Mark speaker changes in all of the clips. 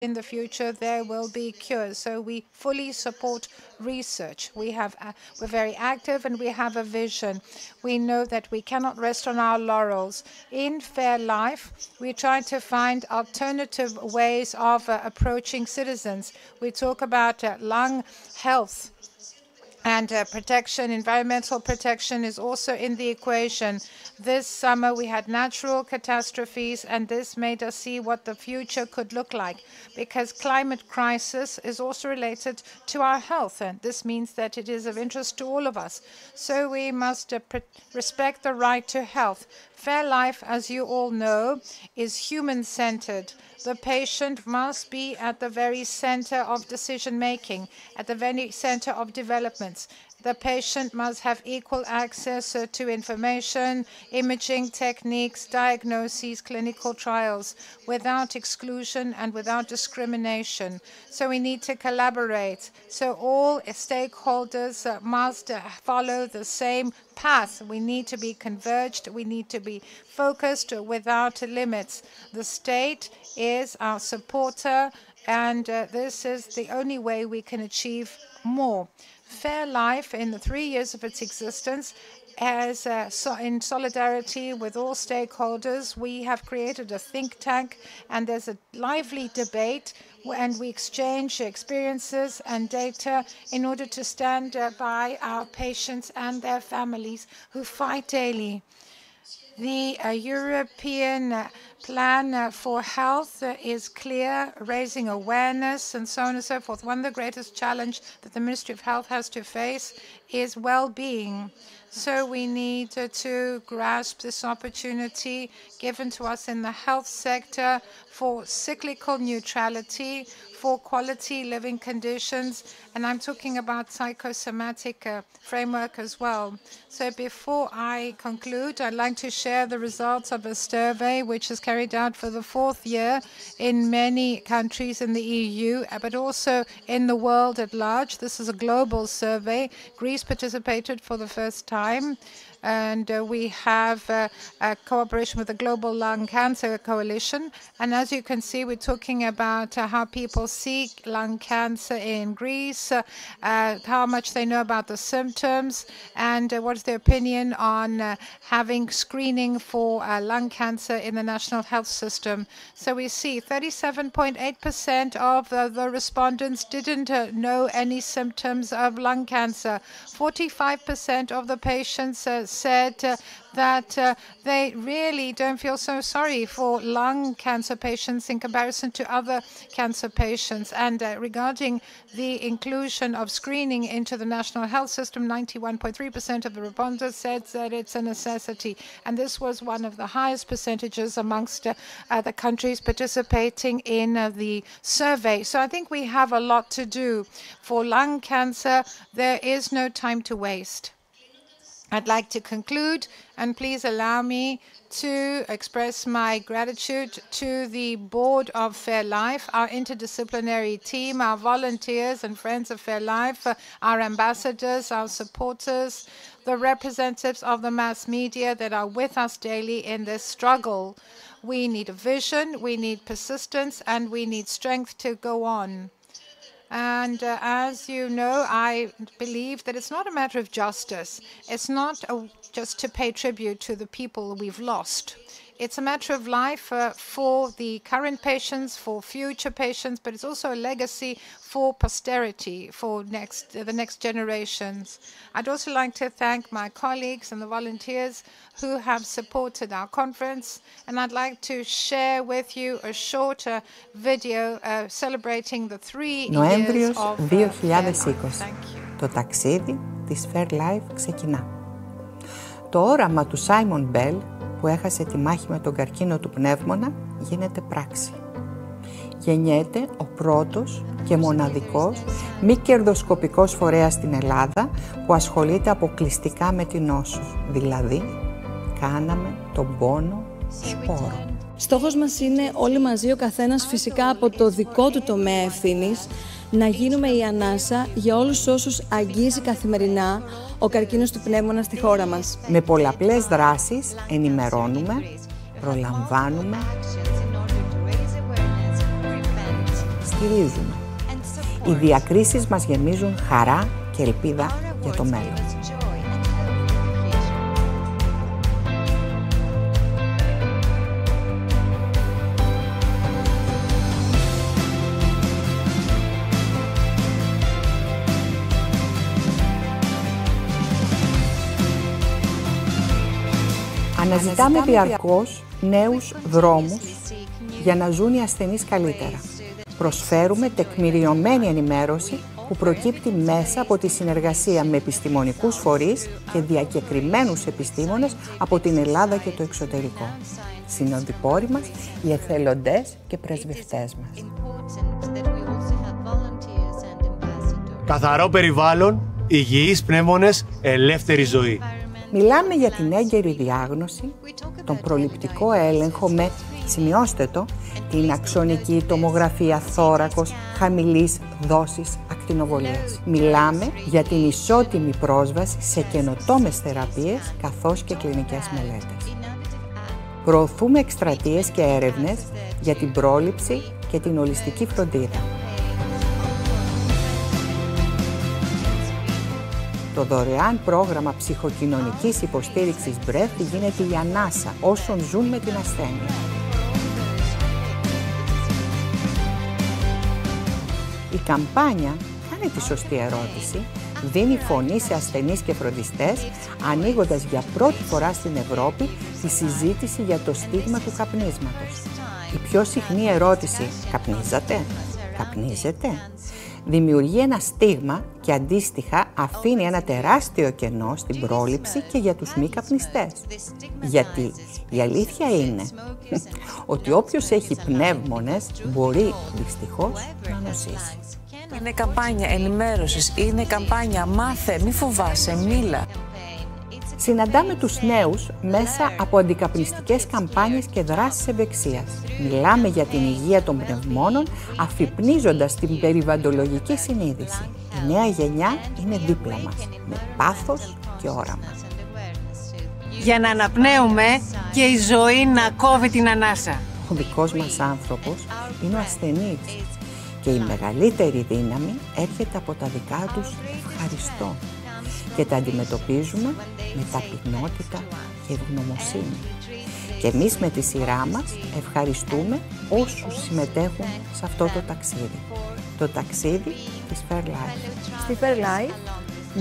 Speaker 1: in the future there will be cures. So we fully support research. We're very active and we have a vision. We know that we cannot rest on our laurels. In Fairlife, we try to find alternative ways of approaching citizens. We talk about lung health. And protection, environmental protection is also in the equation. This summer we had natural catastrophes, and this made us see what the future could look like, because climate crisis is also related to our health, and this means that it is of interest to all of us. So we must respect the right to health. Fairlife, as you all know, is human-centered. The patient must be at the very center of decision-making, at the very center of developments. The patient must have equal access to information, imaging techniques, diagnoses, clinical trials, without exclusion and without discrimination. So we need to collaborate. So all stakeholders must follow the same path. We need to be converged. We need to be focused without limits. The state is our supporter, and this is the only way we can achieve more. Fairlife, in the 3 years of its existence, as in solidarity with all stakeholders, we have created a think tank, and there's a lively debate, and we exchange experiences and data in order to stand by our patients and their families who fight daily. The European plan for health is clear, raising awareness and so on and so forth. One of the greatest challenges that the Ministry of Health has to face is well-being. So we need to grasp this opportunity given to us in the health sector for cyclical neutrality, for quality living conditions, and I'm talking about psychosomatic framework as well. So before I conclude, I'd like to share the results of a survey which is carried out for the 4th year in many countries in the EU, but also in the world at large. This is a global survey. Greece participated for the first time. And we have a cooperation with the Global Lung Cancer Coalition. And as you can see, we're talking about how people see lung cancer in Greece, how much they know about the symptoms, and what's their opinion on having screening for lung cancer in the national health system. So we see 37.8% of the respondents didn't know any symptoms of lung cancer. 45% of the patients said that they really don't feel so sorry for lung cancer patients in comparison to other cancer patients. And regarding the inclusion of screening into the national health system, 91.3% of the respondents said that it's a necessity. And this was one of the highest percentages amongst the countries participating in the survey. So I think we have a lot to do. For lung cancer, there is no time to waste. I'd like to conclude, and please allow me to express my gratitude to the board of Fairlife, our interdisciplinary team, our volunteers and friends of Fairlife, our ambassadors, our supporters, the representatives of the mass media that are with us daily in this struggle. We need a vision, we need persistence, and we need strength to go on. And as you know, I believe that it's not a matter of justice. It's not just to pay tribute to the people we've lost. It's a matter of life for the current patients, for future patients, but it's also a legacy for posterity, for the next generations. I'd also like to thank my colleagues and the volunteers who have supported our conference, and I'd like to share with you a short video celebrating the 3 years of Fairlife.
Speaker 2: Το ταξίδι της Fairlife ξεκινά. Το όραμα του Σάιμον Μπέλ, που έχασε τη μάχη με τον καρκίνο του πνεύμονα, γίνεται πράξη. Γεννιέται ο πρώτος και μοναδικός μη κερδοσκοπικός φορέας στην Ελλάδα που ασχολείται αποκλειστικά με την νόσο. Δηλαδή, κάναμε τον πόνο σπόρο.
Speaker 3: Στόχος μας είναι όλοι μαζί, ο καθένας φυσικά από το δικό του τομέα ευθύνης, να γίνουμε η ανάσα για όλους όσους αγγίζει καθημερινά ο καρκίνος του πνεύμονα στη χώρα μας.
Speaker 2: Με πολλαπλές δράσεις ενημερώνουμε, προλαμβάνουμε υποστηρίζουμε. Οι διακρίσεις μας γεμίζουν χαρά και ελπίδα για το μέλλον. Αναζητάμε διαρκώς νέους δρόμους για να ζουν οι ασθενείς καλύτερα. Προσφέρουμε τεκμηριωμένη ενημέρωση που προκύπτει μέσα από τη συνεργασία με επιστημονικούς φορείς και διακεκριμένους επιστήμονες από την Ελλάδα και το εξωτερικό. Συνοδοιπόροι μας, οι εθελοντές και πρεσβευτές μας.
Speaker 4: Καθαρό περιβάλλον, υγιείς πνεύμονες, ελεύθερη ζωή.
Speaker 2: Μιλάμε για την έγκαιρη διάγνωση, τον προληπτικό έλεγχο με, σημειώστε το, την αξονική τομογραφία θώρακος χαμηλής δόσης ακτινοβολίας. Μιλάμε για την ισότιμη πρόσβαση σε καινοτόμες θεραπείες καθώς και κλινικές μελέτες. Προωθούμε εκστρατείες και έρευνες για την πρόληψη και την ολιστική φροντίδα. Το δωρεάν πρόγραμμα ψυχοκοινωνικής υποστήριξης BREATH γίνεται η ανάσα όσων ζουν με την ασθένεια. Η καμπάνια «Κάνε τη σωστή ερώτηση» δίνει φωνή σε ασθενείς και φροντιστές, ανοίγοντας για πρώτη φορά στην Ευρώπη τη συζήτηση για το στίγμα του καπνίσματος. Η πιο συχνή ερώτηση «Καπνίζατε? Καπνίζετε?» δημιουργεί ένα στίγμα και αντίστοιχα αφήνει ένα τεράστιο κενό στην πρόληψη και για τους μη καπνιστές. Γιατί η αλήθεια είναι ότι όποιος έχει πνεύμονες μπορεί δυστυχώς να νοσήσει.
Speaker 5: Είναι καμπάνια ενημέρωσης, είναι καμπάνια μάθε, μη φοβάσαι, μίλα.
Speaker 2: Συναντάμε τους νέους μέσα από αντικαπνιστικές καμπάνιες και δράσεις ευεξίας. Μιλάμε για την υγεία των πνευμόνων, αφυπνίζοντας την περιβαλλοντολογική συνείδηση. Η νέα γενιά είναι δίπλα μας, με πάθος και όραμα.
Speaker 6: Για να αναπνέουμε και η ζωή να κόβει την ανάσα.
Speaker 2: Ο δικός μας άνθρωπος είναι ο ασθενής και η μεγαλύτερη δύναμη έρχεται από τα δικά τους ευχαριστώ. Και τα αντιμετωπίζουμε με ταπεινότητα και ευγνωμοσύνη. Και εμείς με τη σειρά μας ευχαριστούμε όσους συμμετέχουν σε αυτό το ταξίδι. Το ταξίδι της Fairlife.
Speaker 3: Στη Fairlife,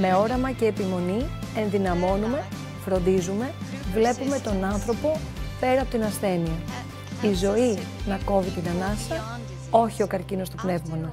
Speaker 3: με όραμα και επιμονή, ενδυναμώνουμε, φροντίζουμε, βλέπουμε τον άνθρωπο πέρα από την ασθένεια. Η ζωή να κόβει την ανάσα, όχι ο καρκίνος του πνεύμονα.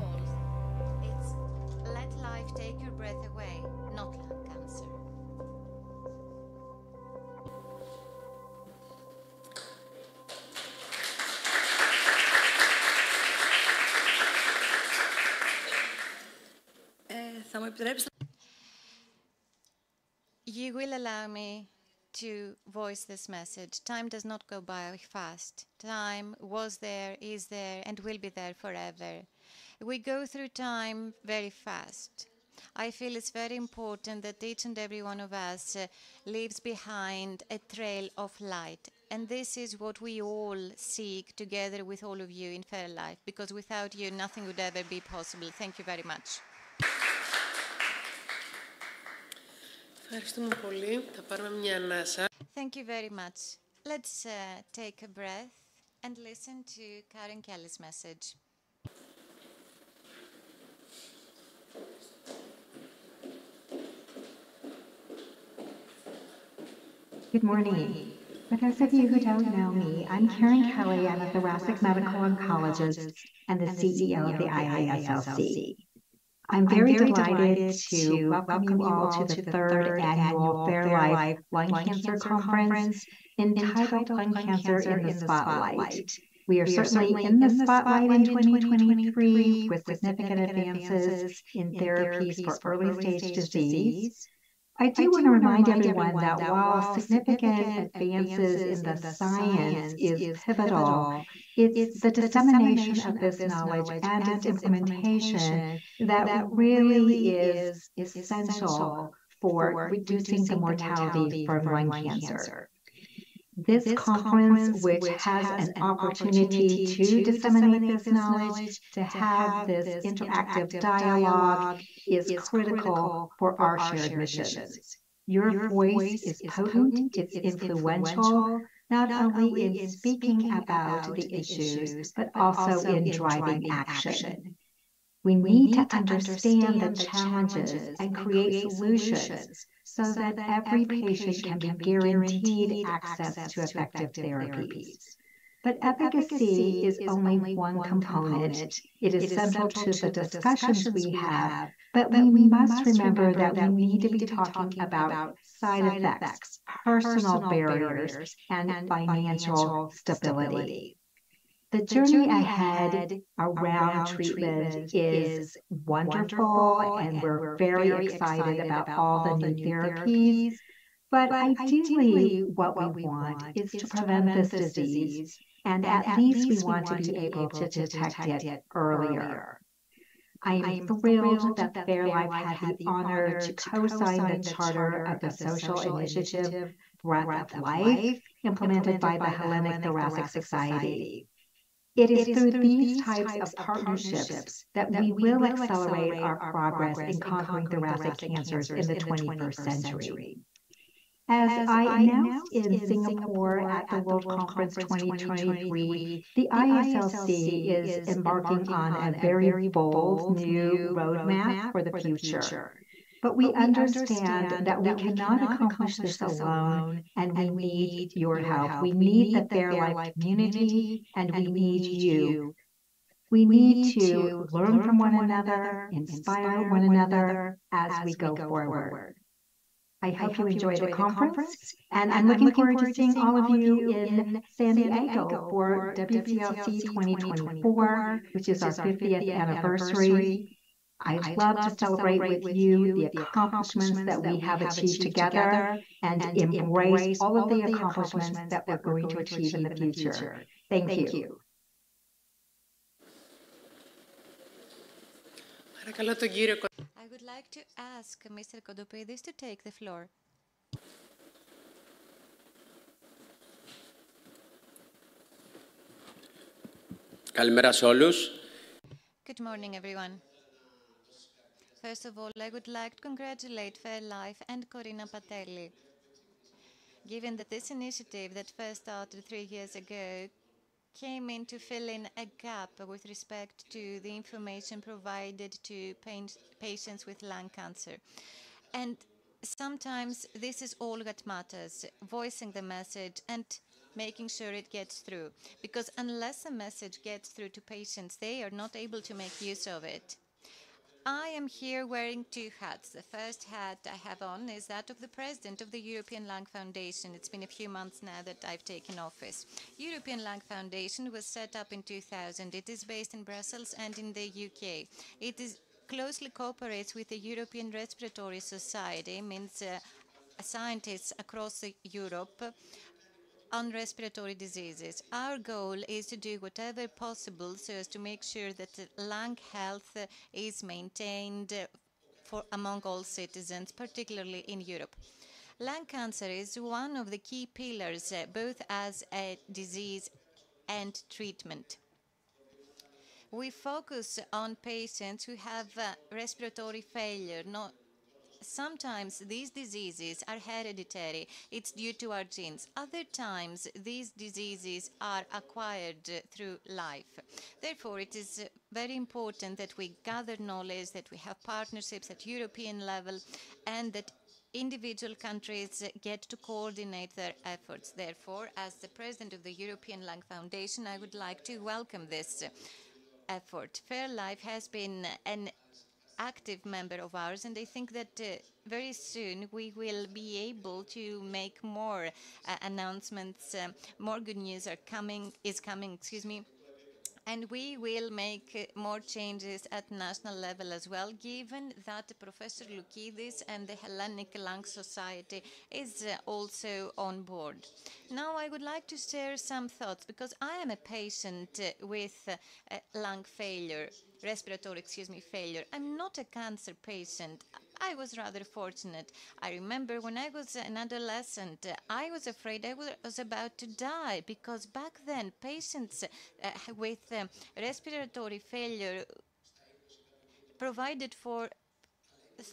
Speaker 7: You will allow me to voice this message. Time does not go by fast. Time was there, is there, and will be there forever. We go through time very fast. I feel it's very important that each and every one of us leaves behind a trail of light. And this is what we all seek together with all of you in Fairlife, because without you, nothing would ever be possible. Thank you very much.
Speaker 6: Ευχαριστούμε πολύ. Θα πάρουμε μια ανάσα.
Speaker 7: Thank you very much. Let's take a breath and listen to Karen Kelly's message.
Speaker 8: Good morning. For those of you who don't know me, I'm Karen Kelly. I'm a thoracic medical oncologist and the CEO of the IASLC. I'm very delighted to welcome you all to the third annual Fairlife Lung Cancer Conference entitled Lung Cancer in the Spotlight. We are certainly in the spotlight in 2023 with significant advances in therapies for early-stage disease. I do want to remind everyone that while significant advances in the science is pivotal, it's the dissemination of this knowledge and its implementation that really is essential for reducing the mortality from lung cancer. This conference, which has an opportunity to disseminate this knowledge, to have this interactive dialogue, is critical for our shared missions. Your voice is potent, it's influential, not only in speaking about the issues, but also in driving action. We need to understand the challenges and create solutions so that every patient can be guaranteed access to effective therapies. But efficacy is only one component. It is central to the discussions we have, but we must remember that we need to be talking about side effects, personal barriers, and financial stability. The journey ahead around treatment is wonderful, and we're very excited about all the new therapies. But ideally, what we want is to prevent this disease, and at least we want to be able to detect it earlier. I am thrilled that Fairlife had the honor to co-sign the charter of the social initiative Breath of Life, implemented by the Hellenic Thoracic Society. It is through these types of partnerships that we will accelerate our progress in conquering thoracic cancers in the 21st century. As I announced in Singapore at the World Conference 2023, the ISLC is embarking on a very bold new roadmap for the future. But we understand that we cannot accomplish this alone, and we need your help. We need the Fairlife community, and we need you. We need to learn from one another, inspire one another as we go forward. I hope you enjoy the conference, and I'm looking forward to seeing all of you in San Diego for WCLC 2024, which is our 50th anniversary. I'd love to celebrate with you the accomplishments that we have achieved together and embrace all of the accomplishments that we're going to achieve in the future. Thank you.
Speaker 7: I would like to ask Mr. Kontopoidis to take the floor.
Speaker 9: Καλημέρα σε όλους.
Speaker 7: Good morning, everyone. First of all, I would like to congratulate Fairlife and Corina Patelli. Given that this initiative that first started 3 years ago came in to fill in a gap with respect to the information provided to patients with lung cancer. And sometimes this is all that matters, voicing the message and making sure it gets through. Because unless a message gets through to patients, they are not able to make use of it. I am here wearing 2 hats. The first hat I have on is that of the president of the European Lung Foundation. It's been a few months now that I've taken office. European Lung Foundation was set up in 2000. It is based in Brussels and in the UK. It is closely cooperates with the European Respiratory Society, means scientists across Europe, on respiratory diseases. Our goal is to do whatever possible so as to make sure that lung health is maintained among all citizens, particularly in Europe. Lung cancer is one of the key pillars, both as a disease and treatment. We focus on patients who have respiratory failure. Sometimes these diseases are hereditary. It's due to our genes. Other times, these diseases are acquired through life. Therefore, it is very important that we gather knowledge, that we have partnerships at European level, and that individual countries get to coordinate their efforts. Therefore, as the president of the European Lung Foundation, I would like to welcome this effort. Fairlife has been an active member of ours, and I think that very soon we will be able to make more announcements. More good news is coming, and we will make more changes at national level as well, given that Professor Loukidis and the Hellenic Lung Society is also on board. Now I would like to share some thoughts, because I am a patient with respiratory failure. I'm not a cancer patient. I was rather fortunate. I remember when I was an adolescent, I was afraid I was about to die, because back then patients with respiratory failure provided for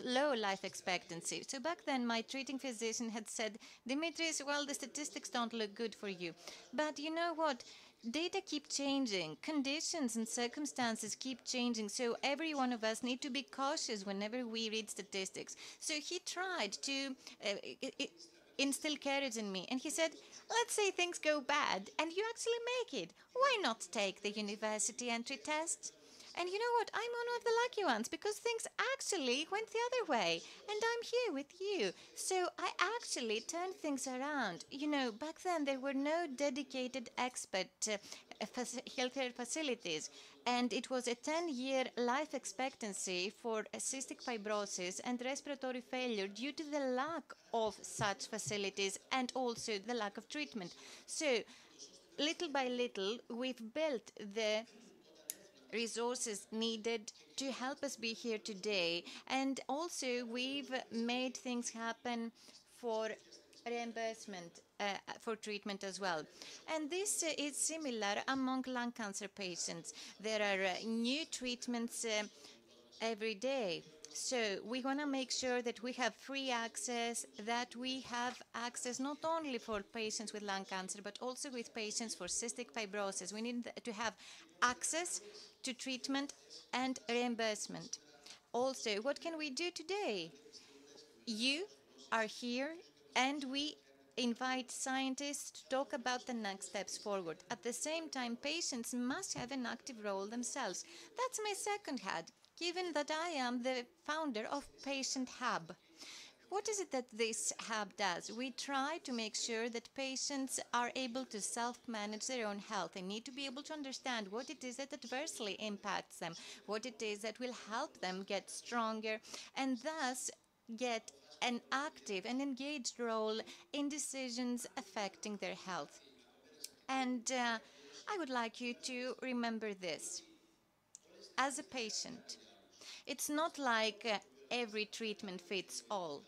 Speaker 7: low life expectancy. So back then, my treating physician had said, Dimitris, well, the statistics don't look good for you. But you know what? Data keep changing. Conditions and circumstances keep changing. So every one of us need to be cautious whenever we read statistics. So he tried to instill courage in me. And he said, let's say things go bad and you actually make it. Why not take the university entry test? And you know what? I'm one of the lucky ones, because things actually went the other way. And I'm here with you. So I actually turned things around. You know, back then there were no dedicated expert healthcare facilities. And it was a 10-year life expectancy for cystic fibrosis and respiratory failure due to the lack of such facilities and also the lack of treatment. So little by little, we've built the resources needed to help us be here today. And also we've made things happen for reimbursement for treatment as well. And this is similar among lung cancer patients. There are new treatments every day. So we want to make sure that we have free access, that we have access not only for patients with lung cancer, but also with patients for cystic fibrosis. We need to have access to treatment and reimbursement. Also, what can we do today? You are here, and we invite scientists to talk about the next steps forward. At the same time, patients must have an active role themselves. That's my second hat, given that I am the founder of Patient Hub. What is it that this hub does? We try to make sure that patients are able to self-manage their own health. They need to be able to understand what it is that adversely impacts them, what it is that will help them get stronger, and thus get an active and engaged role in decisions affecting their health. And I would like you to remember this. As a patient, it's not like every treatment fits all.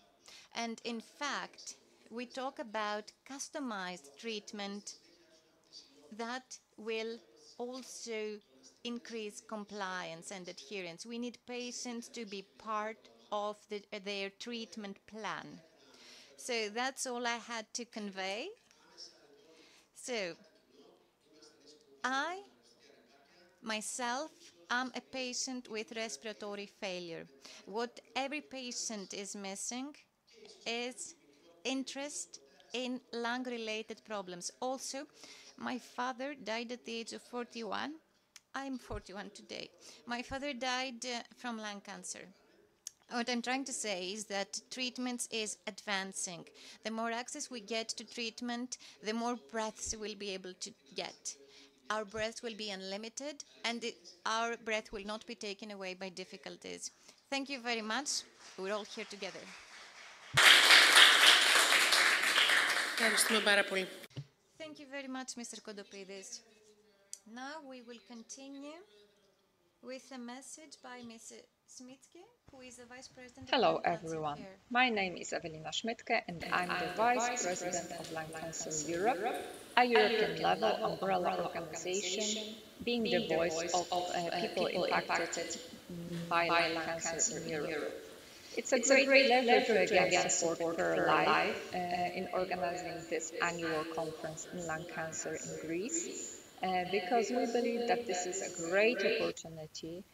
Speaker 7: And in fact, we talk about customized treatment that will also increase compliance and adherence. We need patients to be part of their treatment plan. So that's all I had to convey. So I, myself, I'm a patient with respiratory failure. What every patient is missing is interest in lung-related problems. Also, my father died at the age of 41. I'm 41 today. My father died from lung cancer. What I'm trying to say is that treatment is advancing. The more access we get to treatment, the more breaths we'll be able to get. Our breath will be unlimited, and our breath will not be taken away by difficulties. Thank you very much. We're all here together. Thank you very much, Mr. Kodopidis. Now we will continue with a message by Ms. Schmidtke, who is the Vice President
Speaker 10: Hello,
Speaker 7: of Lung
Speaker 10: everyone.
Speaker 7: Cancer Care.
Speaker 10: My name is Evelina Schmidtke, and I'm the Vice President of Lung Cancer Europe, a European-level umbrella organization, being the voice of people impacted by lung cancer in Europe. It's a great pleasure to again support Live in organizing this annual conference in lung cancer in Greece, because we believe that this is a great opportunity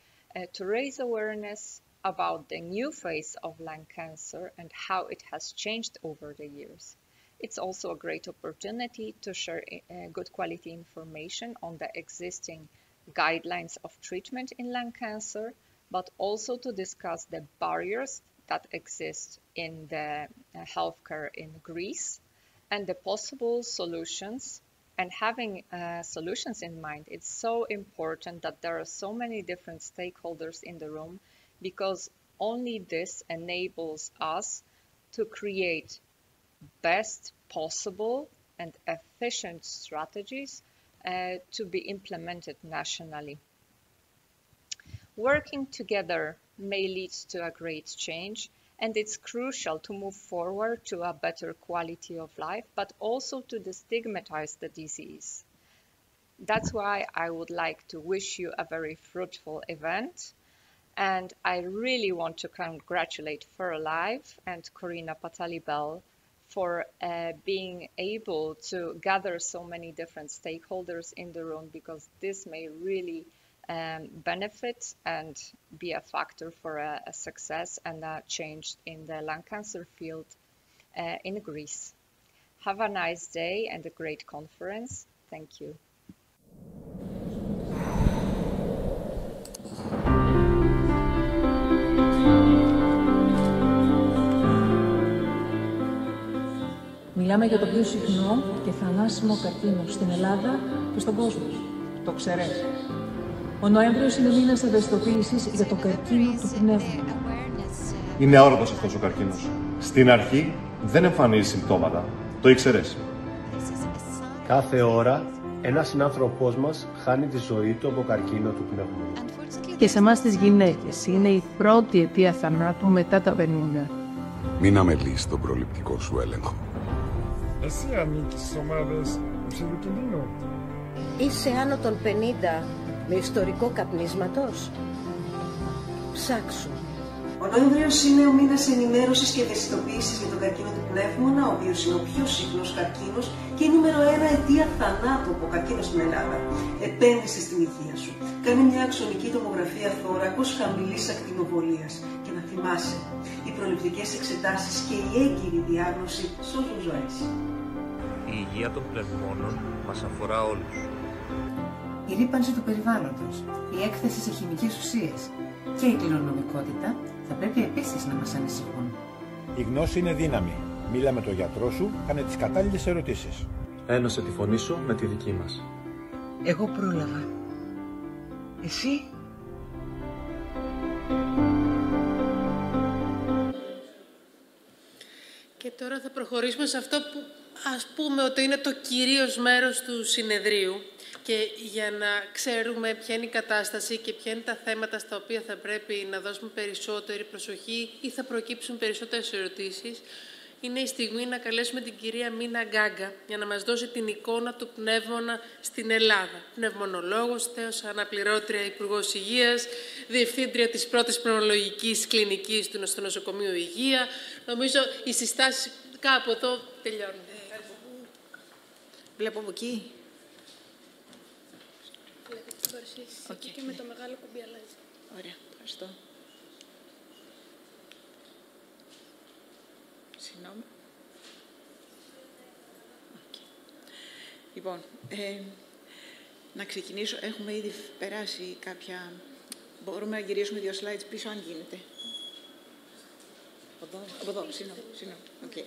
Speaker 10: to raise awareness about the new phase of lung cancer and how it has changed over the years. It's also a great opportunity to share good quality information on the existing guidelines of treatment in lung cancer, but also to discuss the barriers that exist in the healthcare in Greece and the possible solutions. And having solutions in mind, it's so important that there are so many different stakeholders in the room, because only this enables us to create best possible and efficient strategies to be implemented nationally. Working together may lead to a great change, And it's crucial to move forward to a better quality of life, but also to destigmatize the disease. That's why I would like to wish you a very fruitful event. And I really want to congratulate FurAlive and Corina Patali-Bell for being able to gather so many different stakeholders in the room, because this may really benefit and be a factor for a success and a change in the lung cancer field in Greece. Have a nice day and a great conference. Thank you.
Speaker 11: Μιλάμε για το πιο συχνό και θανάσιμο καρκίνο στην Ελλάδα και στον κόσμο. Το ξέρετε. Ο Νοέμβριος είναι μήνας ευαισθητοποίησης για τον καρκίνο του πνεύμονα.
Speaker 12: Είναι αόρατος αυτός ο καρκίνος. Στην αρχή δεν εμφανίζει συμπτώματα. Το ήξερες?
Speaker 4: Κάθε ώρα ένας συνάνθρωπός μας χάνει τη ζωή του από καρκίνο του πνεύμονα.
Speaker 13: Και σε εμάς τις γυναίκες είναι η πρώτη αιτία θανάτου μετά τα 50.
Speaker 14: Μην αμελείς τον προληπτικό σου έλεγχο.
Speaker 15: Εσύ ανήκεις στις ομάδες υψηλού κινδύνου.
Speaker 16: Είσαι άνω των 50 με ιστορικό καπνίσματος. Ψάξου.
Speaker 17: Ο Νοέμβριος είναι ο μήνας ενημέρωσης και ευαισθητοποίησης για τον καρκίνο του πνεύμονα, ο οποίος είναι ο πιο συχνός καρκίνος και η νούμερο 1 αιτία θανάτου από καρκίνο στην Ελλάδα. Επένδυσε στην υγεία σου. Κάνε μια αξονική τομογραφία θώρακος χαμηλής ακτινοβολίας. Και να θυμάσαι, οι προληπτικές εξετάσεις και η έγκυρη διάγνωση σώζουν ζωές.
Speaker 18: Η υγεία των πνευμόνων μας αφορά όλους.
Speaker 19: Η ρύπανση του περιβάλλοντος, η έκθεση σε χημικές ουσίες και η κληρονομικότητα θα πρέπει επίσης να μας ανησυχούν.
Speaker 20: Η γνώση είναι δύναμη. Μίλα με τον γιατρό σου, κάνε τις κατάλληλες ερωτήσεις.
Speaker 18: Ένωσε τη φωνή σου με τη δική μας.
Speaker 17: Εγώ πρόλαβα. Εσύ?
Speaker 21: Και τώρα θα προχωρήσουμε σε αυτό που ας πούμε ότι είναι το κυρίως μέρος του συνεδρίου, και για να ξέρουμε ποια είναι η κατάσταση και ποια είναι τα θέματα στα οποία θα πρέπει να δώσουμε περισσότερη προσοχή ή θα προκύψουν περισσότερες ερωτήσεις, είναι η στιγμή να καλέσουμε την κυρία Μίνα Γκάγκα για να μας δώσει την εικόνα του πνεύμονα στην Ελλάδα. Πνευμονολόγος, θέως αναπληρώτρια Υπουργός Υγείας, Διευθύντρια της πρώτης πνευμονολογικής κλινικής του στο Νοσοκομείο Υγεία. Νομίζω οι συστάσεις κάπου εδώ τελειώνουν.
Speaker 22: Βλέπω από εκεί.
Speaker 21: Okay. Και με το μεγάλο κουμπί αλλάζει.
Speaker 22: Ωραία, ευχαριστώ. Συγγνώμη. Okay. Λοιπόν, να ξεκινήσω. Έχουμε ήδη περάσει κάποια... Μπορούμε να γυρίσουμε 2 slides πίσω, αν γίνεται. Από εδώ, συγγνώμη. Okay.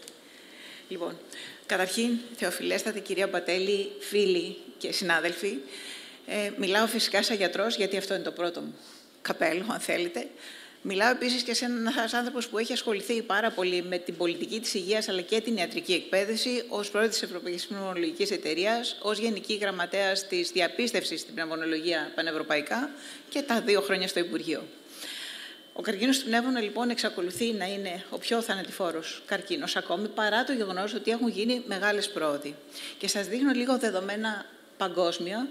Speaker 22: Λοιπόν, καταρχήν, θεοφιλέστατη κυρία Πατέλη, φίλοι και συνάδελφοι, μιλάω φυσικά σαν γιατρός, γιατί αυτό είναι το πρώτο μου καπέλο, αν θέλετε. Μιλάω επίσης και σε ένας άνθρωπος που έχει ασχοληθεί πάρα πολύ με την πολιτική της υγείας, αλλά και την ιατρική εκπαίδευση, ως πρόεδρος της Ευρωπαϊκής Πνευμονολογικής Εταιρείας, ως γενική γραμματέας της διαπίστευσης στην πνευμονολογία πανευρωπαϊκά και τα 2 χρόνια στο Υπουργείο. Ο καρκίνος του πνεύμονα, λοιπόν, εξακολουθεί να είναι ο πιο θανατηφόρος καρκίνος ακόμη, παρά το γεγονός ότι έχουν γίνει μεγάλες πρόοδοι. Και σας δείχνω λίγο δεδομένα παγκόσμια.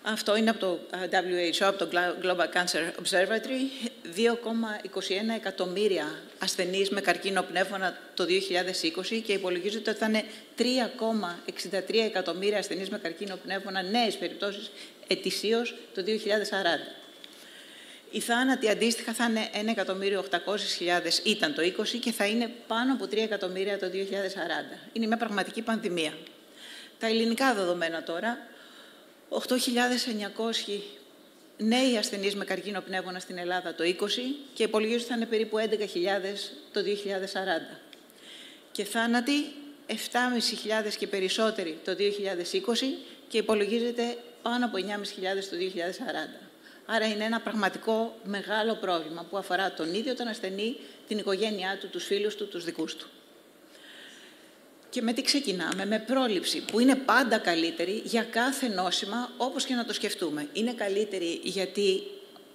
Speaker 22: Αυτό είναι από το WHO, από το Global Cancer Observatory. 2,21 εκατομμύρια ασθενείς με καρκίνο πνεύμονα το 2020 και υπολογίζεται ότι θα είναι 3,63 εκατομμύρια ασθενείς με καρκίνο πνεύμονα νέες περιπτώσεις ετησίως το 2040. Οι θάνατοι αντίστοιχα θα είναι 1.800.000 ήταν το 20 και θα είναι πάνω από 3 εκατομμύρια το 2040. Είναι μια πραγματική πανδημία. Τα ελληνικά δεδομένα τώρα. 8.900 νέοι ασθενείς με καρκίνο πνεύμονα στην Ελλάδα το 20 και υπολογίζονται ότι θα είναι περίπου 11.000 το 2040. Και θάνατοι 7.500 και περισσότεροι το 2020 και υπολογίζεται πάνω από 9.500 το 2040. Άρα είναι ένα πραγματικό μεγάλο πρόβλημα που αφορά τον ίδιο τον ασθενή, την οικογένειά του, τους φίλους του, τους δικούς του. Και με τι ξεκινάμε? Με πρόληψη, που είναι πάντα καλύτερη για κάθε νόσημα, όπως και να το σκεφτούμε. Είναι καλύτερη γιατί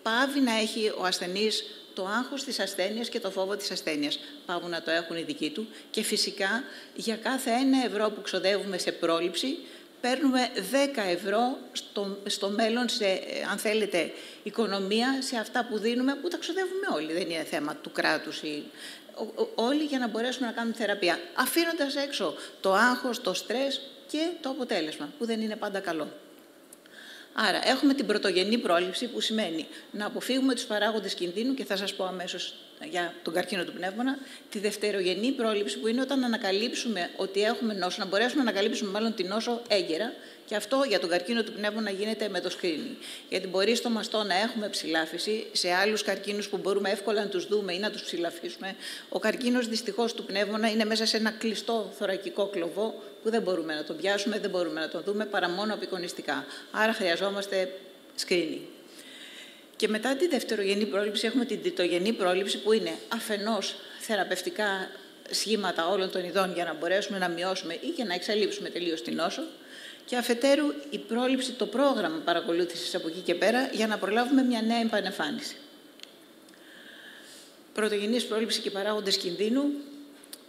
Speaker 22: πάβει να έχει ο ασθενής το άγχος της ασθένειας και το φόβο της ασθένειας. Πάβουν να το έχουν οι δικοί του και φυσικά για κάθε 1 ευρώ που ξοδεύουμε σε πρόληψη, παίρνουμε 10 ευρώ στο μέλλον, αν θέλετε, οικονομία, σε αυτά που δίνουμε, που τα ξοδεύουμε όλοι. Δεν είναι θέμα του κράτους όλοι για να μπορέσουμε να κάνουμε θεραπεία. Αφήνοντας έξω το άγχος, το στρες και το αποτέλεσμα, που δεν είναι πάντα καλό. Άρα, έχουμε την πρωτογενή πρόληψη, που σημαίνει να αποφύγουμε τους παράγοντες κινδύνου, και θα σας πω αμέσως για τον καρκίνο του πνεύμονα. Τη δευτερογενή πρόληψη, που είναι όταν ανακαλύψουμε ότι έχουμε νόσο, να μπορέσουμε να ανακαλύψουμε μάλλον την νόσο έγκαιρα, και αυτό για τον καρκίνο του πνεύμονα γίνεται με το screening. Γιατί μπορεί στο μαστό να έχουμε ψηλάφιση, σε άλλους καρκίνους που μπορούμε εύκολα να τους δούμε ή να τους ψηλαφίσουμε. Ο καρκίνος δυστυχώς του πνεύμονα είναι μέσα σε ένα κλειστό θωρακικό κλωβό που δεν μπορούμε να τον πιάσουμε, δεν μπορούμε να τον δούμε παρά μόνο απεικονιστικά. Άρα χρειαζόμαστε screening. Και μετά τη δευτερογενή πρόληψη έχουμε την τριτογενή πρόληψη, που είναι αφενός θεραπευτικά σχήματα όλων των ειδών για να μπορέσουμε να μειώσουμε ή και να εξαλείψουμε τελείως την νόσο, και αφετέρου η πρόληψη, το πρόγραμμα παρακολούθησης από εκεί και πέρα, για να προλάβουμε μια νέα επανεμφάνιση. Πρωτογενής πρόληψη και παράγοντες κινδύνου.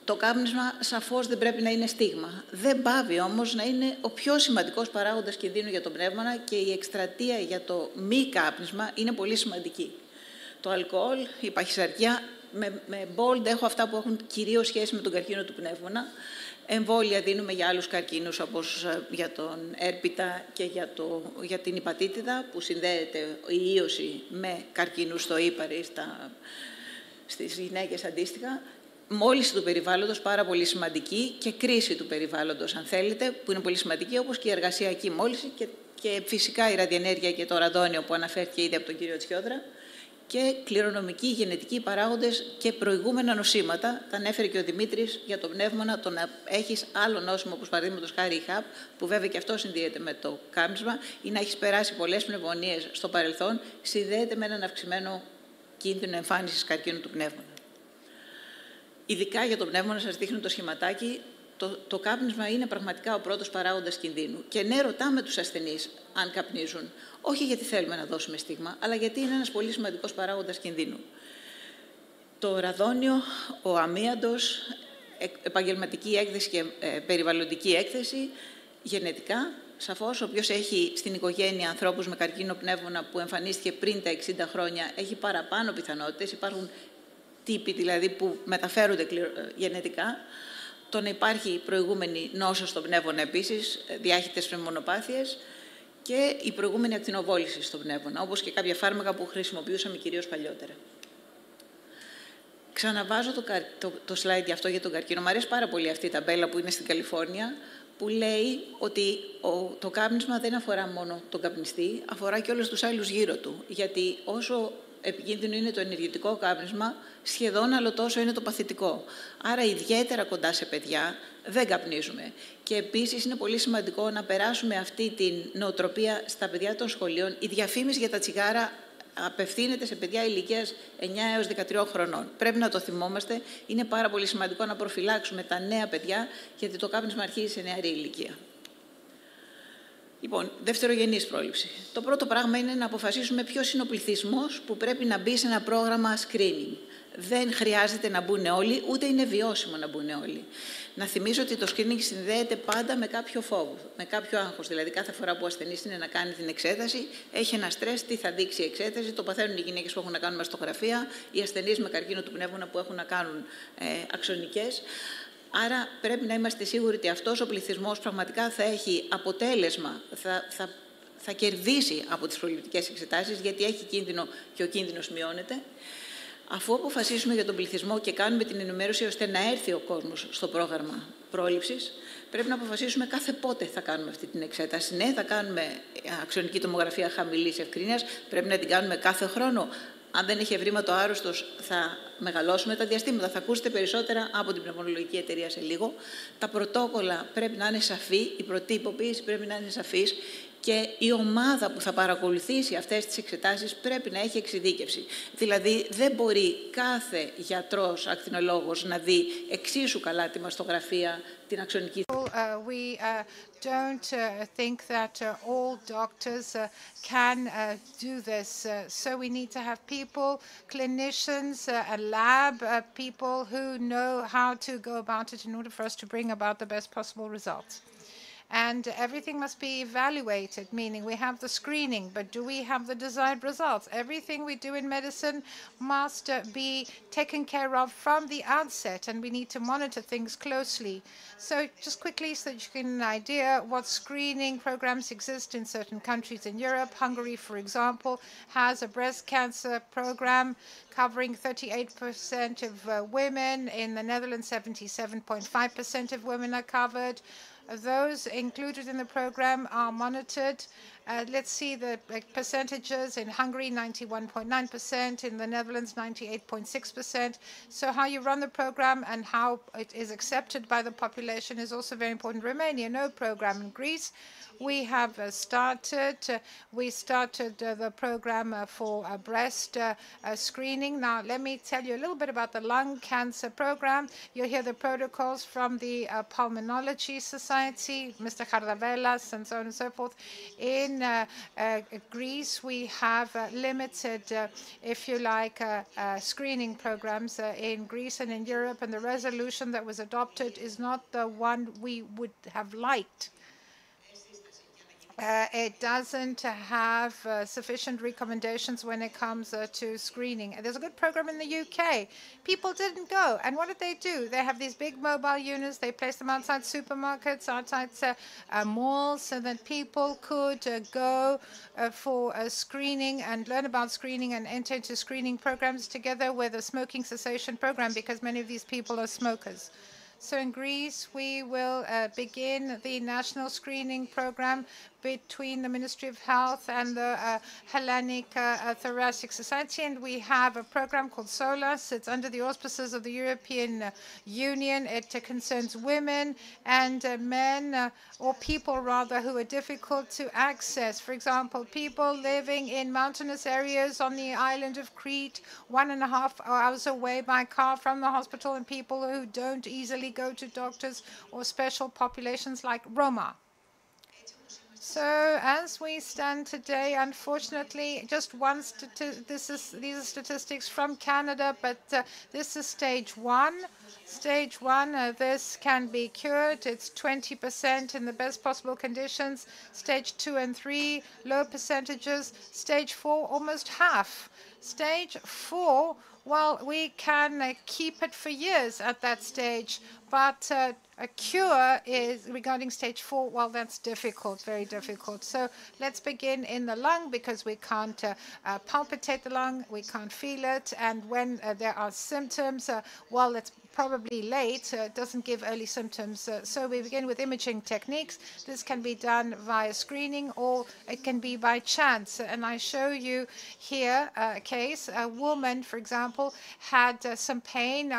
Speaker 22: Το κάπνισμα σαφώς δεν πρέπει να είναι στίγμα. Δεν πάβει όμως να είναι ο πιο σημαντικός παράγοντας κινδύνου για τον πνεύμονα, και η εκστρατεία για το μη κάπνισμα είναι πολύ σημαντική. Το αλκοόλ, η παχυσαρκία, με bold έχω αυτά που έχουν κυρίως σχέση με τον καρκίνο του πνεύμονα. Εμβόλια δίνουμε για άλλους καρκίνους, όπως για τον έρπιτα και για την υπατήτηδα, που συνδέεται η ίωση με καρκίνους στο ύπαρη, στις γυναίκες αντίστοιχα. Μόλυνση του περιβάλλοντος, πάρα πολύ σημαντική, και κρίση του περιβάλλοντος, αν θέλετε, που είναι πολύ σημαντική, όπως και η εργασιακή μόλυνση και φυσικά η ραδιενέργεια και το ραδόνιο, που αναφέρθηκε ήδη από τον κύριο Τσιόδρα, και κληρονομικοί, γενετικοί παράγοντες και προηγούμενα νοσήματα. Τα ανέφερε και ο Δημήτρης για το πνεύμονα, το να έχεις άλλο νόσημα, όπως παραδείγματος χάρη η ΧΑΠ, που βέβαια και αυτό συνδυάζεται με το κάπνισμα, ή να έχεις περάσει πολλές πνευμονίες στο παρελθόν, συνδέεται με έναν αυξημένο κίνδυνο εμφάνισης καρκίνου του πνεύμονα. Ειδικά για το πνεύμονα, σας δείχνω το σχηματάκι. Το κάπνισμα είναι πραγματικά ο πρώτος παράγοντας κινδύνου. Και ναι, ρωτάμε τους ασθενείς αν καπνίζουν. Όχι γιατί θέλουμε να δώσουμε στίγμα, αλλά γιατί είναι ένας πολύ σημαντικός παράγοντας κινδύνου. Το ραδόνιο, ο αμίαντος, επαγγελματική έκθεση και περιβαλλοντική έκθεση, γενετικά. Σαφώς, όποιος έχει στην οικογένεια ανθρώπους με καρκίνο πνεύμονα που εμφανίστηκε πριν τα 60 χρόνια, έχει παραπάνω πιθανότητες. Υπάρχουν τύποι δηλαδή που μεταφέρονται γενετικά. Το να υπάρχει προηγούμενη νόσο στον πνεύμονα επίσης, διάχυτες πνευμονοπάθειες, και η προηγούμενη ακτινοβόληση στον πνεύμονα, όπως και κάποια φάρμακα που χρησιμοποιούσαμε κυρίως παλιότερα. Ξαναβάζω το slide αυτό για τον καρκίνο. Μου αρέσει πάρα πολύ αυτή η ταμπέλα που είναι στην Καλιφόρνια, που λέει ότι το κάπνισμα δεν αφορά μόνο τον καπνιστή, αφορά και όλους τους άλλους γύρω του. Γιατί όσο επικίνδυνο είναι το ενεργητικό κάπνισμα, σχεδόν άλλο τόσο είναι το παθητικό. Άρα, ιδιαίτερα κοντά σε παιδιά, δεν καπνίζουμε. Και επίσης είναι πολύ σημαντικό να περάσουμε αυτή την νοοτροπία στα παιδιά των σχολείων. Η διαφήμιση για τα τσιγάρα απευθύνεται σε παιδιά ηλικίας 9 έως 13 χρονών. Πρέπει να το θυμόμαστε. Είναι πάρα πολύ σημαντικό να προφυλάξουμε τα νέα παιδιά, γιατί το κάπνισμα αρχίζει σε νεαρή ηλικία. Λοιπόν, δευτερογενής πρόληψη. Το πρώτο πράγμα είναι να αποφασίσουμε ποιος είναι ο πληθυσμός που πρέπει να μπει σε ένα πρόγραμμα screening. Δεν χρειάζεται να μπουν όλοι, ούτε είναι βιώσιμο να μπουν όλοι. Να θυμίσω ότι το screening συνδέεται πάντα με κάποιο φόβο, με κάποιο άγχος. Δηλαδή, κάθε φορά που ο ασθενής είναι να κάνει την εξέταση, έχει ένα στρες, τι θα δείξει η εξέταση. Το παθαίνουν οι γυναίκες που έχουν να κάνουν μαστογραφία, οι ασθενείς με καρκίνο του πνεύμονα που έχουν να κάνουν αξονικές. Άρα πρέπει να είμαστε σίγουροι ότι αυτός ο πληθυσμός πραγματικά θα έχει αποτέλεσμα, θα κερδίσει από τις προληπτικές εξετάσεις, γιατί έχει κίνδυνο και ο κίνδυνος μειώνεται. Αφού αποφασίσουμε για τον πληθυσμό και κάνουμε την ενημέρωση ώστε να έρθει ο κόσμος στο πρόγραμμα πρόληψης, πρέπει να αποφασίσουμε κάθε πότε θα κάνουμε αυτή την εξέταση. Ναι, θα κάνουμε αξονική τομογραφία χαμηλής ευκρίνειας, πρέπει να την κάνουμε κάθε χρόνο. Αν δεν έχει ευρήματο άρρωστος, θα μεγαλώσουμε τα διαστήματα. Θα ακούσετε περισσότερα από την πνευμονολογική εταιρεία σε λίγο. Τα πρωτόκολλα πρέπει να είναι σαφή, η προτύποποίηση πρέπει να είναι σαφής και η ομάδα που θα παρακολουθήσει αυτές τις εξετάσεις πρέπει να έχει εξειδίκευση. Δηλαδή, δεν μπορεί κάθε γιατρός, ακτινολόγος να δει εξίσου καλά τη μαστογραφία, την αξονική.
Speaker 1: We don't think that all doctors can do this. So we need to have people, clinicians, a lab, people who know how to go about it in order for us to bring about the best possible results. And everything must be evaluated, meaning we have the screening, but do we have the desired results? Everything we do in medicine must be taken care of from the outset, and we need to monitor things closely. So just quickly, so that you get an idea what screening programs exist in certain countries in Europe. Hungary, for example, has a breast cancer program covering 38% of women. In the Netherlands, 77.5% of women are covered. Those included in the program are monitored. Let's see the percentages. In Hungary, 91.9%. In the Netherlands, 98.6%. So how you run the program and how it is accepted by the population is also very important. Romania, no program. In Greece, we have started the program for breast screening. Now, let me tell you a little bit about the lung cancer program. You'll hear the protocols from the Pulmonology Society, Mr. Chardavelas, and so on and so forth. In Greece, we have limited, if you like, screening programs in Greece and in Europe, and the resolution that was adopted is not the one we would have liked. It doesn't have sufficient recommendations when it comes to screening. There's a good program in the UK. People didn't go. And what did they do? They have these big mobile units. They place them outside supermarkets, outside malls, so that people could go for screening and learn about screening and enter into screening programs together with a smoking cessation program, because many of these people are smokers. So in Greece, we will begin the national screening program between the Ministry of Health and the Hellenic Thoracic Society. And we have a program called SOLAS. It's under the auspices of the European Union. It concerns women and men, or people rather, who are difficult to access. For example, people living in mountainous areas on the island of Crete, 1.5 hours away by car from the hospital, and people who don't easily go to doctors, or special populations like Roma. So as we stand today, unfortunately, just one these are statistics from Canada, but this is stage 1. Stage 1, this can be cured. It's 20% in the best possible conditions. Stage 2 and 3, low percentages. Stage 4, almost half. Stage 4, well, we can keep it for years at that stage, but a cure is regarding stage 4, well, that's difficult, very difficult. So let's begin in the lung, because we can't palpitate the lung, we can't feel it, and when there are symptoms, well, it's probably late, doesn't give early symptoms. So we begin with imaging techniques. This can be done via screening, or it can be by chance. And I show you here a case. A woman, for example, had some pain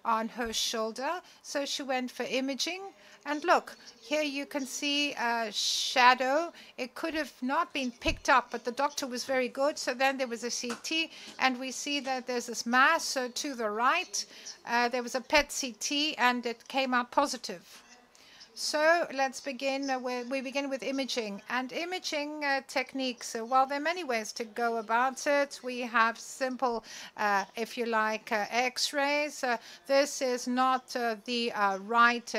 Speaker 1: on her shoulder, so she went for imaging. And look, here you can see a shadow. It could have not been picked up, but the doctor was very good. So then there was a CT, and we see that there's this mass to the right. There was a PET CT, and it came out positive. So let's begin we begin with imaging. And imaging techniques, well, there are many ways to go about it. We have simple, if you like, X-rays. This is not the right,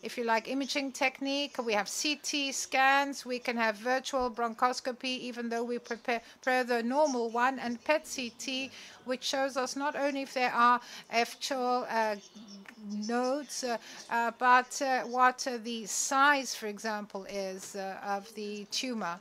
Speaker 1: if you like, imaging technique. We have CT scans. We can have virtual bronchoscopy, even though we prepare the normal one, and PET CT, which shows us not only if there are actual nodes, but what the size, for example, is of the tumor.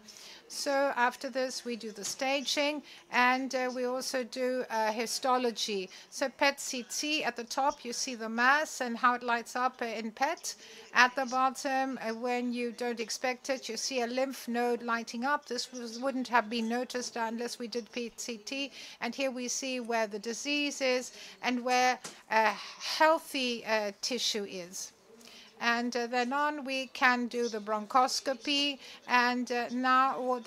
Speaker 1: So after this, we do the staging, and we also do histology. So PET CT, at the top, you see the mass and how it lights up in PET. At the bottom, when you don't expect it, you see a lymph node lighting up. This wouldn't have been noticed unless we did PET CT. And here we see where the disease is and where healthy tissue is. And then on, we can do the bronchoscopy. And now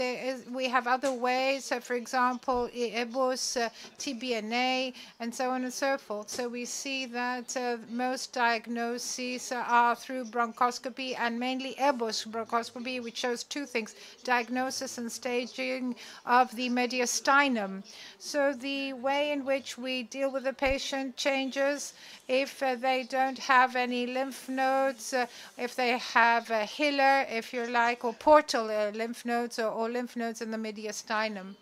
Speaker 1: we have other ways, for example, EBUS, TBNA, and so on and so forth. So we see that most diagnoses are through bronchoscopy, and mainly EBUS bronchoscopy, which shows two things: diagnosis and staging of the mediastinum. So the way in which we deal with the patient changes. If they don't have any lymph nodes, if they have a HILA, if you like, or portal lymph nodes or lymph nodes in the mediastinum.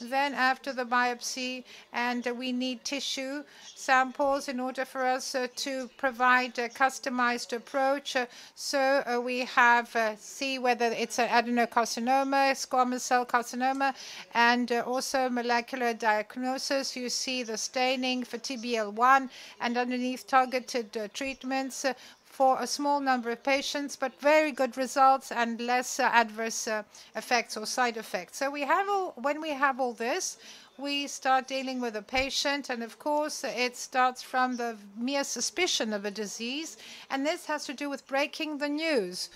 Speaker 1: Then after the biopsy, and we need tissue samples in order for us to provide a customized approach. So we have see whether it's an adenocarcinoma, squamous cell carcinoma, and also molecular diagnosis. You see the staining for TBL1, and underneath targeted treatments for a small number of patients, but very good results and less adverse effects or side effects. So when we have all this, we start dealing with a patient, and of course it starts from the mere suspicion of a disease, and this has to do with breaking the news.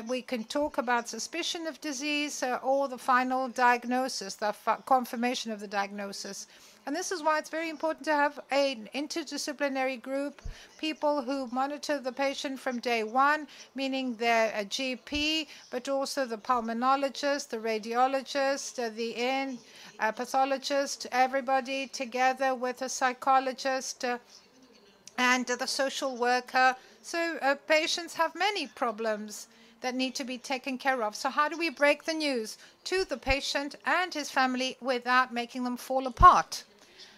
Speaker 1: We can talk about suspicion of disease or the final diagnosis, the confirmation of the diagnosis. And this is why it's very important to have an interdisciplinary group, people who monitor the patient from day one, meaning their GP, but also the pulmonologist, the radiologist, the pathologist, everybody together with a psychologist and the social worker. So patients have many problems that need to be taken care of. So how do we break the news to the patient and his family without making them fall apart?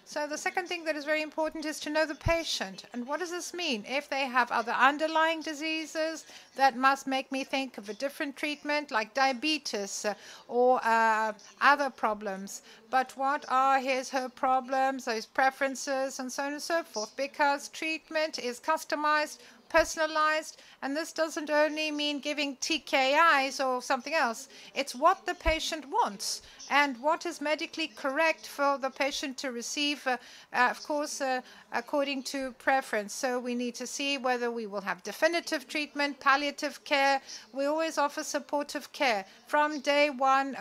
Speaker 1: So the second thing that is very important is to know the patient. And what does this mean? If they have other underlying diseases, that must make me think of a different treatment, like diabetes or other problems. But what are her problems, his preferences, and so on and so forth? Because treatment is customized, personalized, and this doesn't only mean giving TKIs or something else. It's what the patient wants and what is medically correct for the patient to receive, of course, according to preference. So we need to see whether we will have definitive treatment, palliative care. We always offer supportive care. From day one,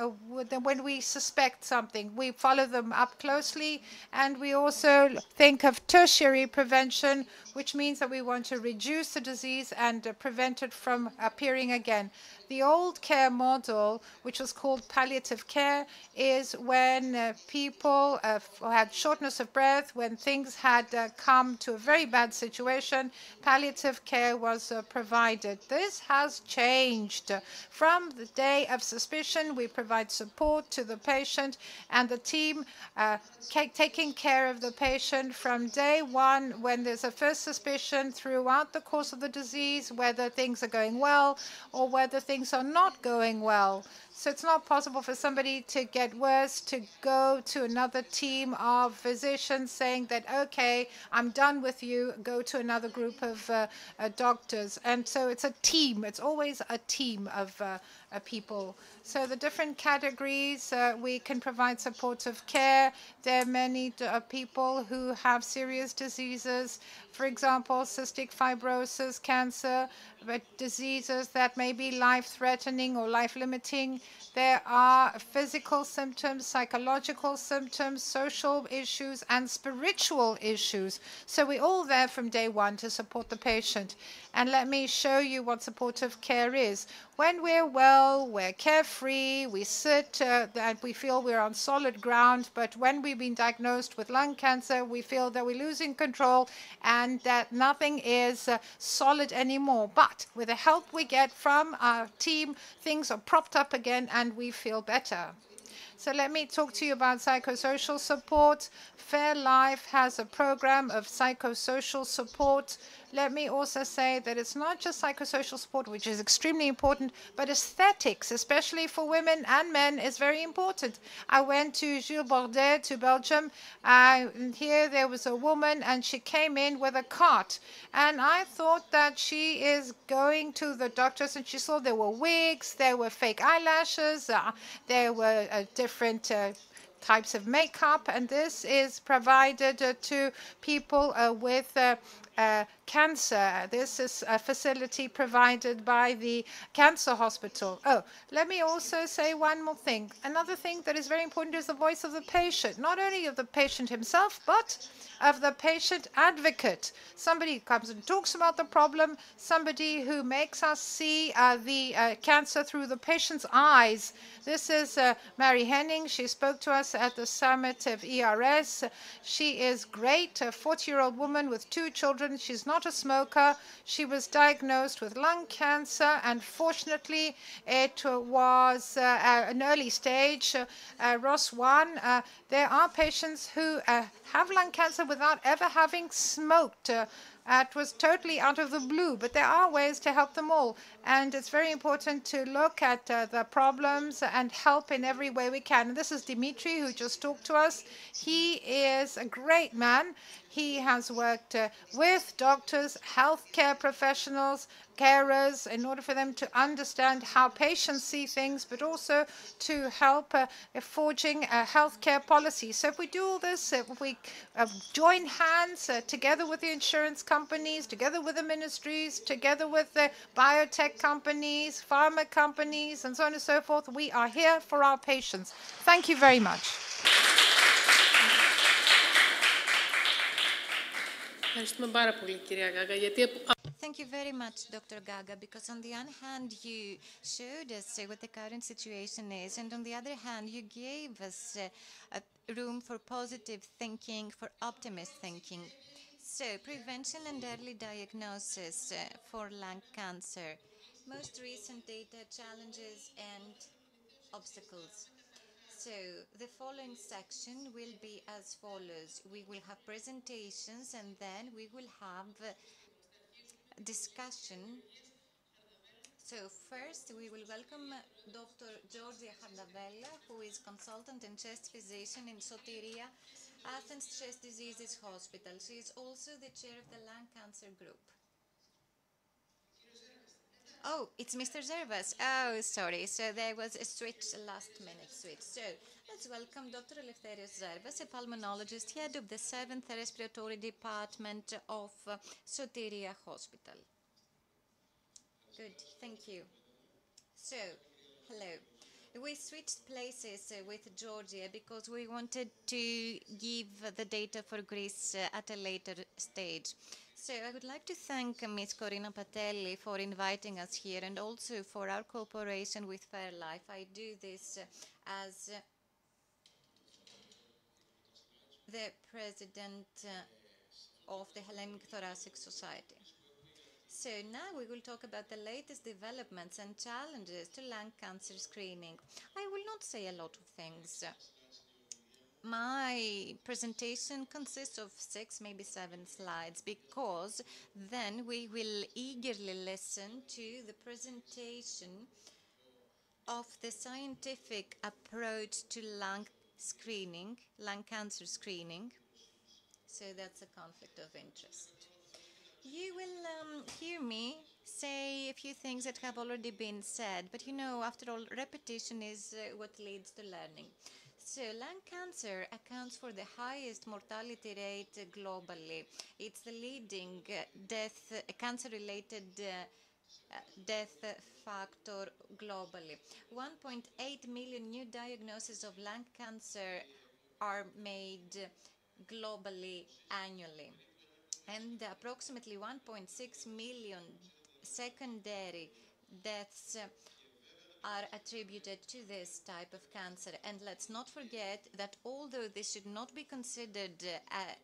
Speaker 1: when we suspect something, we follow them up closely, and we also think of tertiary prevention, which means that we want to reduce the disease and prevent it from appearing again. The old care model, which was called palliative care, is when people had shortness of breath, when things had come to a very bad situation, palliative care was provided. This has changed. From the day of suspicion, we provide support to the patient and the team taking care of the patient from day one when there's a first suspicion throughout the course of the disease, whether things are going well or whether things are not going well. So it's not possible for somebody to get worse, to go to another team of physicians saying that, okay, I'm done with you, go to another group of doctors. And so it's a team. It's always a team of people. So the different categories, we can provide supportive care. There are many people who have serious diseases, for example, cystic fibrosis, cancer, but diseases that may be life-threatening or life-limiting. There are physical symptoms, psychological symptoms, social issues, and spiritual issues. So we're all there from day one to support the patient. And let me show you what supportive care is. When we're well, we're carefree, we sit and we feel we're on solid ground. But when we've been diagnosed with lung cancer, we feel that we're losing control and that nothing is solid anymore. But with the help we get from our team, things are propped up again and we feel better. So let me talk to you about psychosocial support. Fairlife has a program of psychosocial support. Let me also say that it's not just psychosocial support, which is extremely important, but aesthetics, especially for women and men, is very important. I went to Jules Bordet, to Belgium. Here there was a woman, and she came in with a cart. And I thought that she is going to the doctors, and she saw there were wigs, there were fake eyelashes, there were different types of makeup, and this is provided to people with cancer. This is a facility provided by the Cancer Hospital. Oh, let me also say one more thing. Another thing that is very important is the voice of the patient, not only of the patient himself, but of the patient advocate. Somebody who comes and talks about the problem, somebody who makes us see the cancer through the patient's eyes. This is Mary Henning. She spoke to us at the summit of ERS. She is great, a 40-year-old woman with 2 children. She's not a smoker. She was diagnosed with lung cancer, and fortunately it was an early stage, ROS1. There are patients who have lung cancer without ever having smoked. It was totally out of the blue, but there are ways to help them all. And it's very important to look at the problems and help in every way we can. And this is Dimitri, who just talked to us. He is a great man. He has worked with doctors, healthcare professionals, carers, in order for them to understand how patients see things, but also to help forging a healthcare policy. So if we do all this, if we join hands together with the insurance companies, together with the ministries, together with the biotech companies, pharma companies, and so on and so forth, we are here for our patients. Thank you very much.
Speaker 7: Thank you very much, Dr. Gaga, because on the one hand, you showed us what the current situation is, and on the other hand, you gave us room for positive thinking, for optimist thinking. So, prevention and early diagnosis for lung cancer. Most recent data, challenges, and obstacles. So, the following section will be as follows. We will have presentations, and then we will have discussion. So first, we will welcome Dr. Georgia Hardavella, who is consultant and chest physician in Soteria, Athens Chest Diseases Hospital. She is also the chair of the lung cancer group. Oh, it's Mr. Zervas. Oh, sorry. So there was a switch, a last-minute switch. So let's welcome Dr. Eleftherios Zervas, a pulmonologist, head of the 7th Respiratory Department of Soteria Hospital. Good, thank you. So, hello. We switched places with Georgia because we wanted to give the data for Greece at a later stage. So I would like to thank Ms. Corina Patelli for inviting us here and also for our cooperation with Fairlife. I do this as the president of the Hellenic Thoracic Society. So now we will talk about the latest developments and challenges to lung cancer screening. I will not say a lot of things. My presentation consists of 6, maybe 7 slides, because then we will eagerly listen to the presentation of the scientific approach to lung screening, lung cancer screening. So that's a conflict of interest. You will hear me say a few things that have already been said, but you know, after all, repetition is what leads to learning. So lung cancer accounts for the highest mortality rate globally. It's the leading cancer-related death factor globally. 1.8 million new diagnoses of lung cancer are made globally annually. And approximately 1.6 million secondary deaths are attributed to this type of cancer. And let's not forget that although this should not be considered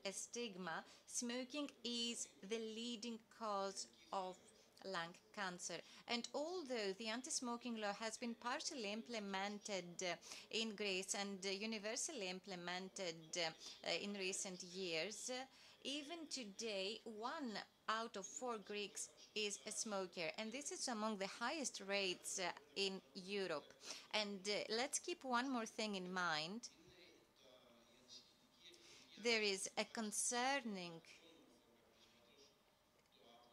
Speaker 7: a stigma, smoking is the leading cause of lung cancer. And although the anti-smoking law has been partially implemented in Greece and universally implemented in recent years, even today, 1 out of 4 Greeks is a smoker, and this is among the highest rates in Europe. And let's keep one more thing in mind. There is a concerning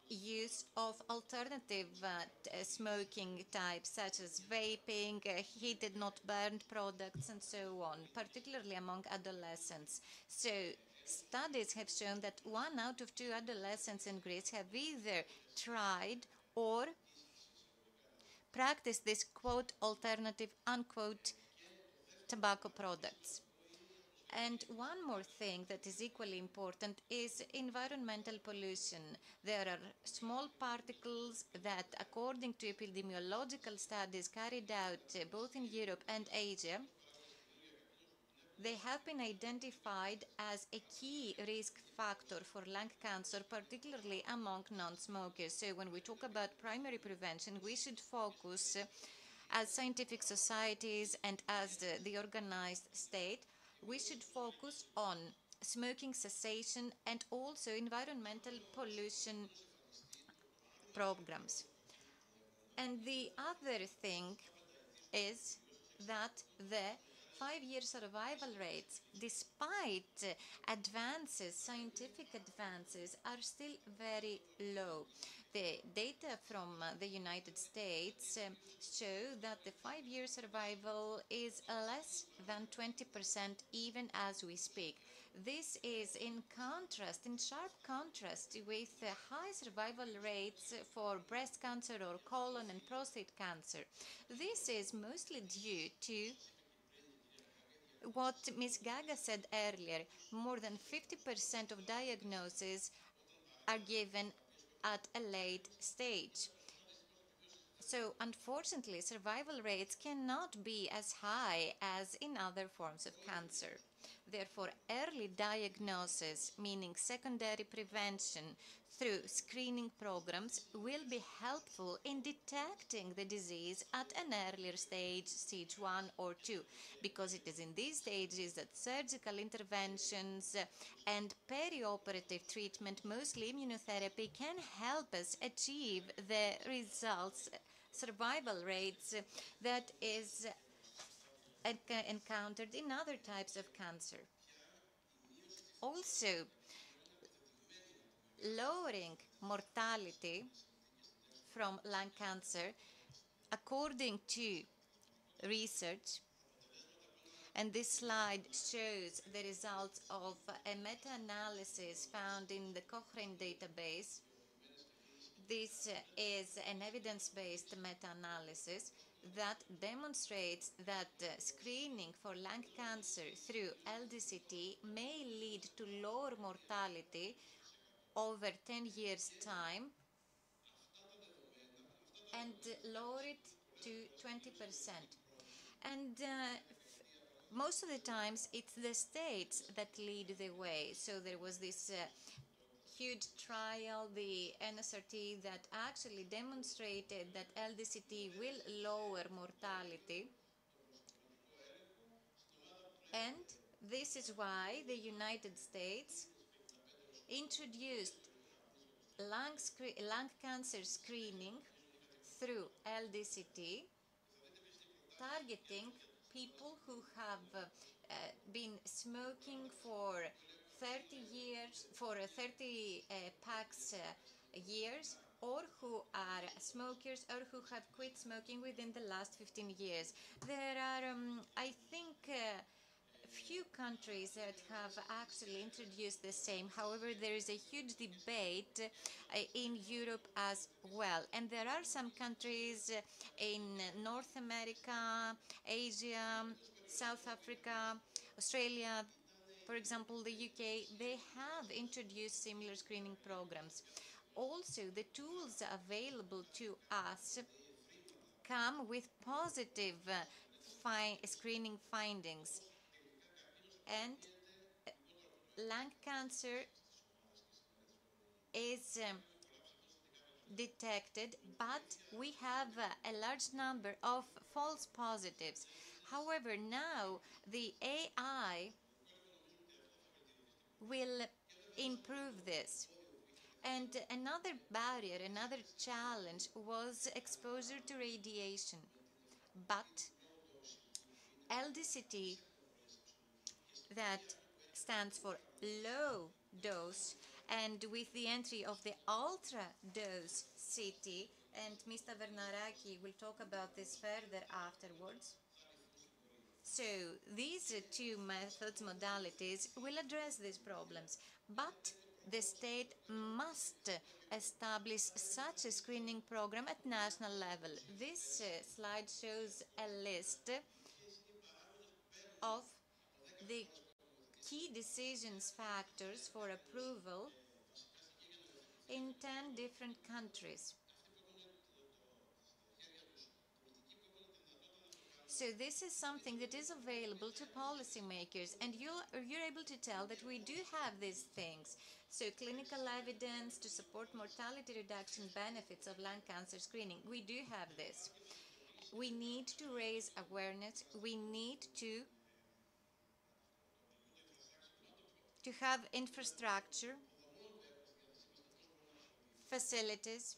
Speaker 7: use of alternative smoking types such as vaping, heated not burned products, and so on, particularly among adolescents. So studies have shown that 1 out of 2 adolescents in Greece have either tried or practiced this quote alternative unquote tobacco products. And one more thing that is equally important is environmental pollution. There are small particles that, according to epidemiological studies carried out both in Europe and Asia, they have been identified as a key risk factor for lung cancer, particularly among non-smokers. So when we talk about primary prevention, we should focus as scientific societies and as the organized state, we should focus on smoking cessation and also environmental pollution programs. And the other thing is that the 5-year survival rates, despite advances, scientific advances, are still very low. The data from the United States show that the 5-year survival is less than 20% even as we speak. This is in contrast, in sharp contrast with the high survival rates for breast cancer or colon and prostate cancer. This is mostly due to what Ms. Gaga said earlier. More than 50% of diagnoses are given at a late stage. So, unfortunately, survival rates cannot be as high as in other forms of cancer. Therefore, early diagnosis, meaning secondary prevention through screening programs, will be helpful in detecting the disease at an earlier stage, stage 1 or 2, because it is in these stages that surgical interventions and perioperative treatment, mostly immunotherapy, can help us achieve the results, survival rates that is encountered in other types of cancer. Also, lowering mortality from lung cancer, according to research, and this slide shows the results of a meta-analysis found in the Cochrane database. This is an evidence-based meta-analysis that demonstrates that screening for lung cancer through LDCT may lead to lower mortality over 10 years' time and lower it to 20%. And most of the times it's the states that lead the way. So there was this huge trial, the NSRT, that actually demonstrated that LDCT will lower mortality. And this is why the United States introduced lung cancer screening through LDCT, targeting people who have been smoking for 30 years, for 30 packs years, or who are smokers or who have quit smoking within the last 15 years. There are, I think, few countries that have actually introduced the same. However, there is a huge debate in Europe as well. And there are some countries in North America, Asia, South Africa, Australia, for example, the UK, they have introduced similar screening programs. Also, the tools available to us come with positive screening findings. And lung cancer is detected, but we have a large number of false positives. However, now the AI will improve this. And another barrier, another challenge was exposure to radiation. But LDCT, that stands for low dose, And with the entry of the ultra-dose CT, and Mr. Vernaraki will talk about this further afterwards. So these two methods, modalities, will address these problems, but the state must establish such a screening program at national level. This slide shows a list of the key decisions factors for approval in 10 different countries. So this is something that is available to policymakers, and you're able to tell that we do have these things. So clinical evidence to support mortality reduction benefits of lung cancer screening, we do have this. We need to raise awareness. We need to have infrastructure, facilities.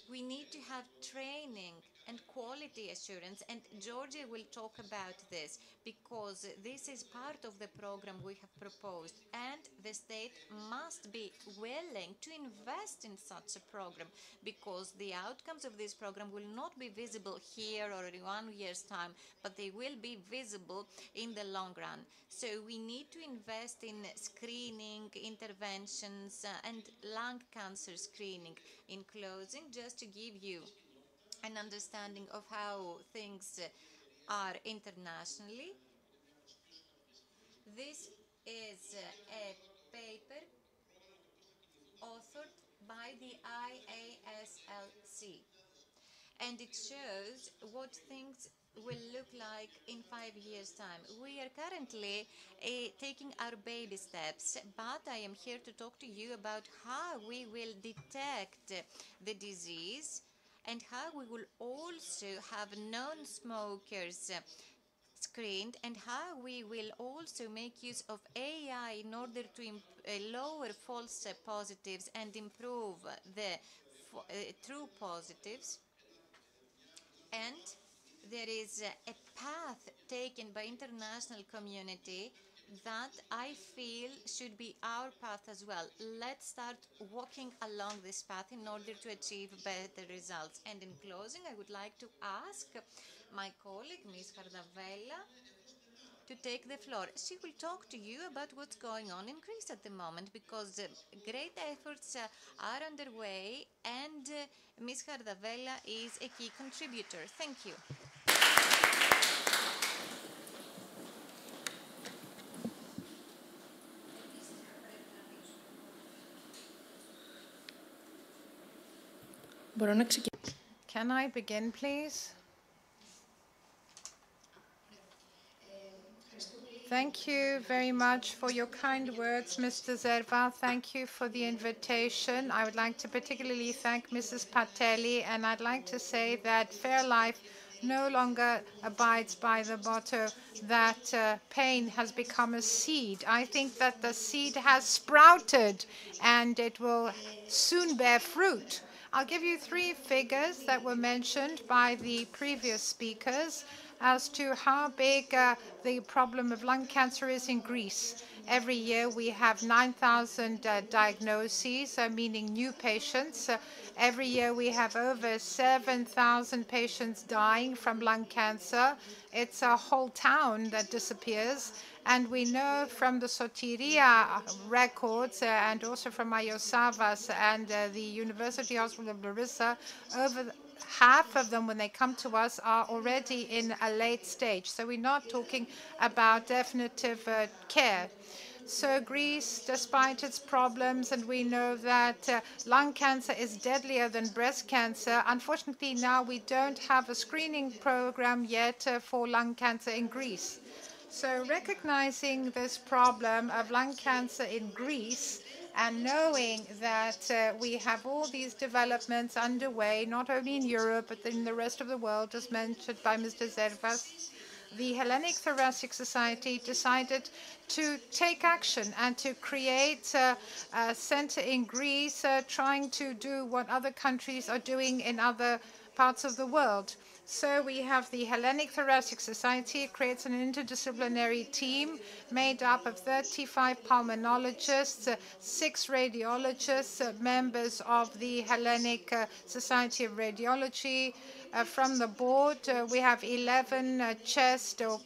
Speaker 7: We need to have training and quality assurance, and Georgia will talk about this because this is part of the program we have proposed, and the state must be willing to invest in such a program because the outcomes of this program will not be visible here or in 1 year's time, but they will be visible in the long run. So we need to invest in screening, interventions, and lung cancer screening. In closing, just to give you an understanding of how things are internationally, this is a paper authored by the IASLC, and it shows what things will look like in 5 years' time. We are currently taking our baby steps, but I am here to talk to you about how we will detect the disease and how we will also have non-smokers screened, and how we will also make use of AI in order to lower false positives and improve the true positives. And there is a path taken by international community that I feel should be our path as well. Let's start walking along this path in order to achieve better results. And in closing, I would like to ask my colleague, Ms. Hardavella, to take the floor. She will talk to you about what's going on in Greece at the moment, because great efforts are underway, and Ms. Hardavella is a key contributor. Thank you.
Speaker 1: Can I begin, please? Thank you very much for your kind words, Mr. Zerva. Thank you for the invitation. I would like to particularly thank Mrs. Patelli, and I'd like to say that Fairlife no longer abides by the motto that pain has become a seed. I think that the seed has sprouted, and it will soon bear fruit. I'll give you 3 figures that were mentioned by the previous speakers as to how big the problem of lung cancer is in Greece. Every year we have 9,000 diagnoses, meaning new patients. Every year we have over 7,000 patients dying from lung cancer. It's a whole town that disappears. And we know from the Sotiria records and also from Iosavas and the University Hospital of Larissa, over half of them, when they come to us, are already in a late stage. So we're not talking about definitive care. So Greece, despite its problems, and we know that lung cancer is deadlier than breast cancer, unfortunately now we don't have a screening program yet for lung cancer in Greece. So recognizing this problem of lung cancer in Greece, and knowing that we have all these developments underway, not only in Europe, but in the rest of the world, as mentioned by Mr. Zervas, the Hellenic Thoracic Society decided to take action and to create a center in Greece, trying to do what other countries are doing in other parts of the world. So we have the Hellenic Thoracic Society. It creates an interdisciplinary team made up of 35 pulmonologists, 6 radiologists, members of the Hellenic Society of Radiology. From the board, we have 11 chest or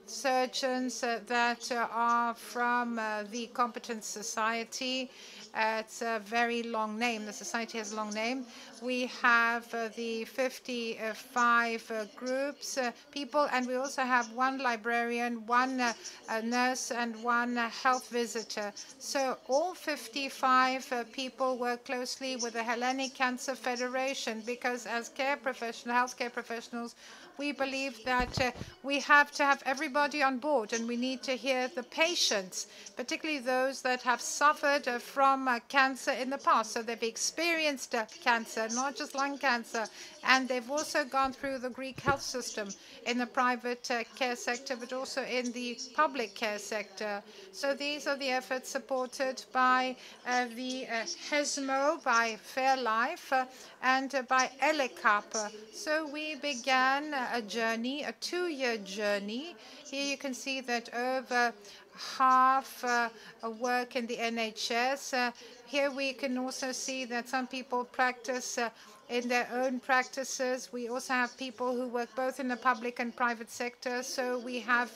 Speaker 1: surgeons that are from the competent society. It's a very long name. The society has a long name. We have the 55 groups, people, and we also have 1 librarian, 1 nurse, and 1 health visitor. So all 55 people work closely with the Hellenic Cancer Federation because as healthcare professionals, we believe that we have to have everybody on board and we need to hear the patients, particularly those that have suffered from cancer in the past. So they've experienced cancer, not just lung cancer, and they've also gone through the Greek health system in the private care sector, but also in the public care sector. So these are the efforts supported by the HESMO, by Fairlife, and by ELECAP. So we began a journey, a 2-year journey. Here you can see that over half work in the NHS. Here we can also see that some people practice in their own practices. We also have people who work both in the public and private sector. So we have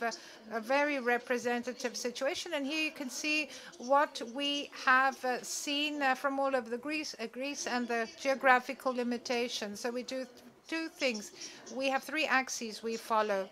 Speaker 1: a very representative situation. And here you can see what we have seen from all over the Greece and the geographical limitations. So we do 2 things. We have 3 axes we follow.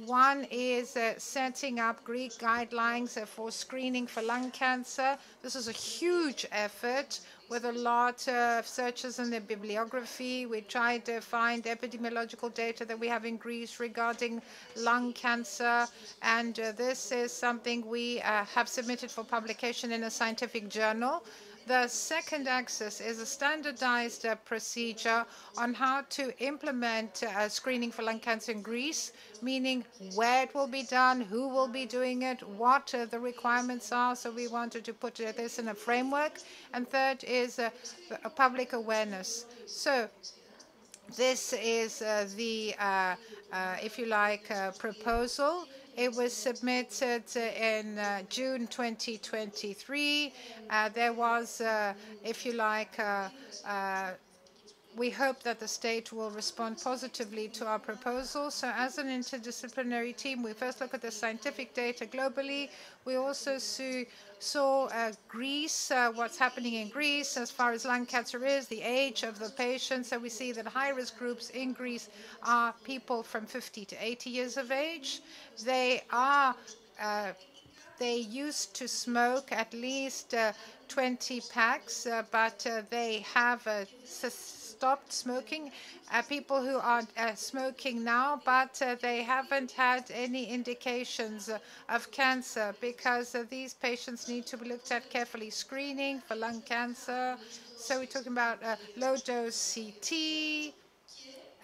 Speaker 1: One is setting up Greek guidelines for screening for lung cancer. This is a huge effort with a lot of searches in the bibliography. We tried to find epidemiological data that we have in Greece regarding lung cancer, and this is something we have submitted for publication in a scientific journal. The second axis is a standardized procedure on how to implement screening for lung cancer in Greece, meaning where it will be done, who will be doing it, what the requirements are. So we wanted to put this in a framework. And third is a public awareness. So this is the, if you like, proposal. It was submitted in June 2023. There was, if you like, we hope that the state will respond positively to our proposal. So as an interdisciplinary team, we first look at the scientific data globally. We also saw Greece, what's happening in Greece as far as lung cancer is, the age of the patients. So we see that high-risk groups in Greece are people from 50 to 80 years of age. They are they used to smoke at least 20 packs, but they have stopped smoking. People who are smoking now, but they haven't had any indications of cancer because these patients need to be looked at carefully. Screening for lung cancer. So we're talking about low-dose CT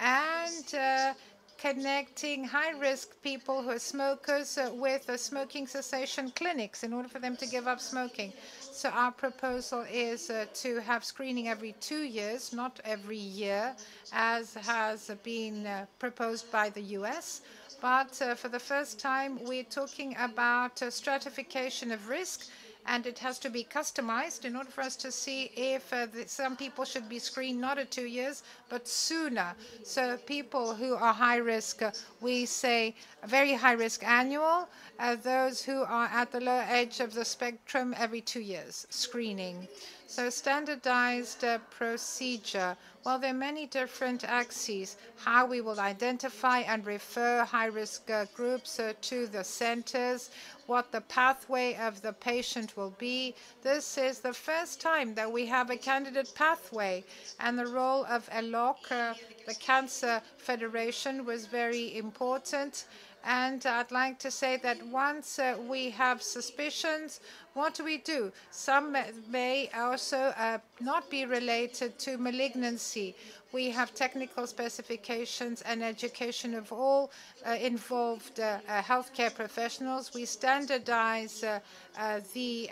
Speaker 1: and connecting high-risk people who are smokers with smoking cessation clinics in order for them to give up smoking. So our proposal is to have screening every 2 years, not every year, as has been proposed by the US. But for the first time, we're talking about stratification of risk, and it has to be customized in order for us to see if some people should be screened not at 2 years, but sooner. So people who are high risk, we say very high risk annual. Those who are at the lower edge of the spectrum, every 2 years, screening. So standardized procedure. Well, there are many different axes, how we will identify and refer high-risk groups to the centers, what the pathway of the patient will be. This is the first time that we have a candidate pathway, and the role of ELOC, the Cancer Federation, was very important. And I'd like to say that once we have suspicions, what do? Some may also not be related to malignancy. We have technical specifications and education of all involved healthcare professionals. We standardize the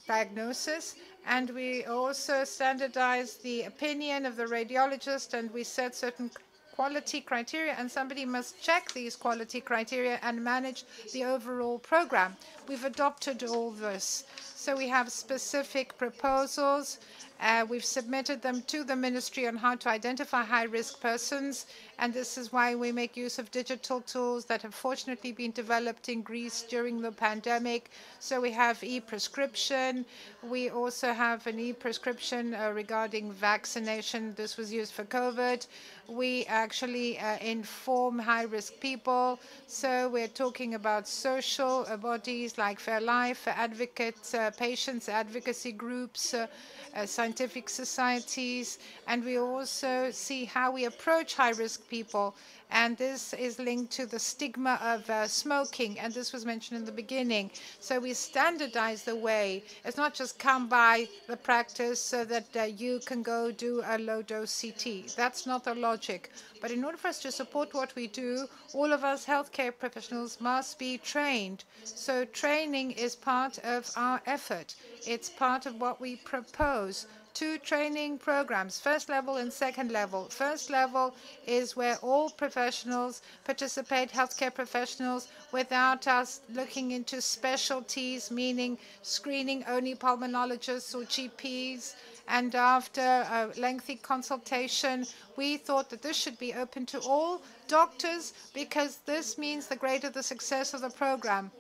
Speaker 1: diagnosis, and we also standardize the opinion of the radiologist, and we set certain quality criteria, and somebody must check these quality criteria and manage the overall program. We've adopted all this. So we have specific proposals. We've submitted them to the ministry on how to identify high-risk persons, and this is why we make use of digital tools that have fortunately been developed in Greece during the pandemic. So we have e-prescription. We also have an e-prescription regarding vaccination. This was used for COVID. We actually inform high-risk people. So we're talking about social bodies like Fairlife, advocates, patients, advocacy groups, scientific societies, and we also see how we approach high-risk people. And this is linked to the stigma of smoking, and this was mentioned in the beginning. So we standardize the way. It's not just come by the practice so that you can go do a low-dose CT. That's not the logic. But in order for us to support what we do, all of us healthcare professionals must be trained. So training is part of our effort. It's part of what we propose. 2 training programs, first level and second level. First level is where all professionals participate, healthcare professionals, without us looking into specialties, meaning screening only pulmonologists or GPs. And after a lengthy consultation, we thought that this should be open to all doctors because this means the greater the success of the program.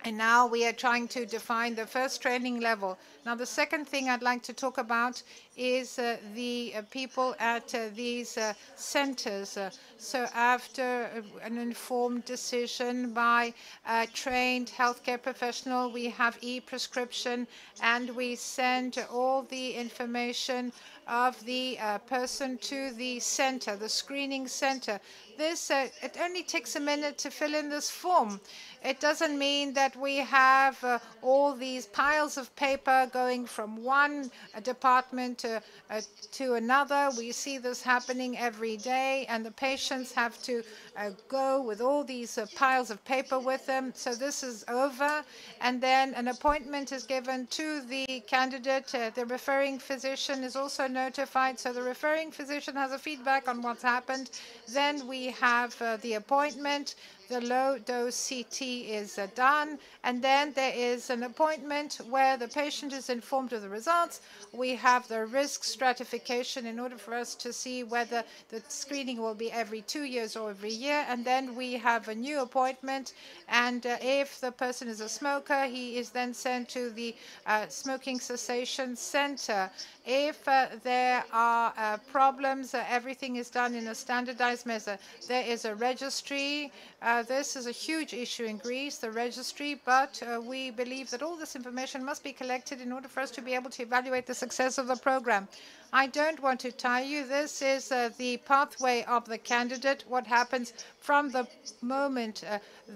Speaker 1: And now we are trying to define the first training level. Now, the second thing I'd like to talk about is the people at these centers. So after an informed decision by a trained healthcare professional, we have e-prescription, and we send all the information of the person to the center, the screening center. This, it only takes a minute to fill in this form. It doesn't mean that we have all these piles of paper going from one department to another. We see this happening every day, and the patients have to go with all these piles of paper with them. So this is over, and then an appointment is given to the candidate. The referring physician is also notified, so the referring physician has a feedback on what's happened. Then we have the appointment. The low-dose CT is done, and then there is an appointment where the patient is informed of the results. We have the risk stratification in order for us to see whether the screening will be every 2 years or every year, and then we have a new appointment, and if the person is a smoker, he is then sent to the smoking cessation center. If there are problems, everything is done in a standardized measure. There is a registry. This is a huge issue in Greece, the registry, but we believe that all this information must be collected in order for us to be able to evaluate the success of the program. I don't want to tire you. This is the pathway of the candidate, what happens from the moment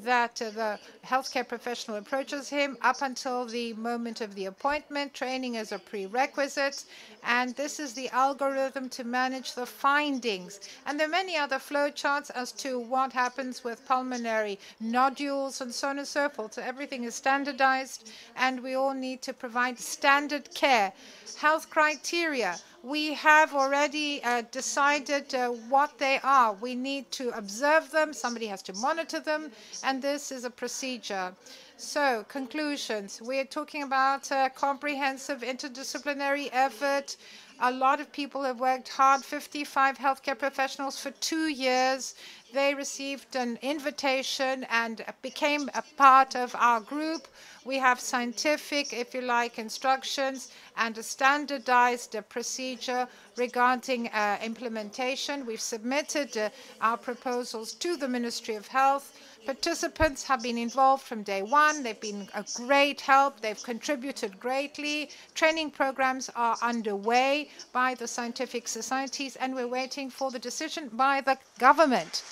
Speaker 1: that the healthcare professional approaches him up until the moment of the appointment. Training is a prerequisite, and this is the algorithm to manage the findings. And there are many other flowcharts as to what happens with pulmonary nodules and so on and so forth. So everything is standardized, and we all need to provide standard care. Health criteria. We have already decided what they are. We need to observe them. Somebody has to monitor them, and this is a procedure. So, conclusions. We are talking about a comprehensive interdisciplinary effort. A lot of people have worked hard, 55 healthcare professionals for 2 years. They received an invitation and became a part of our group. We have scientific, if you like, instructions and a standardized procedure regarding implementation. We've submitted our proposals to the Ministry of Health. Participants have been involved from day one. They've been a great help. They've contributed greatly. Training programs are underway by the scientific societies, and we're waiting for the decision by the government.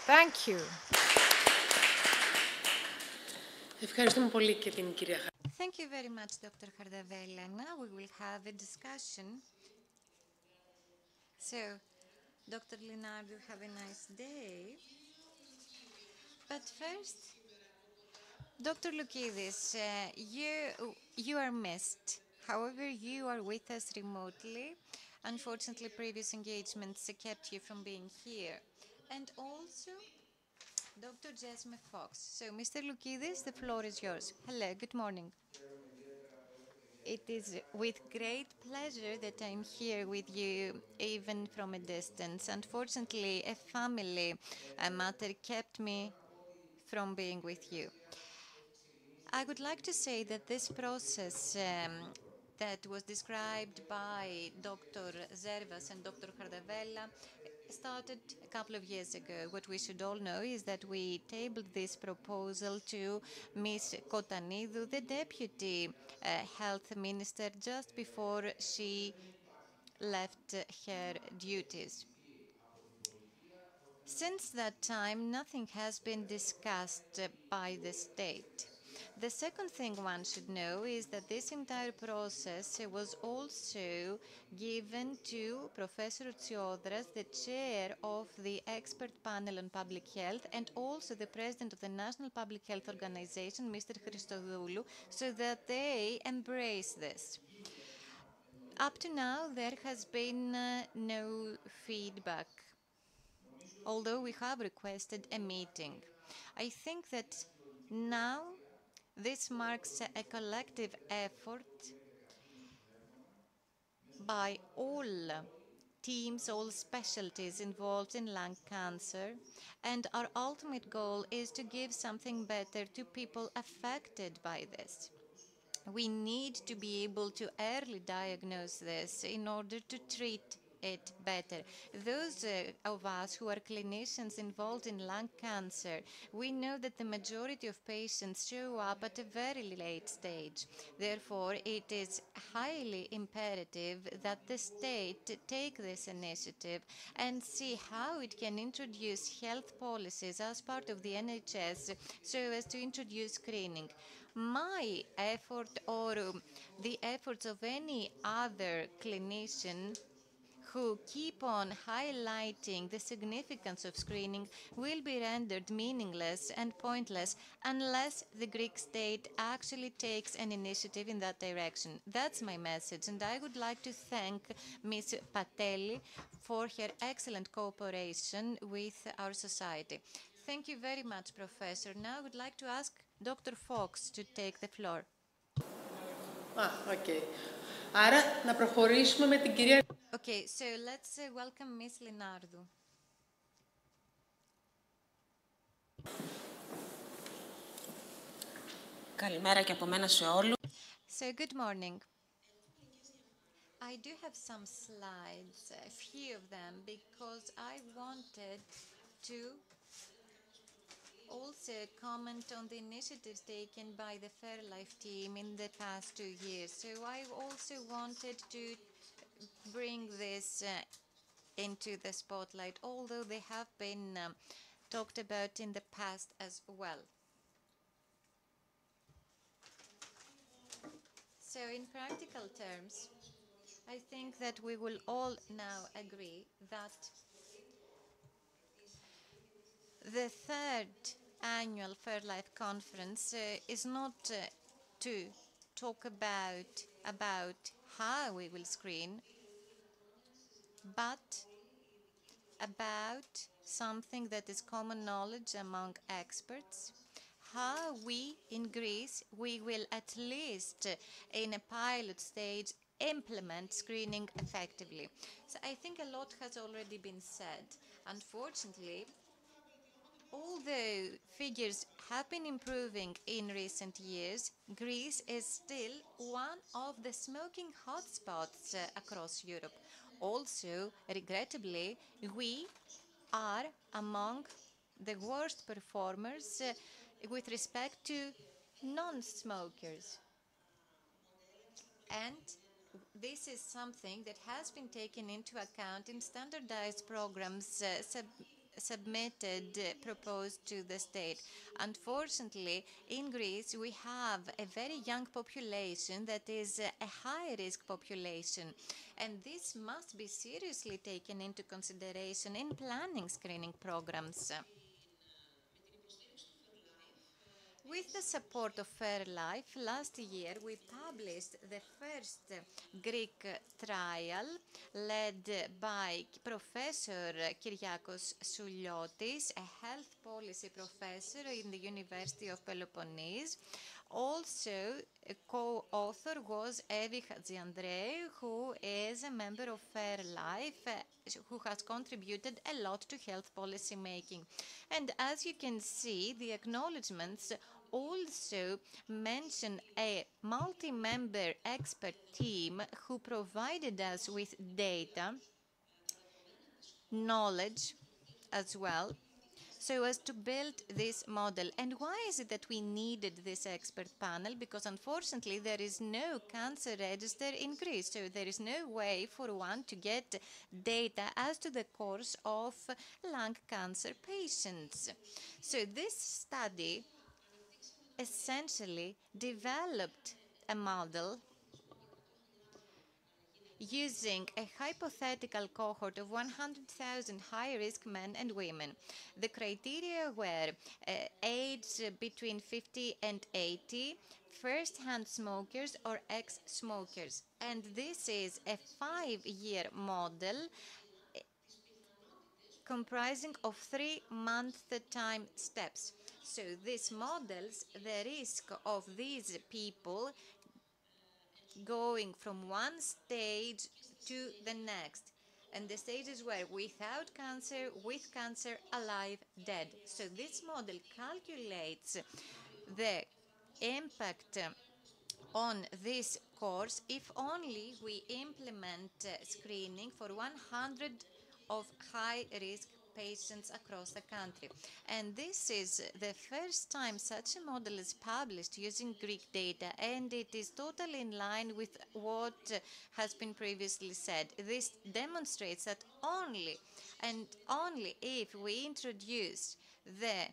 Speaker 1: Thank you.
Speaker 7: Thank you very much, Dr. Hardavella. Now we will have a discussion. So, Dr. Leonardo, have a nice day. But first, Dr. Loukidis, you are missed. However, you are with us remotely. Unfortunately, previous engagements kept you from being here. And also, Dr. Jasmine Fox. So, Mr. Loukidis, the floor is yours. Hello, good morning. It is with great pleasure that I'm here with you, even from a distance. Unfortunately, a family matter kept me from being with you. I would like to say that this process that was described by Dr. Zervas and Dr. Kardavella started a couple of years ago. What we should all know is that we tabled this proposal to Ms. Kotanidou, the Deputy Health Minister, just before she left her duties. Since that time, nothing has been discussed by the state. The second thing one should know is that this entire process was also given to Professor Tsiodras, the chair of the expert panel on public health, and also the president of the National Public Health Organization, Mr. Christodoulou, so that they embrace this. Up to now, there has been no feedback, although we have requested a meeting. I think that now this marks a collective effort by all teams, all specialties involved in lung cancer, and our ultimate goal is to give something better to people affected by this. We need to be able to early diagnose this in order to treat it better. Those of us who are clinicians involved in lung cancer, we know that the majority of patients show up at a very late stage. Therefore, it is highly imperative that the state take this initiative and see how it can introduce health policies as part of the NHS so as to introduce screening. My effort or the efforts of any other clinician who keep on highlighting the significance of screening will be rendered meaningless and pointless unless the Greek state actually takes an initiative in that direction. That's my message, and I would like to thank Ms. Pateli for her excellent cooperation with our society. Thank you very much, Professor. Now I would like to ask Dr. Fox to take the floor.
Speaker 21: Okay. Άρα, να προχωρήσουμε με την κυρία...
Speaker 7: Okay, so let's welcome Ms. Linardou.
Speaker 2: Καλημέρα και από μένα σε όλους.
Speaker 7: So, good morning. I do have some slides, a few of them, because I wanted to also comment on the initiatives taken by the Fairlife team in the past 2 years. So I also wanted to bring this into the spotlight, although they have been talked about in the past as well. So in practical terms, I think that we will all now agree that the third annual Fairlife conference is not to talk about how we will screen, but about something that is common knowledge among experts, how we in Greece, we will at least in a pilot stage implement screening effectively. So I think a lot has already been said. Unfortunately, although figures have been improving in recent years, Greece is still one of the smoking hotspots across Europe. Also, regrettably, we are among the worst performers with respect to non-smokers. And this is something that has been taken into account in standardized programs proposed to the state. Unfortunately, in Greece, we have a very young population that is a high-risk population, and this must be seriously taken into consideration in planning screening programs. With the support of Fairlife, last year we published the first Greek trial led by Professor Kyriakos Souliotis, a health policy professor in the University of Peloponnese. Also, a co-author was Evi Hadjiandreou, who is a member of Fairlife, who has contributed a lot to health policy making. And as you can see, the acknowledgements also mention a multi-member expert team who provided us with data, knowledge as well, so as to build this model. And why is it that we needed this expert panel? Because unfortunately there is no cancer register in Greece, so there is no way for one to get data as to the course of lung cancer patients. So this study essentially developed a model using a hypothetical cohort of 100,000 high-risk men and women. The criteria were age between 50 and 80, first-hand smokers or ex-smokers. And this is a 5-year model comprising of 3-month time steps. So this models the risk of these people going from one stage to the next. And the stages were without cancer, with cancer, alive, dead. So this model calculates the impact on this course if only we implement screening for 100 of high-risk patients across the country. And this is the first time such a model is published using Greek data, and it is totally in line with what has been previously said. This demonstrates that only and only if we introduce the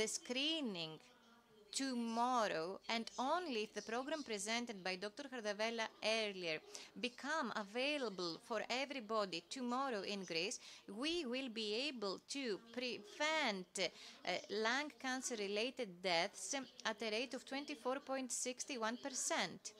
Speaker 7: screening tomorrow, and only if the program presented by Dr. Hardavella earlier become available for everybody tomorrow in Greece, we will be able to prevent lung cancer-related deaths at a rate of 24.61%.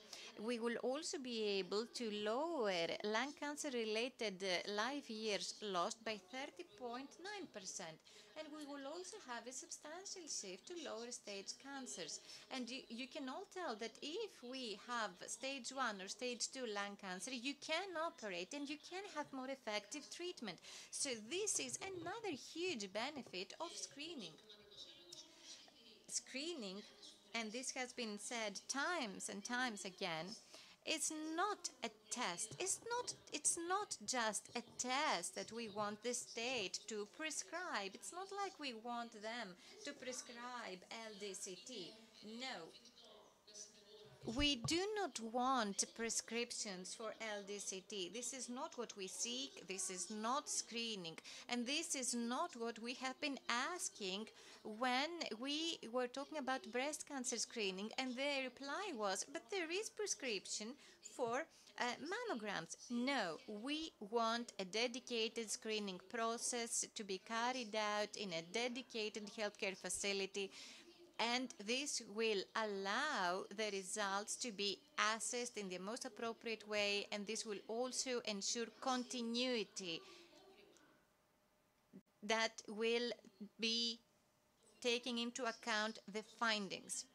Speaker 7: We will also be able to lower lung cancer-related life years lost by 30.9%. And we will also have a substantial shift to lower stage cancers. And you can all tell that if we have stage 1 or stage 2 lung cancer, you can operate and you can have more effective treatment. So this is another huge benefit of screening. Screening, and this has been said times and times again, it's not a test. It's not just a test that we want the state to prescribe. It's not like we want them to prescribe LDCT. No. We do not want prescriptions for LDCT. This is not what we seek. This is not screening. And this is not what we have been asking when we were talking about breast cancer screening. And the reply was, but there is prescription for mammograms. No, we want a dedicated screening process to be carried out in a dedicated healthcare facility. And this will allow the results to be assessed in the most appropriate way, and this will also ensure continuity that will be taking into account the findings.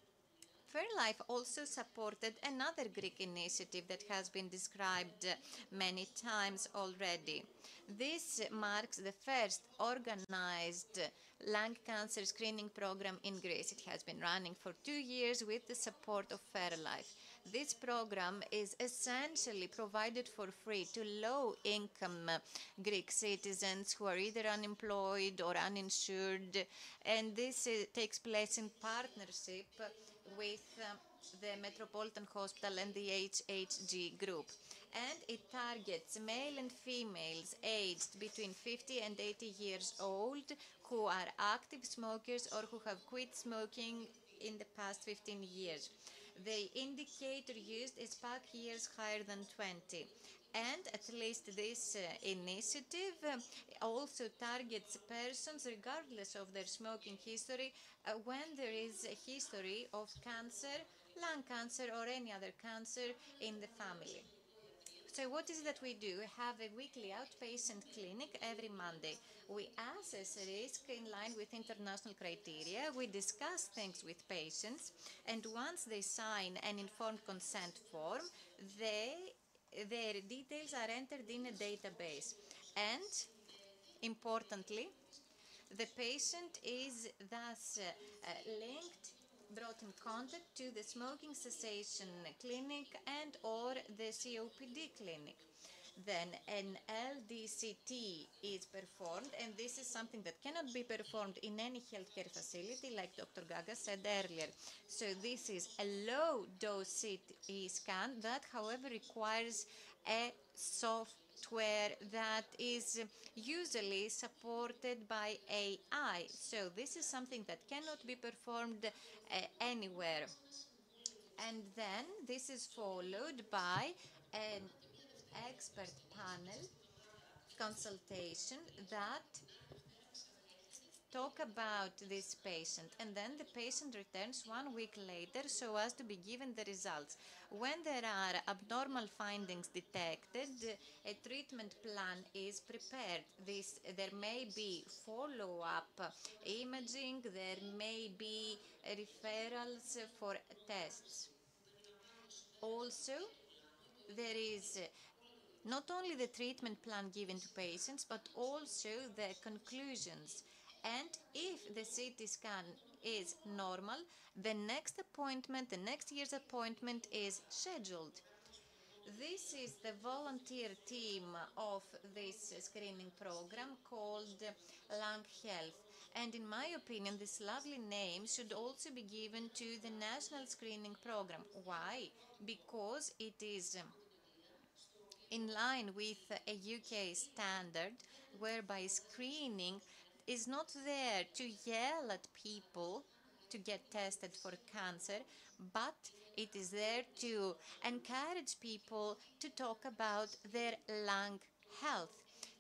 Speaker 7: Fairlife also supported another Greek initiative that has been described many times already. This marks the first organized lung cancer screening program in Greece. It has been running for 2 years with the support of Fairlife. This program is essentially provided for free to low-income Greek citizens who are either unemployed or uninsured, and this takes place in partnership with the Metropolitan Hospital and the HHG group. And it targets male and females aged between 50 and 80 years old who are active smokers or who have quit smoking in the past 15 years. The indicator used is PAC years higher than 20. And at least this initiative also targets persons regardless of their smoking history when there is a history of cancer, lung cancer or any other cancer in the family. So what is it that we do? We have a weekly outpatient clinic every Monday. We assess risk in line with international criteria. We discuss things with patients, and once they sign an informed consent form, their details are entered in a database. And importantly, the patient is thus brought in contact to the smoking cessation clinic and or the COPD clinic. Then an LDCT is performed, and this is something that cannot be performed in any healthcare facility, like Dr. Gaga said earlier. So this is a low-dose CT scan that, however, requires a software that is usually supported by AI. So this is something that cannot be performed anywhere. And then this is followed by an expert panel consultation that talk about this patient, and then the patient returns 1 week later so as to be given the results. When there are abnormal findings detected, a treatment plan is prepared. There may be follow-up imaging, there may be referrals for tests. Also, there is not only the treatment plan given to patients, but also the conclusions. And if the CT scan is normal, the next year's appointment is scheduled. This is the volunteer team of this screening program called Lung Health. And in my opinion, this lovely name should also be given to the National Screening Program. Why? Because it is in line with a UK standard, whereby screening is not there to yell at people to get tested for cancer, but it is there to encourage people to talk about their lung health.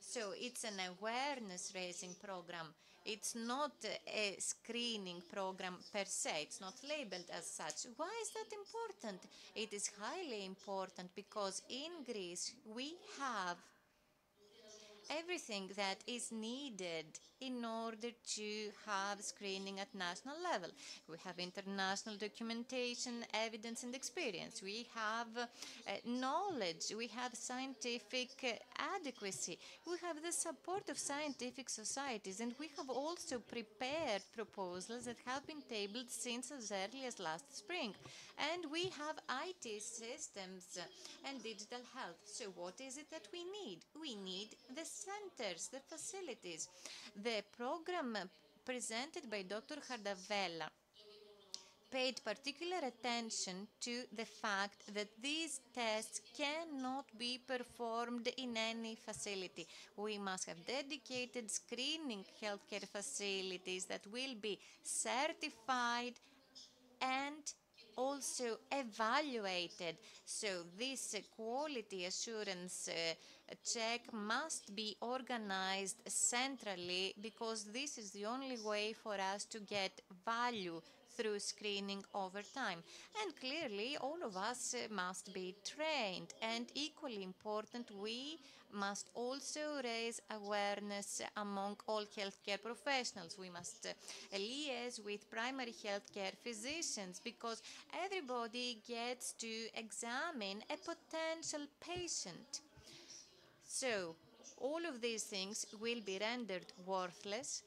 Speaker 7: So it's an awareness-raising program. It's not a screening program per se. It's not labeled as such. Why is that important? It is highly important because in Greece we have everything that is needed in order to have screening at national level. We have international documentation, evidence and experience. We have knowledge. We have scientific adequacy. We have the support of scientific societies, and we have also prepared proposals that have been tabled since as early as last spring. And we have IT systems and digital health. So what is it that we need? We need the centers, the facilities. The program presented by Dr. Hardavella paid particular attention to the fact that these tests cannot be performed in any facility. We must have dedicated screening healthcare facilities that will be certified and also evaluated. So this quality assurance check must be organized centrally, because this is the only way for us to get value through screening over time. And clearly, all of us must be trained. And equally important, we must also raise awareness among all healthcare professionals. We must liaise with primary healthcare physicians, because everybody gets to examine a potential patient. So all of these things will be rendered worthless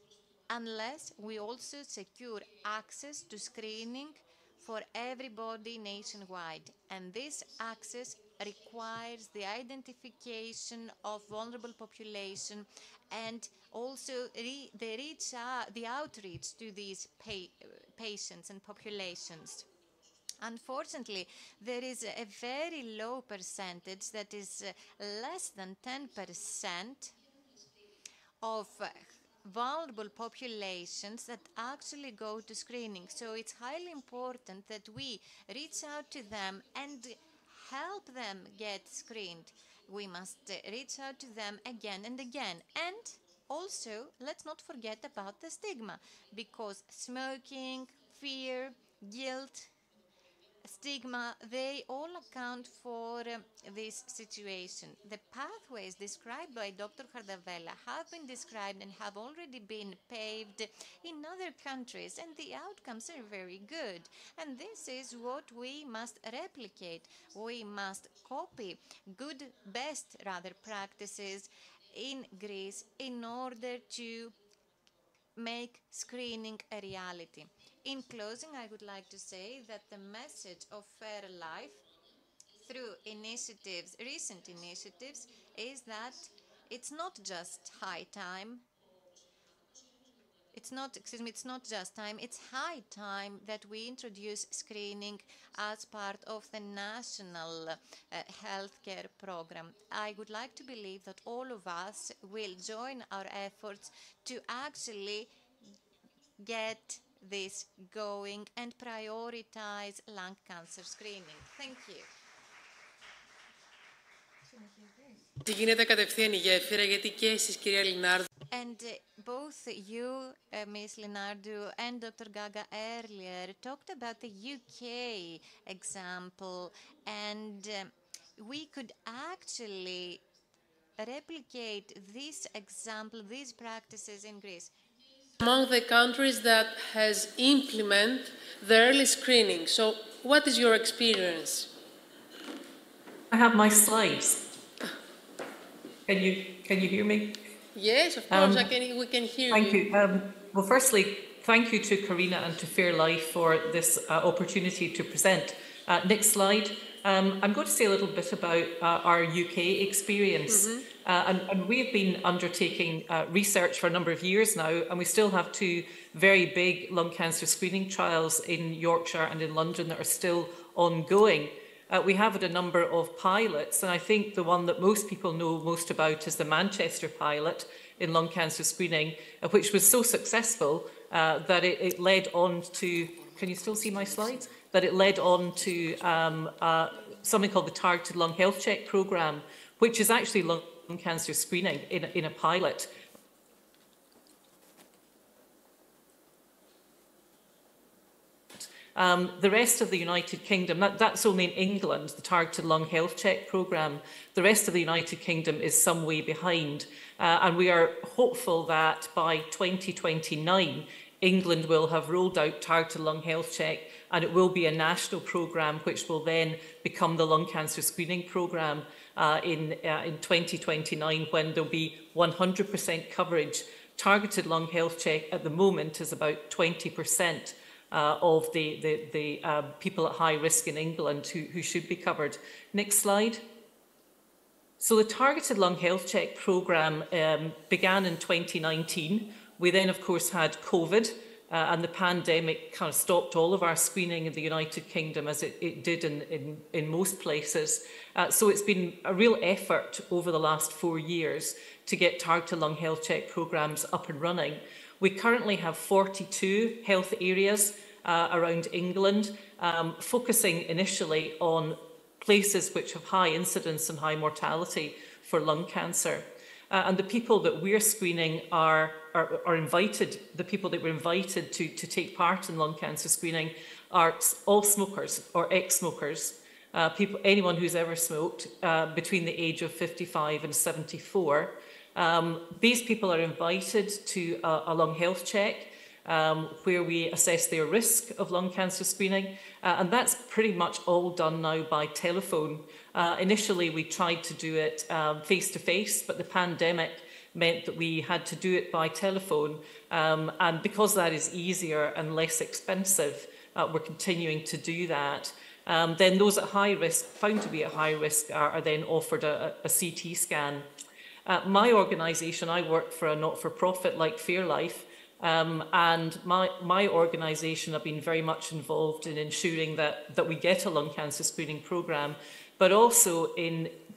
Speaker 7: unless we also secure access to screening for everybody nationwide. And this access requires the identification of vulnerable population and also the outreach to these patients and populations. Unfortunately, there is a very low percentage, that is less than 10% of vulnerable populations that actually go to screening. So it's highly important that we reach out to them and help them get screened. We must reach out to them again and again. And also, let's not forget about the stigma, because smoking, fear, guilt, stigma, they all account for this situation. The pathways described by Dr. Hardavella have been described and have already been paved in other countries, and the outcomes are very good. And this is what we must replicate. We must copy best practices in Greece in order to make screening a reality. In closing, I would like to say that the message of Fair Life through initiatives, recent initiatives, is that it's not just high time. It's not just time, it's high time that we introduce screening as part of the national healthcare program. I would like to believe that all of us will join our efforts to actually get this going and prioritize lung cancer screening. Thank you.
Speaker 21: Τι γίνεται κατευθείαν η γέφυρα, γιατί και εσείς, κυρία Λινάρδου.
Speaker 7: And both you, Ms. Linardu, and Dr. Gaga earlier talked about the UK example, and we could actually replicate this example, these practices in Greece.
Speaker 21: Among the countries that has implemented the early screening. So what is your experience?
Speaker 3: I have my slides. Can you hear me?
Speaker 21: Yes, of course, we can hear you.
Speaker 3: Thank you. Well, firstly, thank you to Karina and to Fair Life for this opportunity to present. Next slide. I'm going to say a little bit about our UK experience. And we've been undertaking research for a number of years now, and we still have two very big lung cancer screening trials in Yorkshire and in London that are still ongoing. We have had a number of pilots, and I think the one that most people know most about is the Manchester pilot in lung cancer screening, which was so successful that it led on to, can you still see my slides? That it led on to something called the Targeted Lung Health Check Programme, which is actually lung cancer screening in a pilot. The rest of the United Kingdom, that's only in England, the Targeted Lung Health Check Programme. The rest of the United Kingdom is some way behind. And we are hopeful that by 2029, England will have rolled out Targeted Lung Health Check, and it will be a national programme which will then become the lung cancer screening programme in 2029, when there will be 100% coverage. Targeted Lung Health Check at the moment is about 20%. Of the people at high risk in England who should be covered. Next slide. So the Targeted Lung Health Check programme began in 2019. We then, of course, had COVID, and the pandemic kind of stopped all of our screening in the United Kingdom, as it did in most places. So it's been a real effort over the last 4 years to get Targeted Lung Health Check programmes up and running. We currently have 42 health areas around England, focusing initially on places which have high incidence and high mortality for lung cancer. And the people that we're screening are invited, the people that were invited to take part in lung cancer screening are all smokers or ex-smokers, anyone who's ever smoked between the age of 55 and 74. These people are invited to a lung health check where we assess their risk of lung cancer screening, and that's pretty much all done now by telephone. Initially, we tried to do it face-to-face, but the pandemic meant that we had to do it by telephone, and because that is easier and less expensive, we're continuing to do that. Then those at high risk, found to be at high risk, are then offered a CT scan. My organisation, I work for a not-for-profit like Fair Life, and my organisation have been very much involved in ensuring that we get a lung cancer screening programme, but also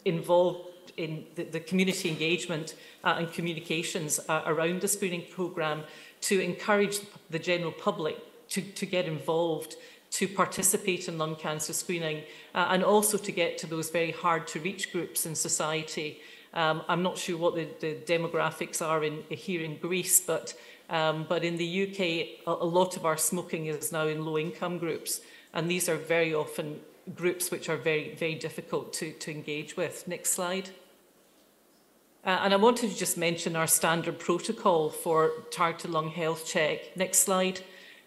Speaker 3: involved in the community engagement and communications around the screening programme to encourage the general public to get involved, to participate in lung cancer screening, and also to get to those very hard to reach groups in society. I'm not sure what the demographics are here in Greece, but in the UK, a lot of our smoking is now in low-income groups, and these are very often groups which are very, very difficult to engage with. Next slide. And I wanted to just mention our standard protocol for targeted lung health check. Next slide.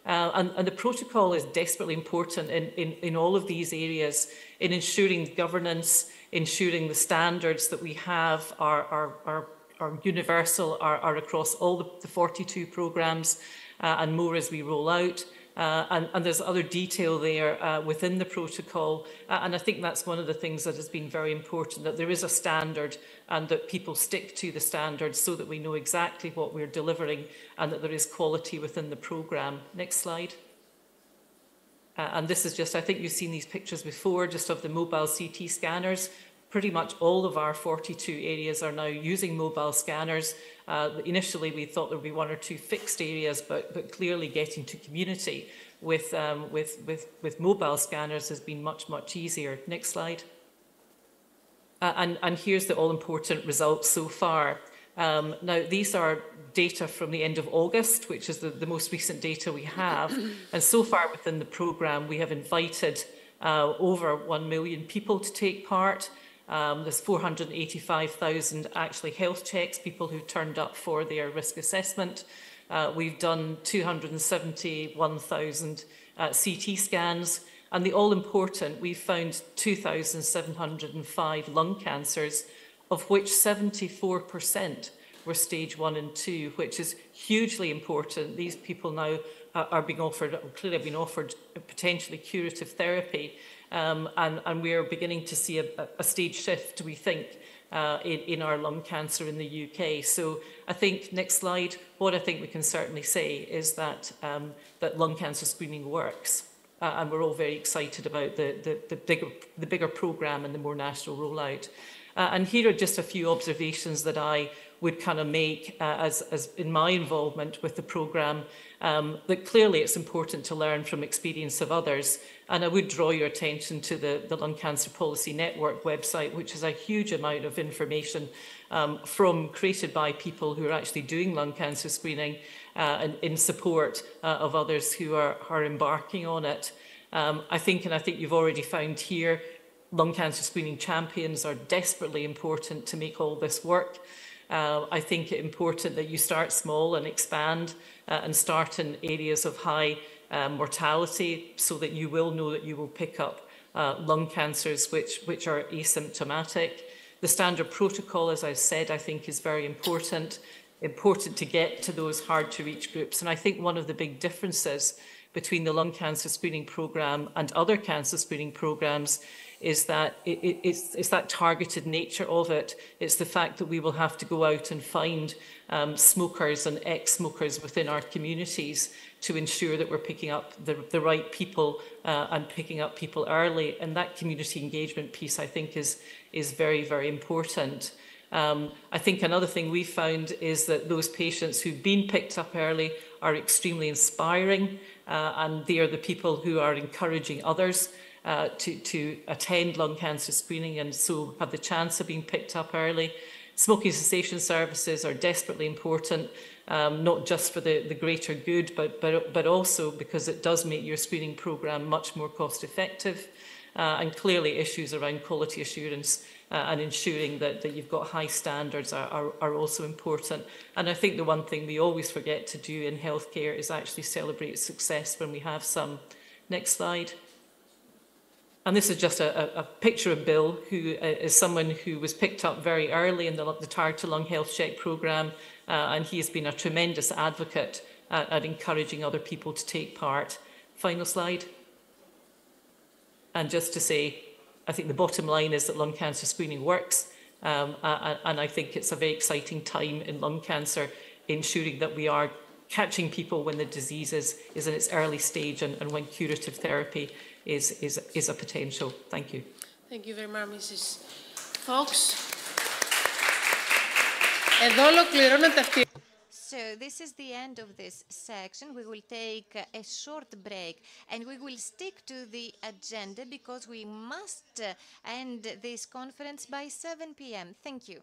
Speaker 3: And the protocol is desperately important in all of these areas, in ensuring governance, ensuring the standards that we have are universal, are across all the 42 programmes and more as we roll out. And there's other detail there within the protocol. And I think that's one of the things that has been very important, that there is a standard and that people stick to the standards so that we know exactly what we're delivering and that there is quality within the programme. Next slide. And this is just, I think you've seen these pictures before, just of the mobile CT scanners. Pretty much all of our 42 areas are now using mobile scanners. Initially, we thought there would be one or two fixed areas, but clearly getting to community with mobile scanners has been much, much easier. Next slide. And here's the all-important results so far. Now, these are data from the end of August, which is the most recent data we have. And so far within the programme, we have invited over 1 million people to take part. There's 485,000 actually health checks, people who turned up for their risk assessment. We've done 271,000 CT scans. And the all-important, we've found 2,705 lung cancers, of which 74% were stage 1 and 2, which is hugely important. These people now are being offered, clearly have been offered potentially curative therapy. And we are beginning to see a stage shift, we think, in our lung cancer in the UK. So I think, next slide, what I think we can certainly say is that, that lung cancer screening works. And we're all very excited about the bigger programme and the more national rollout. And here are just a few observations that I would kind of make as in my involvement with the programme, that clearly it's important to learn from experience of others. And I would draw your attention to the Lung Cancer Policy Network website, which is a huge amount of information created by people who are actually doing lung cancer screening and in support of others who are embarking on it. I think you've already found here, lung cancer screening champions are desperately important to make all this work. I think it's important that you start small and expand and start in areas of high mortality so that you will know that you will pick up lung cancers which are asymptomatic. The standard protocol, as I've said, I think is very important to get to those hard to reach groups. And I think one of the big differences between the lung cancer screening programme and other cancer screening programmes is that it's that targeted nature of it. It's the fact that we will have to go out and find smokers and ex-smokers within our communities to ensure that we're picking up the right people and picking up people early. And that community engagement piece, I think, is very, very important. I think another thing we found is that those patients who've been picked up early are extremely inspiring, and they are the people who are encouraging others to attend lung cancer screening and so have the chance of being picked up early. Smoking cessation services are desperately important, not just for the greater good, but also because it does make your screening programme much more cost effective. And clearly issues around quality assurance and ensuring that you've got high standards are also important. And I think the one thing we always forget to do in healthcare is actually celebrate success when we have some. Next slide. And this is just a picture of Bill, who is someone who was picked up very early in the Targeted Lung Health Check programme, and he has been a tremendous advocate at encouraging other people to take part. Final slide. And just to say, I think the bottom line is that lung cancer screening works, and I think it's a very exciting time in lung cancer, ensuring that we are catching people when the disease is in its early stage and when curative therapy is a potential. Thank you.
Speaker 21: Thank you very much, Mrs. Fox. Εδώ ολοκληρώνεται αυτή.
Speaker 7: So this is the end of this section. We will take a short break and we will stick to the agenda because we must end this conference by 7 p.m. Thank you.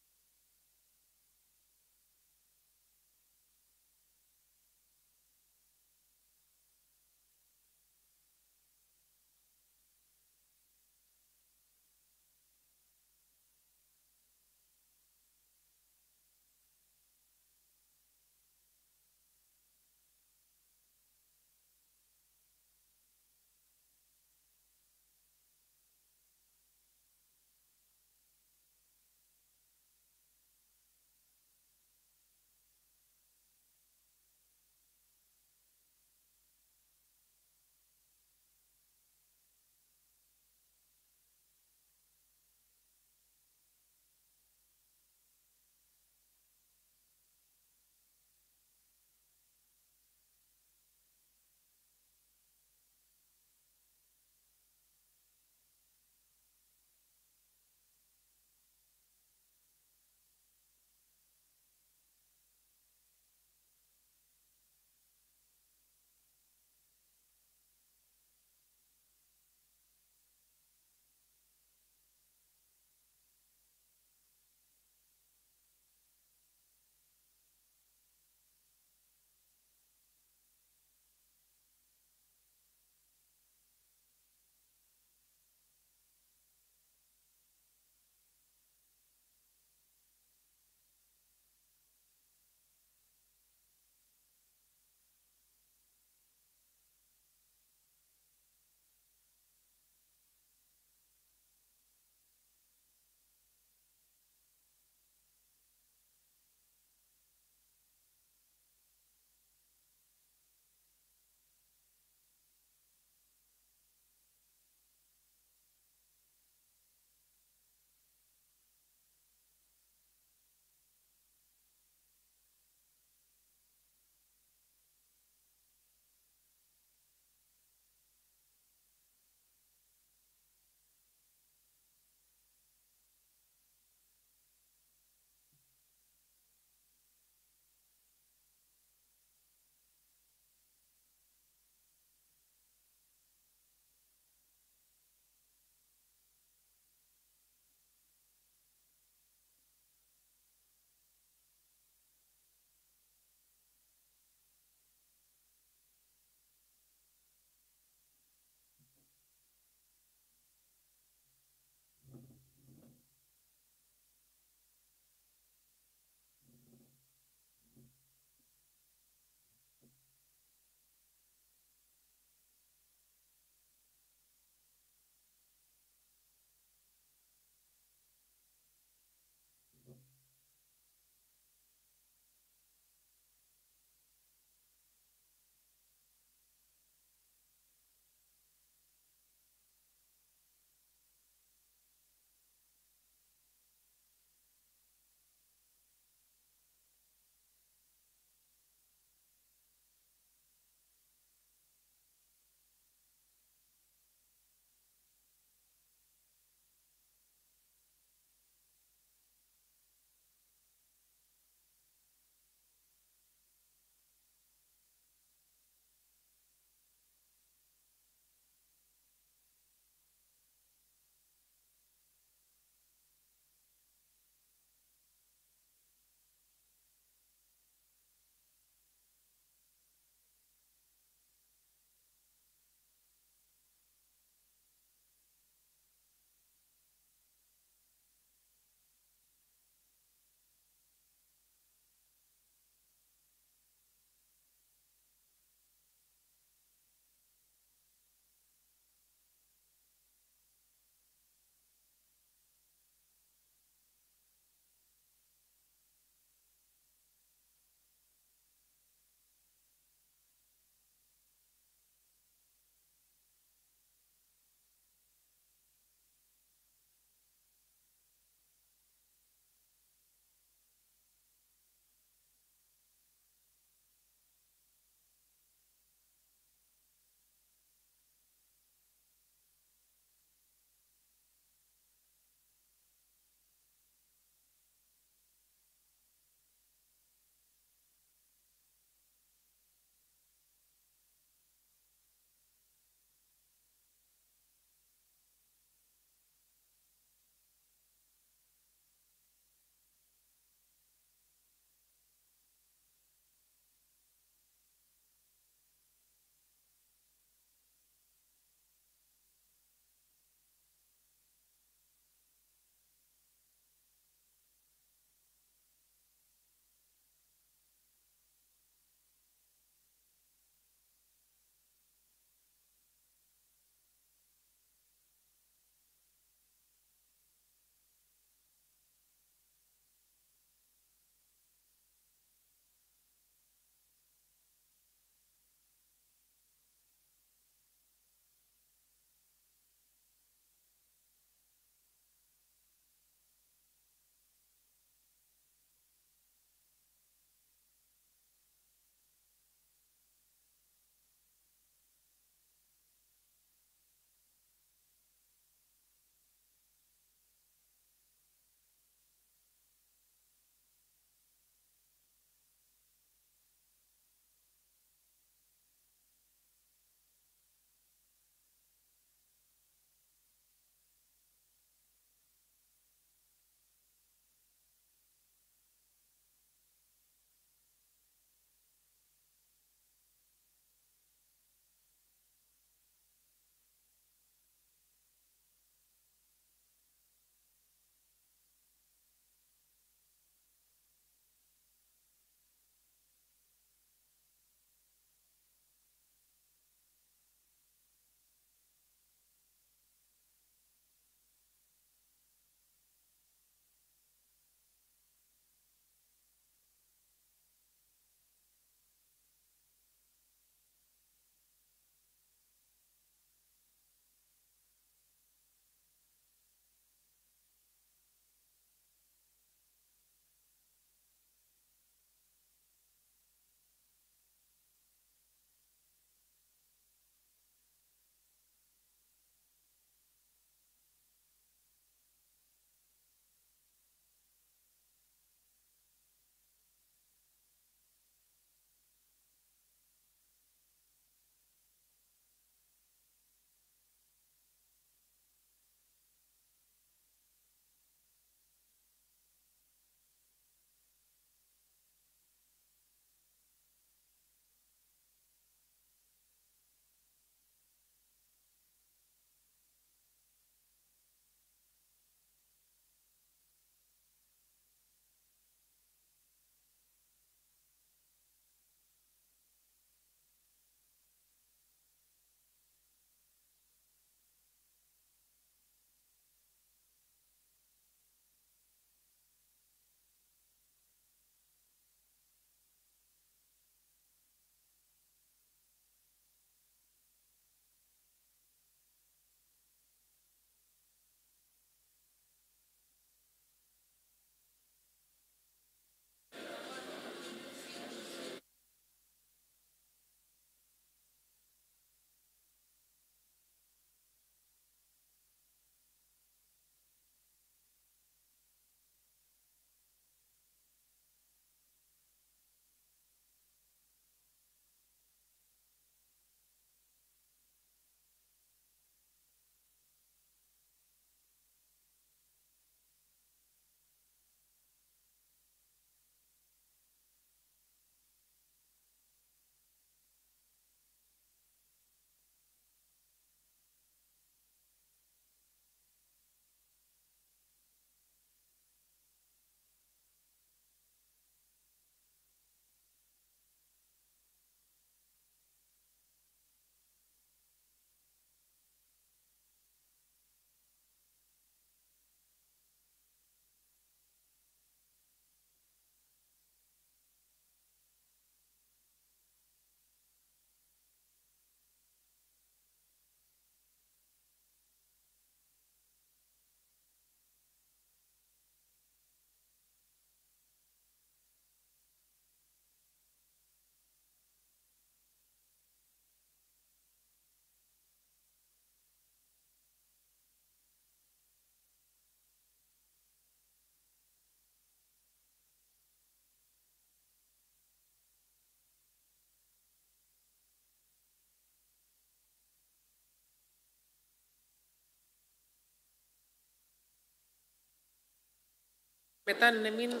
Speaker 21: Μετά να μην...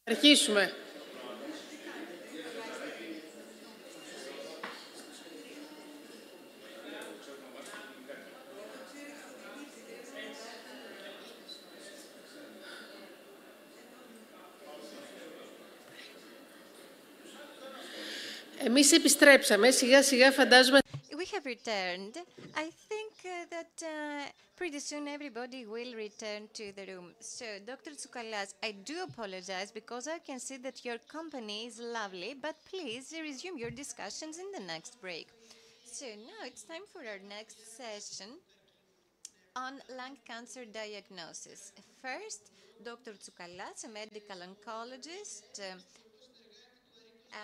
Speaker 21: Αρχίσουμε. Εμείς επιστρέψαμε, σιγά σιγά φαντάζομαι...
Speaker 7: We have returned. I think that pretty soon everybody will return to the room. So, Dr. Tsoukalas, I do apologize because I can see that your company is lovely, but please resume your discussions in the next break. So, now it's time for our next session on lung cancer diagnosis. First, Dr. Tsoukalas, a medical oncologist,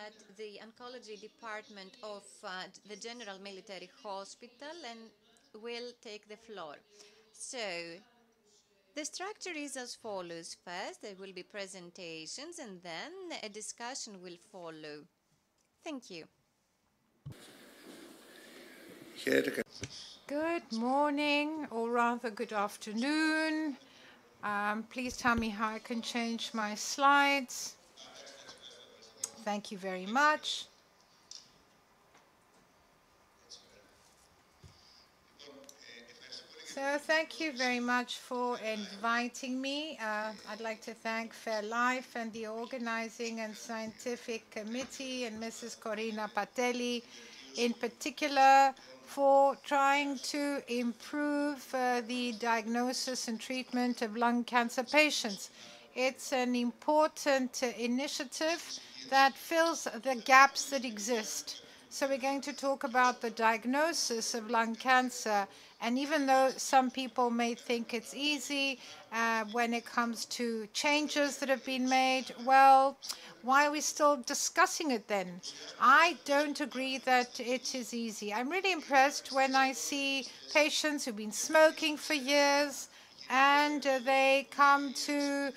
Speaker 7: at the oncology department of the General Military Hospital, and will take the floor. So, the structure is as follows. First, there will be presentations, and then a discussion will follow. Thank you.
Speaker 1: Good morning, or rather good afternoon. Please tell me how I can change my slides. Thank you very much. So thank you very much for inviting me. I'd like to thank Fairlife and the Organizing and Scientific Committee and Mrs. Corina Patelli in particular for trying to improve the diagnosis and treatment of lung cancer patients. It's an important initiative that fills the gaps that exist. So we're going to talk about the diagnosis of lung cancer. And even though some people may think it's easy when it comes to changes that have been made, well, why are we still discussing it then? I don't agree that it is easy. I'm really impressed when I see patients who've been smoking for years and they come to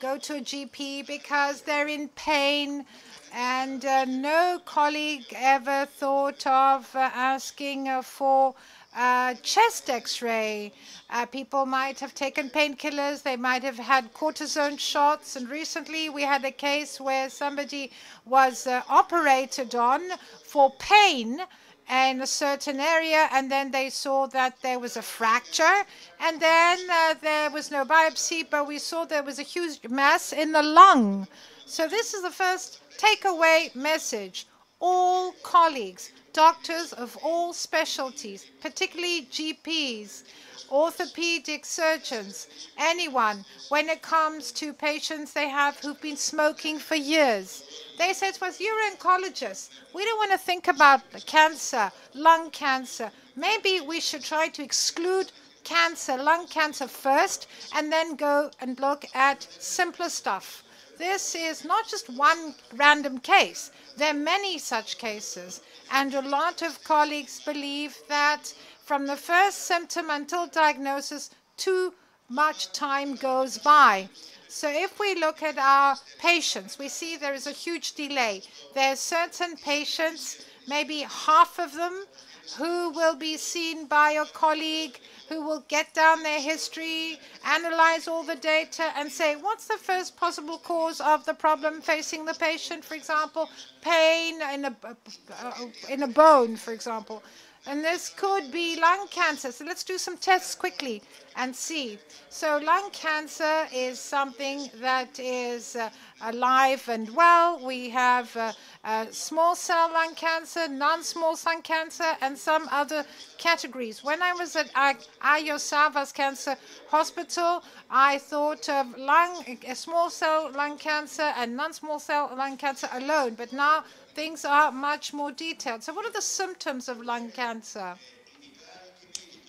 Speaker 1: go to a GP because they're in pain, and no colleague ever thought of asking for chest x-ray. People might have taken painkillers, they might have had cortisone shots, and recently we had a case where somebody was operated on for pain in a certain area, and then they saw that there was a fracture, and then there was no biopsy, but we saw there was a huge mass in the lung. So this is the first takeaway message. All colleagues, doctors of all specialties, particularly GPs, orthopedic surgeons, anyone, when it comes to patients they have who've been smoking for years, they said to us, you're oncologists, we don't want to think about cancer, lung cancer. Maybe we should try to exclude cancer, lung cancer first, and then go and look at simpler stuff. This is not just one random case. There are many such cases, and a lot of colleagues believe that from the first symptom until diagnosis, too much time goes by. So if we look at our patients, we see there is a huge delay. There are certain patients, maybe half of them, who will be seen by a colleague who will get down their history, analyze all the data, and say, what's the first possible cause of the problem facing the patient? For example, pain in a bone, for example. And this could be lung cancer. So let's do some tests quickly and see. So lung cancer is something that is alive and well. We have small cell lung cancer, non-small cell cancer, and some other categories. When I was at Ayo Savas Cancer Hospital, I thought of small cell lung cancer and non-small cell lung cancer alone. But now things are much more detailed. So what are the symptoms of lung cancer?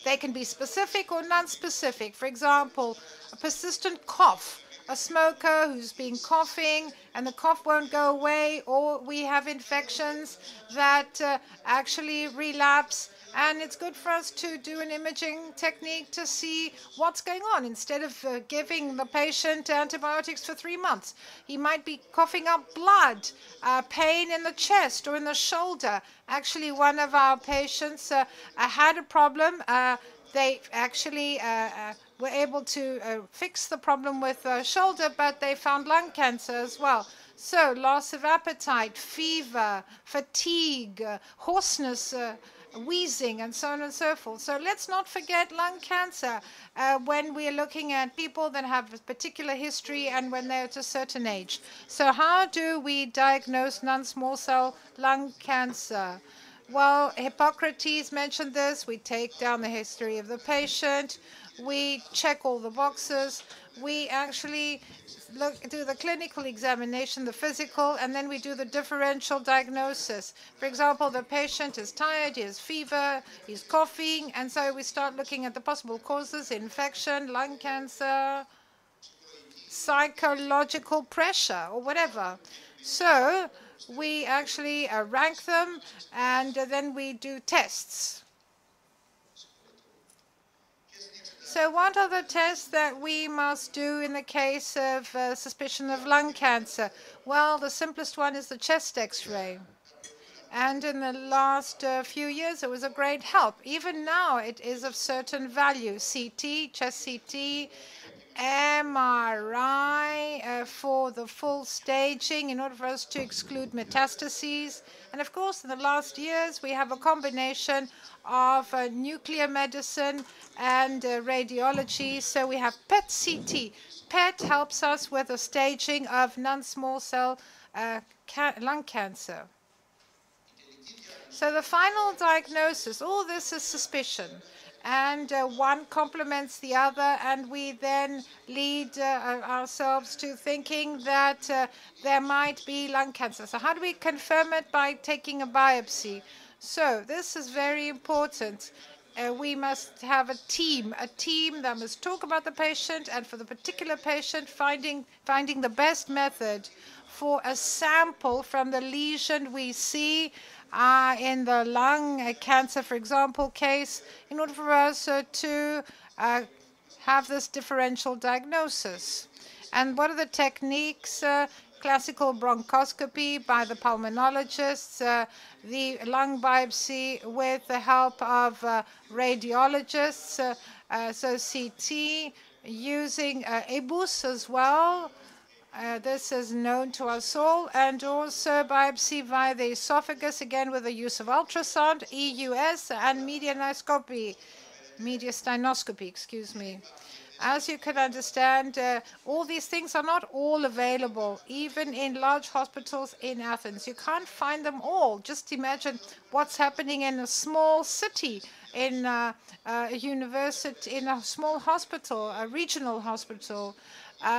Speaker 1: They can be specific or non-specific. For example, a persistent cough, a smoker who's been coughing and the cough won't go away, or we have infections that actually relapse. And it's good for us to do an imaging technique to see what's going on instead of giving the patient antibiotics for 3 months. He might be coughing up blood, pain in the chest or in the shoulder. Actually, one of our patients had a problem They actually were able to fix the problem with shoulder, but they found lung cancer as well. So loss of appetite, fever, fatigue, hoarseness, wheezing, and so on and so forth. So let's not forget lung cancer when we are looking at people that have a particular history and when they're at a certain age. So how do we diagnose non-small cell lung cancer? Well, Hippocrates mentioned this. We take down the history of the patient. We check all the boxes. We actually do the clinical examination, the physical, and then we do the differential diagnosis. For example, the patient is tired, he has fever, he's coughing, and so we start looking at the possible causes: infection, lung cancer, psychological pressure, or whatever. So we actually rank them, and then we do tests. So what are the tests that we must do in the case of suspicion of lung cancer? Well, the simplest one is the chest X-ray. And in the last few years, it was a great help. Even now, it is of certain value. CT, chest CT, MRI for the full staging in order for us to exclude metastases. And of course, in the last years, we have a combination of nuclear medicine and radiology. So we have PET-CT. PET helps us with the staging of non-small cell lung cancer. So the final diagnosis, all this is suspicion. And one complements the other, and we then lead ourselves to thinking that there might be lung cancer. So how do we confirm it? By taking a biopsy. So this is very important. We must have a team that must talk about the patient, and for the particular patient, finding the best method for a sample from the lesion we see in the lung cancer, for example, case, in order for us to have this differential diagnosis. And what are the techniques? Classical bronchoscopy by the pulmonologists, the lung biopsy with the help of radiologists, so CT, using EBUS as well. This is known to us all, and also biopsy via the esophagus, again with the use of ultrasound, EUS, and mediastinoscopy, excuse me. As you can understand, all these things are not all available, even in large hospitals in Athens. You can't find them all. Just imagine what's happening in a small city, in a university, in a small hospital, a regional hospital.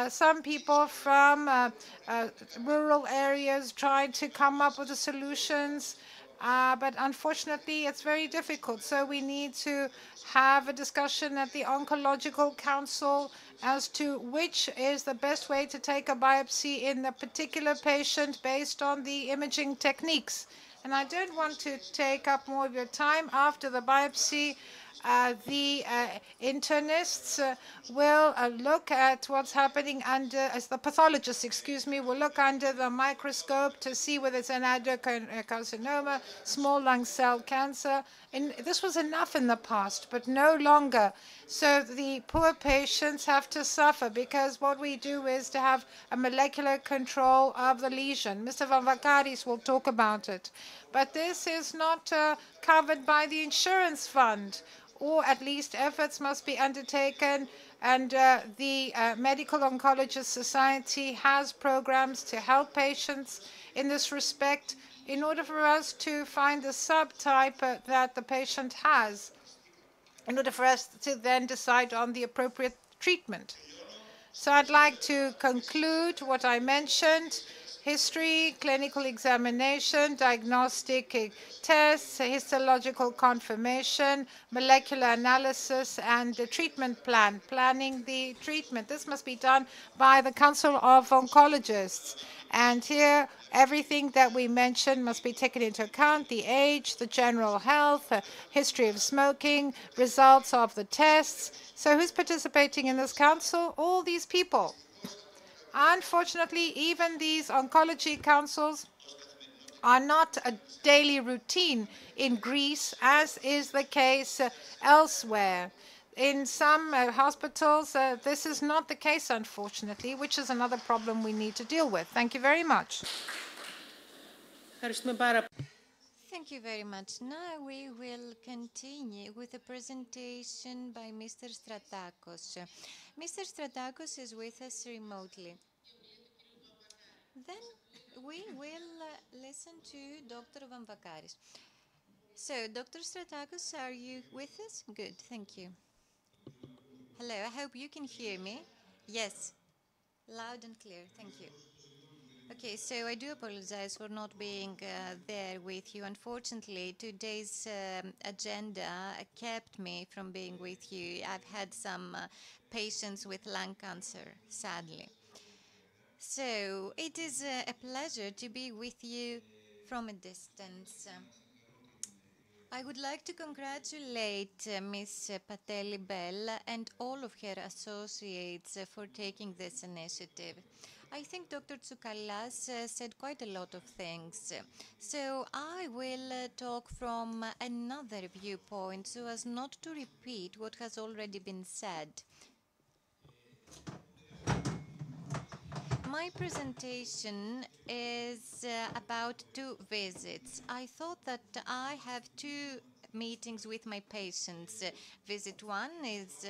Speaker 1: Some people from rural areas try to come up with the solutions, but unfortunately it's very difficult. So we need to have a discussion at the Oncological Council as to which is the best way to take a biopsy in a particular patient based on the imaging techniques. And I don't want to take up more of your time. After the biopsy, the internists will look at what's happening under, as the pathologists, excuse me, will look under the microscope to see whether it's an adenocarcinoma, small lung cell cancer. And this was enough in the past, but no longer. So the poor patients have to suffer because what we do is to have a molecular control of the lesion. Mr. Vamvakaris will talk about it. But this is not covered by the insurance fund, or at least efforts must be undertaken. And the Medical Oncologist Society has programs to help patients in this respect in order for us to find the subtype that the patient has, in order for us to then decide on the appropriate treatment. So I'd like to conclude what I mentioned: history, clinical examination, diagnostic tests, histological confirmation, molecular analysis, and the treatment plan, planning the treatment. This must be done by the Council of Oncologists. And here, everything that we mentioned must be taken into account: the age, the general health, history of smoking, results of the tests. So who's participating in this council? All these people. Unfortunately, even these oncology councils are not a daily routine in Greece, as is the case elsewhere. In some hospitals, this is not the case, unfortunately, which is another problem we need to deal with. Thank you very much.
Speaker 7: Thank you very much. Now we will continue with a presentation by Mr. Stratakos. Mr. Stratakos is with us remotely. Then we will listen to Dr. Vamvakaris. So, Dr. Stratakos, are you with us? Good, thank you. Hello, I hope you can hear me. Yes, loud and clear, thank you. Okay, so I do apologize for not being there with you. Unfortunately, today's agenda kept me from being with you. I've had some patients with lung cancer, sadly. So it is a pleasure to be with you from a distance. I would like to congratulate Ms. Pateli Bell and all of her associates for taking this initiative. I think Dr. Tsoukalas said quite a lot of things. So I will talk from another viewpoint so as not to repeat what has already been said. My presentation is about 2 visits. I thought that I have 2 meetings with my patients. Visit 1 is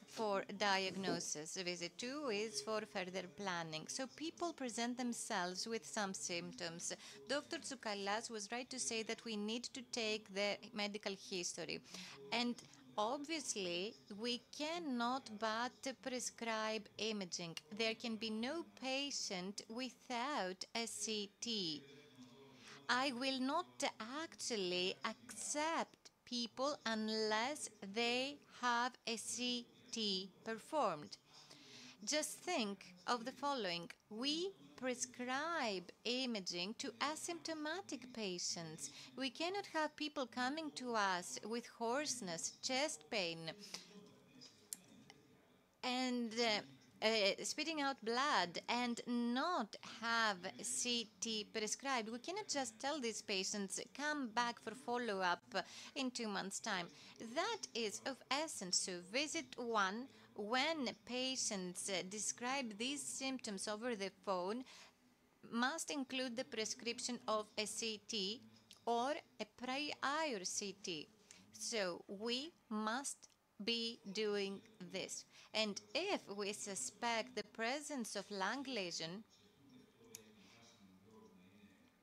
Speaker 7: for diagnosis. Visit 2 is for further planning. So people present themselves with some symptoms. Dr. Tsoukalas was right to say that we need to take the medical history. And obviously, we cannot but prescribe imaging. There can be no patient without a CT. I will not actually accept people unless they have a CT performed. Just think of the following. We prescribe imaging to asymptomatic patients. We cannot have people coming to us with hoarseness, chest pain, and spitting out blood and not have CT prescribed. We cannot just tell these patients, come back for follow-up in 2 months' time. That is of essence. So visit 1, when patients describe these symptoms over the phone, must include the prescription of a CT or a prior CT. So we must be doing this. And if we suspect the presence of lung lesion,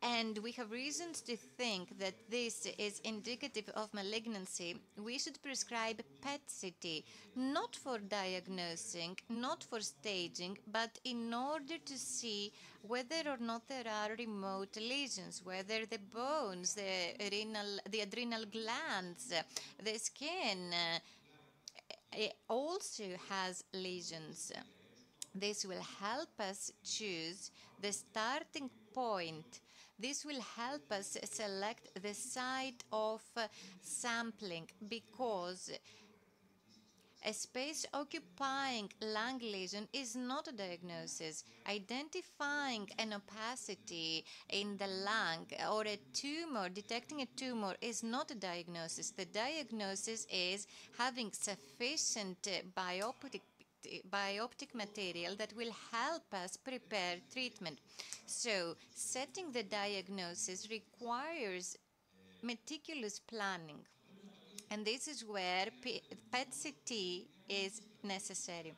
Speaker 7: and we have reasons to think that this is indicative of malignancy, we should prescribe PET-CT, not for diagnosing, not for staging, but in order to see whether or not there are remote lesions, whether the bones, the adrenal glands, the skin also has lesions. This will help us choose the starting point. This will help us select the site of sampling, because a space-occupying lung lesion is not a diagnosis. Identifying an opacity in the lung or a tumor, detecting a tumor, is not a diagnosis. The diagnosis is having sufficient bioptic material that will help us prepare treatment. So, setting the diagnosis requires meticulous planning. And this is where PET-CT is necessary.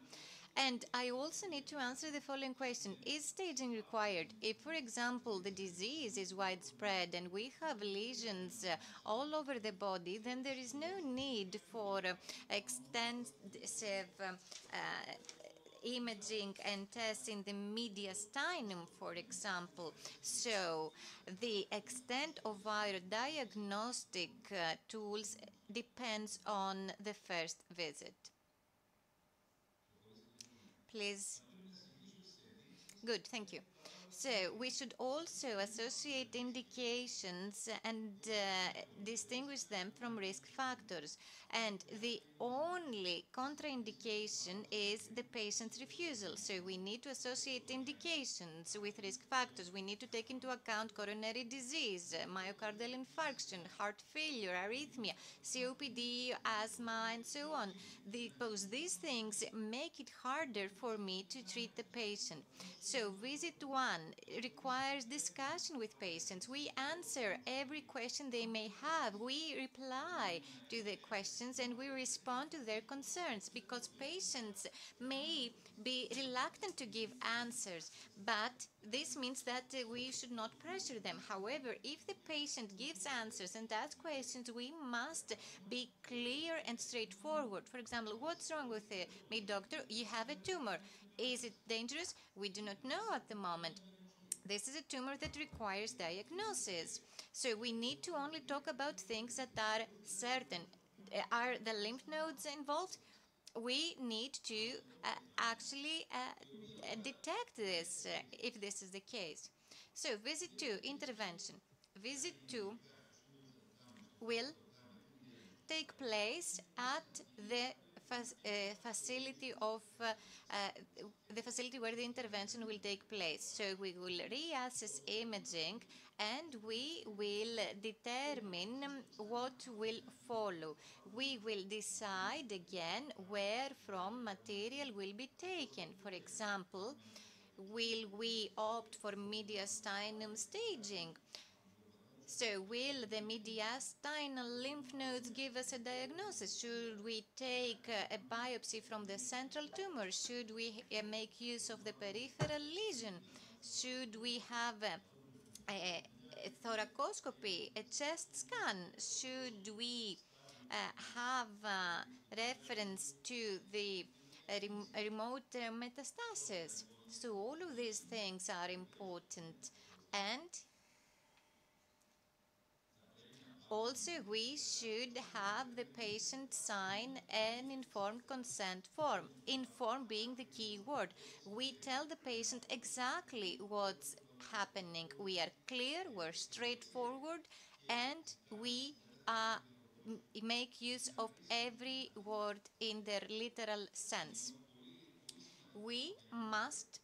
Speaker 7: And I also need to answer the following question. Is staging required? If, for example, the disease is widespread and we have lesions all over the body, then there is no need for extensive imaging and tests in the mediastinum, for example. So the extent of our diagnostic tools depends on the first visit. Please. Good, thank you. So we should also associate indications and distinguish them from risk factors. And the only contraindication is the patient's refusal. So we need to associate indications with risk factors. We need to take into account coronary disease, myocardial infarction, heart failure, arrhythmia, COPD, asthma, and so on. Because these things make it harder for me to treat the patient. So visit 1 requires discussion with patients. We answer every question they may have. We reply to the questions and we respond to their concerns, because patients may be reluctant to give answers, but this means that we should not pressure them. However, if the patient gives answers and asks questions, we must be clear and straightforward. For example, what's wrong with me, doctor? You have a tumor. Is it dangerous? We do not know at the moment. This is a tumor that requires diagnosis. So we need to only talk about things that are certain. Are the lymph nodes involved? We need to actually detect this if this is the case. So visit 2, intervention. Visit 2 will take place at the facility where the intervention will take place. So we will reassess imaging and we will determine what will follow. We will decide again where from material will be taken. For example, will we opt for mediastinum staging? So will the mediastinal lymph nodes give us a diagnosis? Should we take a biopsy from the central tumor? Should we make use of the peripheral lesion? Should we have a thoracoscopy, a chest scan? Should we have reference to the remote metastasis? So all of these things are important. And also, we should have the patient sign an informed consent form. Informed being the key word. We tell the patient exactly what's happening. We are clear, we're straightforward, and we make use of every word in their literal sense. We must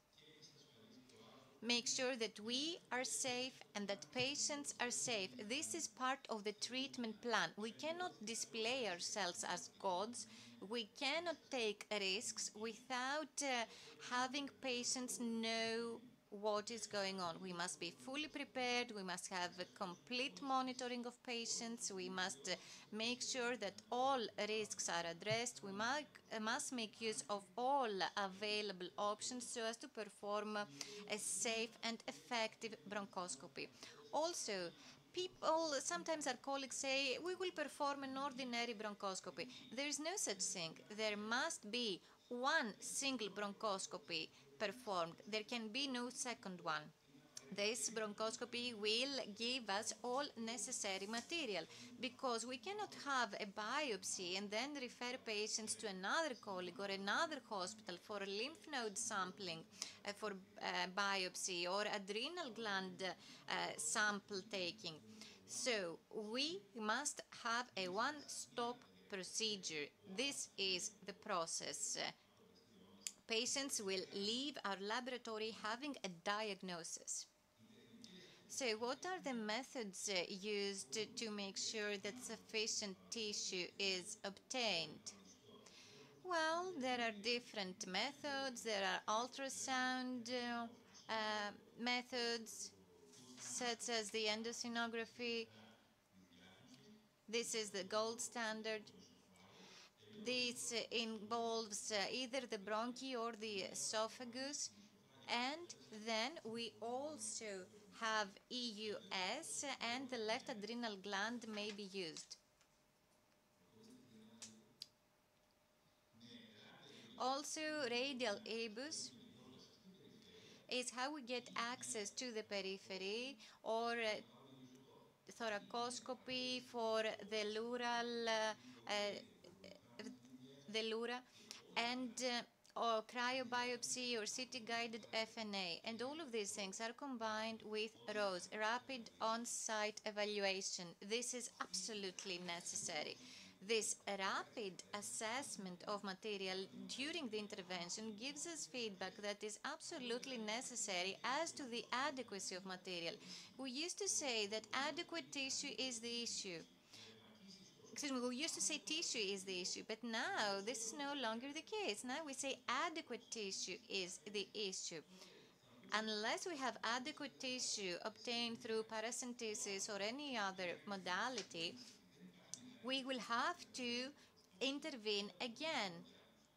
Speaker 7: make sure that we are safe and that patients are safe. This is part of the treatment plan. We cannot display ourselves as gods. We cannot take risks without having patients know what is going on. We must be fully prepared. We must have a complete monitoring of patients. We must make sure that all risks are addressed. We must make use of all available options so as to perform a safe and effective bronchoscopy. Also, sometimes our colleagues say, we will perform an ordinary bronchoscopy. There is no such thing. There must be one single bronchoscopy performed. There can be no second one. This bronchoscopy will give us all necessary material, because we cannot have a biopsy and then refer patients to another colleague or another hospital for lymph node sampling, for biopsy or adrenal gland sample taking. So we must have a one-stop procedure. This is the process. Patients will leave our laboratory having a diagnosis. So what are the methods used to make sure that sufficient tissue is obtained? Well, there are different methods. There are ultrasound methods, such as the endosonography. This is the gold standard. This involves either the bronchi or the esophagus. And then we also have EUS, and the left adrenal gland may be used. Also, radial EBUS is how we get access to the periphery, or thoracoscopy for the Lura, and or cryobiopsy or CT-guided FNA. And all of these things are combined with ROSE, rapid on-site evaluation. This is absolutely necessary. This rapid assessment of material during the intervention gives us feedback that is absolutely necessary as to the adequacy of material. We used to say that adequate tissue is the issue. Excuse me, we used to say tissue is the issue, but now this is no longer the case. Now we say adequate tissue is the issue. Unless we have adequate tissue obtained through paracentesis or any other modality, we will have to intervene again.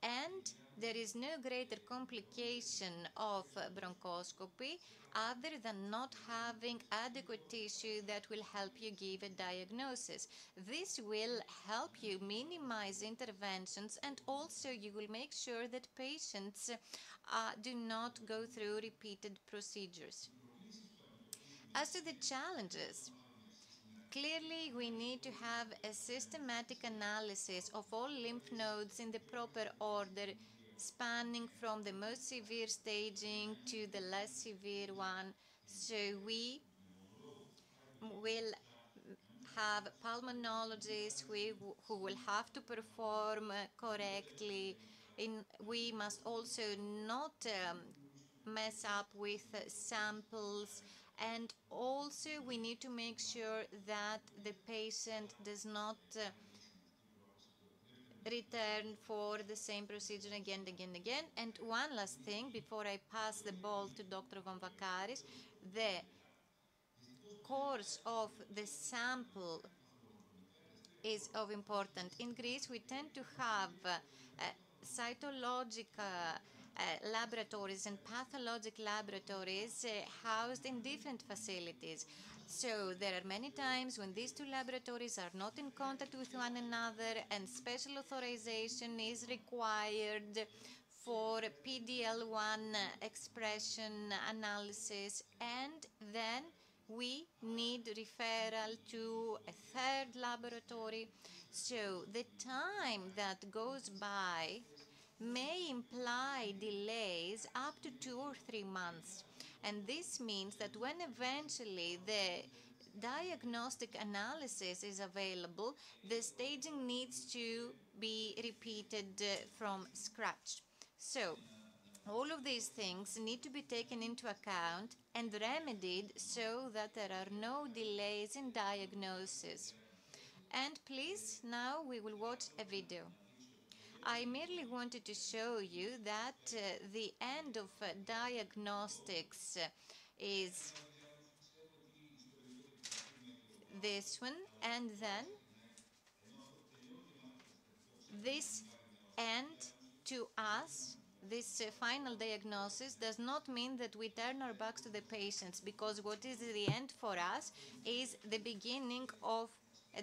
Speaker 7: And there is no greater complication of bronchoscopy other than not having adequate tissue that will help you give a diagnosis. This will help you minimize interventions, and also you will make sure that patients do not go through repeated procedures. As to the challenges, clearly, we need to have a systematic analysis of all lymph nodes in the proper order, spanning from the most severe staging to the less severe one. So we will have pulmonologists who will have to perform correctly. We must also not mess up with samples. And also, we need to make sure that the patient does not return for the same procedure again and again and again. And one last thing, before I pass the ball to Dr. Vamvakaris, the course of the sample is of importance. In Greece, we tend to have cytological laboratories and pathologic laboratories housed in different facilities. So there are many times when these two laboratories are not in contact with one another, and special authorization is required for PD-L1 expression analysis, and then we need referral to a third laboratory. So the time that goes by may imply delays up to 2 or 3 months. And this means that when eventually the diagnostic analysis is available, the staging needs to be repeated from scratch. So all of these things need to be taken into account and remedied so that there are no delays in diagnosis. And please, now we will watch a video. I merely wanted to show you that the end of diagnostics is this one, and then this end to us, this final diagnosis, does not mean that we turn our backs to the patients, because what is the end for us is the beginning of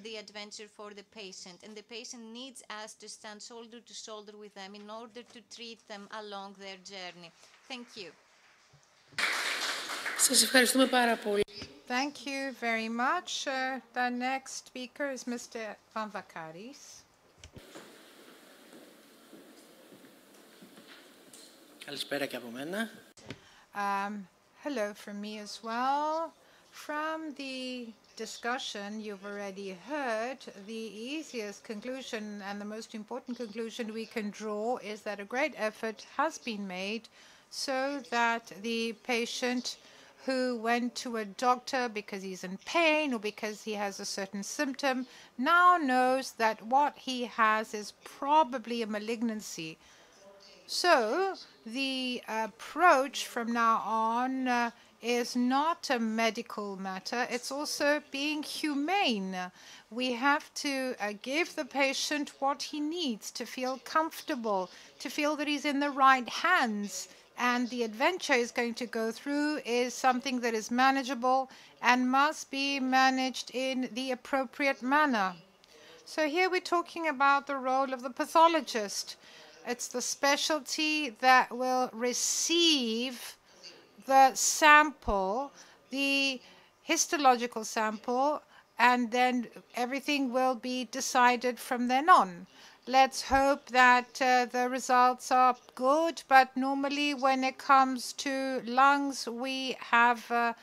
Speaker 7: the adventure for the patient, and the patient needs us to stand shoulder to shoulder with them in order to treat them along their journey. Thank you.
Speaker 1: Thank you very much. The next speaker is Mr. Vamvakaris.
Speaker 9: Καλησπέρα και από μένα.
Speaker 1: Hello from me as well. From the discussion you've already heard, the easiest conclusion and the most important conclusion we can draw is that a great effort has been made so that the patient who went to a doctor because he's in pain or because he has a certain symptom now knows that what he has is probably a malignancy. So the approach from now on is not a medical matter, it's also being humane. We have to give the patient what he needs to feel comfortable, to feel that he's in the right hands, and the adventure he's going to go through is something that is manageable and must be managed in the appropriate manner. So here we're talking about the role of the pathologist. It's the specialty that will receive the sample, the histological sample, and then everything will be decided from then on. Let's hope that the results are good, but normally when it comes to lungs, we have a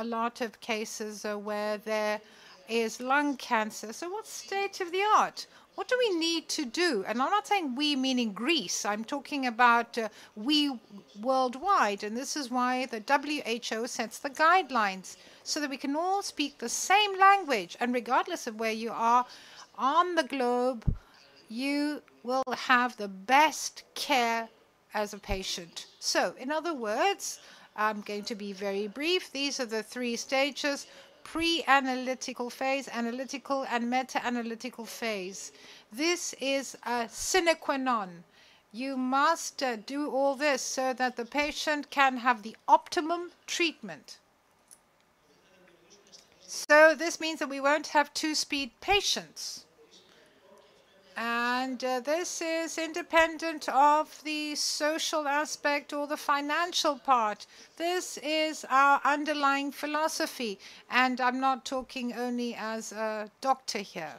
Speaker 1: lot of cases where there is lung cancer. So what's state of the art? What do we need to do? And I'm not saying we meaning Greece. I'm talking about we worldwide. And this is why the WHO sets the guidelines so that we can all speak the same language. And regardless of where you are on the globe, you will have the best care as a patient. So, in other words, I'm going to be very brief. These are the 3 stages: pre-analytical phase, analytical, and meta-analytical phase. This is a sine qua non. You must do all this so that the patient can have the optimum treatment. So this means that we won't have 2-speed patients. And this is independent of the social aspect or the financial part. This is our underlying philosophy. And I'm not talking only as a doctor here.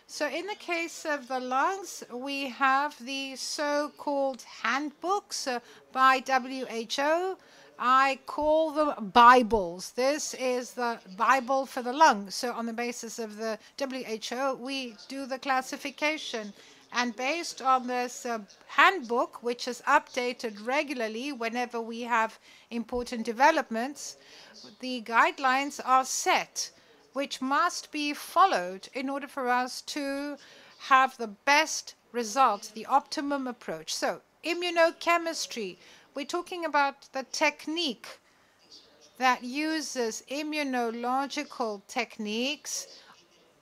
Speaker 1: So in the case of the lungs, we have the so-called handbooks by WHO. I call them Bibles. This is the Bible for the lung. So on the basis of the WHO, we do the classification. And based on this handbook, which is updated regularly whenever we have important developments, the guidelines are set, which must be followed in order for us to have the best results, the optimum approach. So immunochemistry. We're talking about the technique that uses immunological techniques,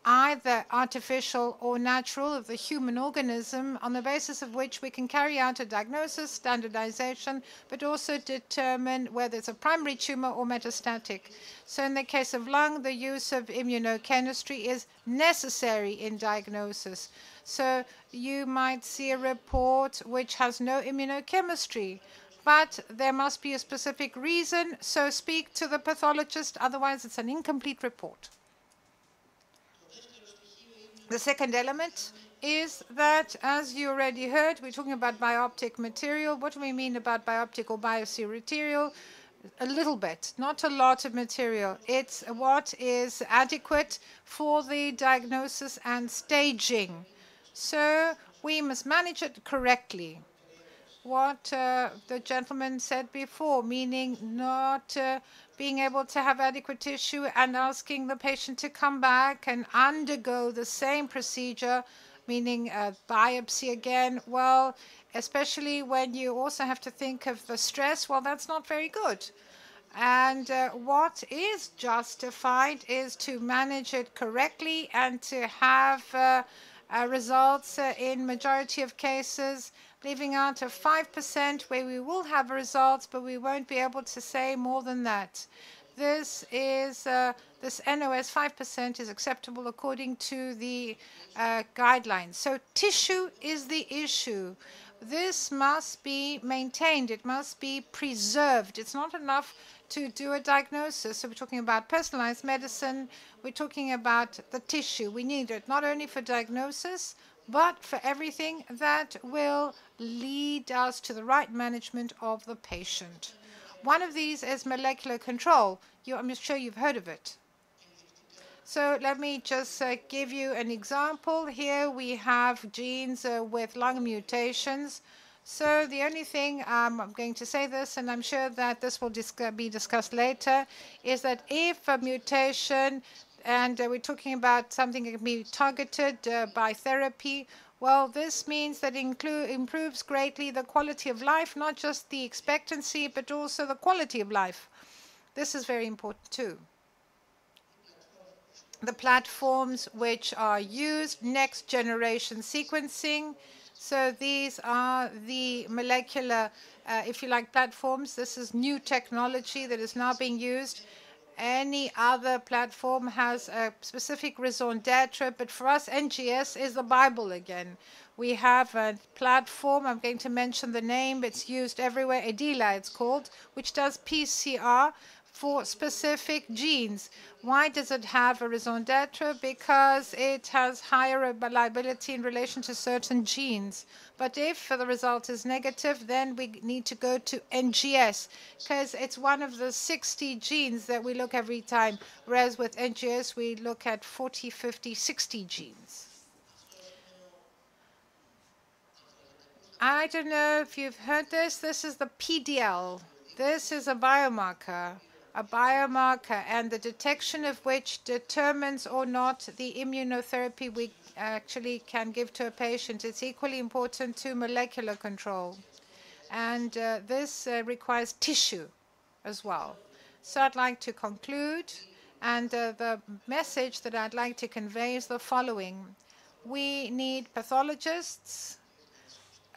Speaker 1: either artificial or natural, of the human organism, on the basis of which we can carry out a diagnosis, standardization, but also determine whether it's a primary tumor or metastatic. So in the case of lung, the use of immunochemistry is necessary in diagnosis. So you might see a report which has no immunochemistry, but there must be a specific reason, so speak to the pathologist, otherwise it's an incomplete report. The second element is that, as you already heard, we're talking about bioptic material. What do we mean about bioptic or biopsy material? A little bit, not a lot of material. It's what is adequate for the diagnosis and staging. So we must manage it correctly. What the gentleman said before, meaning not being able to have adequate tissue and asking the patient to come back and undergo the same procedure, meaning biopsy again. Well, especially when you also have to think of the stress, well, that's not very good. And what is justified is to manage it correctly and to have results in majority of cases, leaving out a 5% where we will have results, but we won't be able to say more than that. This is this NOS 5% is acceptable according to the guidelines. So tissue is the issue. This must be maintained. It must be preserved. It's not enough to do a diagnosis. So we're talking about personalized medicine. We're talking about the tissue. We need it not only for diagnosis, but for everything that will lead us to the right management of the patient. One of these is molecular control. I'm sure you've heard of it. So let me just give you an example. Here we have genes with lung mutations. So the only thing, I'm going to say this, and I'm sure that this will be discussed later, is that if a mutation, and we're talking about something that can be targeted by therapy, well, this means that it improves greatly the quality of life, not just the expectancy, but also the quality of life. This is very important too. The platforms which are used, next generation sequencing. So these are the molecular, if you like, platforms. This is new technology that is now being used. Any other platform has a specific raison d'etre, but for us, NGS is the Bible again. We have a platform, I'm going to mention the name, it's used everywhere, EDILA it's called, which does PCR for specific genes. Why does it have a raison d'etre? Because it has higher reliability in relation to certain genes. But if the result is negative, then we need to go to NGS, because it's one of the 60 genes that we look every time, whereas with NGS we look at 40, 50, 60 genes. I don't know if you've heard this. This is the PDL. This is a biomarker, and the detection of which determines or not the immunotherapy we actually can give to a patient. It's equally important to molecular control. And this requires tissue as well. So I'd like to conclude, and the message that I'd like to convey is the following. We need pathologists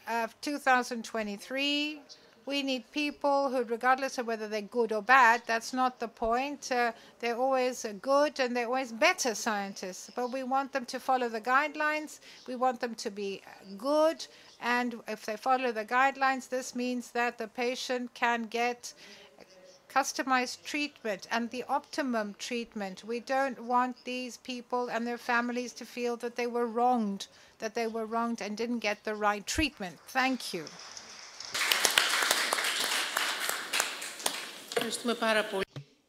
Speaker 1: of 2023. We need people who, regardless of whether they're good or bad, that's not the point. They're always good and they're always better scientists. But we want them to follow the guidelines. We want them to be good. And if they follow the guidelines, this means that the patient can get customized treatment and the optimum treatment. We don't want these people and their families to feel that they were wronged, and didn't get the right treatment. Thank you.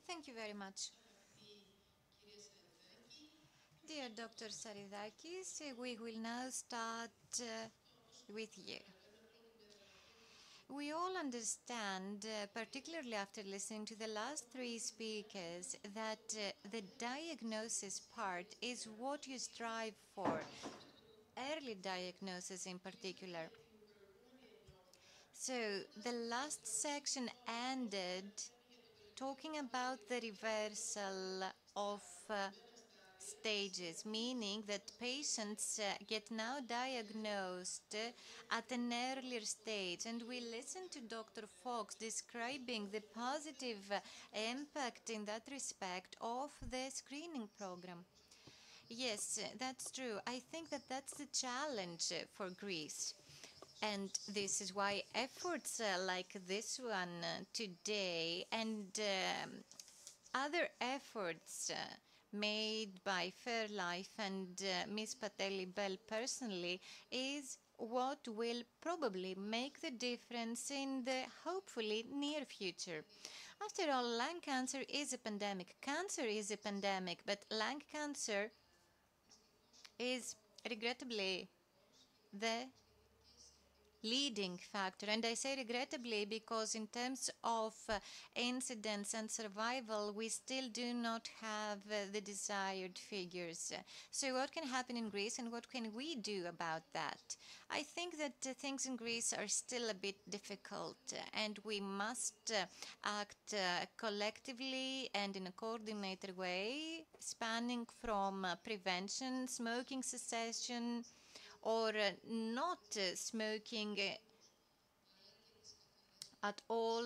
Speaker 7: Thank you very much. Dear Dr. Saridakis, we will now start with you. We all understand, particularly after listening to the last three speakers, that the diagnosis part is what you strive for, early diagnosis in particular. So the last section ended talking about the reversal of stages, meaning that patients get now diagnosed at an earlier stage. And we listened to Dr. Fox describing the positive impact in that respect of the screening program. Yes, that's true. I think that that's the challenge for Greece. And this is why efforts like this one today and other efforts made by Fairlife and Ms. Pateli-Bell personally is what will probably make the difference in the hopefully near future. After all, lung cancer is a pandemic. Cancer is a pandemic, but lung cancer is regrettably the leading factor. And I say regrettably because in terms of incidence and survival, we still do not have the desired figures. So what can happen in Greece and what can we do about that? I think that things in Greece are still a bit difficult and we must act collectively and in a coordinated way, spanning from prevention, smoking cessation, or not smoking at all,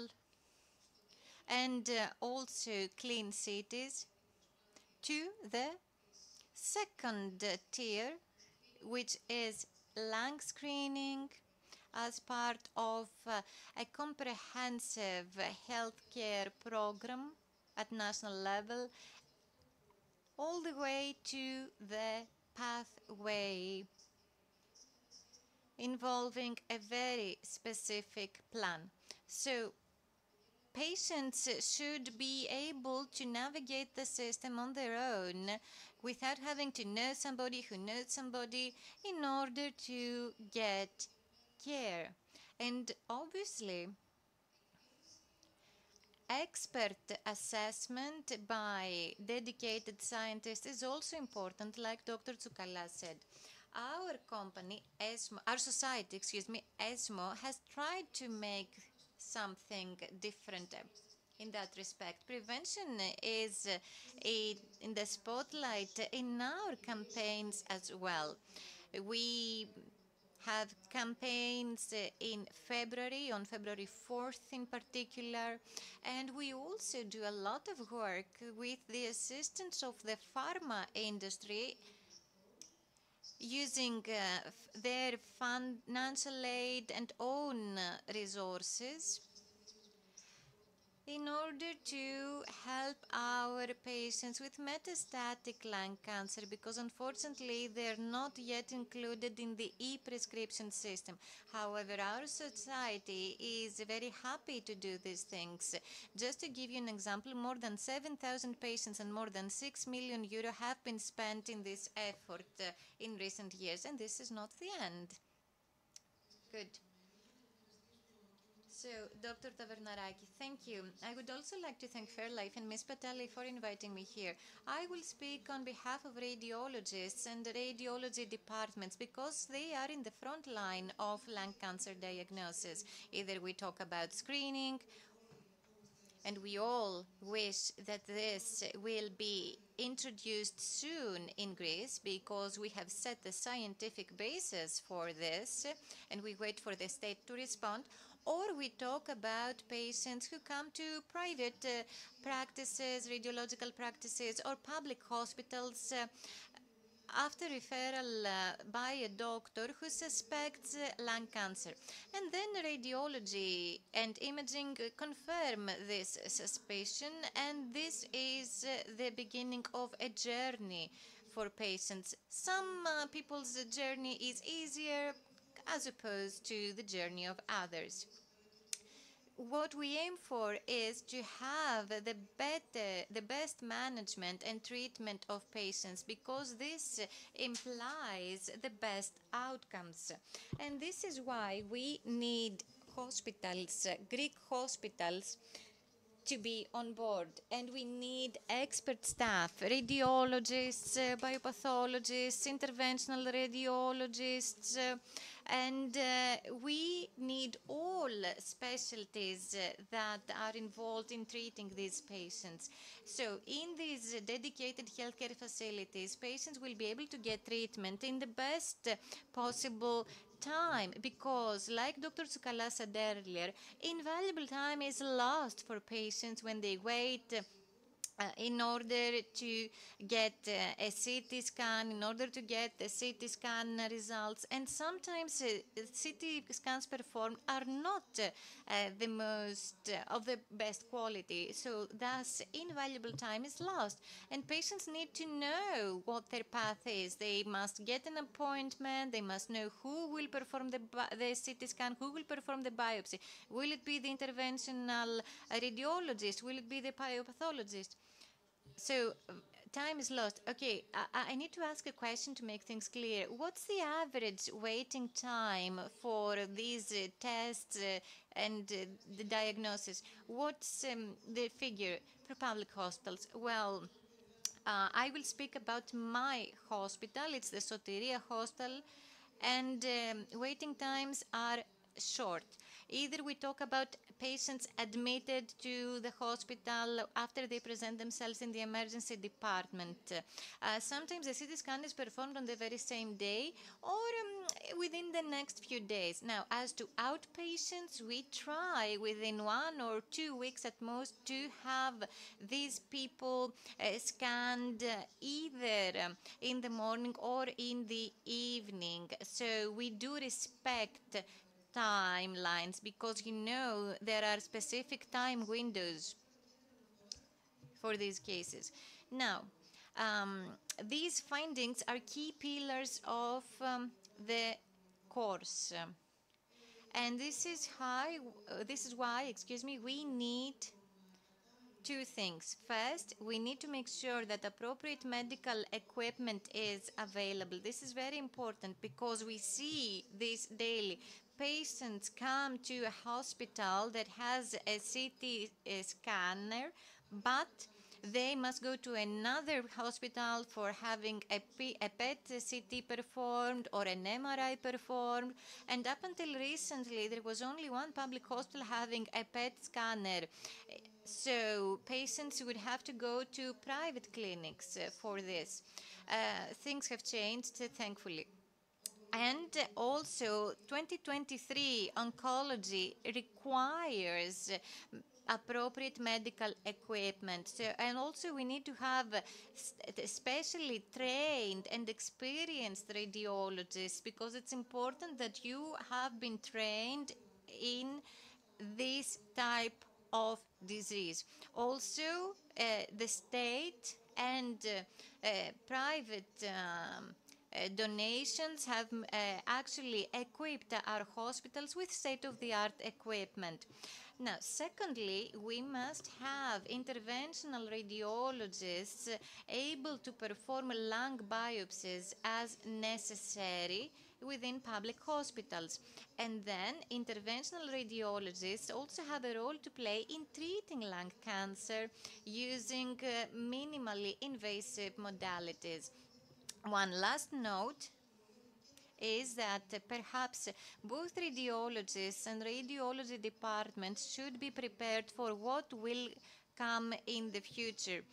Speaker 7: and also clean cities, to the second tier, which is lung screening as part of a comprehensive healthcare program at national level, all the way to the pathway involving a very specific plan. So patients should be able to navigate the system on their own without having to know somebody who knows somebody in order to get care. And obviously, expert assessment by dedicated scientists is also important, like Dr. Tsoukalas said. Our company, ESMO, our society, ESMO, has tried to make something different in that respect. Prevention is in the spotlight in our campaigns as well. We have campaigns in February, on February 4th in particular, and we also do a lot of work with the assistance of the pharma industry, using their financial aid and own resources in order to help our patients with metastatic lung cancer, because unfortunately they're not yet included in the e-prescription system. However, our society is very happy to do these things. Just to give you an example, more than 7,000 patients and more than 6 million euro have been spent in this effort in recent years, and this is not the end. Good. So, Dr. Tavernaraki, thank you. I would also like to thank Fairlife and Ms. Patali for inviting me here. I will speak on behalf of radiologists and radiology departments because they are in the front line of lung cancer diagnosis. Either we talk about screening, and we all wish that this will be introduced soon in Greece because we have set the scientific basis for this and we wait for the state to respond. Or we talk about patients who come to private practices, radiological practices, or public hospitals after referral by a doctor who suspects lung cancer. And then radiology and imaging confirm this suspicion, and this is the beginning of a journey for patients. Some people's journey is easier as opposed to the journey of others. What we aim for is to have the best management and treatment of patients because this implies the best outcomes. And this is why we need hospitals, Greek hospitals, to be on board, and we need expert staff, radiologists, biopathologists, interventional radiologists, and we need all specialties that are involved in treating these patients. So in these dedicated healthcare facilities, patients will be able to get treatment in the best possible time, because like Dr. Tsoukalas said earlier, invaluable time is lost for patients when they wait in order to get a CT scan, in order to get the CT scan results. And sometimes CT scans performed are not the most of the best quality. So thus invaluable time is lost. And patients need to know what their path is. They must get an appointment. They must know who will perform the CT scan, who will perform the biopsy. Will it be the interventional radiologist? Will it be the biopathologist? So time is lost. Okay, I need to ask a question to make things clear. What's the average waiting time for these tests and the diagnosis? What's the figure for public hospitals? Well, I will speak about my hospital. It's the Soteria Hospital, and waiting times are short. Either we talk about patients admitted to the hospital after they present themselves in the emergency department. Sometimes the CT scan is performed on the very same day or within the next few days. Now, as to outpatients, we try within 1 or 2 weeks at most to have these people scanned either in the morning or in the evening. So we do respect timelines because, you know, there are specific time windows for these cases. Now, these findings are key pillars of the course. And this is why, we need two things. First, we need to make sure that appropriate medical equipment is available. This is very important because we see this daily. Patients come to a hospital that has a CT scanner, but they must go to another hospital for having a PET CT performed or an MRI performed. And up until recently, there was only one public hospital having a PET scanner. So patients would have to go to private clinics for this. Things have changed, thankfully. And also, 2023 oncology requires appropriate medical equipment. So, and also we need to have specially trained and experienced radiologists, because it's important that you have been trained in this type of disease. Also, the state and private donations have actually equipped our hospitals with state-of-the-art equipment. Now, secondly, we must have interventional radiologists able to perform lung biopsies as necessary within public hospitals. And then interventional radiologists also have a role to play in treating lung cancer using minimally invasive modalities. One last note is that perhaps both radiologists and radiology departments should be prepared for what will come in the future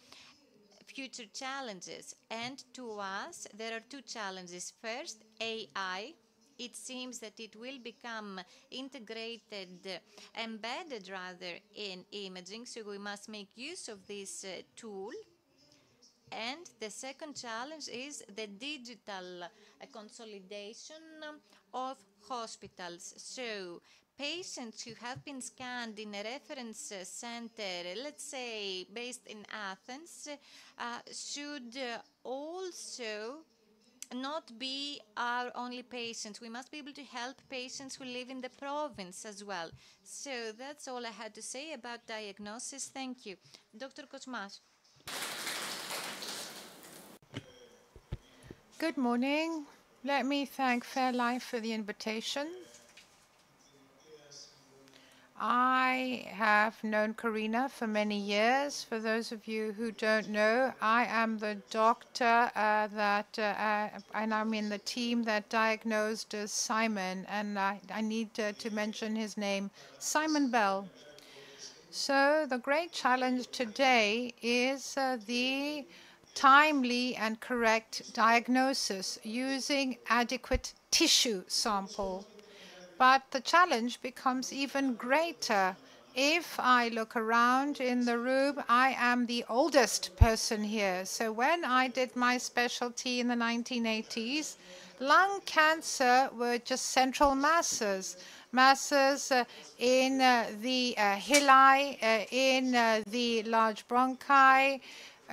Speaker 7: challenges. And to us, there are two challenges. First, AI. It seems that it will become integrated, embedded rather, in imaging, so we must make use of this tool. And the second challenge is the digital consolidation of hospitals. So patients who have been scanned in a reference center, let's say based in Athens, should also not be our only patients. We must be able to help patients who live in the province as well. So that's all I had to say about diagnosis. Thank you. Dr. Kosmas.
Speaker 1: Good morning. Let me thank Fairlife for the invitation. I have known Karina for many years. For those of you who don't know, I am the doctor and I'm in the team that diagnosed Simon, and I need to mention his name, Simon Bell. So the great challenge today is the timely and correct diagnosis using adequate tissue sample. But the challenge becomes even greater. If I look around in the room, I am the oldest person here. So when I did my specialty in the 1980s, lung cancer were just central masses in the hilli, in the large bronchi,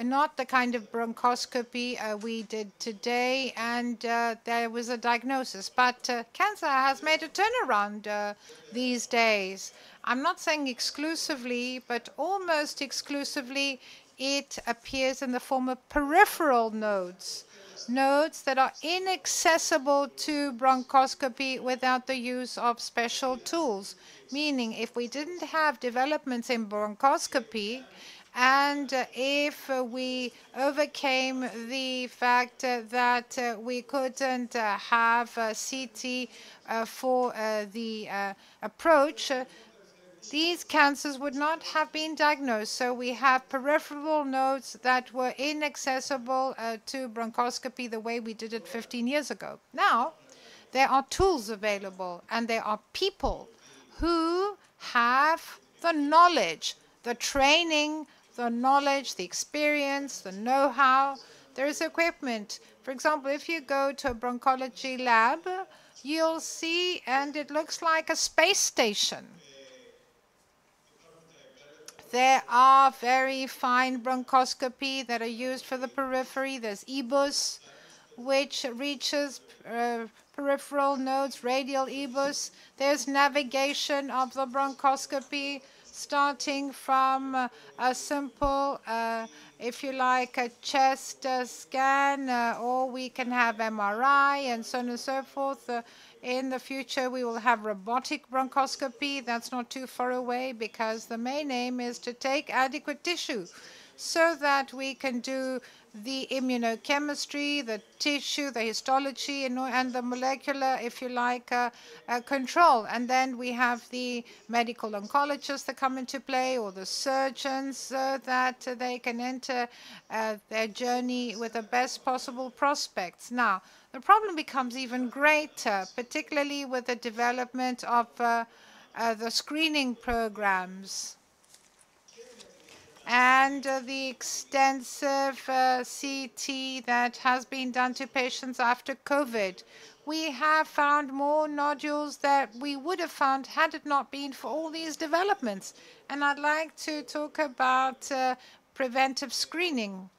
Speaker 1: not the kind of bronchoscopy we did today, and there was a diagnosis. But cancer has made a turnaround these days. I'm not saying exclusively, but almost exclusively, it appears in the form of peripheral nodes that are inaccessible to bronchoscopy without the use of special tools. Meaning, if we didn't have developments in bronchoscopy, and if we overcame the fact that we couldn't have CT for the approach, these cancers would not have been diagnosed. So we have peripheral nodes that were inaccessible to bronchoscopy the way we did it 15 years ago. Now, there are tools available, and there are people who have the knowledge, the training, the knowledge, the experience, the know-how. There is equipment. For example, if you go to a bronchology lab, you'll see, and it looks like a space station. There are very fine bronchoscopy that are used for the periphery. There's EBUS, which reaches peripheral nodes, radial EBUS. There's navigation of the bronchoscopy, starting from a simple, if you like, a chest scan, or we can have MRI and so on and so forth. In the future, we will have robotic bronchoscopy. That's not too far away, because the main aim is to take adequate tissue so that we can do the immunochemistry, the tissue, the histology, and the molecular, if you like, control. And then we have the medical oncologists that come into play, or the surgeons, so that they can enter their journey with the best possible prospects. Now, the problem becomes even greater, particularly with the development of the screening programs. and the extensive CT that has been done to patients after COVID. We have found more nodules that we would have found had it not been for all these developments. And I'd like to talk about preventive screening.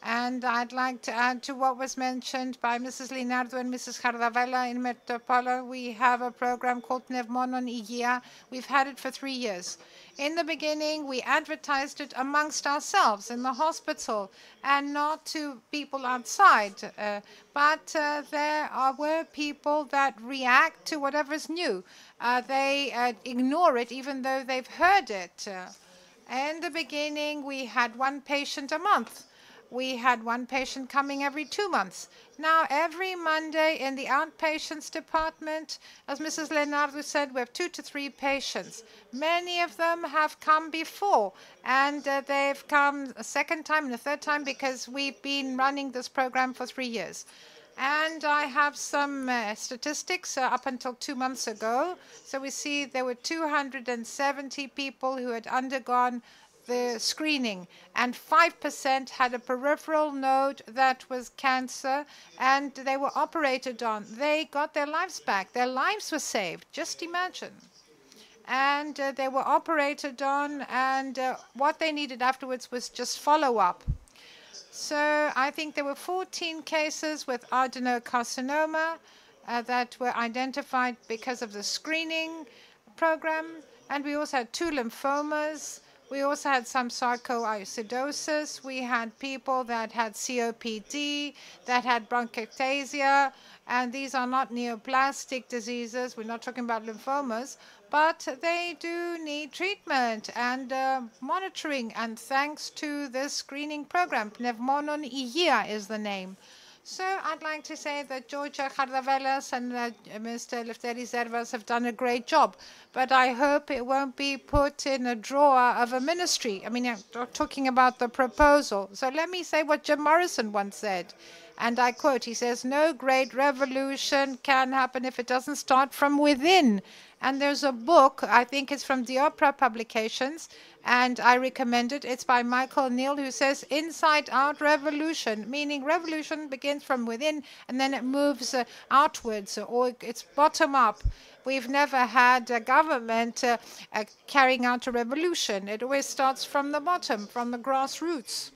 Speaker 1: And I'd like to add to what was mentioned by Mrs. Linardo and Mrs. Hardavella in Metropole. We have a program called Pneumonon Υγεία. We've had it for 3 years. In the beginning, we advertised it amongst ourselves in the hospital and not to people outside. But there were people that react to whatever's new. They ignore it even though they've heard it. In the beginning, we had 1 patient a month. We had 1 patient coming every 2 months. Now, every Monday in the outpatients department, as Mrs. Lenardo said, we have 2 to 3 patients. Many of them have come before, and they've come a second time and a third time because we've been running this program for 3 years. And I have some statistics up until 2 months ago. So we see there were 270 people who had undergone the screening, and 5% had a peripheral node that was cancer, and they were operated on. They got their lives back. Their lives were saved. Just imagine. And they were operated on, and what they needed afterwards was just follow-up. So I think there were 14 cases with adenocarcinoma that were identified because of the screening program, and we also had 2 lymphomas. We also had some sarcoidosis. We had people that had COPD, that had bronchiectasia, and these are not neoplastic diseases. We're not talking about lymphomas, but they do need treatment and monitoring. And thanks to this screening program, Pneumonon Υγεία is the name. So I'd like to say that Georgia Hardavelas and Mr. Lefteris Zervas have done a great job, but I hope it won't be put in a drawer of a ministry. I mean, I'm talking about the proposal. So let me say what Jim Morrison once said, and I quote, he says, "No great revolution can happen if it doesn't start from within." And there's a book, I think it's from Diopra Publications, and I recommend it. It's by Michael Neal, who says inside out revolution, meaning revolution begins from within and then it moves outwards, or it's bottom up. We've never had a government carrying out a revolution. It always starts from the bottom, from the grassroots.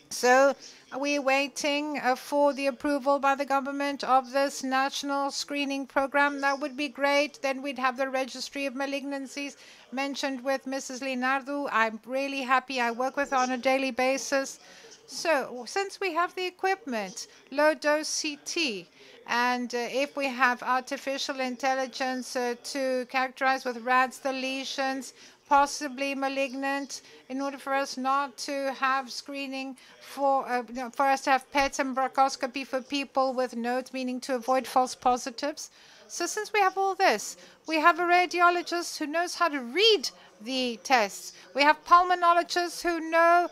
Speaker 1: So we're waiting for the approval by the government of this national screening program. That would be great. Then we'd have the registry of malignancies mentioned with Mrs. Linardo. I'm really happy. I work with her on a daily basis. So since we have the equipment, low-dose CT, and if we have artificial intelligence to characterize with RADS the lesions, possibly malignant, in order for us not to have screening for us to have PET and bronchoscopy for people with nodes, meaning to avoid false positives. So since we have all this, we have a radiologist who knows how to read the tests. We have pulmonologists who know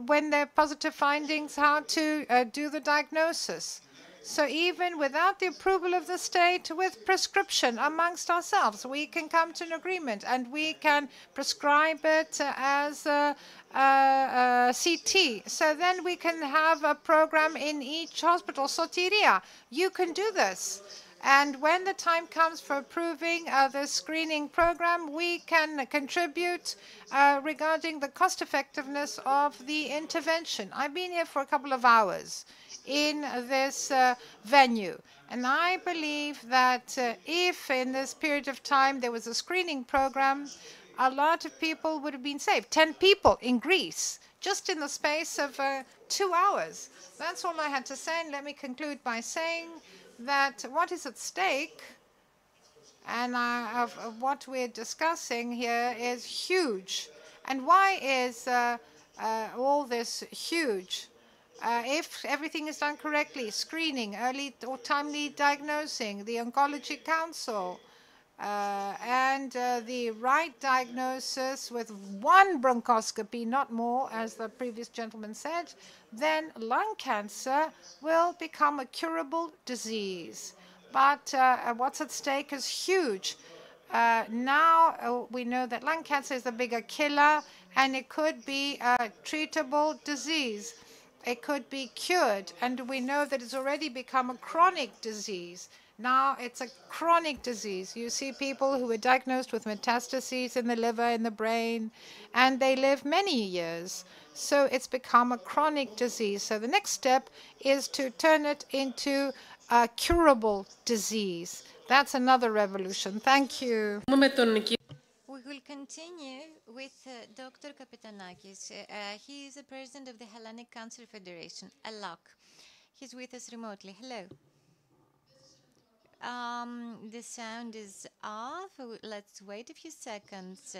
Speaker 1: when there are positive findings, how to do the diagnosis. So even without the approval of the state, with prescription amongst ourselves, we can come to an agreement and we can prescribe it as a CT. So then we can have a program in each hospital. Sotiria, you can do this. And when the time comes for approving the screening program, we can contribute regarding the cost effectiveness of the intervention. I've been here for a couple of hours in this venue. And I believe that if in this period of time there was a screening program, a lot of people would have been saved. 10 people in Greece, just in the space of 2 hours. That's all I had to say. And let me conclude by saying that what is at stake and of what we're discussing here is huge. And why is all this huge? If everything is done correctly, screening, early or timely diagnosing, the Oncology Council, and the right diagnosis with 1 bronchoscopy, not more, as the previous gentleman said, then lung cancer will become a curable disease. But what's at stake is huge. Now we know that lung cancer is the bigger killer, and it could be a treatable disease. It could be cured, and we know that it's already become a chronic disease. Now it's a chronic disease. You see people who were diagnosed with metastases in the liver, in the brain, and they live many years. So it's become a chronic disease. So the next step is to turn it into a curable disease. That's another revolution. Thank you.
Speaker 7: We will continue with Dr. Kapitanakis. He is the president of the Hellenic Cancer Federation, ALAC. He's with us remotely. Hello. The sound is off. Let's wait a few seconds.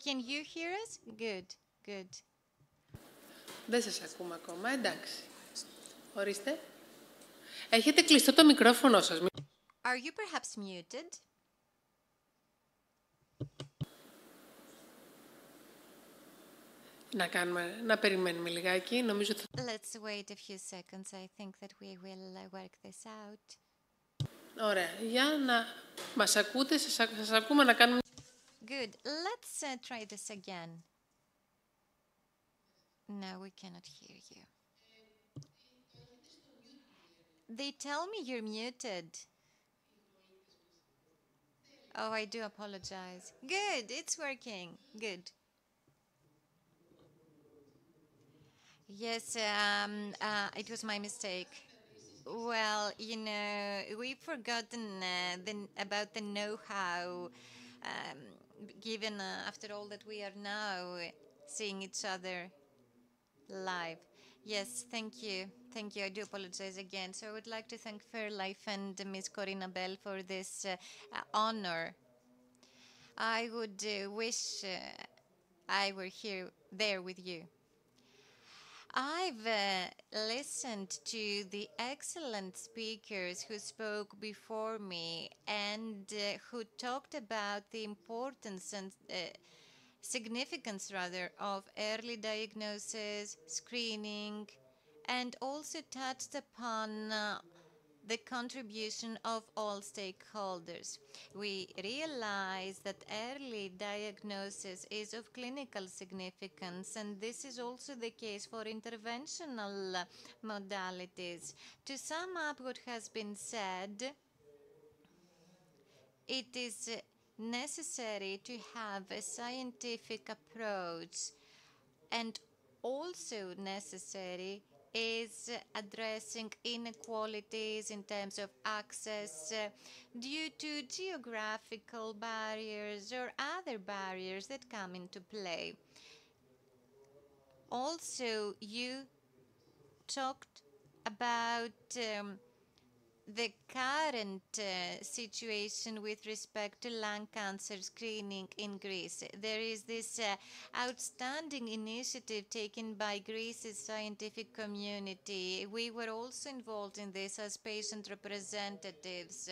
Speaker 7: Can you hear us? Good, good.
Speaker 21: Δεν σας ακούμε ακόμα, εντάξει. Ορίστε. Έχετε κλειστό το μικρόφωνο σας.
Speaker 7: Are you perhaps muted?
Speaker 21: Να περιμένουμε λιγάκι. Νομίζω θα...
Speaker 7: Let's wait a few seconds. I think that we will work this out.
Speaker 21: Ωραία. Για να μας ακούτε, σας ακούμε να κάνουμε...
Speaker 7: Good. Let's try this again. No, we cannot hear you. They tell me you're muted. Oh, I do apologize. Good. It's working. Good. Yes, it was my mistake. Well, you know, we've forgotten about the know-how, given after all that we are now seeing each other live. Yes, thank you. Thank you. I do apologize again. So I would like to thank Fairlife and Ms. Corina Bell for this honor. I would wish I were there with you. I've listened to the excellent speakers who spoke before me and who talked about the importance and significance, rather, of early diagnosis, screening, and also touched upon the contribution of all stakeholders. We realize that early diagnosis is of clinical significance, and this is also the case for interventional modalities. To sum up what has been said, it is necessary to have a scientific approach, and also necessary is addressing inequalities in terms of access due to geographical barriers or other barriers that come into play. Also, you talked about the current situation with respect to lung cancer screening in Greece. There is this outstanding initiative taken by Greece's scientific community. We were also involved in this as patient representatives.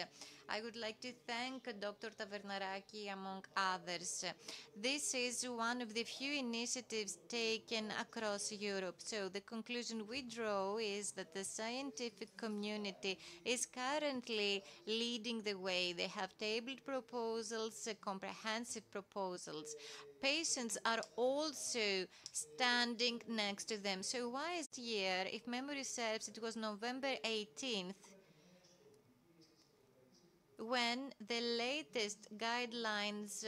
Speaker 7: I would like to thank Dr. Tavernaraki, among others. This is one of the few initiatives taken across Europe. So the conclusion we draw is that the scientific community is currently leading the way. They have tabled proposals, comprehensive proposals. Patients are also standing next to them. So last year, if memory serves, it was November 18th, when the latest guidelines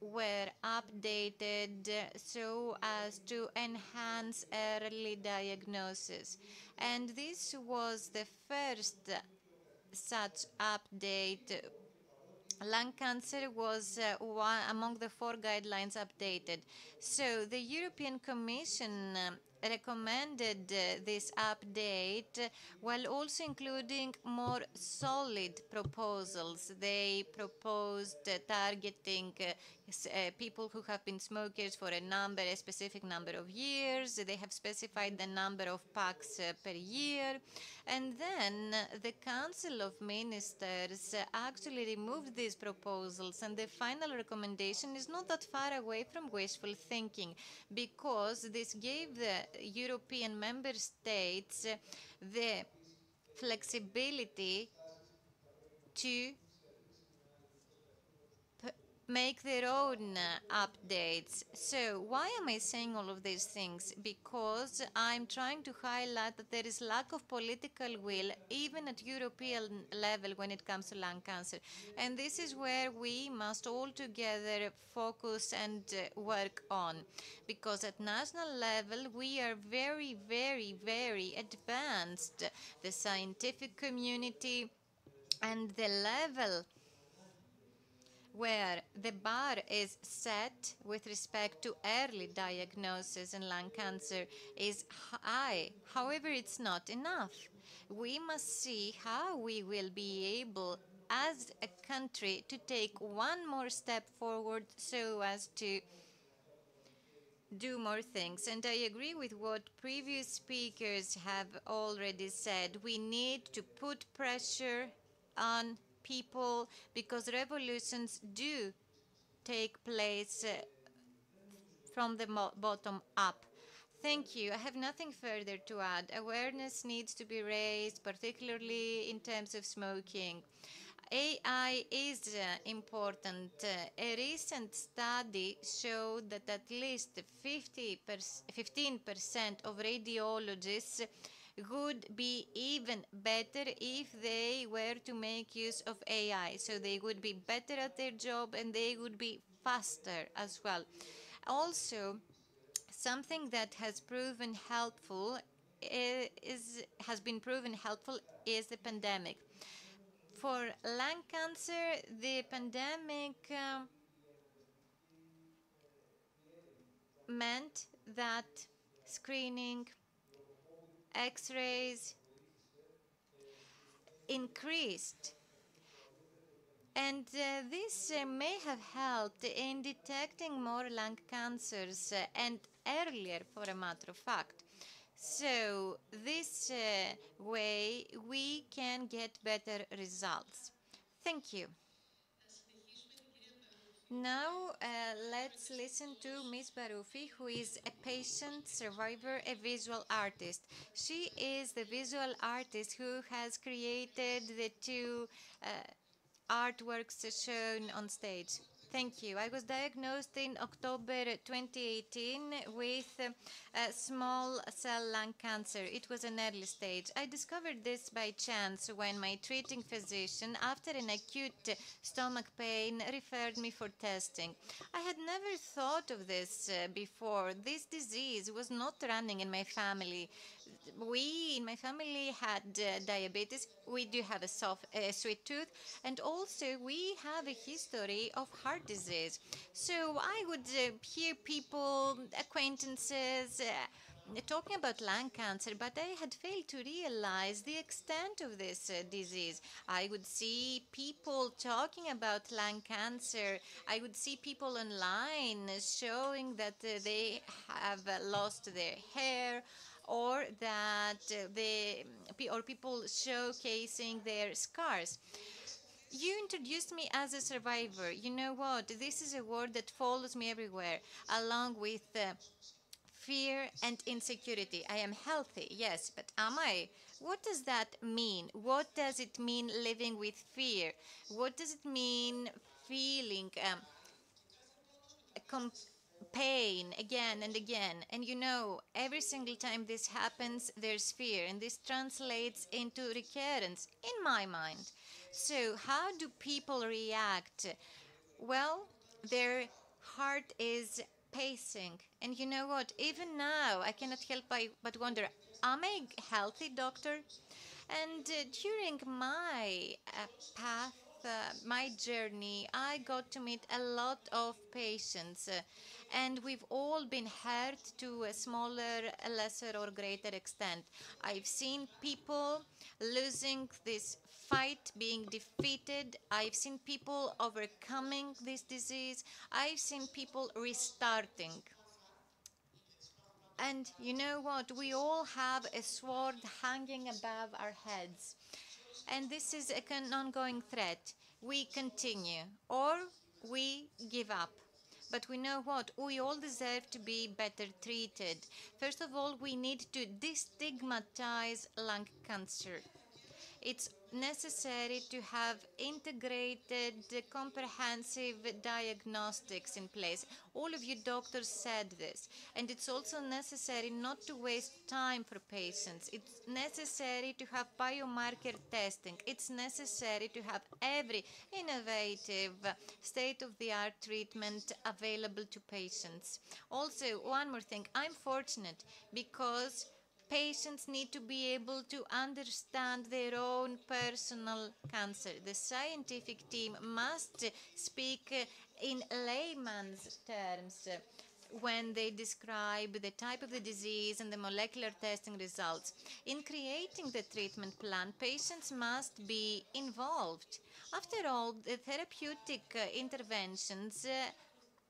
Speaker 7: were updated so as to enhance early diagnosis. And this was the first such update. Lung cancer was among the 4 guidelines updated. So the European Commission recommended this update while also including more solid proposals. They proposed targeting people who have been smokers for a specific number of years. They have specified the number of packs per year. And then the Council of Ministers actually removed these proposals, and the final recommendation is not that far away from wishful thinking, because this gave the European member states the flexibility to make their own updates. So why am I saying all of these things? Because I'm trying to highlight that there is lack of political will even at European level when it comes to lung cancer. And this is where we must all together focus and work on. Because at national level we are very, very, very advanced. The scientific community and the level where the bar is set with respect to early diagnosis in lung cancer is high. However, it's not enough. We must see how we will be able as a country to take one more step forward so as to do more things. And I agree with what previous speakers have already said. We need to put pressure on people because revolutions do take place from the bottom up. Thank you. I have nothing further to add. Awareness needs to be raised, particularly in terms of smoking. AI is important. A recent study showed that at least 15% of radiologists would be even better if they were to make use of AI. So they would be better at their job and they would be faster as well. Also, something that has proven helpful has been proven helpful is the pandemic. For lung cancer, the pandemic meant that screening, X-rays increased. And this may have helped in detecting more lung cancers and earlier, for a matter of fact. So this way we can get better results. Thank you. Now let's listen to Ms. Baroufi, who is a patient, survivor, a visual artist. She is the visual artist who has created the two artworks shown on stage. Thank you. I was diagnosed in October 2018 with small cell lung cancer. It was an early stage. I discovered this by chance when my treating physician, after an acute stomach pain, referred me for testing. I had never thought of this before. This disease was not running in my family. We in my family had diabetes. We do have a sweet tooth, and also we have a history of heart disease. So I would hear people, acquaintances, talking about lung cancer, but I had failed to realize the extent of this disease. I would see people talking about lung cancer. I would see people online showing that they have lost their hair, or that people showcasing their scars. You introduced me as a survivor. You know what? This is a word that follows me everywhere, along with fear and insecurity. I am healthy, yes, but am I? What does that mean? What does it mean living with fear? What does it mean feeling pain again and again? And you know, every single time this happens, there's fear, and this translates into recurrence in my mind. So how do people react? Well, their heart is pacing. And you know what? Even now, I cannot help but wonder, am I healthy, doctor? And during my path, my journey, I got to meet a lot of patients, and we've all been hurt to a smaller, a lesser or greater extent. I've seen people losing this fight, being defeated. I've seen people overcoming this disease. I've seen people restarting. And you know what? We all have a sword hanging above our heads. And this is an ongoing threat. We continue or we give up. But we know what? We all deserve to be better treated. First of all, we need to destigmatize lung cancer. It's necessary to have integrated, comprehensive diagnostics in place. All of you doctors said this. And it's also necessary not to waste time for patients. It's necessary to have biomarker testing. It's necessary to have every innovative, state-of-the-art treatment available to patients. Also, one more thing. I'm fortunate because patients need to be able to understand their own personal cancer. The scientific team must speak in layman's terms when they describe the type of the disease and the molecular testing results. In creating the treatment plan, patients must be involved. After all, the therapeutic interventions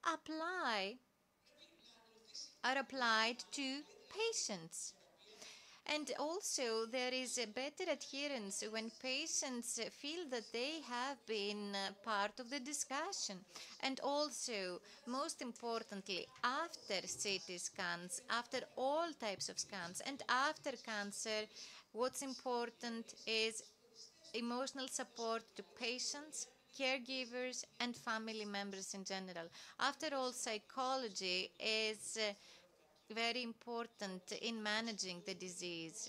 Speaker 7: are applied to patients. And also, there is a better adherence when patients feel that they have been part of the discussion. And also, most importantly, after CT scans, after all types of scans, and after cancer, what's important is emotional support to patients, caregivers, and family members in general. After all, psychology is very important in managing the disease.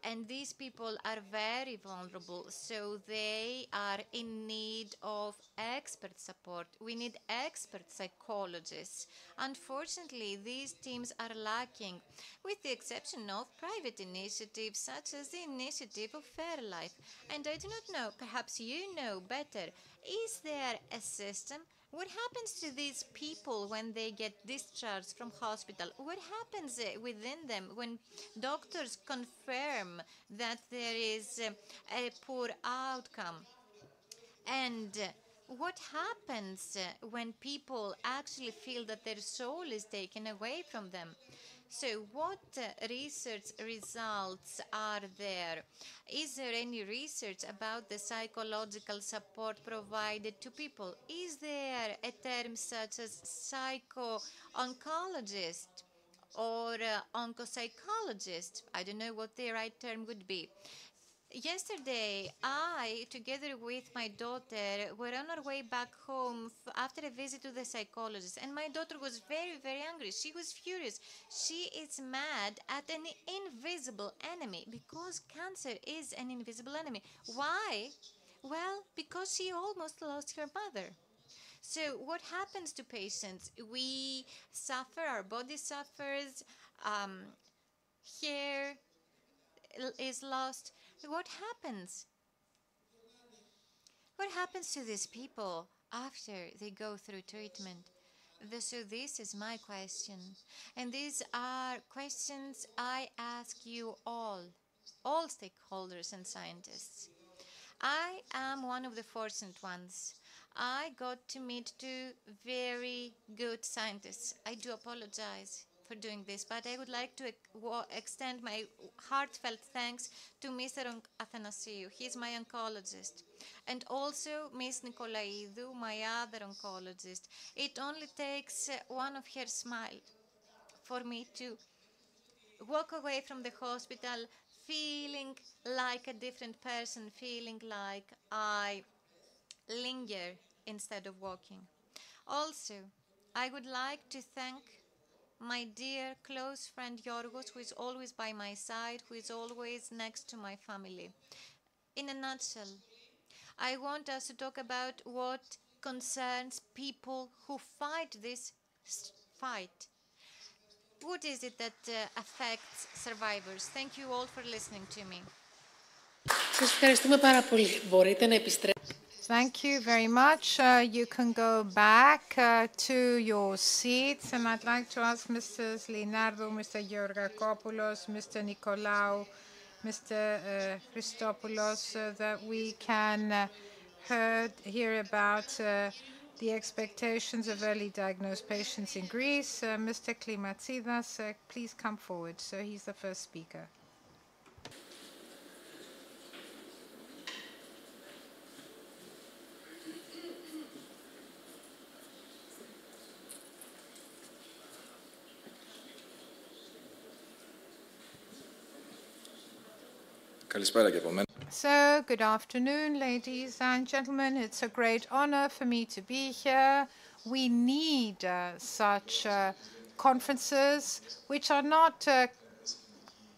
Speaker 7: And these people are very vulnerable, so they are in need of expert support. We need expert psychologists. Unfortunately, these teams are lacking, with the exception of private initiatives such as the initiative of Fairlife. And I do not know, perhaps you know better, is there a system? What happens to these people when they get discharged from hospital? What happens within them when doctors confirm that there is a poor outcome? And what happens when people actually feel that their soul is taken away from them? So what research results are there? Is there any research about the psychological support provided to people? Is there a term such as psycho-oncologist or oncopsychologist? I don't know what the right term would be. Yesterday, I, together with my daughter, were on our way back home after a visit to the psychologist, and my daughter was very, very angry. She was furious. She is mad at an invisible enemy, because cancer is an invisible enemy. Why? Well, because she almost lost her mother. So what happens to patients? We suffer, our body suffers, hair is lost. What happens? What happens to these people after they go through treatment? So this is my question. And these are questions I ask you all stakeholders and scientists. I am one of the fortunate ones. I got to meet two very good scientists. I do apologize for doing this, but I would like to extend my heartfelt thanks to Mr. Athanasiou. He's my oncologist. And also Ms. Nicolaidou, my other oncologist. It only takes one of her smiles for me to walk away from the hospital feeling like a different person, feeling like I linger instead of walking. Also, I would like to thank my dear close friend Yorgos, who is always by my side, who is always next to my family. In a nutshell, I want us to talk about what concerns people who fight this fight. What is it that affects survivors? Thank you all for listening to me.
Speaker 21: Σας ευχαριστούμε πάρα πολύ. Μπορείτε να επιστρέψετε.
Speaker 1: Thank you very much. You can go back to your seats, and I'd like to ask Mr. Leonardo, Mr. Georgakopoulos, Mr. Nicolaou, Mr. Christopoulos, that we can hear about the expectations of early diagnosed patients in Greece. Mr. Klimatsidas, please come forward. So he's the first speaker.
Speaker 5: Καλησπέρα και από μένα.
Speaker 1: So, good afternoon, ladies and gentlemen. It's a great honor for me to be here. We need such conferences, which are not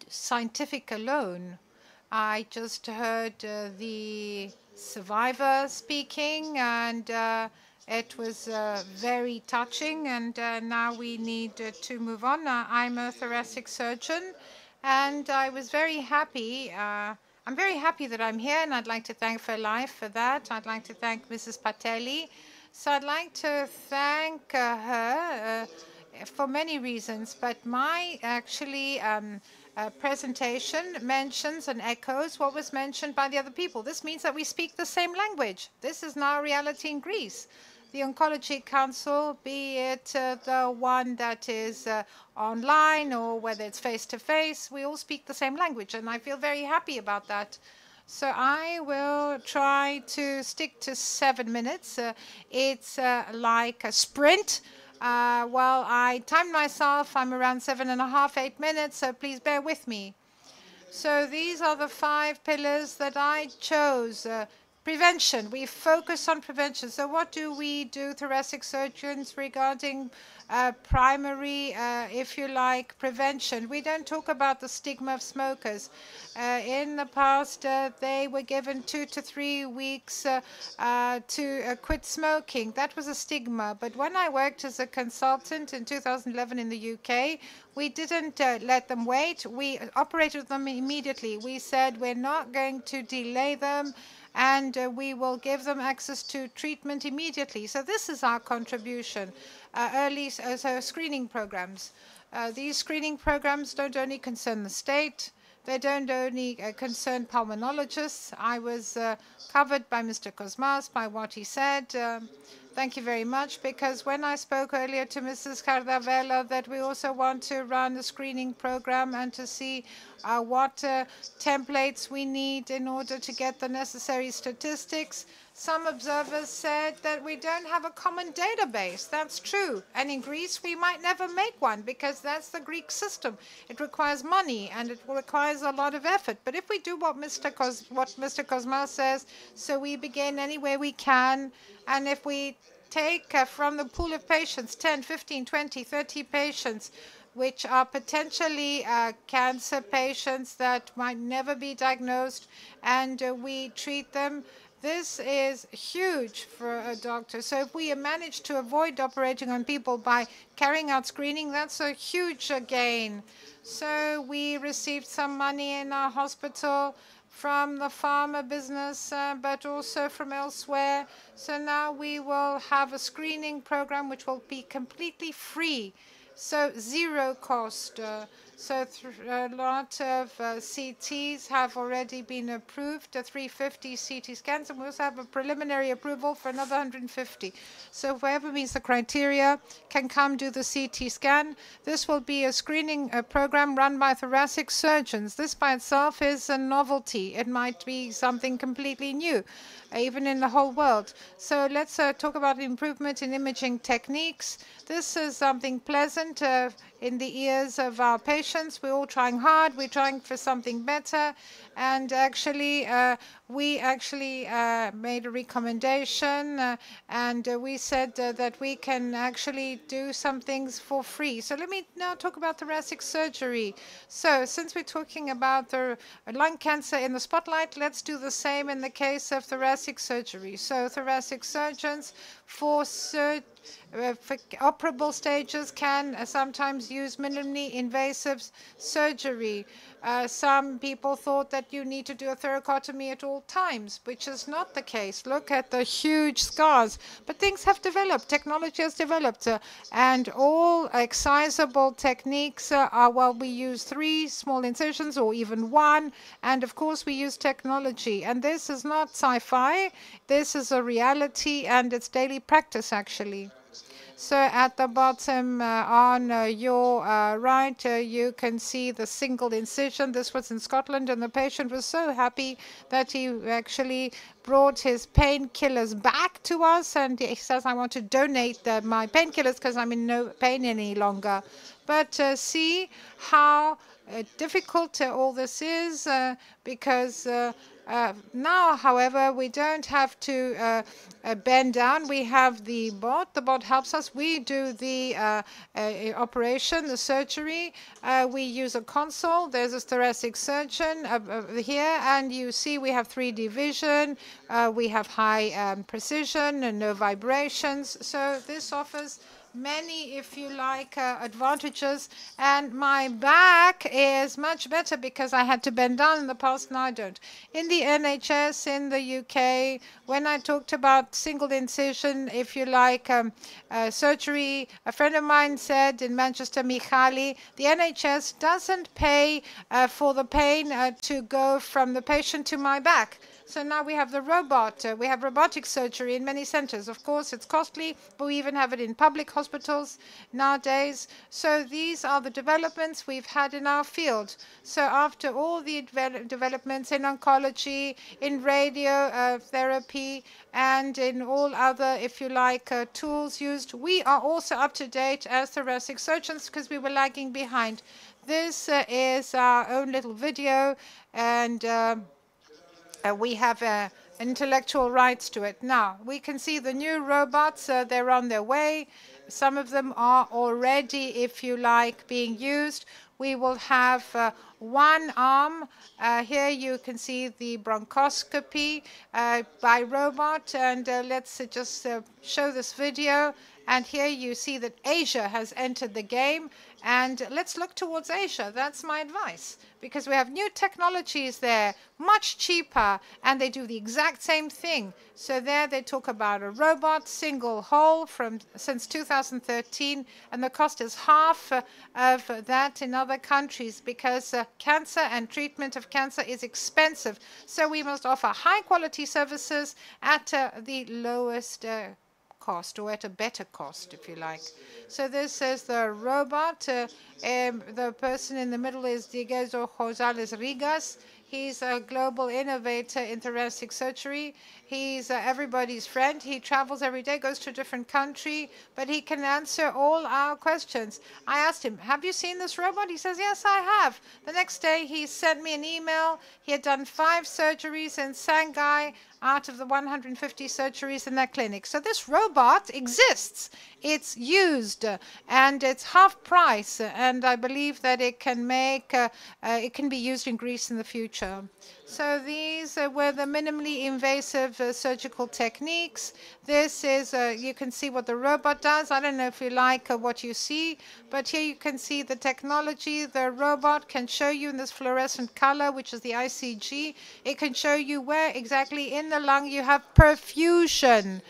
Speaker 1: scientific alone. I just heard the survivor speaking, and it was very touching, and now we need to move on. I'm a thoracic surgeon, and I was very happy. I'm very happy that I'm here, and I'd like to thank FAIRLIFE for that. I'd like to thank Mrs. Patelli. So I'd like to thank her for many reasons, but my presentation mentions and echoes what was mentioned by the other people. This means that we speak the same language. This is now reality in Greece. The Oncology Council, be it the one that is online or whether it's face-to-face, we all speak the same language, and I feel very happy about that. So I will try to stick to 7 minutes. It's like a sprint. Well, I timed myself. I'm around 7.5, 8 minutes, so please bear with me. So these are the 5 pillars that I chose. Prevention. We focus on prevention. So what do we do, thoracic surgeons, regarding primary, if you like, prevention? We don't talk about the stigma of smokers. In the past, they were given 2 to 3 weeks to quit smoking. That was a stigma. But when I worked as a consultant in 2011 in the UK, we didn't let them wait. We operated them immediately. We said we're not going to delay them, and we will give them access to treatment immediately. So this is our contribution. Early screening programs. These screening programs don't only concern the state. They don't only concern pulmonologists. I was covered by Mr. Kosmas, by what he said. Thank you very much, because when I spoke earlier to Mrs. Cardavella that we also want to run a screening program and to see what templates we need in order to get the necessary statistics, some observers said that we don't have a common database. That's true. And in Greece, we might never make one, because that's the Greek system. It requires money, and it requires a lot of effort. But if we do what Mr. Kosmas says, so we begin anywhere we can, and if we take from the pool of patients 10, 15, 20, 30 patients, which are potentially cancer patients that might never be diagnosed, and we treat them, this is huge for a doctor. So if we manage to avoid operating on people by carrying out screening, that's a huge gain. So we received some money in our hospital from the pharma business, but also from elsewhere. So now we will have a screening program which will be completely free, so zero cost. So a lot of CTs have already been approved, 350 CT scans, and we also have a preliminary approval for another 150. So whoever meets the criteria can come do the CT scan. This will be a screening program run by thoracic surgeons. This by itself is a novelty. It might be something completely new, even in the whole world. So let's talk about improvement in imaging techniques. This is something pleasant in the ears of our patients. We're all trying hard. We're trying for something better. And actually, we made a recommendation, and we said that we can actually do some things for free. So let me now talk about thoracic surgery. So since we're talking about the lung cancer in the spotlight, let's do the same in the case of thoracic surgery. So thoracic surgeons for operable stages can sometimes use minimally invasive surgery. Some people thought that you need to do a thoracotomy at all times, which is not the case. Look at the huge scars. But things have developed. Technology has developed. And all excisable techniques are, well, we use 3 small incisions or even 1. And of course, we use technology. And this is not sci-fi. This is a reality, and it's daily practice, actually. So at the bottom on your right, you can see the single incision. This was in Scotland, and the patient was so happy that he actually brought his painkillers back to us, and he says, I want to donate my painkillers because I'm in no pain any longer. But see how difficult all this is because now, however, we don't have to bend down. We have the bot. The bot helps us. We do the operation, the surgery. We use a console. There's a thoracic surgeon here, and you see we have 3D vision. We have high precision and no vibrations. So this offers many, if you like, advantages. And my back is much better because I had to bend down in the past, now I don't. In the NHS in the UK, when I talked about single incision, if you like, surgery, a friend of mine said in Manchester, Michali, the NHS doesn't pay for the pain to go from the patient to my back. So now we have the robot. We have robotic surgery in many centers. Of course, it's costly, but we even have it in public hospitals nowadays. So these are the developments we've had in our field. So after all the developments in oncology, in radio therapy, and in all other, if you like, tools used, we are also up to date as thoracic surgeons because we were lagging behind. This is our own little video, and we have intellectual rights to it. Now, we can see the new robots, they're on their way. Some of them are already, if you like, being used. We will have one arm. Here you can see the bronchoscopy by robot. And let's just show this video. And here you see that Asia has entered the game. And let's look towards Asia. That's my advice. Because we have new technologies there, much cheaper, and they do the exact same thing. So there they talk about a robot, single hole since 2013, and the cost is half of that in other countries because cancer and treatment of cancer is expensive. So we must offer high-quality services at the lowest cost, or at a better cost, if you like. So this is the robot. The person in the middle is Dieguez Rosales Rigas. He's a global innovator in thoracic surgery. He's everybody's friend. He travels every day, goes to a different country, but he can answer all our questions. I asked him, have you seen this robot? He says, yes, I have. The next day, he sent me an email. He had done 5 surgeries in Shanghai out of the 150 surgeries in that clinic. So this robot exists. It's used, and it's half price, and I believe that it can it can be used in Greece in the future. So these were the minimally invasive surgical techniques. This is, you can see what the robot does. I don't know if you like what you see, but here you can see the technology. The robot can show you in this fluorescent color, which is the ICG. It can show you where exactly in the lung you have perfusion.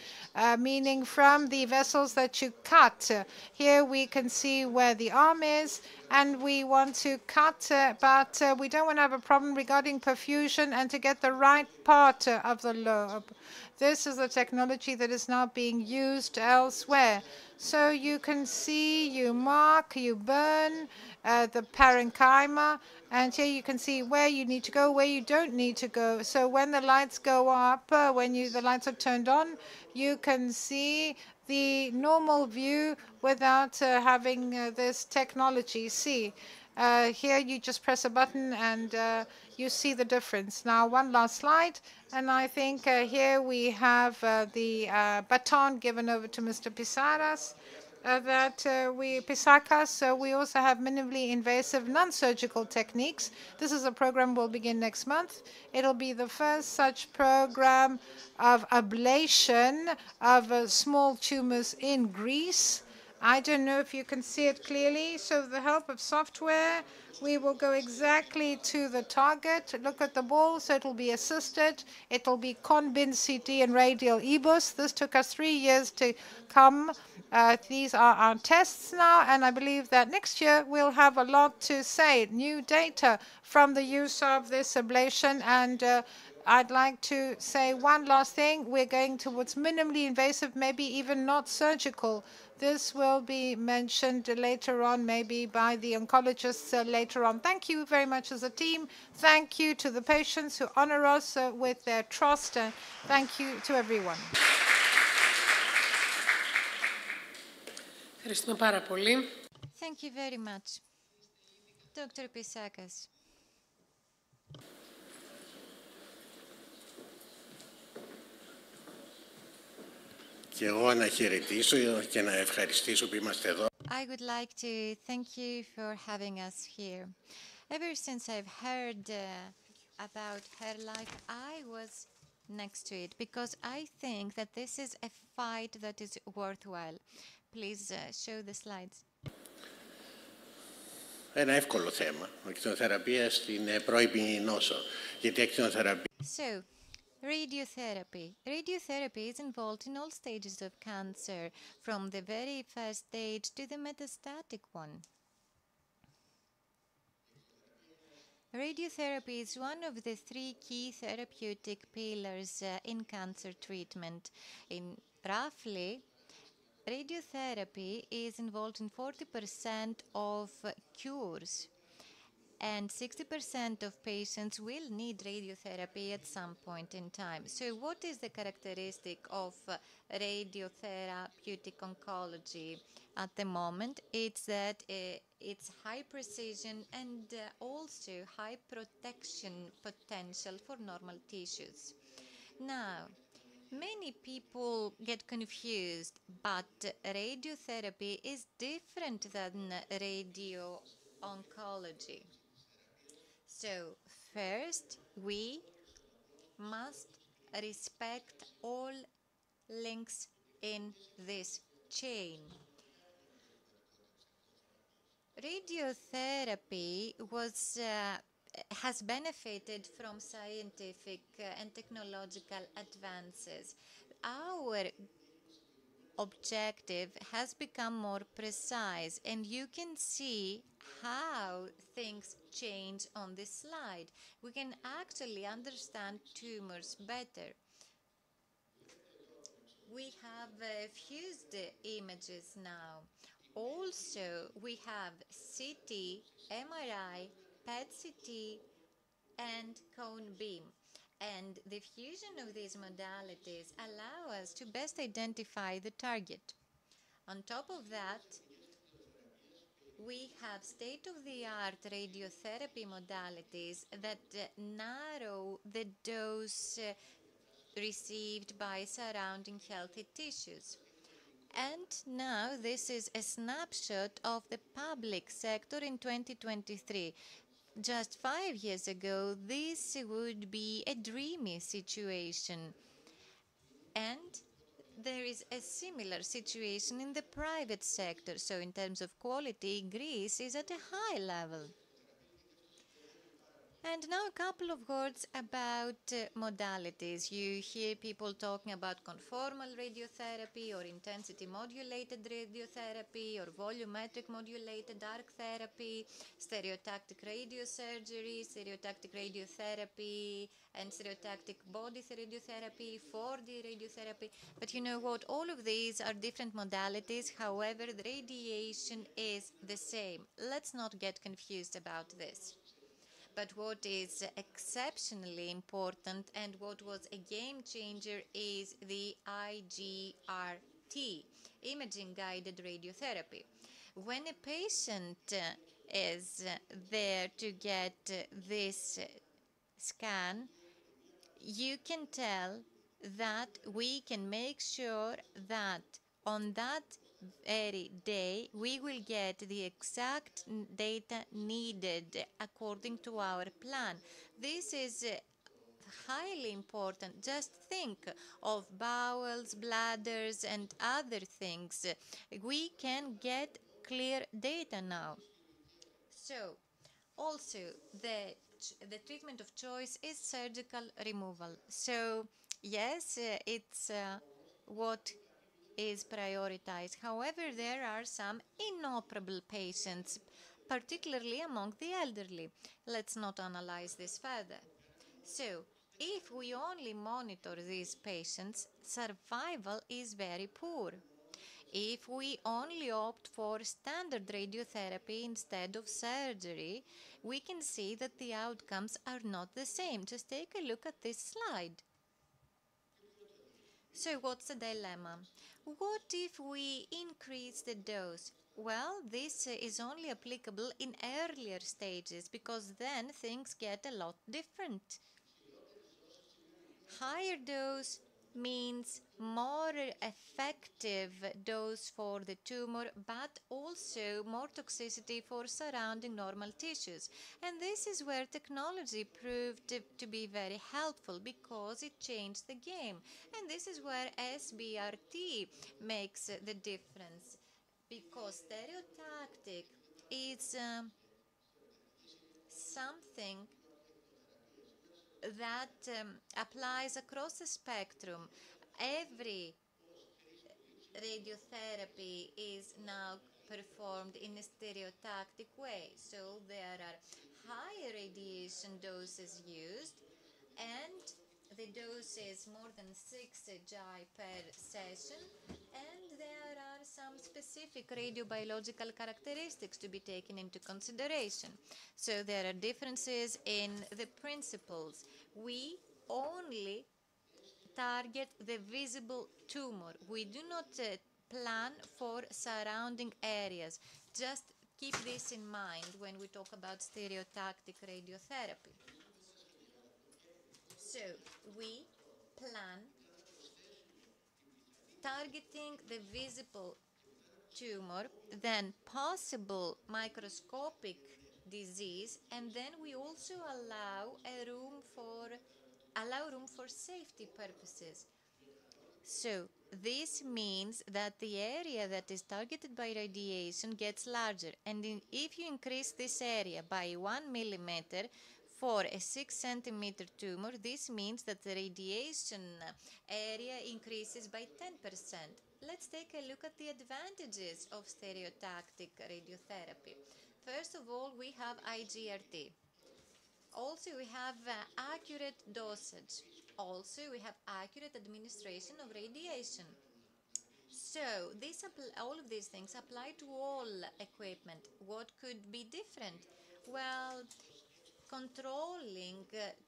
Speaker 1: Meaning from the vessels that you cut. Here we can see where the arm is, and we want to cut, but we don't want to have a problem regarding perfusion and to get the right part of the lobe. This is the technology that is now being used elsewhere. So you can see, you mark, you burn the parenchyma, and here you can see where you need to go, where you don't need to go. So when the lights go up, when the lights are turned on, you can see the normal view without having this technology. See, here you just press a button and you see the difference. Now, one last slide, and I think here we have the baton given over to Mr. Pisakas. We also have minimally invasive non-surgical techniques. This is a program we'll begin next month. It'll be the first such program of ablation of small tumors in Greece. I don't know if you can see it clearly. So with the help of software, we will go exactly to the target. Look at the ball, so it'll be assisted. It'll be Conbin CT and radial EBUS. This took us 3 years to come. These are our tests now, and I believe that next year we'll have a lot to say, new data from the use of this ablation. And I'd like to say one last thing. We're going towards minimally invasive, maybe even not surgical. This will be mentioned later on, maybe by the oncologists later on. Thank you very much as a team. Thank you to the patients who honor us with their trust. Thank you to everyone.
Speaker 21: Ευχαριστούμε πάρα πολύ.
Speaker 7: Thank you very much. Dr. Pissakas.
Speaker 9: Και εγώ να χαιρετήσω και να ευχαριστήσω που είμαστε εδώ.
Speaker 7: I would like to thank you for having us here. Ever since I've heard about her life, I was next to it because I think that this is a fight that is worthwhile. Please show the slides.
Speaker 9: Ένα εύκολο θέμα, ακτινοθεραπεία στην πρώιμη νόσο. Γιατί ακτινοθεραπεία...
Speaker 7: So, radiotherapy. Radiotherapy is involved in all stages of cancer, from the very first stage to the metastatic one. Radiotherapy is one of the three key therapeutic pillars in cancer treatment. Roughly, radiotherapy is involved in 40% of cures, and 60% of patients will need radiotherapy at some point in time. So what is the characteristic of radiotherapeutic oncology at the moment? It's that it's high precision and also high protection potential for normal tissues. Now, many people get confused, but radiotherapy is different than radio-oncology. So, first, we must respect all links in this chain. Radiotherapy has benefited from scientific and technological advances. Our objective has become more precise, and you can see how things change on this slide. We can actually understand tumors better. We have fused images now. Also, we have CT, MRI, PET-CT, and cone beam. And the fusion of these modalities allow us to best identify the target. On top of that, we have state-of-the-art radiotherapy modalities that narrow the dose received by surrounding healthy tissues. And now this is a snapshot of the public sector in 2023. Just 5 years ago, this would be a dreamy situation. And there is a similar situation in the private sector. So in terms of quality, Greece is at a high level. And now a couple of words about modalities. You hear people talking about conformal radiotherapy or intensity modulated radiotherapy or volumetric modulated arc therapy, stereotactic radiosurgery, stereotactic radiotherapy, and stereotactic body radiotherapy, 4D radiotherapy. But you know what? All of these are different modalities. However, the radiation is the same. Let's not get confused about this. But what is exceptionally important and what was a game changer is the IGRT, imaging-guided radiotherapy. When a patient is there to get this scan, you can tell that we can make sure that on that very day we will get the exact data needed according to our plan. This is highly important. Just think of bowels, bladders, and other things. We can get clear data now. So, also, the treatment of choice is surgical removal. So, yes, it's what is prioritized. However, there are some inoperable patients, particularly among the elderly. Let's not analyze this further. So, if we only monitor these patients, survival is very poor. If we only opt for standard radiotherapy instead of surgery, we can see that the outcomes are not the same. Just take a look at this slide. So what's the dilemma? What if we increase the dose? Well, this is only applicable in earlier stages because then things get a lot different. Higher dose means more effective dose for the tumor, but also more toxicity for surrounding normal tissues. And this is where technology proved to be very helpful because it changed the game. And this is where SBRT makes the difference, because stereotactic is something that applies across the spectrum. Every radiotherapy is now performed in a stereotactic way. So there are higher radiation doses used, and the dose is more than 6 GI per session, and there are some specific radiobiological characteristics to be taken into consideration. So there are differences in the principles. We only target the visible tumor. We do not plan for surrounding areas. Just keep this in mind when we talk about stereotactic radiotherapy. So we plan targeting the visible tumor, then possible microscopic disease, and then we also allow room for safety purposes. So this means that the area that is targeted by radiation gets larger, and if you increase this area by 1 millimeter for a 6 centimeter tumor, this means that the radiation area increases by 10%. Let's take a look at the advantages of stereotactic radiotherapy. First of all, we have IGRT. Also, we have accurate dosage. Also, we have accurate administration of radiation. So, all of these things apply to all equipment. What could be different? Well, controlling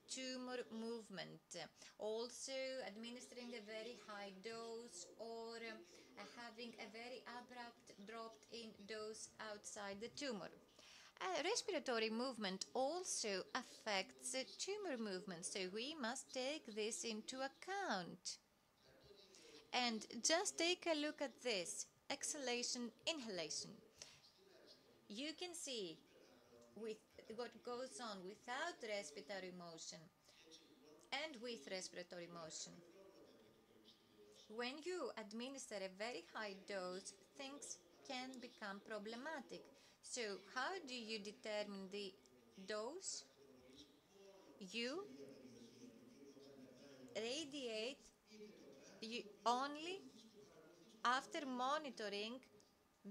Speaker 7: tumor movement, also administering a very high dose, or having a very abrupt drop in dose outside the tumor. Respiratory movement also affects tumor movement, so we must take this into account. And just take a look at this, exhalation, inhalation. You can see with what goes on without respiratory motion and with respiratory motion. When you administer a very high dose, things can become problematic. So how do you determine the dose? You radiate only after monitoring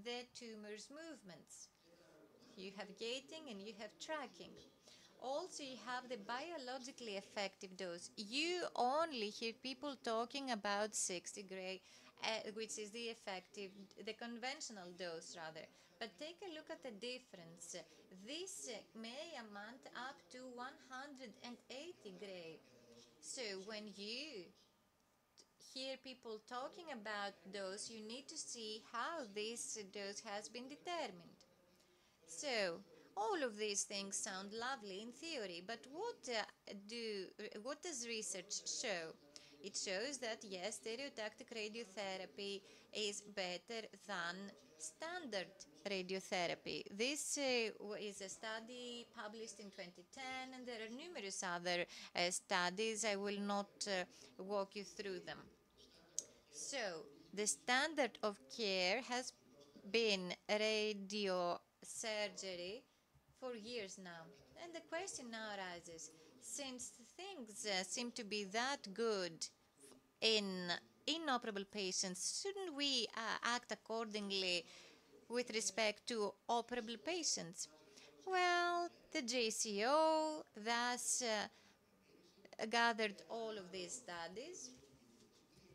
Speaker 7: the tumor's movements. You have gating and you have tracking. Also, you have the biologically effective dose. You only hear people talking about 60 gray, which is the conventional dose rather. But take a look at the difference. This may amount up to 180 gray. So when you hear people talking about dose, you need to see how this dose has been determined. So, all of these things sound lovely in theory, but what does research show? It shows that yes, stereotactic radiotherapy is better than standard radiotherapy. This is a study published in 2010, and there are numerous other studies. I will not walk you through them. So, the standard of care has been radiosurgery for years now. And the question now arises, since things seem to be that good in inoperable patients, shouldn't we act accordingly with respect to operable patients? Well, the JCO thus gathered all of these studies.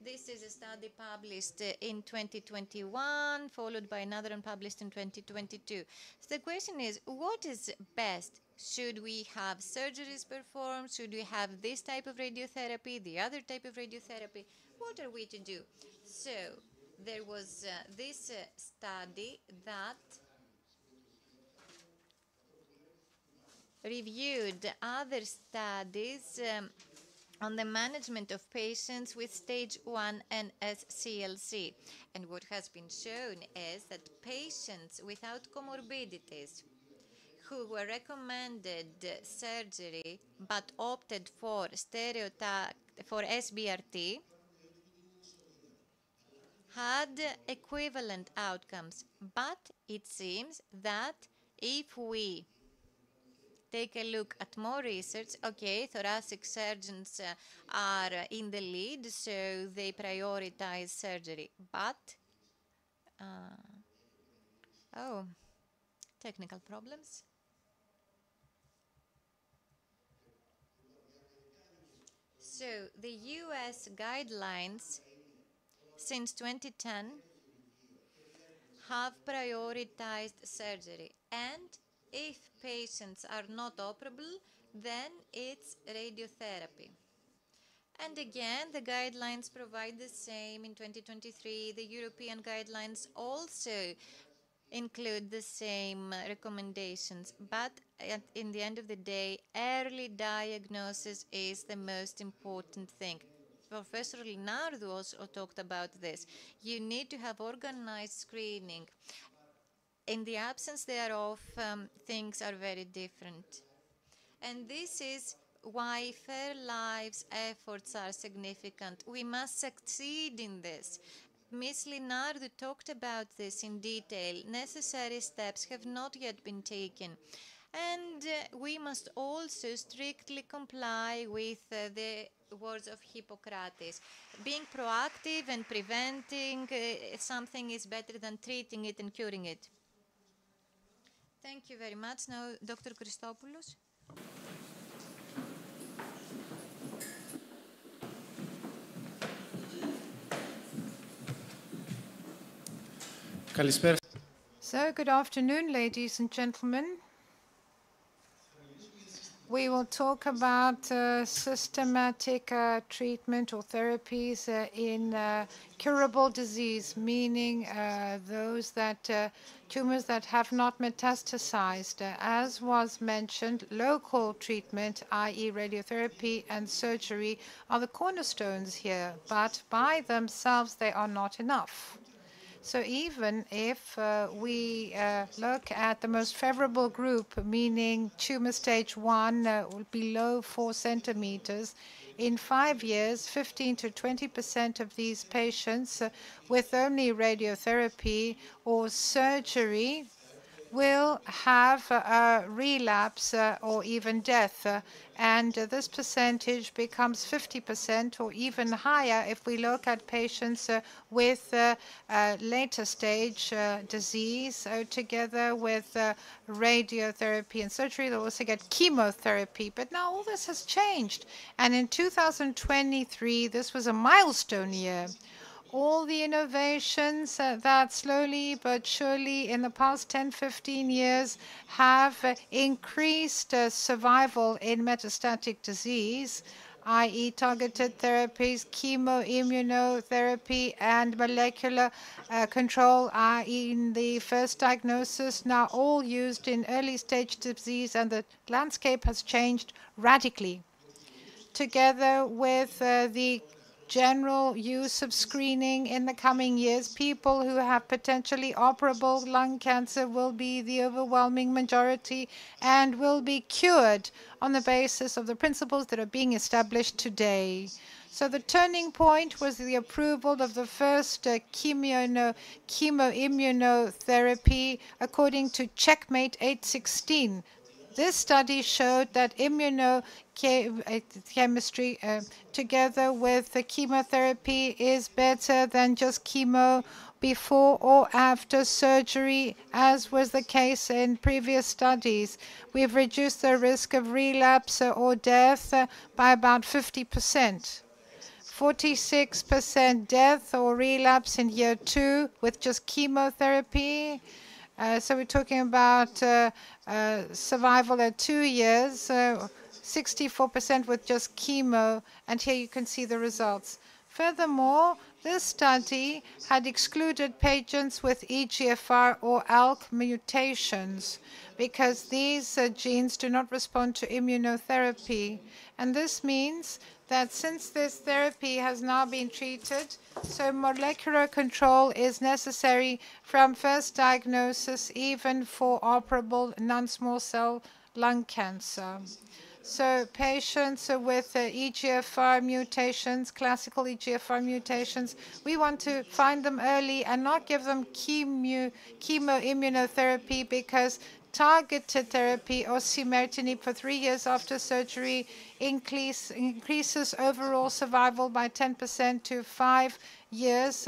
Speaker 7: This is a study published in 2021, followed by another one published in 2022. So the question is, what is best? Should we have surgeries performed? Should we have this type of radiotherapy, the other type of radiotherapy? What are we to do? So there was this study that reviewed other studies on the management of patients with stage 1 NSCLC. And what has been shown is that patients without comorbidities who were recommended surgery but opted for SBRT had equivalent outcomes. But it seems that if we take a look at more research, okay, thoracic surgeons are in the lead, so they prioritize surgery. But, technical problems. So the US guidelines since 2010 have prioritized surgery, and if patients are not operable, then it's radiotherapy. And again, the guidelines provide the same. In 2023, the European guidelines also include the same recommendations. But in the end of the day, early diagnosis is the most important thing. Professor Linardo also talked about this. You need to have organized screening. In the absence thereof, things are very different. And this is why Fair Lives efforts are significant. We must succeed in this. Ms. Linardo talked about this in detail. Necessary steps have not yet been taken. And we must also strictly comply with the words of Hippocrates. Being proactive and preventing something is better than treating it and curing it. Thank you very much. Now, Dr. Christopoulos.
Speaker 1: So, good afternoon, ladies and gentlemen. We will talk about systematic treatment or therapies in curable disease, meaning those that tumors that have not metastasized. As was mentioned, local treatment, i.e. radiotherapy and surgery, are the cornerstones here, but by themselves they are not enough. So even if we look at the most favorable group, meaning tumor stage 1 below 4 centimeters, in 5 years, 15 to 20% of these patients with only radiotherapy or surgery will have a relapse or even death. And this percentage becomes 50% or even higher if we look at patients with later stage disease. Together with radiotherapy and surgery, they'll also get chemotherapy. But now all this has changed. And in 2023, this was a milestone year. All the innovations that slowly but surely in the past 10, 15 years have increased survival in metastatic disease, i.e. targeted therapies, chemoimmunotherapy, and molecular control, i.e. in the first diagnosis, now all used in early stage disease, and the landscape has changed radically. Together with the general use of screening in the coming years, people who have potentially operable lung cancer will be the overwhelming majority and will be cured on the basis of the principles that are being established today. So the turning point was the approval of the first chemoimmunotherapy according to Checkmate 816. This study showed that immunochemistry together with the chemotherapy is better than just chemo before or after surgery, as was the case in previous studies. We've reduced the risk of relapse or death by about 50%. 46% death or relapse in year 2 with just chemotherapy. So we're talking about survival at 2 years, 64% with just chemo, and here you can see the results. Furthermore, This study had excluded patients with EGFR or ALK mutations because these genes do not respond to immunotherapy. And this means that since this therapy has now been treated, so molecular control is necessary from first diagnosis, even for operable non-small cell lung cancer. So patients with EGFR mutations, classical EGFR mutations, we want to find them early and not give them chemoimmunotherapy because targeted therapy, osimertinib, for 3 years after surgery increases overall survival by 10% to 5 years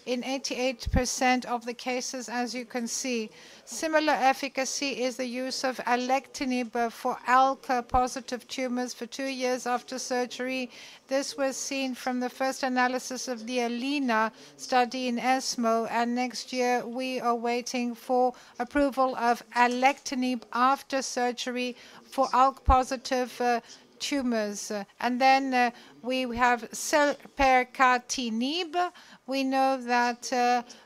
Speaker 1: in 88% of the cases, as you can see. Similar efficacy is the use of alectinib for ALK-positive tumors for 2 years after surgery. This was seen from the first analysis of the ALINA study in ESMO, and next year we are waiting for approval of alectinib after surgery for ALK-positive tumors. And then we have selpercatinib. We know that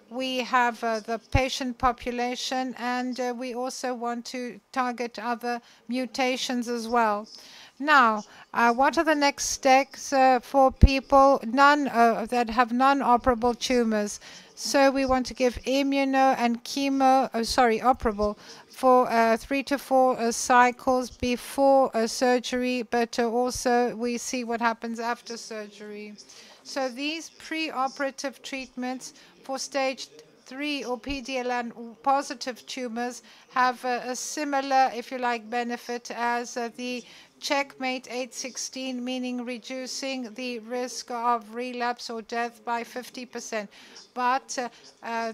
Speaker 1: we have the patient population, and we also want to target other mutations as well. Now, what are the next steps for people that have non-operable tumors? So we want to give immuno and chemo, operable, for 3 to 4 cycles before surgery, but also we see what happens after surgery. So these preoperative treatments for stage 3 or PD-L1 positive tumors have a similar, if you like, benefit as the CheckMate 816, meaning reducing the risk of relapse or death by 50%. But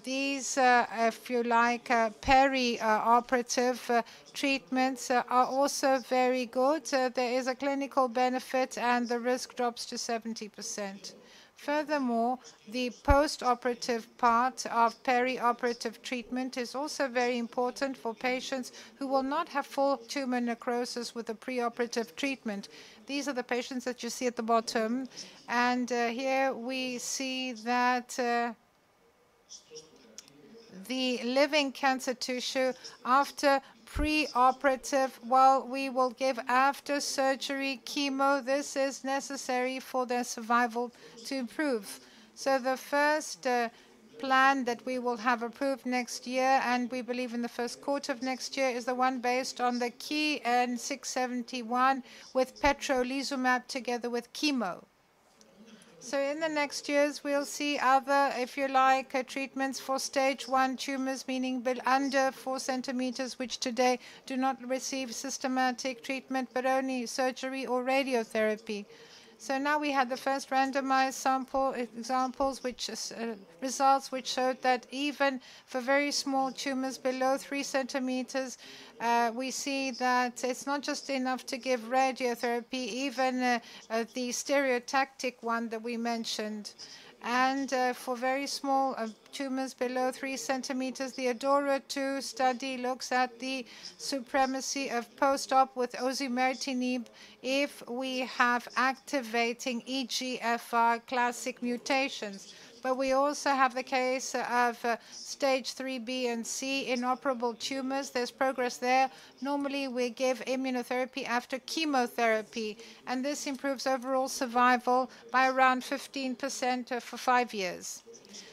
Speaker 1: these, if you like, peri-operative treatments are also very good. There is a clinical benefit and the risk drops to 70%. Furthermore, the post-operative part of peri-operative treatment is also very important for patients who will not have full tumor necrosis with the preoperative treatment. These are the patients that you see at the bottom. And here we see that the living cancer tissue after pre-operative, well, we will give after surgery chemo. This is necessary for their survival to improve. So the first plan that we will have approved next year, and we believe in the first quarter of next year, is the one based on the KEYN-671 with pembrolizumab together with chemo. So in the next years, we'll see other, if you like, treatments for stage 1 tumors, meaning under 4 centimeters, which today do not receive systematic treatment, but only surgery or radiotherapy. So now we had the first randomized sample examples, results which showed that even for very small tumors below 3 centimeters, we see that it's not just enough to give radiotherapy, even the stereotactic one that we mentioned. And for very small tumors below 3 centimeters, the ADAURA-2 study looks at the supremacy of post-op with osimertinib if we have activating EGFR classic mutations. But we also have the case of stage 3B and C inoperable tumors. There's progress there. Normally, we give immunotherapy after chemotherapy, and this improves overall survival by around 15% for 5 years.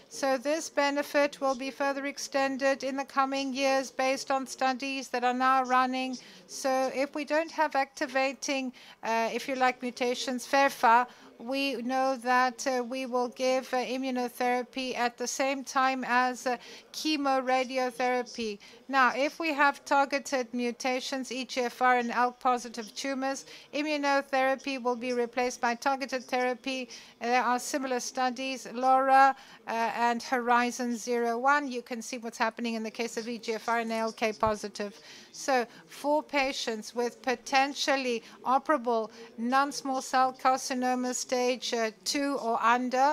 Speaker 1: So this benefit will be further extended in the coming years based on studies that are now running. So if we don't have activating, if you like, mutations, FERFA, we know that we will give immunotherapy at the same time as chemoradiotherapy. Now, if we have targeted mutations, EGFR and ALK-positive tumors, immunotherapy will be replaced by targeted therapy. There are similar studies, LAURA and Horizon-01. You can see what's happening in the case of EGFR and ALK-positive. So for patients with potentially operable non-small cell carcinomas, stage 2 or under,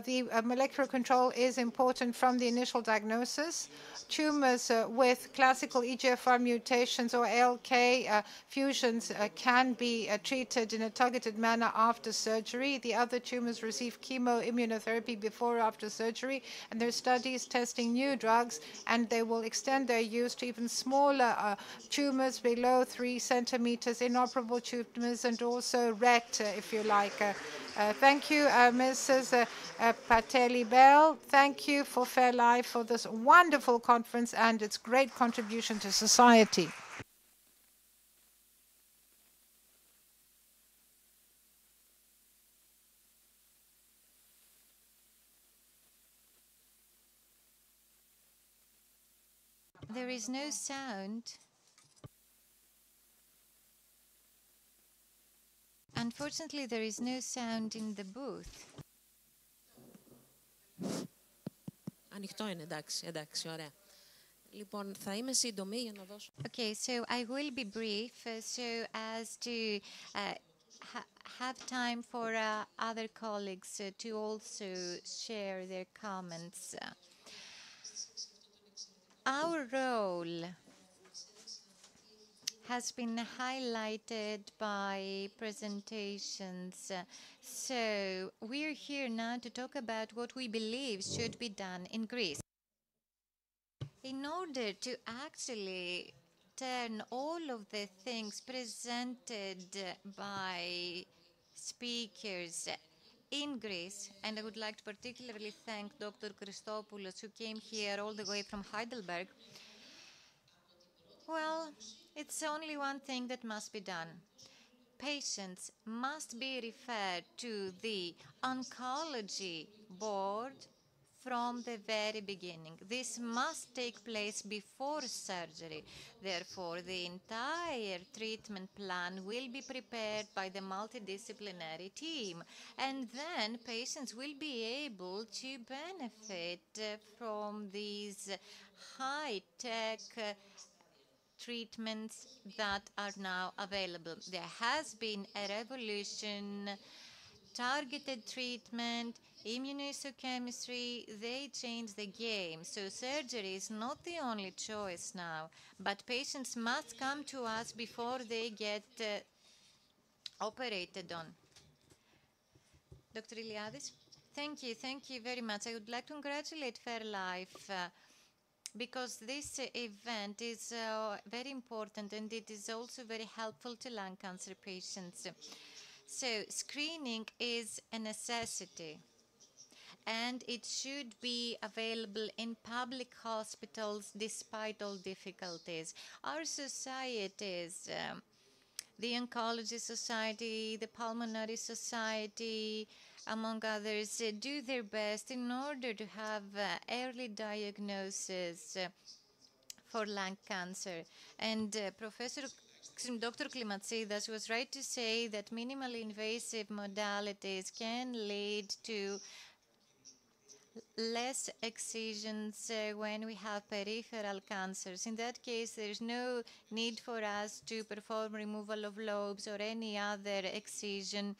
Speaker 1: the molecular control is important from the initial diagnosis. Tumors with classical EGFR mutations or ALK fusions can be treated in a targeted manner after surgery. The other tumors receive chemoimmunotherapy before or after surgery, and there are studies testing new drugs, and they will extend their use to even smaller tumors below 3 centimeters, inoperable tumors, and also RET, if you like. Thank you, Mrs. Pateli-Bell. Thank you for Fairlife for this wonderful conference and its great contribution to society.
Speaker 7: There is no sound. Unfortunately, there is no sound in the booth.
Speaker 2: Ανοιχτό είναι, εντάξει, ωραία. Λοιπόν, θα είμαι σύντομη για να δώσω...
Speaker 7: Okay, so I will be brief so as to have time for other colleagues to also share their comments. Our role has been highlighted by presentations. So we're here now to talk about what we believe should be done in Greece. In order to actually turn all of the things presented by speakers in Greece, and I would like to particularly thank Dr. Christopoulos, who came here all the way from Heidelberg. Well, it's only one thing that must be done. Patients must be referred to the oncology board from the very beginning. This must take place before surgery. Therefore, the entire treatment plan will be prepared by the multidisciplinary team, and then patients will be able to benefit from these high-tech treatments that are now available. There has been a revolution, targeted treatment, immunohistochemistry, they changed the game. So surgery is not the only choice now, but patients must come to us before they get operated on. Dr. Iliadis? Thank you very much. I would like to congratulate Fairlife because this event is very important and it is also very helpful to lung cancer patients. So screening is a necessity, and it should be available in public hospitals despite all difficulties. Our societies, the Oncology Society, the Pulmonary Society, among others, do their best in order to have early diagnosis for lung cancer. And Dr. Klimatsidas was right to say that minimally invasive modalities can lead to less excisions when we have peripheral cancers. In that case, there is no need for us to perform removal of lobes or any other excision,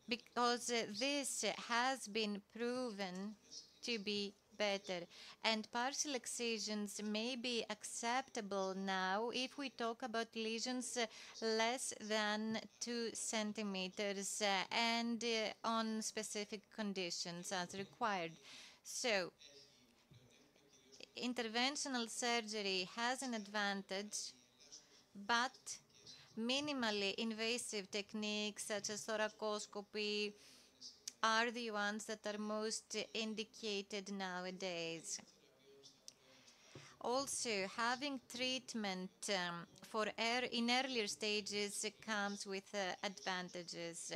Speaker 7: because this has been proven to be better. And partial excisions may be acceptable now if we talk about lesions less than 2 centimeters and on specific conditions as required. So interventional surgery has an advantage, but minimally invasive techniques such as thoracoscopy are the ones that are most indicated nowadays. Also, having treatment in earlier stages comes with advantages.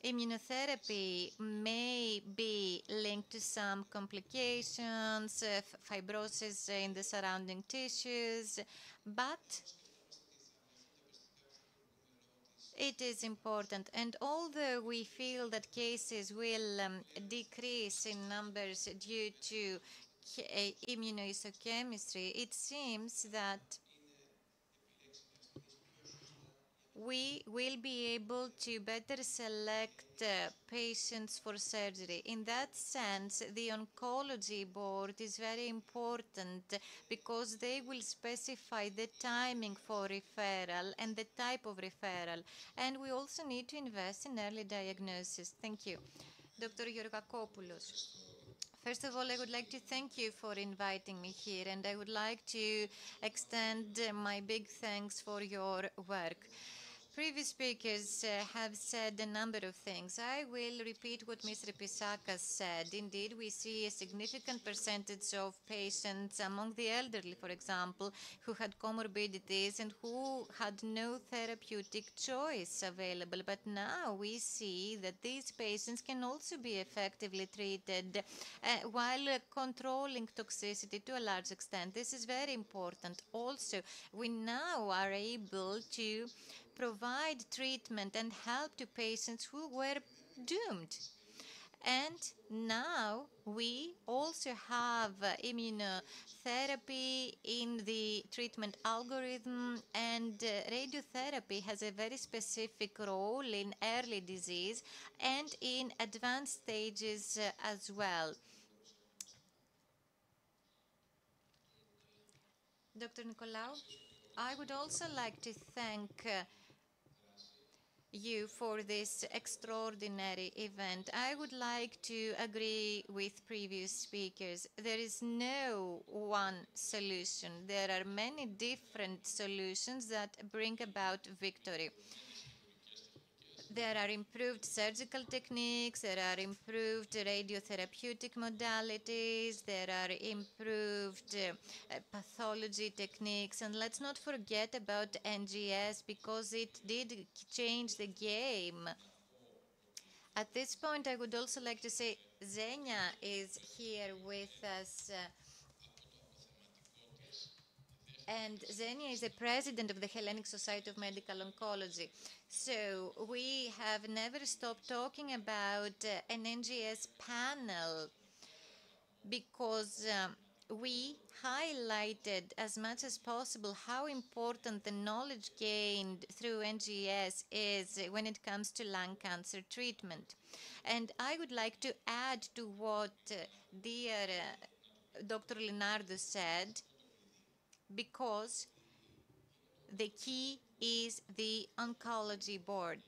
Speaker 7: Immunotherapy may be linked to some complications, fibrosis in the surrounding tissues, but it is important. And although we feel that cases will decrease in numbers due to immunohistochemistry, it seems that we will be able to better select patients for surgery. In that sense, the oncology board is very important because they will specify the timing for referral and the type of referral. And we also need to invest in early diagnosis. Thank you. Dr. Georgakopoulos. First of all, I would like to thank you for inviting me here, and I would like to extend my big thanks for your work. Previous speakers have said a number of things. I will repeat what Mr. Pisaka said. Indeed, we see a significant percentage of patients among the elderly, for example, who had comorbidities and who had no therapeutic choice available. But now we see that these patients can also be effectively treated while controlling toxicity to a large extent. This is very important. Also, we now are able to provide treatment and help to patients who were doomed. And now we also have immunotherapy in the treatment algorithm, and radiotherapy has a very specific role in early disease and in advanced stages as well. Dr. Nicolaou, I would also like to thank you for this extraordinary event. I would like to agree with previous speakers. There is no one solution. There are many different solutions that bring about victory. There are improved surgical techniques, there are improved radiotherapeutic modalities, there are improved pathology techniques, and let's not forget about NGS because it did change the game. At this point, I would also like to say Xenia is here with us. And Xenia is the president of the Hellenic Society of Medical Oncology. So we have never stopped talking about an NGS panel because we highlighted as much as possible how important the knowledge gained through NGS is when it comes to lung cancer treatment. And I would like to add to what dear Dr. Leonardo said, because the key is the oncology board.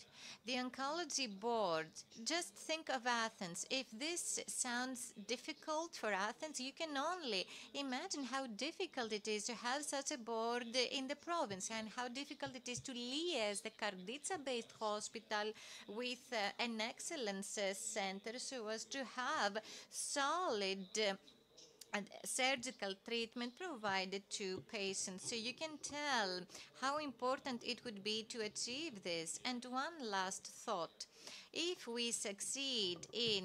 Speaker 7: The oncology board, just think of Athens. If this sounds difficult for Athens, you can only imagine how difficult it is to have such a board in the province and how difficult it is to liaise the Karditsa-based hospital with an excellence center so as to have solid surgical treatment provided to patients. So you can tell how important it would be to achieve this. And one last thought. If we succeed in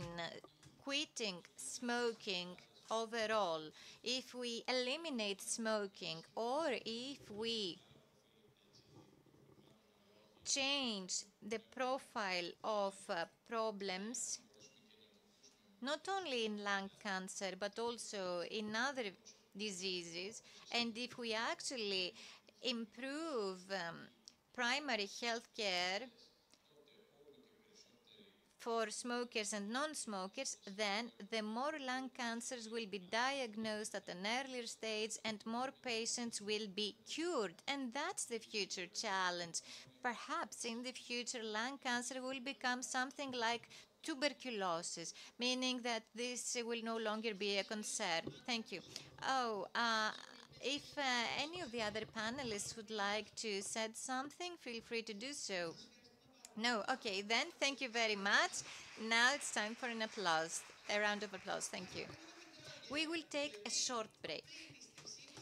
Speaker 7: quitting smoking overall, if we eliminate smoking, or if we change the profile of problems, not only in lung cancer, but also in other diseases, and if we actually improve primary health care for smokers and non-smokers, then the more lung cancers will be diagnosed at an earlier stage and more patients will be cured. And that's the future challenge. Perhaps in the future, lung cancer will become something like tuberculosis, meaning that this will no longer be a concern. Thank you. If any of the other panelists would like to say something, feel free to do so. No? Okay, then thank you very much. Now it's time for an applause, a round of applause. Thank you. We will take a short break.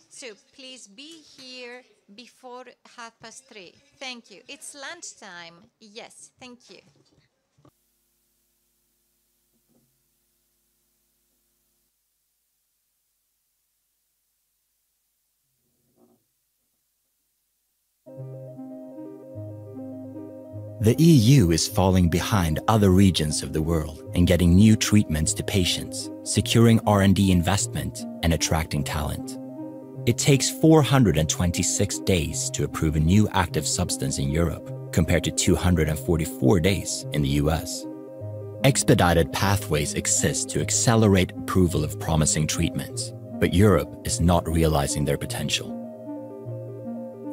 Speaker 7: So please be here before 3:30. Thank you. It's lunchtime. Yes, thank you.
Speaker 5: The EU is falling behind other regions of the world in getting new treatments to patients, securing R&D investment, and attracting talent. It takes 426 days to approve a new active substance in Europe, compared to 244 days in the US. Expedited pathways exist to accelerate approval of promising treatments, but Europe is not realizing their potential.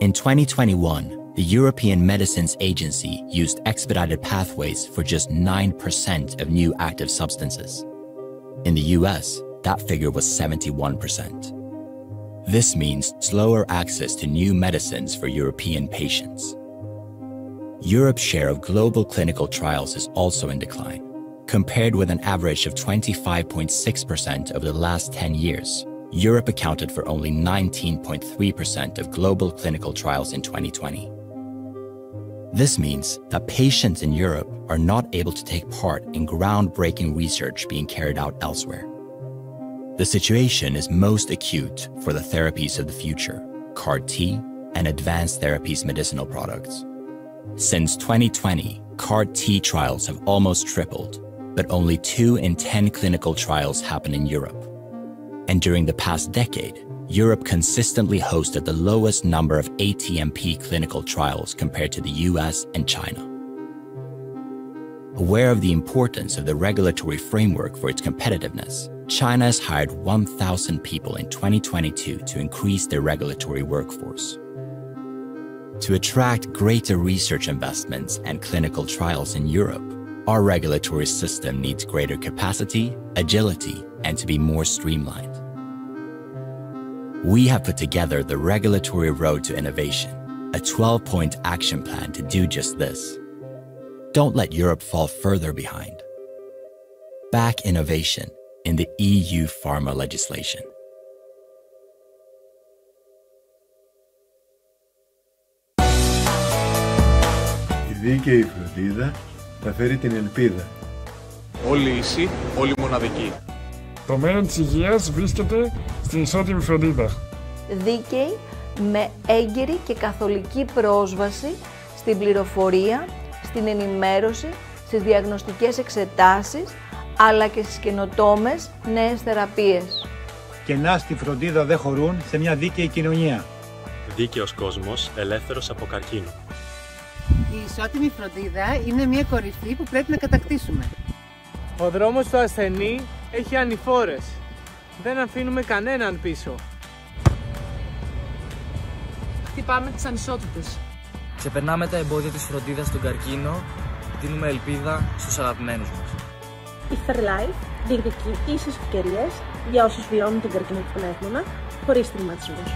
Speaker 5: In 2021, the European Medicines Agency used expedited pathways for just 9% of new active substances. In the US, that figure was 71%. This means slower access to new medicines for European patients. Europe's share of global clinical trials is also in decline. Compared with an average of 25.6% over the last 10 years, Europe accounted for only 19.3% of global clinical trials in 2020. This means that patients in Europe are not able to take part in groundbreaking research being carried out elsewhere. The situation is most acute for the therapies of the future, CAR-T, and advanced therapies medicinal products. Since 2020, CAR-T trials have almost tripled, but only 2 in 10 clinical trials happen in Europe. And during the past decade, Europe consistently hosted the lowest number of ATMP clinical trials compared to the US and China. Aware of the importance of the regulatory framework for its competitiveness, China has hired 1,000 people in 2022 to increase their regulatory workforce. To attract greater research investments and clinical trials in Europe, our regulatory system needs greater capacity, agility, and to be more streamlined. We have put together the Regulatory Road to Innovation, a 12-point action plan to do just this. Don't let Europe fall further behind. Back innovation in the EU pharma legislation.
Speaker 12: Η δίκαιη φροντίδα θα φέρει την ελπίδα.
Speaker 6: Όλοι ίσοι, όλοι μοναδικοί.
Speaker 15: Το μέλλον της υγείας βρίσκεται στην ισότιμη φροντίδα.
Speaker 8: Δίκαιη, με έγκαιρη και καθολική πρόσβαση στην πληροφορία, στην ενημέρωση, στις διαγνωστικές εξετάσεις, αλλά και στις καινοτόμες νέες θεραπείες.
Speaker 20: Κενά στη φροντίδα δεν χωρούν σε μια δίκαιη κοινωνία.
Speaker 18: Δίκαιος κόσμος, ελεύθερος από καρκίνο.
Speaker 23: Η ισότιμη φροντίδα είναι μια κορυφή που πρέπει να κατακτήσουμε.
Speaker 24: Ο δρόμος του ασθενή έχει ανηφόρες. Δεν αφήνουμε κανέναν πίσω.
Speaker 25: Χτυπάμε τις ανισότητες.
Speaker 26: Ξεπερνάμε τα εμπόδια της φροντίδας στον καρκίνο, δίνουμε ελπίδα στους αγαπημένους μας.
Speaker 27: Η Fairlife διεκδικεί ίσες ευκαιρίες για όσους βιώνουν τον καρκίνο του πνεύμονα, χωρίς στιγματισμούς.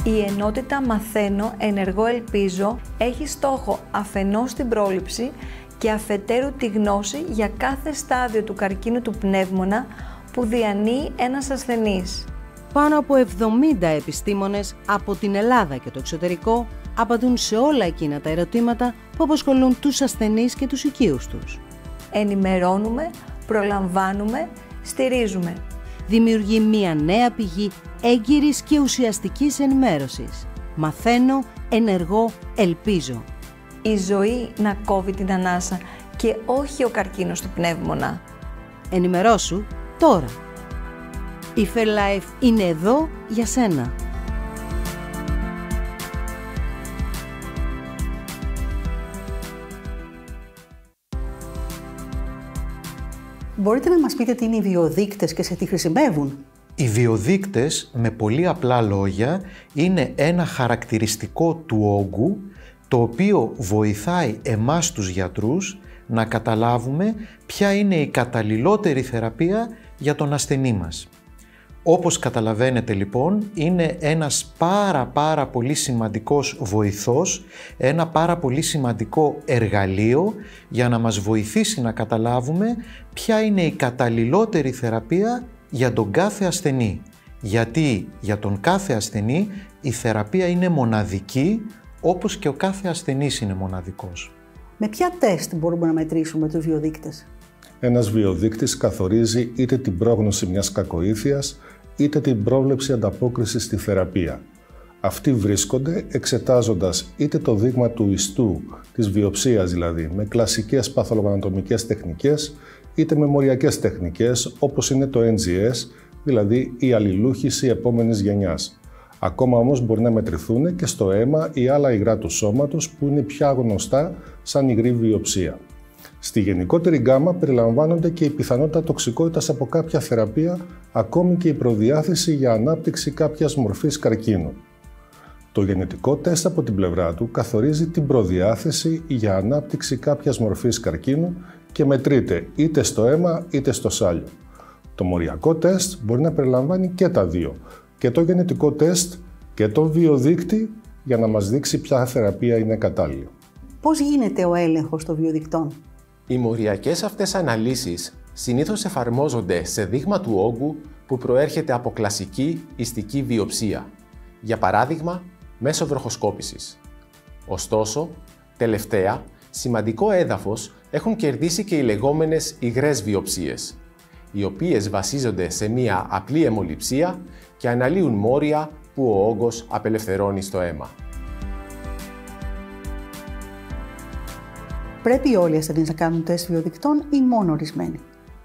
Speaker 8: Η ενότητα Μαθαίνω, Ενεργώ, Ελπίζω έχει στόχο αφενός την πρόληψη και αφετέρου τη γνώση για κάθε στάδιο του καρκίνου του πνεύμονα που διανύει ένας ασθενής.
Speaker 4: Πάνω από 70 επιστήμονες από την Ελλάδα και το εξωτερικό απαντούν σε όλα εκείνα τα ερωτήματα που απασχολούν τους ασθενείς και τους οικείους τους.
Speaker 8: Ενημερώνουμε, προλαμβάνουμε, στηρίζουμε.
Speaker 4: Δημιουργεί μια νέα πηγή έγκυρης και ουσιαστικής ενημέρωσης. Μαθαίνω, ενεργώ, ελπίζω.
Speaker 8: Η ζωή να κόβει την ανάσα και όχι ο καρκίνος του πνεύμονα.
Speaker 4: Ενημερώσου τώρα. Η Fairlife είναι εδώ για σένα.
Speaker 10: Μπορείτε να μας πείτε τι είναι οι βιοδείκτες και σε τι χρησιμεύουν?
Speaker 11: Οι βιοδείκτες, με πολύ απλά λόγια, είναι ένα χαρακτηριστικό του όγκου, το οποίο βοηθάει εμάς τους γιατρούς να καταλάβουμε ποια είναι η καταλληλότερη θεραπεία για τον ασθενή μας. Όπως καταλαβαίνετε λοιπόν, είναι ένας πάρα πολύ σημαντικός βοηθός, ένα πάρα πολύ σημαντικό εργαλείο για να μας βοηθήσει να καταλάβουμε ποια είναι η καταλληλότερη θεραπεία για τον κάθε ασθενή. Γιατί για τον κάθε ασθενή η θεραπεία είναι μοναδική, όπως και ο κάθε ασθενής είναι μοναδικός.
Speaker 10: Με ποια τεστ μπορούμε να μετρήσουμε τους βιοδείκτες?
Speaker 12: Ένας βιοδείκτης καθορίζει είτε την πρόγνωση μιας κακοήθειας, είτε την πρόβλεψη ανταπόκρισης στη θεραπεία. Αυτοί βρίσκονται εξετάζοντας είτε το δείγμα του ιστού, της βιοψίας δηλαδή, με κλασικές παθολογανατομικές τεχνικές, είτε με μοριακές τεχνικές, όπως είναι το NGS, δηλαδή η αλληλούχηση επόμενης γενιάς. Ακόμα όμως μπορεί να μετρηθούν και στο αίμα ή άλλα υγρά του σώματος που είναι πια γνωστά σαν υγρή βιοψία. Στη γενικότερη γκάμα περιλαμβάνονται και η πιθανότητα τοξικότητας από κάποια θεραπεία, ακόμη και η προδιάθεση για ανάπτυξη κάποιας μορφής καρκίνου. Το γενετικό τεστ από την πλευρά του καθορίζει την προδιάθεση για ανάπτυξη κάποιας μορφής καρκίνου και μετρείται είτε στο αίμα είτε στο σάλιο. Το μοριακό τεστ μπορεί να περιλαμβάνει και τα δύο, και το γενετικό τεστ και το βιοδείκτη, για να μας δείξει ποια θεραπεία είναι κατάλληλη.
Speaker 10: Πώς γίνεται ο έλεγχος των βιοδεικτών?
Speaker 13: Οι μοριακές αυτές αναλύσεις συνήθως εφαρμόζονται σε δείγμα του όγκου που προέρχεται από κλασική ιστική βιοψία, για παράδειγμα μέσω βροχοσκόπησης. Ωστόσο, τελευταία, σημαντικό έδαφος έχουν κερδίσει και οι λεγόμενες υγρές βιοψίες, οι οποίες βασίζονται σε μία απλή αιμοληψία και αναλύουν μόρια που ο όγκος απελευθερώνει στο αίμα.
Speaker 10: Πρέπει όλοι οι ασθενείς να κάνουν τεστ βιοδεικτών ή μόνο ορισμένοι?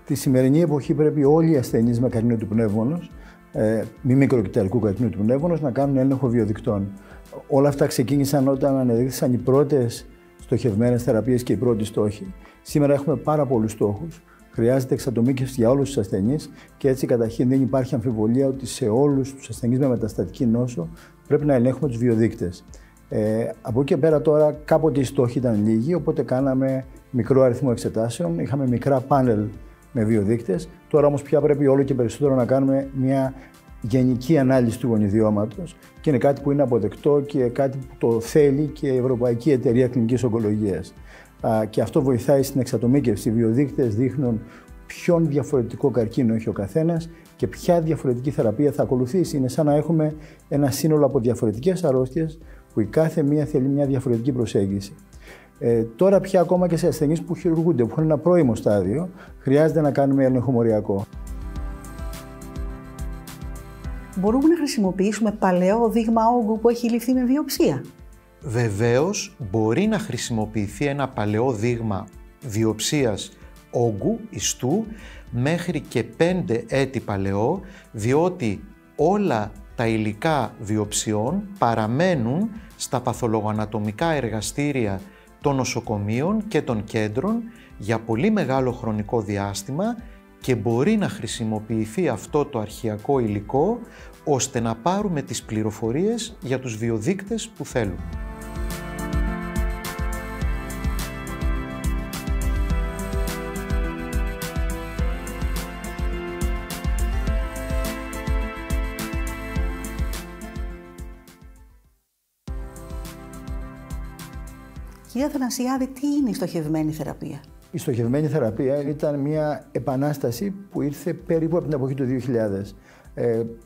Speaker 20: Τη σημερινή εποχή πρέπει όλοι οι ασθενείς με καρκίνο του πνεύμονος, μη μικροκυταρικού καρκίνου του πνεύμονος, να κάνουν έλεγχο βιοδεικτών. Όλα αυτά ξεκίνησαν όταν ανεδείχθησαν οι πρώτες στοχευμένες θεραπείες και οι πρώτοι στόχοι. Σήμερα έχουμε πάρα πολλούς στόχους. Χρειάζεται εξατομίκευση για όλους τους ασθενείς και έτσι καταρχήν δεν υπάρχει αμφιβολία ότι σε όλους τους ασθενείς με μεταστατική νόσο πρέπει να ελέγχουμε τους βιοδείκτες. Από εκεί και πέρα τώρα κάποτε οι στόχοι ήταν λίγοι, οπότε κάναμε μικρό αριθμό εξετάσεων, είχαμε μικρά πάνελ με βιοδείκτες. Τώρα όμως πια πρέπει όλο και περισσότερο να κάνουμε μια γενική ανάλυση του γονιδιώματος και είναι κάτι που είναι αποδεκτό και κάτι που το θέλει και η Ευρωπαϊκή Εταιρεία Κλινικής Ογκολογίας. Και αυτό βοηθάει στην εξατομίκευση. Οι βιοδείκτες δείχνουν ποιον διαφορετικό καρκίνο έχει ο καθένας και ποια διαφορετική θεραπεία θα ακολουθήσει. Είναι σαν να έχουμε ένα σύνολο από διαφορετικές αρρώστιες που η κάθε μία θέλει μια διαφορετική προσέγγιση. Τώρα πια ακόμα και σε ασθενείς που χειρουργούνται, που έχουν ένα πρώιμο στάδιο, χρειάζεται να κάνουμε έλεγχο μοριακό.
Speaker 10: Μπορούμε να χρησιμοποιήσουμε παλαιό δείγμα όγκου που έχει ληφθεί με βιοψία?
Speaker 11: Βεβαίως, μπορεί να χρησιμοποιηθεί ένα παλαιό δείγμα βιοψίας όγκου, ιστού, μέχρι και 5 έτη παλαιό, διότι όλα τα υλικά βιοψιών παραμένουν στα παθολογοανατομικά εργαστήρια των νοσοκομείων και των κέντρων για πολύ μεγάλο χρονικό διάστημα και μπορεί να χρησιμοποιηθεί αυτό το αρχαιακό υλικό ώστε να πάρουμε τις πληροφορίες για τους βιοδείκτες που θέλουμε.
Speaker 10: Κύριε Αθανασιάδη, τι είναι η στοχευμένη θεραπεία?
Speaker 20: Η στοχευμένη θεραπεία ήταν μια επανάσταση που ήρθε περίπου από την εποχή του 2000.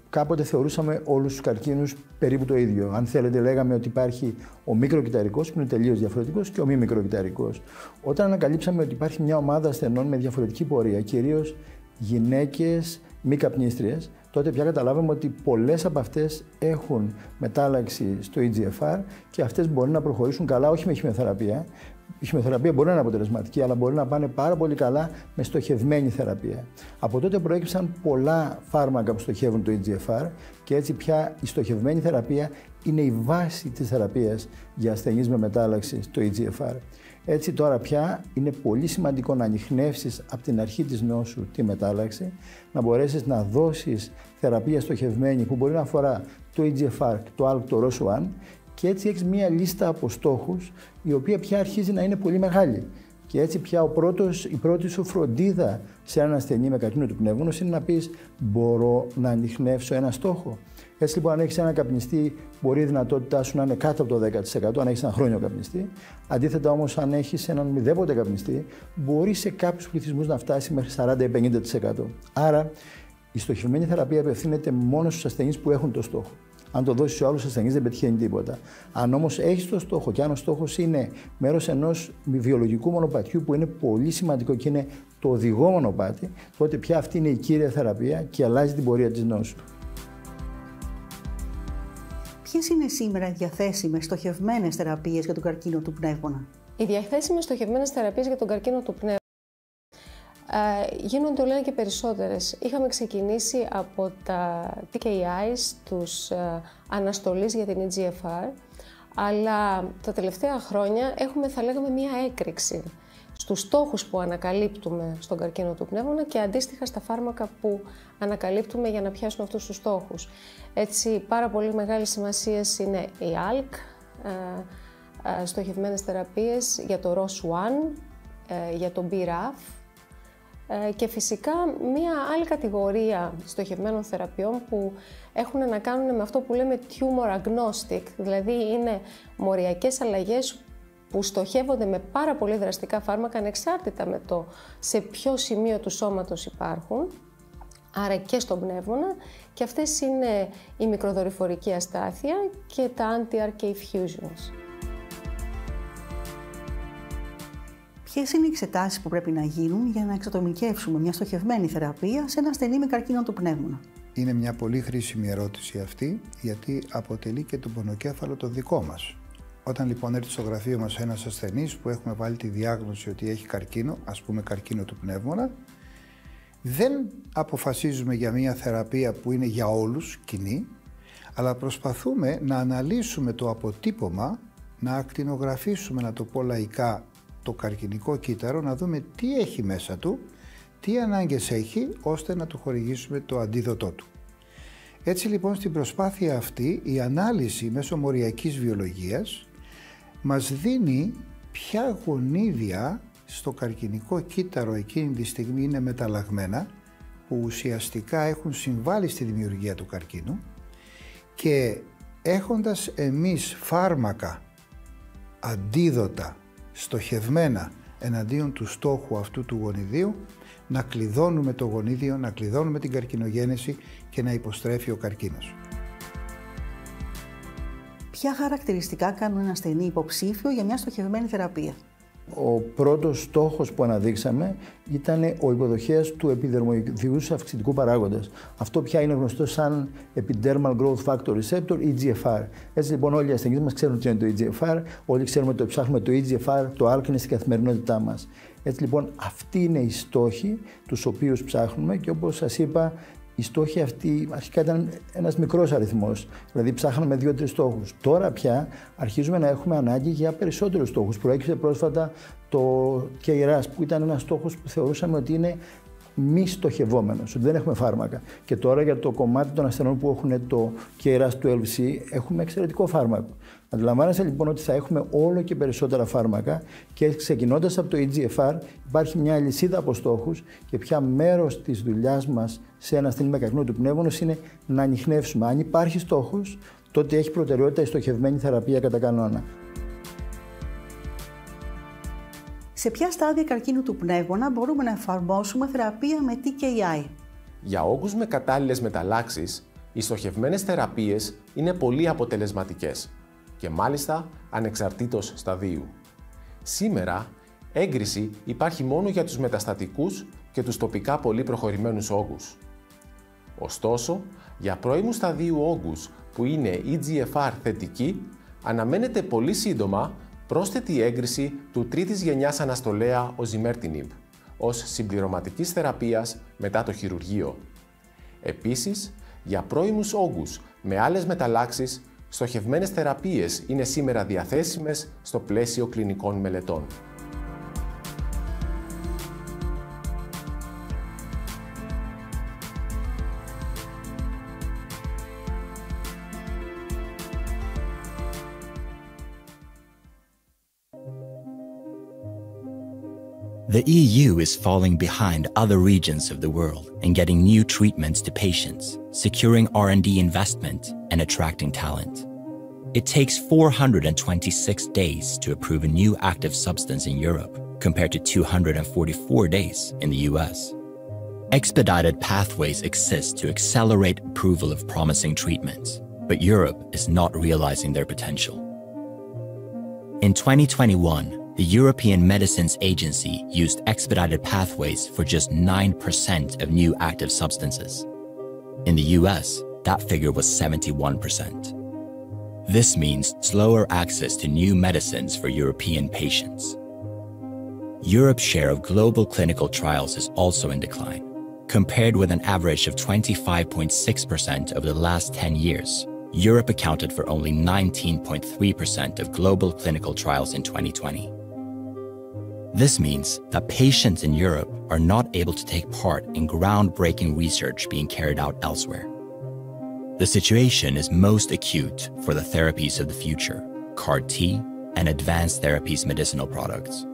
Speaker 20: Κάποτε θεωρούσαμε όλους τους καρκίνους περίπου το ίδιο. Αν θέλετε, λέγαμε ότι υπάρχει ο μικροκυταρικός, που είναι τελείως διαφορετικός, και ο μη μικροκυταρικός. Όταν ανακαλύψαμε ότι υπάρχει μια ομάδα ασθενών με διαφορετική πορεία, κυρίως γυναίκες μη καπνίστριες, τότε πια καταλάβαμε ότι πολλές από αυτές έχουν μετάλλαξη στο EGFR και αυτές μπορεί να προχωρήσουν καλά, όχι με χημειοθεραπεία. Η χημειοθεραπεία μπορεί να είναι αποτελεσματική, αλλά μπορεί να πάνε πάρα πολύ καλά με στοχευμένη θεραπεία. Από τότε προέκυψαν πολλά φάρμακα που στοχεύουν το EGFR και έτσι πια η στοχευμένη θεραπεία είναι η βάση της θεραπείας για ασθενείς με μετάλλαξη στο EGFR. Έτσι τώρα πια είναι πολύ σημαντικό να ανιχνεύσεις από την αρχή της νόσου τη μετάλλαξη, να μπορέσεις να δώσεις θεραπεία στοχευμένη που μπορεί να αφορά το EGFR, το ALK, το ROS1, και έτσι έχεις μία λίστα από στόχους η οποία πια αρχίζει να είναι πολύ μεγάλη. Και έτσι πια η πρώτη σου φροντίδα σε έναν ασθενή με καρκίνο του πνεύμονος είναι να πεις μπορώ να ανιχνεύσω ένα στόχο. Έτσι λοιπόν αν έχεις ένα καπνιστή μπορεί η δυνατότητά σου να είναι κάτω από το 10% αν έχεις ένα χρόνιο καπνιστή. Αντίθετα όμως αν έχεις έναν μηδέποτε καπνιστή μπορεί σε κάποιους πληθυσμούς να φτάσει μέχρι 40-50%. Άρα η στοχευμένη θεραπεία απευθύνεται μόνο στους ασθενείς που έχουν το στόχο. Αν το δώσεις σε άλλους ασθενείς δεν πετυχαίνει τίποτα. Αν όμως έχεις το στόχο και αν ο στόχος είναι μέρος ενός βιολογικού μονοπατιού που είναι πολύ σημαντικό και είναι το οδηγό μονοπάτι, τότε πια αυτή είναι η κύρια θεραπεία και αλλάζει την πορεία της νόσου.
Speaker 10: Ποιες είναι σήμερα οι διαθέσιμες στοχευμένες θεραπείες για τον καρκίνο του πνεύμονα?
Speaker 3: Οι διαθέσιμες στοχευμένες θεραπείες για τον καρκίνο του πνεύμονα γίνονται όλο και περισσότερες. Είχαμε ξεκινήσει από τα TKIs, τους αναστολής για την EGFR, αλλά τα τελευταία χρόνια έχουμε, θα λέγαμε, μία έκρηξη στους στόχους που ανακαλύπτουμε στον καρκίνο του πνεύμονα και αντίστοιχα στα φάρμακα που ανακαλύπτουμε για να πιάσουν αυτούς τους στόχους. Έτσι, πάρα πολύ μεγάλη σημασία είναι η ALK, στοχευμένες θεραπείες για το ROS1, για το BRAF, και φυσικά μία άλλη κατηγορία στοχευμένων θεραπείων που έχουν να κάνουν με αυτό που λέμε tumor agnostic, δηλαδή είναι μοριακές αλλαγές που στοχεύονται με πάρα πολύ δραστικά φάρμακα ανεξάρτητα με το σε ποιο σημείο του σώματος υπάρχουν, άρα και στον πνεύμονα, και αυτές είναι η μικροδορυφορική αστάθεια και τα anti-RK fusions.
Speaker 10: Ποιες είναι οι εξετάσεις που πρέπει να γίνουν για να εξατομικεύσουμε μια στοχευμένη θεραπεία σε ένα ασθενή με καρκίνο του πνεύμονα?
Speaker 14: Είναι μια πολύ χρήσιμη ερώτηση αυτή, γιατί αποτελεί και τον πονοκέφαλο το δικό μας. Όταν λοιπόν έρθει στο γραφείο μας ένας ασθενής που έχουμε βάλει τη διάγνωση ότι έχει καρκίνο, ας πούμε καρκίνο του πνεύμονα, δεν αποφασίζουμε για μια θεραπεία που είναι για όλους κοινή, αλλά προσπαθούμε να αναλύσουμε το αποτύπωμα, να ακτινογραφήσουμε, να το πω λαϊκά, το καρκινικό κύτταρο, να δούμε τι έχει μέσα του, τι ανάγκες έχει, ώστε να του χορηγήσουμε το αντίδοτό του. Έτσι λοιπόν στην προσπάθεια αυτή η ανάλυση μέσω μοριακής βιολογίας μας δίνει ποια γονίδια στο καρκινικό κύτταρο εκείνη τη στιγμή είναι μεταλλαγμένα, που ουσιαστικά έχουν συμβάλει στη δημιουργία του καρκίνου, και έχοντας εμείς φάρμακα αντίδοτα στοχευμένα εναντίον του στόχου αυτού του γονιδίου, να κλειδώνουμε το γονίδιο, να κλειδώνουμε την καρκινογένεση και να υποστρέφει ο καρκίνος.
Speaker 10: Ποια χαρακτηριστικά κάνουν ένα ασθενή υποψήφιο για μια στοχευμένη θεραπεία?
Speaker 20: Ο πρώτος στόχος που αναδείξαμε ήταν ο υποδοχέας του επιδερμοειδούς αυξητικού παράγοντας. Αυτό πια είναι γνωστό σαν Epidermal Growth Factor Receptor, EGFR. Έτσι λοιπόν όλοι οι ασθενείς μας ξέρουν τι είναι το EGFR, όλοι ξέρουμε ότι ψάχνουμε το EGFR, το ALK είναι στην καθημερινότητά μας. Έτσι λοιπόν αυτοί είναι οι στόχοι τους οποίους ψάχνουμε και όπως σας είπα, οι στόχοι αυτοί αρχικά ήταν ένας μικρός αριθμός, δηλαδή ψάχναμε 2-3 στόχους. Τώρα πια αρχίζουμε να έχουμε ανάγκη για περισσότερους στόχους. Προέκυψε πρόσφατα το KRAS, που ήταν ένας στόχος που θεωρούσαμε ότι είναι μη στοχευόμενος, ότι δεν έχουμε φάρμακα. Και τώρα για το κομμάτι των ασθενών που έχουν το KRAS 12C έχουμε εξαιρετικό φάρμακο. Αντιλαμβάνεστε λοιπόν ότι θα έχουμε όλο και περισσότερα φάρμακα και ξεκινώντας από το EGFR υπάρχει μια λυσίδα από στόχους και πια μέρος της δουλειάς μας σε ένα ασθενή με καρκίνο του πνεύμονος είναι να ανιχνεύσουμε. Αν υπάρχει στόχος, τότε έχει προτεραιότητα η στοχευμένη θεραπεία κατά κανόνα.
Speaker 10: Σε ποια στάδια καρκίνου του πνεύμονα μπορούμε να εφαρμόσουμε θεραπεία με TKI?
Speaker 13: Για όγκους με κατάλληλες μεταλλάξεις, οι στοχευμένες θεραπείες είναι πολύ αποτελεσματικές και μάλιστα ανεξαρτήτως σταδίου. Σήμερα, έγκριση υπάρχει μόνο για τους μεταστατικούς και τους τοπικά πολύ προχωρημένους όγκους. Ωστόσο, για πρώιμου σταδίου όγκους που είναι EGFR θετικοί, αναμένεται πολύ σύντομα πρόσθετη έγκριση του τρίτης γενιάς αναστολέα Osimertinib ως συμπληρωματικής θεραπείας μετά το χειρουργείο. Επίσης, για πρώιμους όγκους με άλλες μεταλλάξεις, στοχευμένες θεραπείες είναι σήμερα διαθέσιμες στο πλαίσιο κλινικών μελετών.
Speaker 5: The EU is falling behind other regions of the world in getting new treatments to patients, securing R&D investment, and attracting talent. It takes 426 days to approve a new active substance in Europe, compared to 244 days in the US. Expedited pathways exist to accelerate approval of promising treatments, but Europe is not realizing their potential. In 2021, the European Medicines Agency used expedited pathways for just 9% of new active substances. In the US, that figure was 71%. This means slower access to new medicines for European patients. Europe's share of global clinical trials is also in decline. Compared with an average of 25.6% over the last 10 years, Europe accounted for only 19.3% of global clinical trials in 2020. This means that patients in Europe are not able to take part in groundbreaking research being carried out elsewhere. The situation is most acute for the therapies of the future, CAR-T and advanced therapies medicinal products.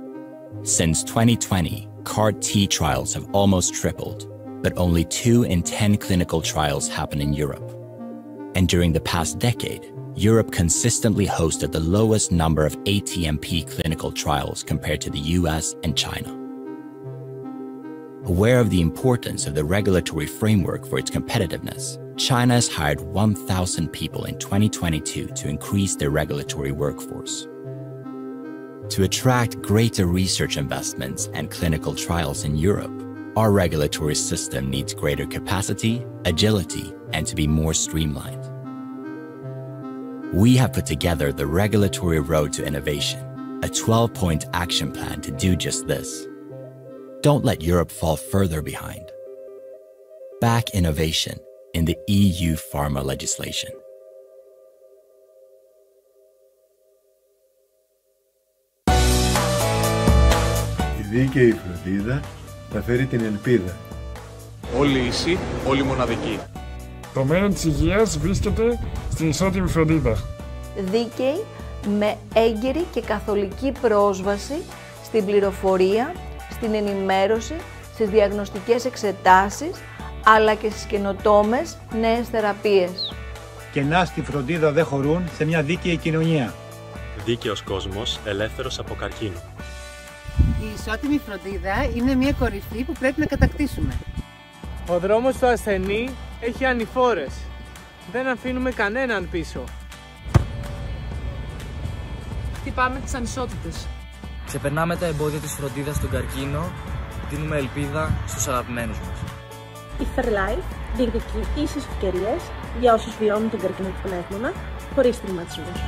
Speaker 5: Since 2020, CAR-T trials have almost tripled, but only 2 in 10 clinical trials happen in Europe. And during the past decade, Europe consistently hosted the lowest number of ATMP clinical trials compared to the US and China. Aware of the importance of the regulatory framework for its competitiveness, China has hired 1,000 people in 2022 to increase their regulatory workforce. To attract greater research investments and clinical trials in Europe, our regulatory system needs greater capacity, agility, and to be more streamlined. We have put together the Regulatory Road to Innovation, a 12-point action plan to do just this. Don't let Europe fall further behind. Back innovation in the EU pharma legislation.
Speaker 1: Η δίκαιη φροντίδα θα φέρει την ελπίδα.
Speaker 6: Όλοι ίσοι, όλοι μοναδικοί.
Speaker 15: Το μέλλον της υγείας βρίσκεται στην ισότιμη φροντίδα.
Speaker 8: Δίκαιη, με έγκαιρη και καθολική πρόσβαση στην πληροφορία, στην ενημέρωση, στις διαγνωστικές εξετάσεις, αλλά και στις καινοτόμες νέες θεραπείες.
Speaker 9: Κενά στη φροντίδα δεν χωρούν σε μια δίκαιη κοινωνία.
Speaker 16: Δίκαιος κόσμος, ελεύθερος από καρκίνο.
Speaker 23: Η ισότιμη φροντίδα είναι μια κορυφή που πρέπει να κατακτήσουμε.
Speaker 24: Ο δρόμος του ασθενή έχει ανηφόρες. Δεν αφήνουμε κανέναν πίσω.
Speaker 25: Χτυπάμε τις ανισότητες.
Speaker 26: Ξεπερνάμε τα εμπόδια της φροντίδας στον καρκίνο, δίνουμε ελπίδα στους αγαπημένους μας.
Speaker 27: Η Fairlife διεκδικεί ίσες ευκαιρίες για όσους βιώνουν τον καρκίνο του πνεύμονα χωρίς στιγματισμούς.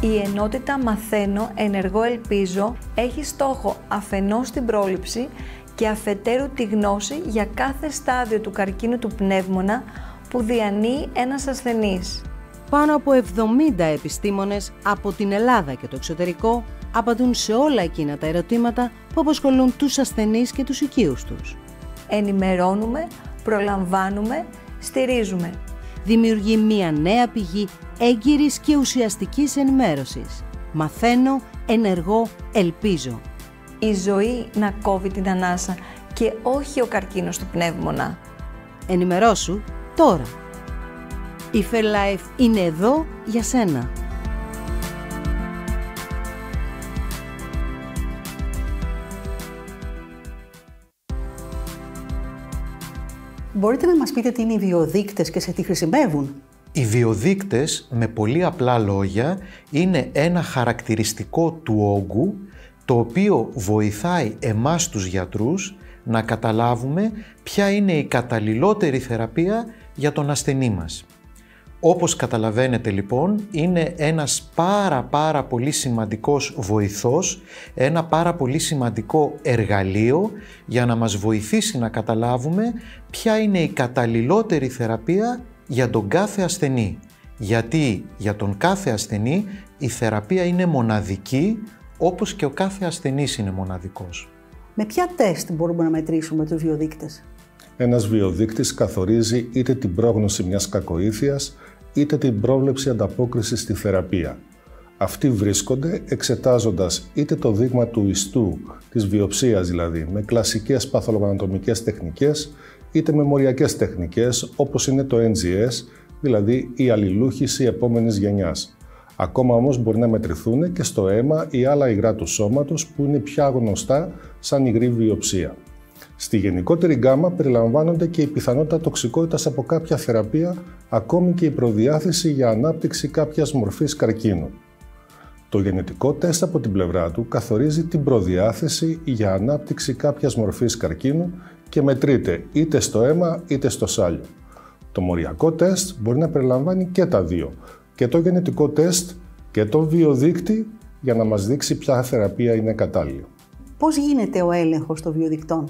Speaker 8: Η ενότητα Μαθαίνω, Ενεργώ, Ελπίζω έχει στόχο αφενός την πρόληψη και αφετέρου τη γνώση για κάθε στάδιο του καρκίνου του πνεύμωνα που διανύει ένας ασθενής.
Speaker 4: Πάνω από 70 επιστήμονες από την Ελλάδα και το εξωτερικό απαντούν σε όλα εκείνα τα ερωτήματα που απασχολούν τους ασθενείς και τους οικείους τους.
Speaker 8: Ενημερώνουμε, προλαμβάνουμε, στηρίζουμε.
Speaker 4: Δημιουργεί μια νέα πηγή έγκυρης και ουσιαστικής ενημέρωσης. Μαθαίνω, ενεργώ, ελπίζω.
Speaker 8: Η ζωή να κόβει την ανάσα και όχι ο καρκίνος του πνεύμωνα.
Speaker 4: Ενημερώσου τώρα. Η Fairlife είναι εδώ για σένα.
Speaker 10: Μπορείτε να μας πείτε τι είναι οι βιοδείκτες και σε τι χρησιμεύουν?
Speaker 11: Οι βιοδείκτες, με πολύ απλά λόγια, είναι ένα χαρακτηριστικό του όγκου, το οποίο βοηθάει εμάς τους γιατρούς να καταλάβουμε ποια είναι η καταλληλότερη θεραπεία για τον ασθενή μας. Όπως καταλαβαίνετε λοιπόν, είναι ένας πάρα πολύ σημαντικός βοηθός, ένα πάρα πολύ σημαντικό εργαλείο για να μας βοηθήσει να καταλάβουμε ποια είναι η καταλληλότερη θεραπεία για τον κάθε ασθενή. Γιατί για τον κάθε ασθενή η θεραπεία είναι μοναδική, όπως και ο κάθε ασθενής είναι μοναδικός.
Speaker 10: Με ποια τεστ μπορούμε να μετρήσουμε τους βιοδείκτες?
Speaker 12: Ένας βιοδείκτης καθορίζει είτε την πρόγνωση μιας κακοήθειας, είτε την πρόβλεψη ανταπόκρισης στη θεραπεία. Αυτοί βρίσκονται εξετάζοντας είτε το δείγμα του ιστού, της βιοψίας δηλαδή, με κλασικές παθολογανατομικές τεχνικές, είτε με μοριακές τεχνικές, όπως είναι το NGS, δηλαδή η αλληλούχηση επόμενης γενιάς. Ακόμα όμως μπορεί να μετρηθούν και στο αίμα ή άλλα υγρά του σώματος που είναι πια γνωστά σαν υγρή βιοψία. Στη γενικότερη γκάμα περιλαμβάνονται και η πιθανότητα τοξικότητας από κάποια θεραπεία, ακόμη και η προδιάθεση για ανάπτυξη κάποιας μορφής καρκίνου. Το γενετικό τεστ από την πλευρά του καθορίζει την προδιάθεση για ανάπτυξη κάποιας μορφής καρκίνου και μετρείται είτε στο αίμα είτε στο σάλιο. Το μοριακό τεστ μπορεί να περιλαμβάνει και τα δύο, και το γενετικό τεστ και το βιοδείκτη, για να μας δείξει ποια θεραπεία είναι κατάλληλη.
Speaker 10: Πώς γίνεται ο έλεγχος των βιοδικτών?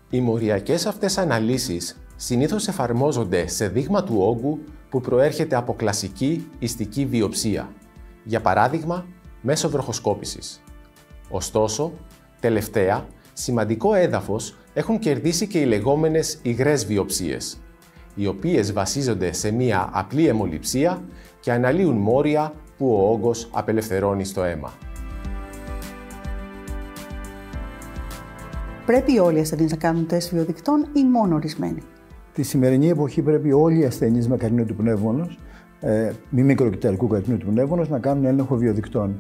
Speaker 13: Οι μοριακές αυτές αναλύσεις συνήθως εφαρμόζονται σε δείγμα του όγκου που προέρχεται από κλασική ιστική βιοψία, για παράδειγμα μέσω βροχοσκόπησης. Ωστόσο, τελευταία, σημαντικό έδαφος έχουν κερδίσει και οι λεγόμενες υγρές βιοψίες, οι οποίες βασίζονται σε μία απλή αιμοληψία και αναλύουν μόρια που ο όγκος απελευθερώνει στο αίμα.
Speaker 10: Πρέπει όλοι οι ασθενείς να κάνουν τεστ βιοδικτών ή μόνο ορισμένοι?
Speaker 20: Τη σημερινή εποχή πρέπει όλοι οι ασθενείς με καρκίνο του πνεύμονος, μη μικροκυταρικού καρκίνου του πνεύμονος, να κάνουν έλεγχο βιοδικτών.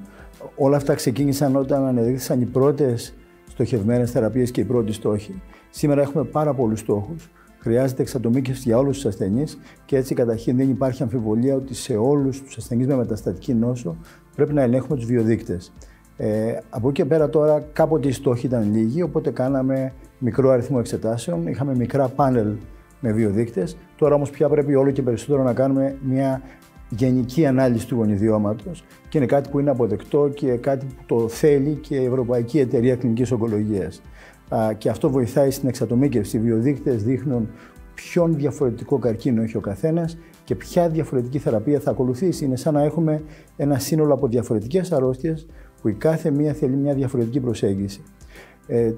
Speaker 20: Όλα αυτά ξεκίνησαν όταν ανεδείχθησαν οι πρώτες στοχευμένες θεραπείες και οι πρώτοι στόχοι. Σήμερα έχουμε πάρα πολλούς στόχους. Χρειάζεται εξατομίκευση για όλους τους ασθενείς και έτσι καταρχήν δεν υπάρχει αμφιβολία ότι σε όλους τους ασθενείς με μεταστατική νόσο πρέπει να ελέγχουμε τους βιοδείκτες. Από εκεί και πέρα τώρα κάποτε οι στόχοι ήταν λίγοι, οπότε κάναμε μικρό αριθμό εξετάσεων, είχαμε μικρά πάνελ με βιοδείκτες. Τώρα όμως πια πρέπει όλο και περισσότερο να κάνουμε μια γενική ανάλυση του γονιδιώματος και είναι κάτι που είναι αποδεκτό και κάτι που το θέλει και η Ευρωπαϊκή Εταιρεία Κλινικής Ογκολογίας. Και αυτό βοηθάει στην εξατομίκευση. Οι βιοδείκτες δείχνουν ποιον διαφορετικό καρκίνο έχει ο καθένας και ποια διαφορετική θεραπεία θα ακολουθήσει. Είναι σαν να έχουμε ένα σύνολο από διαφορετικές αρρώστιες που η κάθε μία θέλει μια διαφορετική προσέγγιση.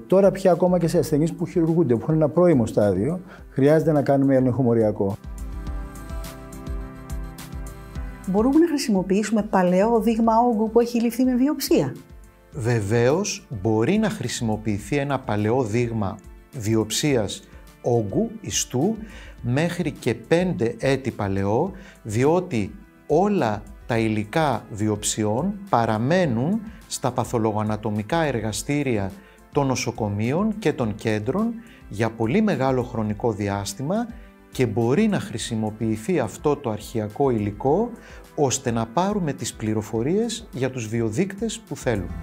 Speaker 20: Τώρα πια ακόμα και σε ασθενείς που χειρουργούνται, που έχουν ένα πρώιμο στάδιο, χρειάζεται να κάνουμε έλεγχο μοριακό.
Speaker 10: Μπορούμε να χρησιμοποιήσουμε παλαιό δείγμα όγκου που έχει ληφθεί με βιοψία?
Speaker 11: Βεβαίως, μπορεί να χρησιμοποιηθεί ένα παλαιό δείγμα βιοψίας όγκου, ιστού, μέχρι και 5 έτη παλαιό, διότι όλα τα υλικά βιοψιών παραμένουν στα παθολογοανατομικά εργαστήρια των νοσοκομείων και των κέντρων για πολύ μεγάλο χρονικό διάστημα και μπορεί να χρησιμοποιηθεί αυτό το αρχαιακό υλικό ώστε να πάρουμε τις πληροφορίες για τους βιοδείκτες που θέλουμε.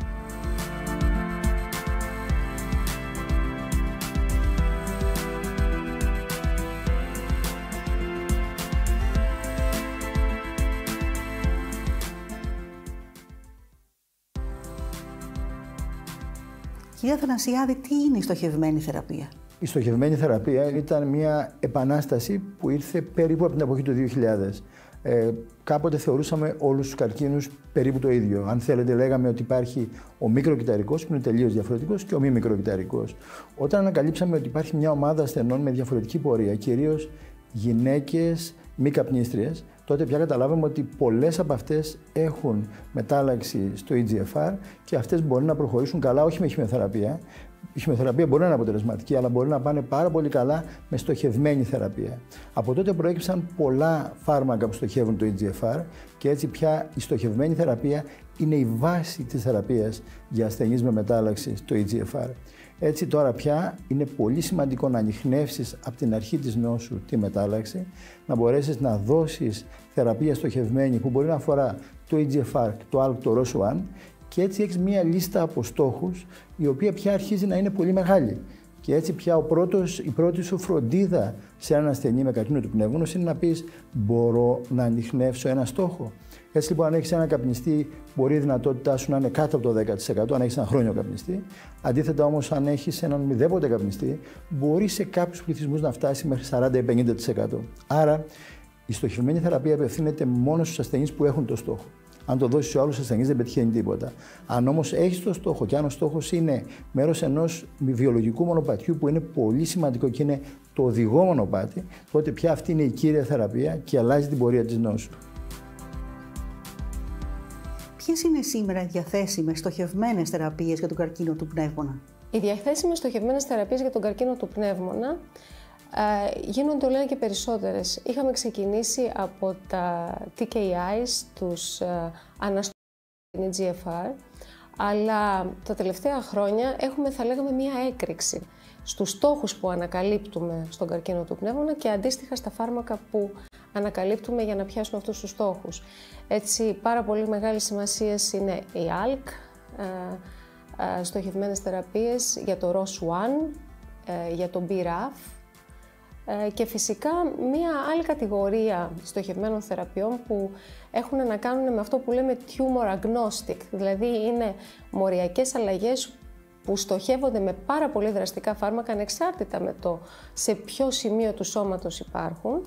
Speaker 10: Κύριε Αθανασιάδη, τι είναι η στοχευμένη θεραπεία?
Speaker 20: Η στοχευμένη θεραπεία ήταν μια επανάσταση που ήρθε περίπου από την εποχή του 2000. Κάποτε θεωρούσαμε όλους τους καρκίνους περίπου το ίδιο. Αν θέλετε, λέγαμε ότι υπάρχει ο μικροκυταρικός που είναι τελείως διαφορετικός και ο μη μικροκυταρικός. Όταν ανακαλύψαμε ότι υπάρχει μια ομάδα ασθενών με διαφορετική πορεία, κυρίως γυναίκες μη καπνίστριες, τότε πια καταλάβαμε ότι πολλές από αυτές έχουν μετάλλαξη στο EGFR και αυτές μπορεί να προχωρήσουν καλά όχι με χημειοθεραπεία. Η χημειοθεραπεία μπορεί να είναι αποτελεσματική, αλλά μπορεί να πάνε πάρα πολύ καλά με στοχευμένη θεραπεία. Από τότε προέκυψαν πολλά φάρμακα που στοχεύουν το EGFR και έτσι πια η στοχευμένη θεραπεία είναι η βάση της θεραπείας για ασθενείς με μετάλλαξη στο EGFR. Έτσι τώρα πια είναι πολύ σημαντικό να ανιχνεύσεις από την αρχή της νόσου τη μετάλλαξη, να μπορέσεις να δώσεις θεραπεία στοχευμένη που μπορεί να αφορά το EGFR, το ALK, το ROS1 και έτσι έχεις μία λίστα από στόχους η οποία πια αρχίζει να είναι πολύ μεγάλη. Και έτσι πια η πρώτη σου φροντίδα σε έναν ασθενή με καρκίνο του πνεύμονος είναι να πεις μπορώ να ανιχνεύσω ένα στόχο. Έτσι λοιπόν αν έχεις έναν καπνιστή μπορεί η δυνατότητά σου να είναι κάτω από το 10% αν έχεις ένα χρόνιο καπνιστή. Αντίθετα όμως αν έχεις έναν μηδέποτε καπνιστή μπορεί σε κάποιους πληθυσμούς να φτάσει μέχρι 40-50%. Άρα η στοχευμένη θεραπεία απευθύνεται μόνο στους ασθενείς που έχουν το στόχο. Αν το δώσεις σε άλλους ασθενείς δεν πετυχαίνει τίποτα. Αν όμως έχεις το στόχο και αν ο στόχος είναι μέρος ενός βιολογικού μονοπατιού που είναι πολύ σημαντικό και είναι το οδηγό μονοπάτι, τότε πια αυτή είναι η κύρια θεραπεία και αλλάζει την πορεία της νόσου.
Speaker 10: Ποιες είναι σήμερα οι διαθέσιμες στοχευμένες θεραπείες για τον καρκίνο του πνεύμονα?
Speaker 3: Οι διαθέσιμες στοχευμένες θεραπείες για τον καρκίνο του πνεύμονα γίνονται όλο και περισσότερες. Είχαμε ξεκινήσει από τα TKIs, τους αναστοχευμένους EGFR, αλλά τα τελευταία χρόνια έχουμε, θα λέγαμε, μία έκρηξη. στους στόχους που ανακαλύπτουμε στον καρκίνο του πνεύμονα και αντίστοιχα στα φάρμακα που ανακαλύπτουμε για να πιάσουν αυτούς τους στόχους. Έτσι, πάρα πολύ μεγάλη σημασία είναι η ALK, στοχευμένες θεραπείες για το ROS1, για το BRAF και φυσικά μία άλλη κατηγορία στοχευμένων θεραπείων που έχουν να κάνουν με αυτό που λέμε tumor agnostic, δηλαδή είναι μοριακές αλλαγές που στοχεύονται με πάρα πολύ δραστικά φάρμακα ανεξάρτητα με το σε ποιο σημείο του σώματος υπάρχουν,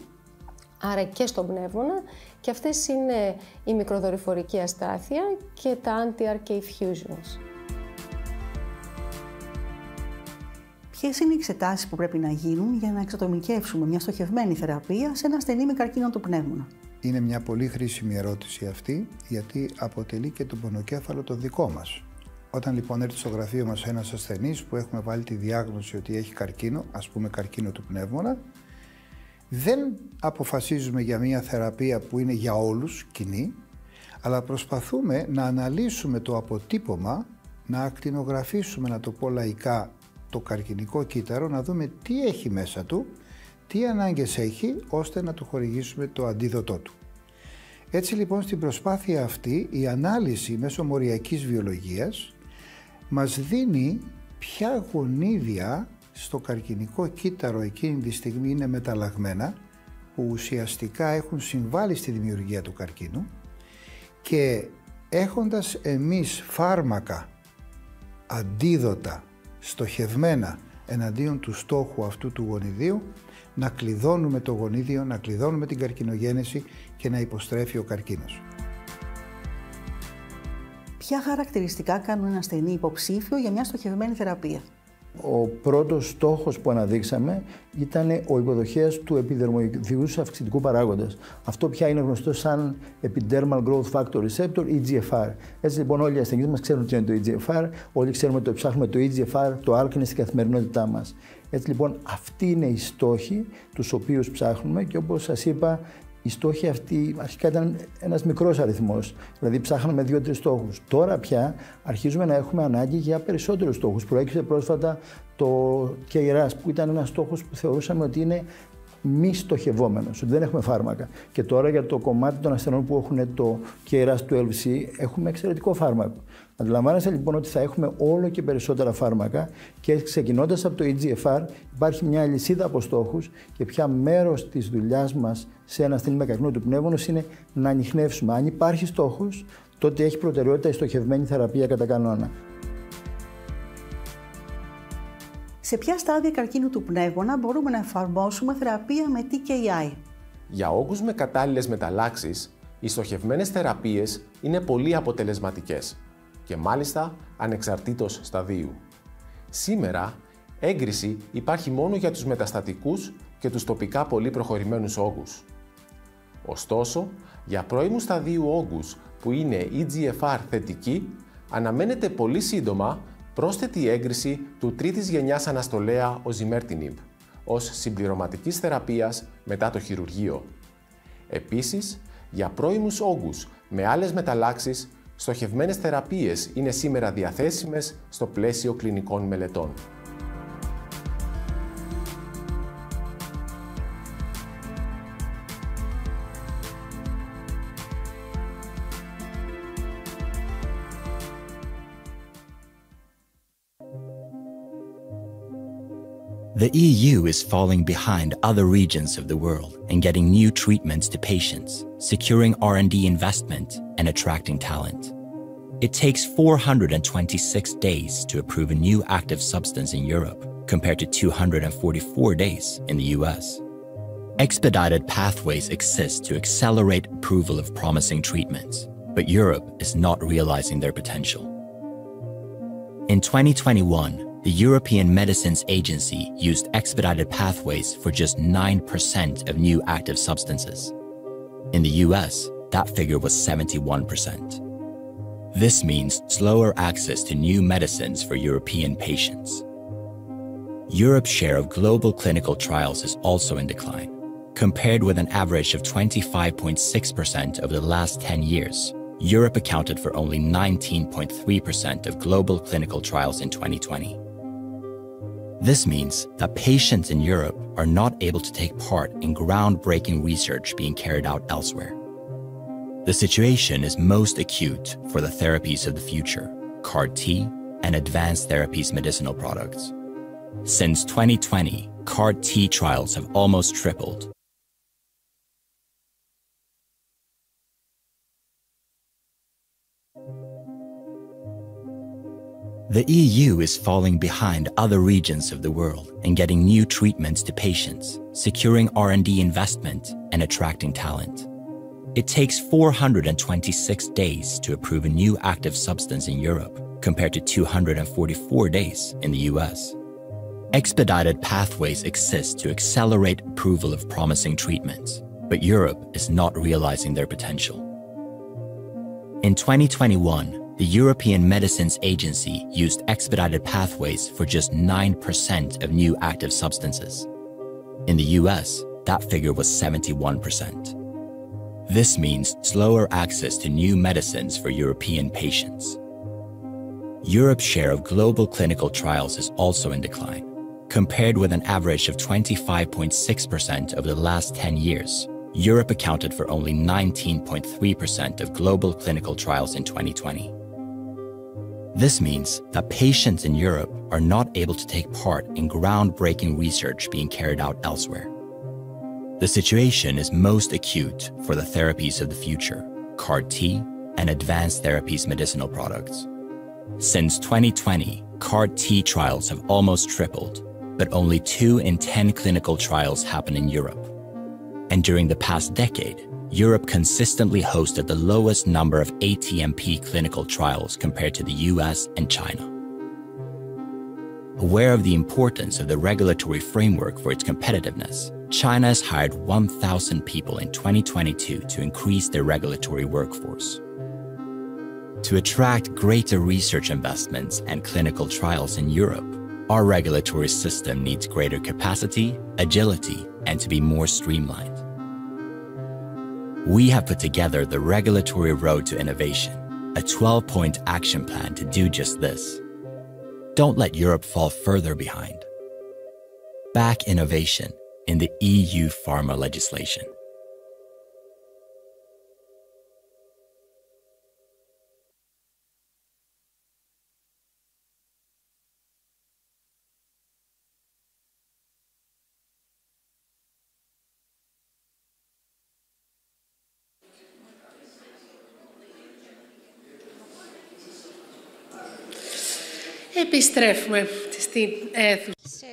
Speaker 3: άρα και στον πνεύμονα, και αυτές είναι η μικροδορυφορική αστάθεια και τα anti-RK fusions.
Speaker 10: Ποιες είναι οι εξετάσεις που πρέπει να γίνουν για να εξατομικεύσουμε μια στοχευμένη θεραπεία σε ένα ασθενή με καρκίνο του πνεύμονα?
Speaker 14: Είναι μια πολύ χρήσιμη ερώτηση αυτή, γιατί αποτελεί και τον πονοκέφαλο το δικό μας. Όταν λοιπόν έρθει στο γραφείο μας ένας ασθενής που έχουμε βάλει τη διάγνωση ότι έχει καρκίνο, ας πούμε καρκίνο του πνεύμονα, δεν αποφασίζουμε για μια θεραπεία που είναι για όλους κοινή, αλλά προσπαθούμε να αναλύσουμε το αποτύπωμα, να ακτινογραφήσουμε, να το πω λαϊκά, το καρκινικό κύτταρο, να δούμε τι έχει μέσα του, τι ανάγκες έχει, ώστε να του χορηγήσουμε το αντίδοτό του. Έτσι λοιπόν στην προσπάθεια αυτή η ανάλυση μέσω μοριακής βιολογίας μας δίνει ποια γονίδια στο καρκινικό κύτταρο εκείνη τη στιγμή είναι μεταλλαγμένα, που ουσιαστικά έχουν συμβάλει στη δημιουργία του καρκίνου, και έχοντας εμείς φάρμακα αντίδοτα στοχευμένα εναντίον του στόχου αυτού του γονιδίου, να κλειδώνουμε το γονίδιο, να κλειδώνουμε την καρκινογένεση και να υποστρέφει ο καρκίνος.
Speaker 10: Ποια χαρακτηριστικά κάνουν ένα ασθενή υποψήφιο για μια στοχευμένη θεραπεία?
Speaker 20: Ο πρώτος στόχος που αναδείξαμε ήταν ο υποδοχέας του επιδερμοειδικούς αυξητικού παράγοντα. Αυτό πια είναι γνωστό σαν Epidermal Growth Factor Receptor, EGFR. Έτσι λοιπόν όλοι οι ασθενείς μας ξέρουν τι είναι το EGFR, όλοι ξέρουμε ότι ψάχνουμε το EGFR, το ALK είναι στην καθημερινότητά μας. Έτσι λοιπόν αυτοί είναι οι στόχοι τους οποίους ψάχνουμε, και όπως σας είπα, οι στόχοι αυτοί αρχικά ήταν ένας μικρός αριθμός, δηλαδή ψάχναμε 2-3 στόχους. Τώρα πια αρχίζουμε να έχουμε ανάγκη για περισσότερους στόχους. Προέκυψε πρόσφατα το KRAS, που ήταν ένας στόχος που θεωρούσαμε ότι είναι μη στοχευόμενος, ότι δεν έχουμε φάρμακα. Και τώρα για το κομμάτι των ασθενών που έχουν το KRAS 12C έχουμε εξαιρετικό φάρμακο. Αντιλαμβάνεστε λοιπόν ότι θα έχουμε όλο και περισσότερα φάρμακα, και ξεκινώντας από το EGFR υπάρχει μια λυσίδα από στόχους, και πια μέρος της δουλειάς μας σε ένα ασθενή με καρκίνο του πνεύμονος είναι να ανιχνεύσουμε. Αν υπάρχει στόχος, τότε έχει προτεραιότητα η στοχευμένη θεραπεία κατά κανόνα.
Speaker 10: Σε ποια στάδια καρκίνου του πνεύμονα μπορούμε να εφαρμόσουμε θεραπεία με TKI?
Speaker 13: Για όγκους με κατάλληλες μεταλλάξεις, οι στοχευμένες θεραπείες είναι πολύ αποτελεσματικές και μάλιστα ανεξαρτήτως σταδίου. Σήμερα, έγκριση υπάρχει μόνο για τους μεταστατικούς και τους τοπικά πολύ προχωρημένους όγκους. Ωστόσο, για πρώιμου σταδίου όγκους που είναι EGFR θετικοί, αναμένεται πολύ σύντομα πρόσθετη έγκριση του τρίτης γενιάς αναστολέα Osimertinib ως συμπληρωματικής θεραπείας μετά το χειρουργείο. Επίσης, για πρώιμους όγκους με άλλες μεταλλάξεις, στοχευμένες θεραπείες είναι σήμερα διαθέσιμες στο πλαίσιο κλινικών μελετών.
Speaker 5: The EU is falling behind other regions of the world in getting new treatments to patients, securing R&D investment, and attracting talent. It takes 426 days to approve a new active substance in Europe, compared to 244 days in the US. Expedited pathways exist to accelerate approval of promising treatments, but Europe is not realizing their potential. In 2021, the European Medicines Agency used expedited pathways for just 9% of new active substances. In the US, that figure was 71%. This means slower access to new medicines for European patients. Europe's share of global clinical trials is also in decline, compared with an average of 25.6% over the last 10 years. Europe accounted for only 19.3% of global clinical trials in 2020. This means that patients in Europe are not able to take part in groundbreaking research being carried out elsewhere. The situation is most acute for the therapies of the future, CAR-T and advanced therapies medicinal products. Since 2020, CAR-T trials have almost tripled. The EU is falling behind other regions of the world in getting new treatments to patients, securing R&D investment, and attracting talent. It takes 426 days to approve a new active substance in Europe, compared to 244 days in the US. Expedited pathways exist to accelerate approval of promising treatments, but Europe is not realizing their potential. In 2021, the European Medicines Agency used expedited pathways for just 9% of new active substances. In the US, that figure was 71%. This means slower access to new medicines for European patients. Europe's share of global clinical trials is also in decline. Compared with an average of 25.6% over the last 10 years, Europe accounted for only 19.3% of global clinical trials in 2020. This means that patients in Europe are not able to take part in groundbreaking research being carried out elsewhere. The situation is most acute for the therapies of the future, CAR-T and advanced therapies medicinal products. Since 2020, CAR-T trials have almost tripled, but only 2 in 10 clinical trials happen in Europe. And during the past decade, Europe consistently hosted the lowest number of ATMP clinical trials compared to the US and China. Aware of the importance of the regulatory framework for its competitiveness, China has hired 1,000 people in 2022 to increase their regulatory workforce. To attract greater research investments and clinical trials in Europe, our regulatory system needs greater capacity, agility, and to be more streamlined. We have put together the Regulatory Road to Innovation, a 12-point action plan to do just this. Don't let Europe fall further behind. Back innovation in the EU pharma legislation.
Speaker 2: Επιστρέφουμε στην αίθουσα.
Speaker 7: So,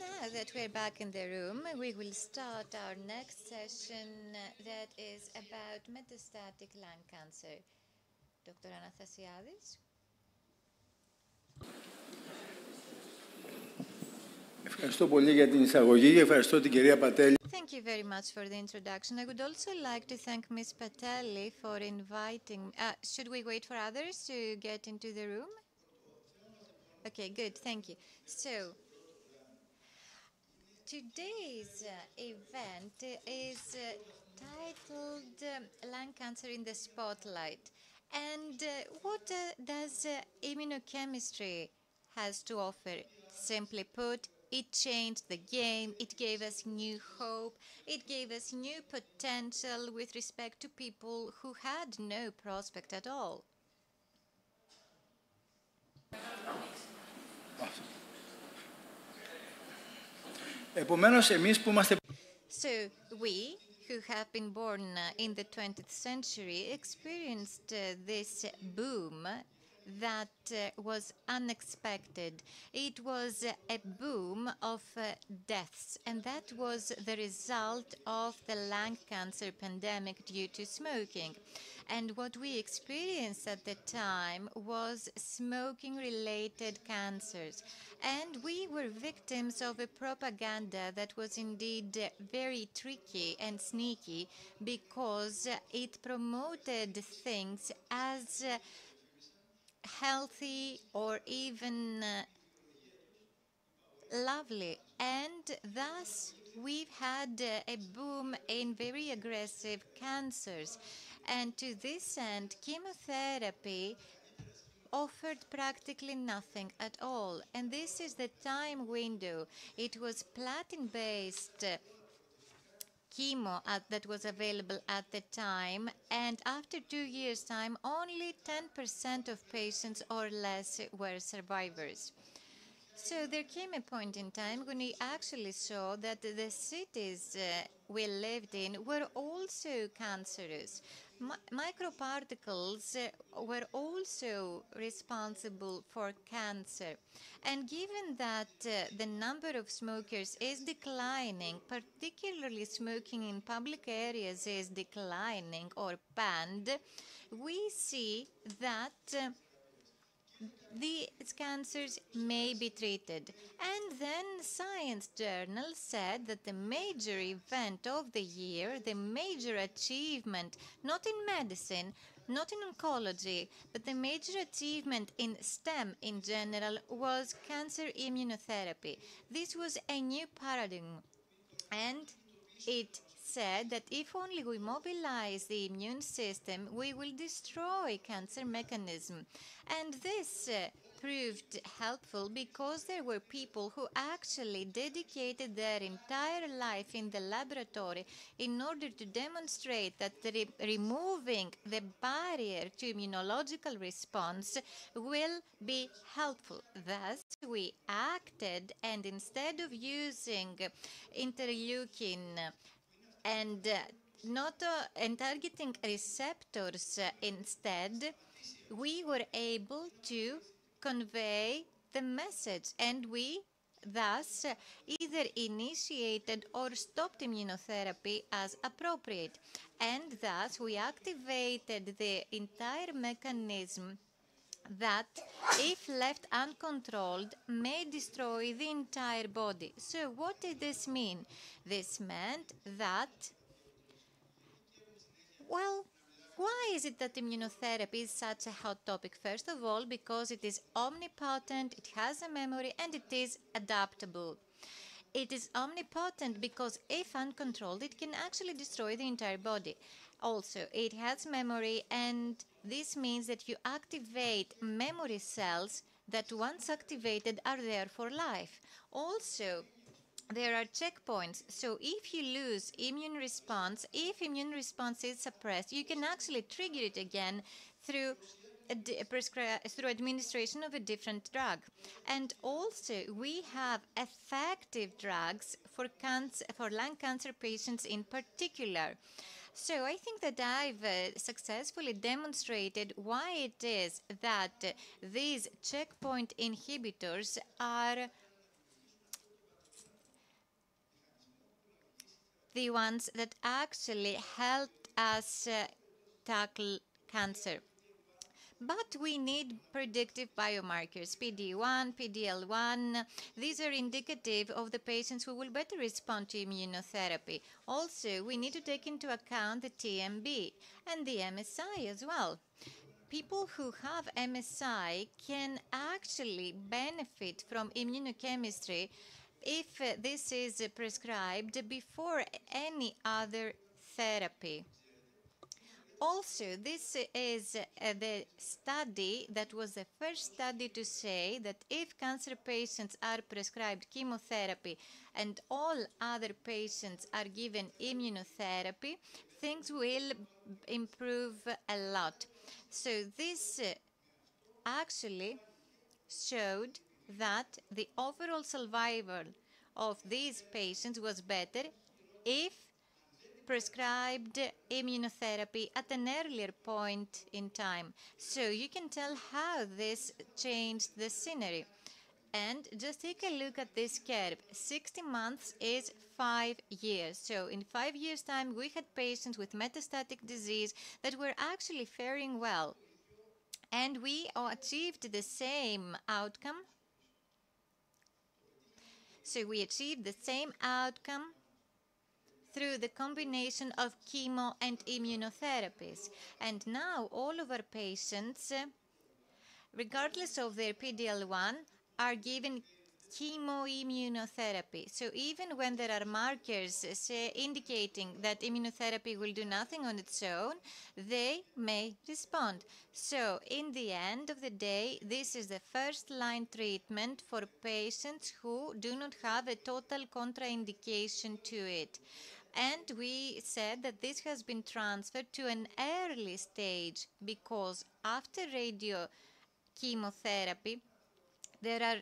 Speaker 7: now that we're back in the room, we will start our next session that is about metastatic lung cancer. Dr. Anathasiadis.
Speaker 9: Ευχαριστώ πολύ για την εισαγωγή και ευχαριστώ την κυρία Πατέλη.
Speaker 7: Thank you very much for the introduction. I would also like to thank Ms. Patelli for inviting. Should we wait for others to get into the room? Okay, good. Thank you. So, today's event is titled Lung Cancer in the Spotlight. And what does immunochemistry has to offer? Simply put, it changed the game, it gave us new hope, it gave us new potential with respect to people who had no prospect at all.
Speaker 9: Επομένως, εμείς που είμαστε...
Speaker 7: So, we, who have been born in the 20th century, experienced this boom that was unexpected. It was a boom of deaths, and that was the result of the lung cancer pandemic due to smoking. And what we experienced at the time was smoking-related cancers. And we were victims of a propaganda that was indeed very tricky and sneaky because it promoted things as healthy or even lovely, and thus we've had a boom in very aggressive cancers. And to this end, chemotherapy offered practically nothing at all. And this is the time window. It was platinum-based chemo that was available at the time, and after 2 years' time, only 10% of patients or less were survivors. So there came a point in time when we actually saw that the cities we lived in were also cancerous. Microparticles were also responsible for cancer. And given that the number of smokers is declining, particularly smoking in public areas is declining or banned, we see that these cancers may be treated. And then Science Journal said that the major event of the year, the major achievement, not in medicine, not in oncology, but the major achievement in STEM in general was cancer immunotherapy. This was a new paradigm, and it said that if only we mobilize the immune system, we will destroy cancer mechanism. And this proved helpful because there were people who actually dedicated their entire life in the laboratory in order to demonstrate that removing the barrier to immunological response will be helpful. Thus, we acted, and instead of using interleukin and targeting receptors instead, we were able to convey the message, and we thus either initiated or stopped immunotherapy as appropriate. And thus we activated the entire mechanism that, if left uncontrolled, may destroy the entire body. So what did this mean? This meant that, well, why is it that immunotherapy is such a hot topic? First of all, because it is omnipotent, it has a memory, and it is adaptable. It is omnipotent because if uncontrolled, it can actually destroy the entire body. Also, it has memory, and this means that you activate memory cells that once activated are there for life. Also, there are checkpoints. So if you lose immune response, if immune response is suppressed, you can actually trigger it again through administration of a different drug. And also, we have effective drugs for lung cancer patients in particular. So I think that I've successfully demonstrated why it is that these checkpoint inhibitors are the ones that actually helped us tackle cancer. But we need predictive biomarkers, PD-1, PD-L1. These are indicative of the patients who will better respond to immunotherapy. Also, we need to take into account the TMB and the MSI as well. People who have MSI can actually benefit from immunochemistry if this is prescribed before any other therapy. Also, this is the study that was the first study to say that if cancer patients are prescribed chemotherapy and all other patients are given immunotherapy, things will improve a lot. So this actually showed that the overall survival of these patients was better if prescribed immunotherapy at an earlier point in time. So you can tell how this changed the scenery. And just take a look at this curve. 60 months is 5 years. So in 5 years' time, we had patients with metastatic disease that were actually faring well. And we achieved the same outcome. So we achieved the same outcome through the combination of chemo and immunotherapies. And now all of our patients, regardless of their PD-L1, are given chemoimmunotherapy. So even when there are markers indicating that immunotherapy will do nothing on its own, they may respond. So in the end of the day, this is the first-line treatment for patients who do not have a total contraindication to it. And we said that this has been transferred to an early stage because after radiochemotherapy, there are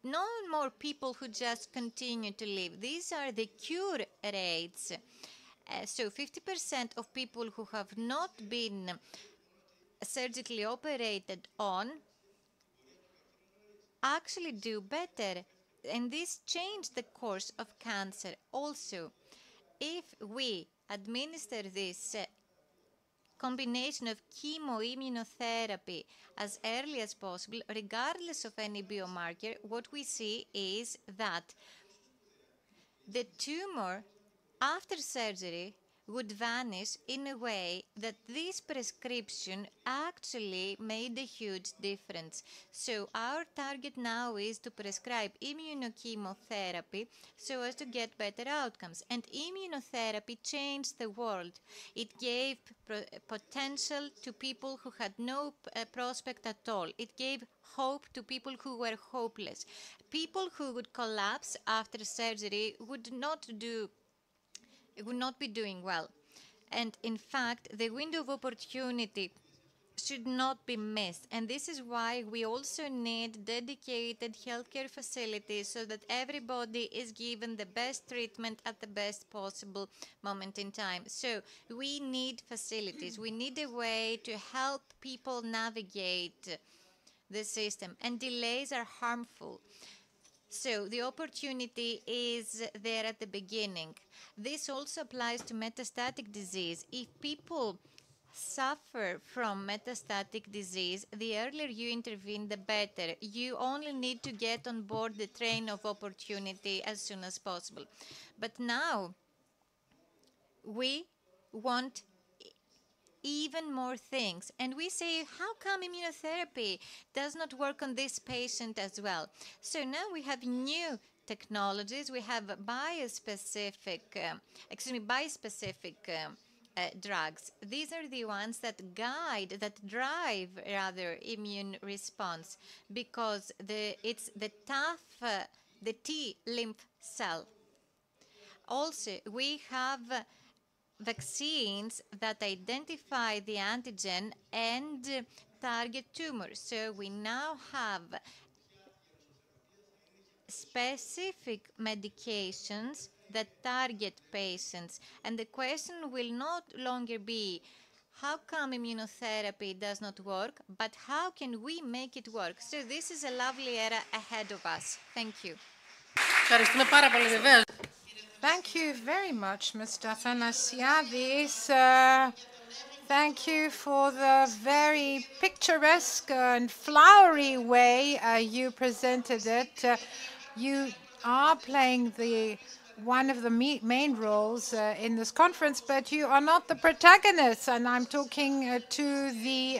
Speaker 7: no more people who just continue to live. These are the cure rates. So 50% of people who have not been surgically operated on actually do better. And this changed the course of cancer also. If we administer this combination of chemoimmunotherapy as early as possible, regardless of any biomarker, what we see is that the tumor after surgery would vanish in a way that this prescription actually made a huge difference. So our target now is to prescribe immunochemotherapy so as to get better outcomes. And immunotherapy changed the world. It gave potential to people who had no prospect at all. It gave hope to people who were hopeless. People who would collapse after surgery would not be doing well. And in fact, the window of opportunity should not be missed. And this is why we also need dedicated healthcare facilities so that everybody is given the best treatment at the best possible moment in time. So we need facilities. We need a way to help people navigate the system. And delays are harmful. So the opportunity is there at the beginning. This also applies to metastatic disease. If people suffer from metastatic disease, the earlier you intervene, the better. You only need to get on board the train of opportunity as soon as possible. But now we want even more things. And we say, how come immunotherapy does not work on this patient as well? So now we have new technologies. We have bispecific drugs. These are the ones that drive immune response, because it's the T lymph cell. Also, we have vaccines that identify the antigen and target tumors. So we now have specific medications that target patients. And the question will not longer be, how come immunotherapy does not work, but how can we make it work? So this is a lovely era ahead of us. Thank you.
Speaker 1: Thank you very much, Mr. Athanasiadis. Thank you for the very picturesque and flowery way you presented it. You are playing one of the main roles in this conference, but you are not the protagonists. And I'm talking to the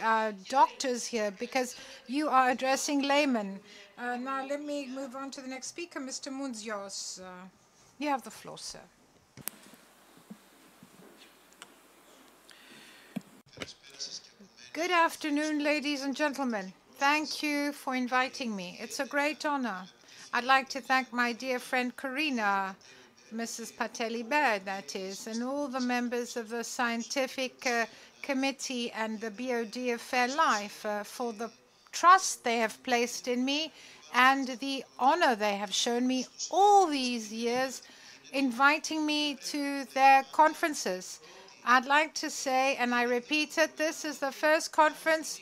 Speaker 1: doctors here, because you are addressing laymen. Now let me move on to the next speaker, Mr. Moundzios. You have the floor, sir. Good afternoon, ladies and gentlemen. Thank you for inviting me. It's a great honor. I'd like to thank my dear friend Corina, Mrs. Pateli-Baird, that is, and all the members of the Scientific Committee and the BOD of Fair Life for the trust they have placed in me and the honor they have shown me all these years, inviting me to their conferences. I'd like to say, and I repeat it, this is the first conference,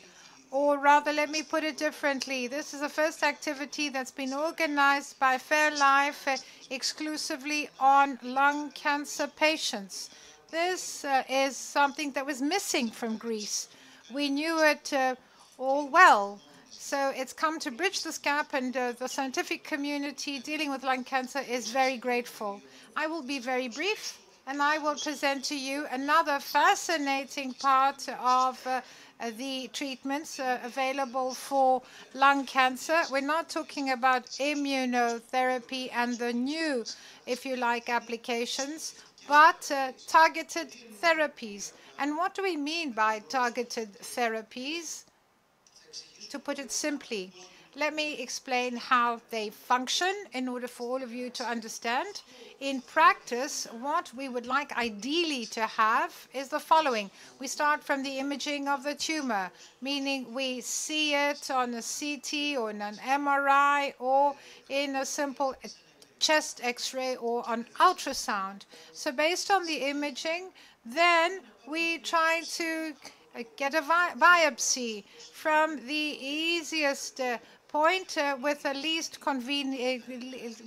Speaker 1: or rather, let me put it differently. This is the first activity that's been organized by Fair Life exclusively on lung cancer patients. This is something that was missing from Greece. We knew it all well. So it's come to bridge this gap, and the scientific community dealing with lung cancer is very grateful. I will be very brief, and I will present to you another fascinating part of the treatments available for lung cancer. We're not talking about immunotherapy and the new, if you like, applications, but targeted therapies. And what do we mean by targeted therapies? To put it simply, let me explain how they function in order for all of you to understand. In practice, what we would like ideally to have is the following. We start from the imaging of the tumor, meaning we see it on a CT or in an MRI or in a simple chest X-ray or on ultrasound. So based on the imaging, then we try to get a biopsy from the easiest point with the least convenient,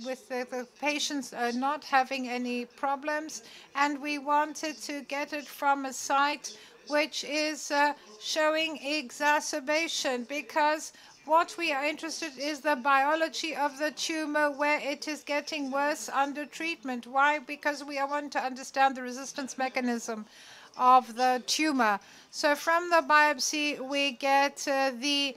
Speaker 1: with the patients not having any problems, and we wanted to get it from a site which is showing exacerbation, because what we are interested in is the biology of the tumor where it is getting worse under treatment. Why? Because we want to understand the resistance mechanism of the tumor. So from the biopsy, we get the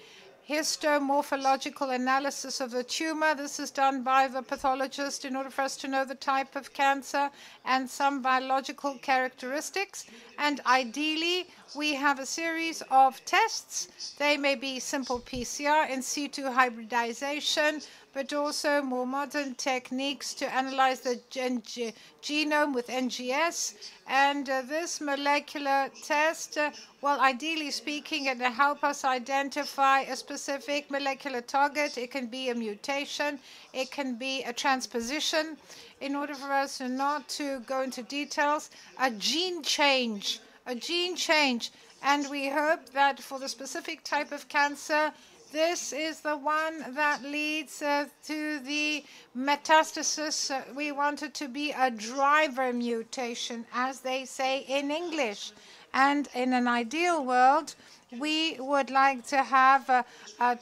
Speaker 1: histomorphological analysis of the tumor. This is done by the pathologist in order for us to know the type of cancer and some biological characteristics. And ideally, we have a series of tests. They may be simple PCR, in situ hybridization, but also more modern techniques to analyze the genome with NGS. And this molecular test, well, ideally speaking, it will help us identify a specific molecular target. It can be a mutation. It can be a transposition. In order for us not to go into details, a gene change. And we hope that for the specific type of cancer, this is the one that leads to the metastasis. We want it to be a driver mutation, as they say in English. And in an ideal world, we would like to have a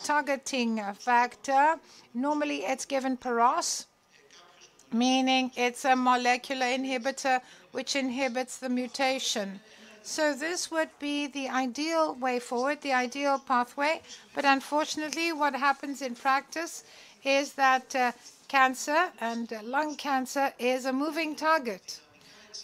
Speaker 1: targeting factor. Normally, it's given per os, meaning it's a molecular inhibitor which inhibits the mutation. So this would be the ideal way forward, the ideal pathway. But unfortunately, what happens in practice is that cancer and lung cancer is a moving target.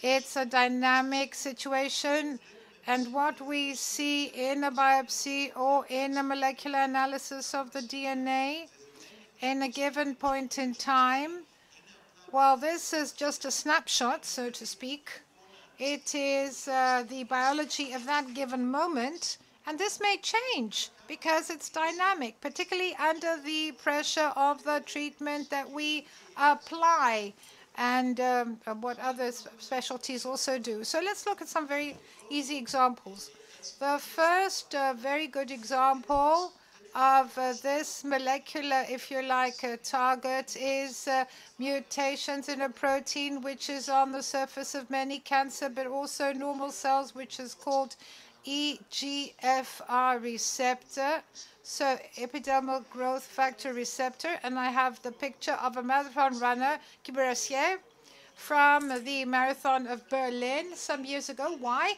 Speaker 1: It's a dynamic situation. And what we see in a biopsy or in a molecular analysis of the DNA in a given point in time, well, this is just a snapshot, so to speak. It is the biology of that given moment, and this may change because it's dynamic, particularly under the pressure of the treatment that we apply and what other specialties also do. So let's look at some very easy examples. The first very good example of this molecular, if you like, target is mutations in a protein which is on the surface of many cancer, but also normal cells, which is called EGFR receptor, so epidermal growth factor receptor. And I have the picture of a marathon runner, Guy Brassier, from the Marathon of Berlin some years ago. Why?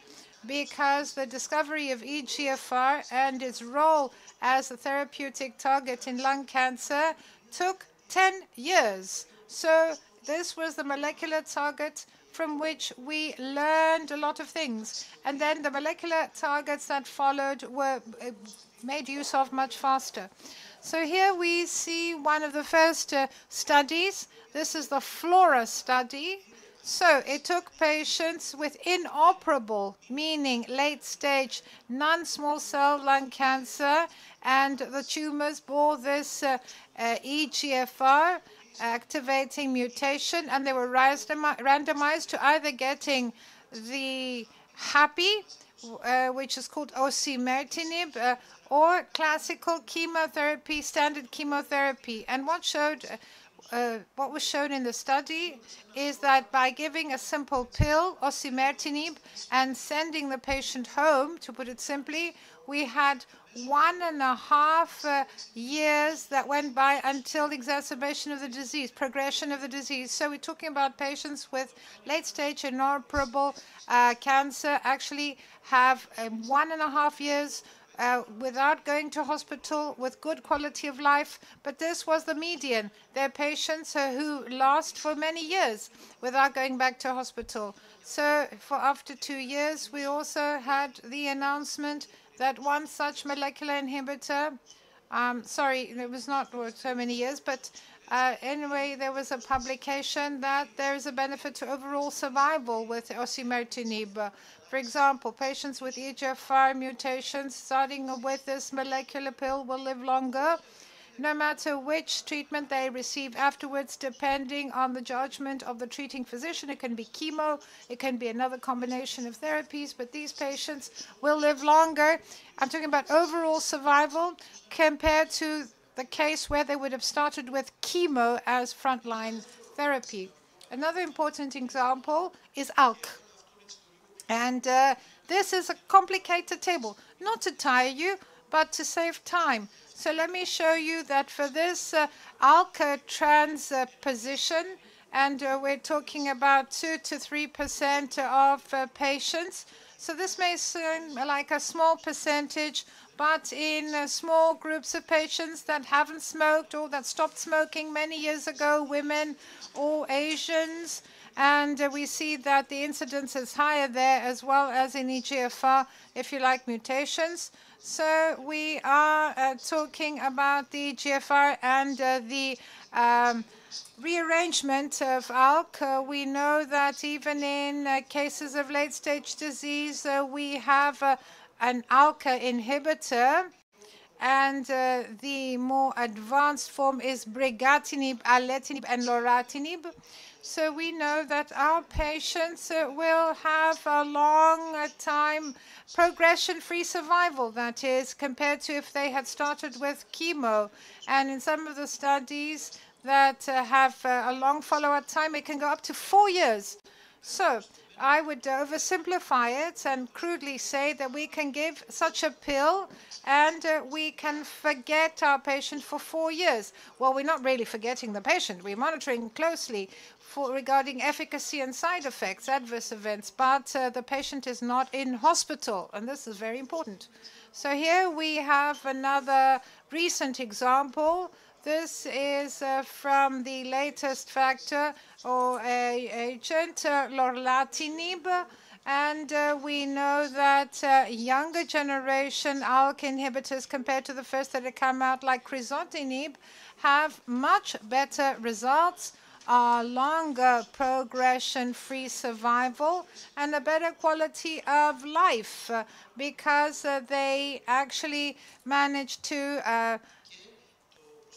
Speaker 1: Because the discovery of EGFR and its role as a therapeutic target in lung cancer took 10 years. So this was the molecular target from which we learned a lot of things. And then the molecular targets that followed were made use of much faster. So here we see one of the first studies. This is the FLORA study. So it took patients with inoperable, meaning late-stage non-small cell lung cancer, and the tumors bore this EGFR activating mutation, and they were randomized to either getting the HAPI, which is called osimertinib, or classical chemotherapy, standard chemotherapy. And what showed what was shown in the study is that by giving a simple pill, osimertinib, and sending the patient home, to put it simply, we had 1.5 years that went by until exacerbation of the disease, progression of the disease. So we're talking about patients with late-stage inoperable cancer actually have 1.5 years without going to hospital, with good quality of life. But this was the median. There are patients who last for many years without going back to hospital. So for after 2 years, we also had the announcement that one such molecular inhibitor, sorry, it was not so many years, but anyway, there was a publication that there is a benefit to overall survival with osimertinib. For example, patients with EGFR mutations starting with this molecular pill will live longer, no matter which treatment they receive afterwards, depending on the judgment of the treating physician. It can be chemo, it can be another combination of therapies, but these patients will live longer. I'm talking about overall survival compared to the case where they would have started with chemo as frontline therapy. Another important example is ALK. And this is a complicated table, not to tire you, but to save time. So let me show you that for this ALK transposition, and we're talking about 2 to 3% of patients. So this may seem like a small percentage, but in small groups of patients that haven't smoked or that stopped smoking many years ago, women or Asians, and we see that the incidence is higher there as well as in EGFR, if you like, mutations. So we are talking about the EGFR and the rearrangement of ALK. We know that even in cases of late-stage disease, we have an ALK inhibitor, and the more advanced form is brigatinib, aletinib, and lorlatinib. So we know that our patients will have a long time progression-free survival, that is, compared to if they had started with chemo. And in some of the studies that have a long follow-up time, it can go up to 4 years. So I would oversimplify it and crudely say that we can give such a pill and we can forget our patient for 4 years. Well, we're not really forgetting the patient. We're monitoring closely regarding efficacy and side effects, adverse events, but the patient is not in hospital, and this is very important. So here we have another recent example. This is from the latest factor or agent, lorlatinib, and we know that younger generation ALK inhibitors compared to the first that had come out, like crizotinib, have much better results, longer progression-free survival, and a better quality of life because they actually manage to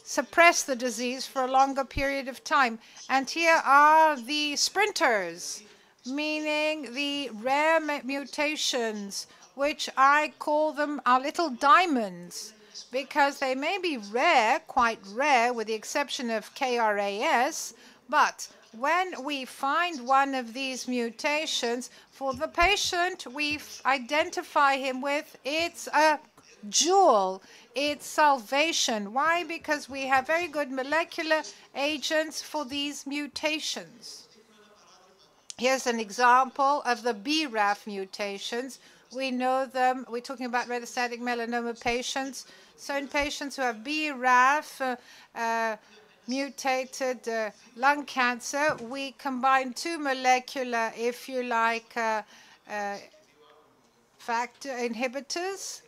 Speaker 1: suppress the disease for a longer period of time. And here are the sprinters, meaning the rare mutations, which I call them our little diamonds, because they may be rare, quite rare, with the exception of KRAS, but when we find one of these mutations, for the patient we identify him with, it's a jewel, it's salvation. Why? Because we have very good molecular agents for these mutations. Here's an example of the BRAF mutations. We know them, we're talking about metastatic melanoma patients. So in patients who have BRAF, mutated lung cancer, we combine two molecular, if you like, factor inhibitors.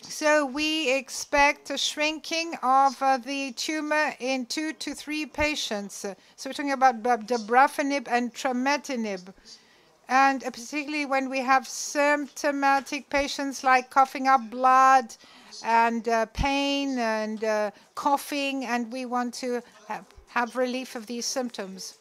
Speaker 1: So we expect a shrinking of the tumor in 2 to 3 patients. So we're talking about dabrafenib and trametinib. And particularly when we have symptomatic patients like coughing up blood and pain and coughing, and we want to have relief of these symptoms.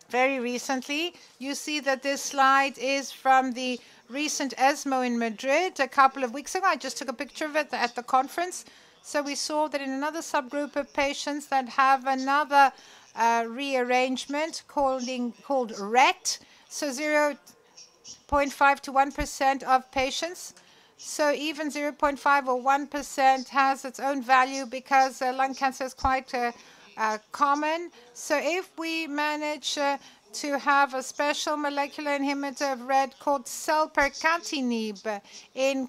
Speaker 1: Very recently, you see that this slide is from the recent ESMO in Madrid a couple of weeks ago. I just took a picture of it at the conference. So we saw that in another subgroup of patients that have another rearrangement called RET, so 0.5 to 1% of patients. So even 0.5 or 1% has its own value because lung cancer is quite common. So if we manage to have a special molecular inhibitor of RET called selpercatinib in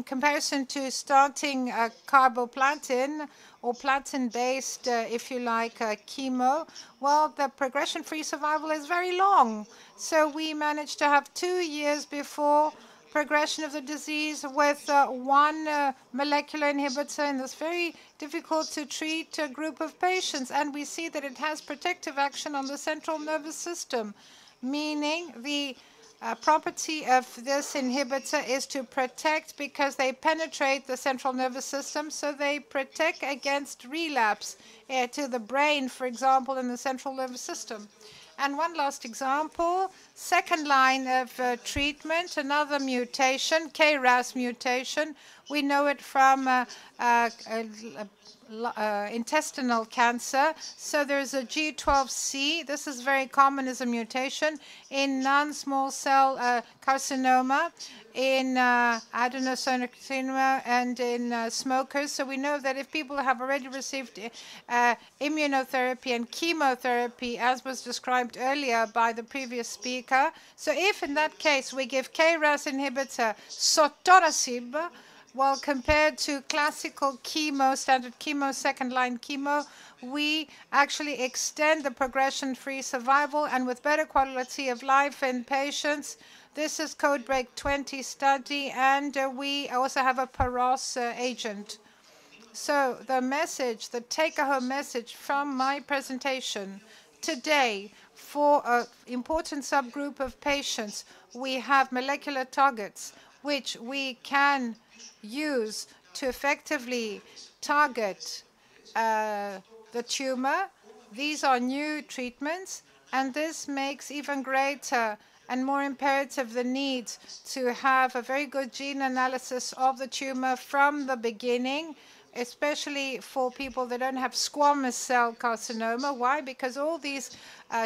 Speaker 1: comparison to starting carboplatin or platin-based, if you like, chemo, well, the progression-free survival is very long. So we managed to have 2 years before progression of the disease with one molecular inhibitor in this very difficult to treat group of patients. And we see that it has protective action on the central nervous system, meaning the property of this inhibitor is to protect because they penetrate the central nervous system, so they protect against relapse to the brain, for example, in the central nervous system. And one last example, second line of treatment, another mutation, KRAS mutation. We know it from intestinal cancer. So there's a G12C. This is very common as a mutation in non-small cell carcinoma, in adenocarcinoma, and in smokers. So we know that if people have already received immunotherapy and chemotherapy, as was described earlier by the previous speaker, so if in that case we give KRAS inhibitor sotorasib, well, compared to classical chemo, standard chemo, second-line chemo, we actually extend the progression-free survival and with better quality of life in patients. This is CodeBreak 20 study, and we also have a PAROS agent. So the message, the take-home message from my presentation today, for an important subgroup of patients, we have molecular targets which we can use to effectively target the tumor. These are new treatments, and this makes even greater and more imperative the need to have a very good gene analysis of the tumor from the beginning, especially for people that don't have squamous cell carcinoma. Why? Because all these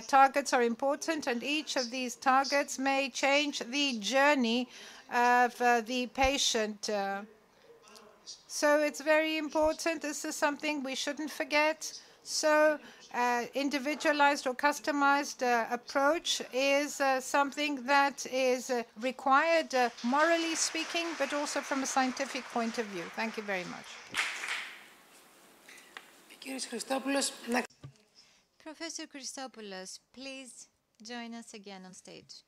Speaker 1: targets are important, and each of these targets may change the journey of the patient. So it's very important. This is something we shouldn't forget. So individualized or customized approach is something that is required, morally speaking, but also from a scientific point of view. Thank you very much.
Speaker 7: Professor Christopoulos, please join us again on stage.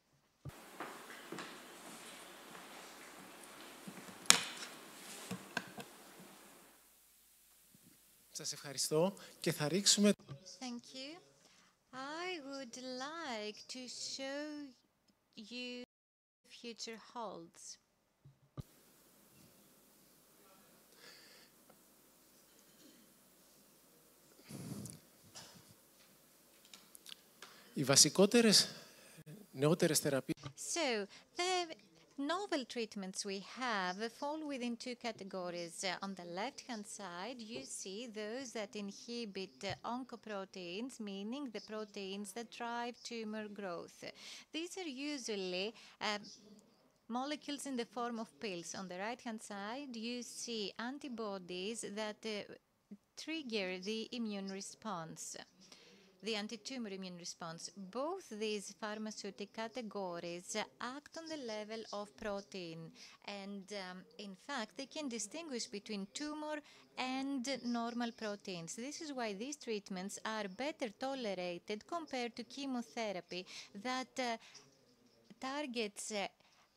Speaker 6: Σας ευχαριστώ και θα ρίξουμε...
Speaker 7: Thank you. I would like to show you what the future holds.
Speaker 6: Οι βασικότερες νεότερες θεραπείες...
Speaker 7: So, the novel treatments we have fall within two categories. On the left-hand side, you see those that inhibit oncoproteins, meaning the proteins that drive tumor growth. These are usually molecules in the form of pills. On the right-hand side, you see antibodies that trigger the immune response, the anti-tumor immune response. Both these pharmaceutic categories act on the level of protein, and in fact they can distinguish between tumor and normal proteins. This is why these treatments are better tolerated compared to chemotherapy that targets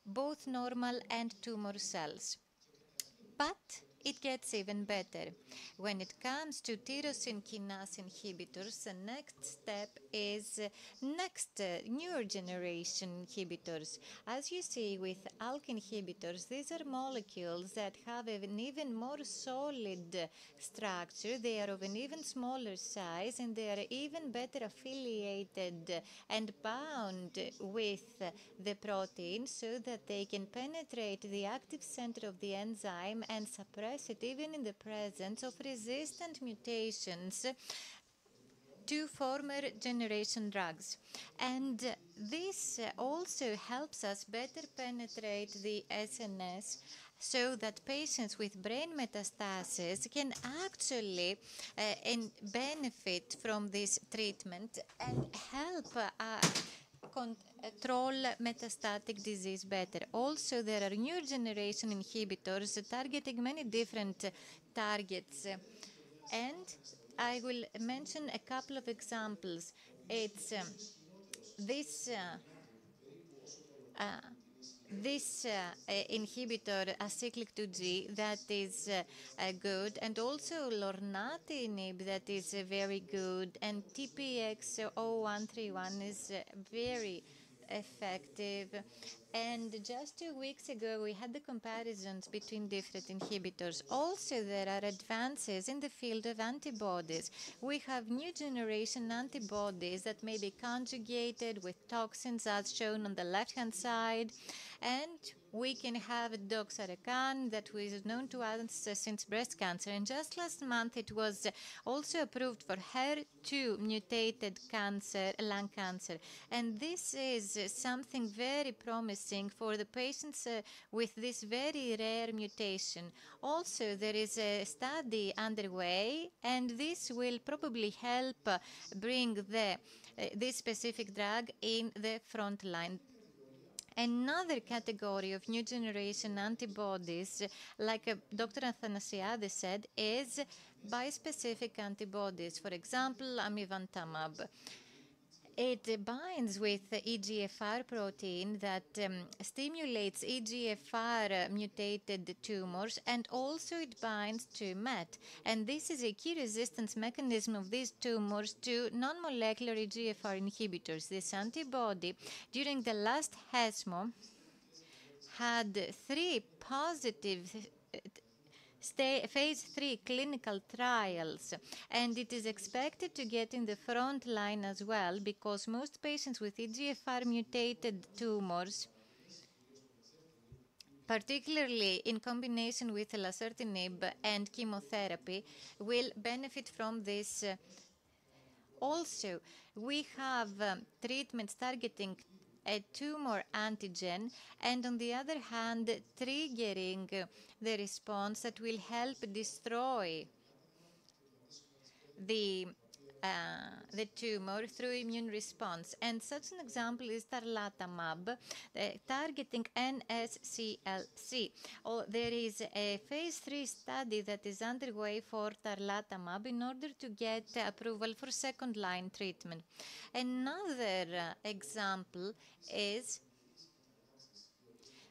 Speaker 7: both normal and tumor cells. But it gets even better. When it comes to tyrosine kinase inhibitors, the next step is newer generation inhibitors. As you see with ALK inhibitors, these are molecules that have an even more solid structure. They are of an even smaller size, and they are even better affiliated and bound with the protein so that they can penetrate the active center of the enzyme and suppress suppress it even in the presence of resistant mutations to former generation drugs. And this also helps us better penetrate the SNS so that patients with brain metastasis can actually benefit from this treatment and help control metastatic disease better. Also, there are new generation inhibitors targeting many different targets. And I will mention a couple of examples. It's this inhibitor, acyclic 2G, that is good, and also lorlatinib, that is very good, and TPX-0131 is very effective. And just 2 weeks ago, we had the comparisons between different inhibitors. Also, there are advances in the field of antibodies. We have new generation antibodies that may be conjugated with toxins, as shown on the left-hand side. And we can have doxarecan that is known to us since breast cancer. And just last month, it was also approved for HER2 mutated cancer, lung cancer. And this is something very promising for the patients with this very rare mutation. Also, there is a study underway, and this will probably help bring this specific drug in the front line. Another category of new generation antibodies, like Dr. Athanasiadis said, is bispecific antibodies. For example, amivantamab. It binds with the EGFR protein that stimulates EGFR mutated tumors, and also it binds to MET. And this is a key resistance mechanism of these tumors to non-molecular EGFR inhibitors. This antibody, during the last ESMO, had 3 positive phase 3 clinical trials, and it is expected to get in the front line as well, because most patients with EGFR mutated tumors, particularly in combination with elasertinib and chemotherapy, will benefit from this. Also, we have treatments targeting a tumor antigen, and on the other hand, triggering the response that will help destroy the tumor through immune response. And such an example is tarlatamab, targeting NSCLC. There is a phase 3 study that is underway for tarlatamab in order to get approval for second-line treatment. Another example is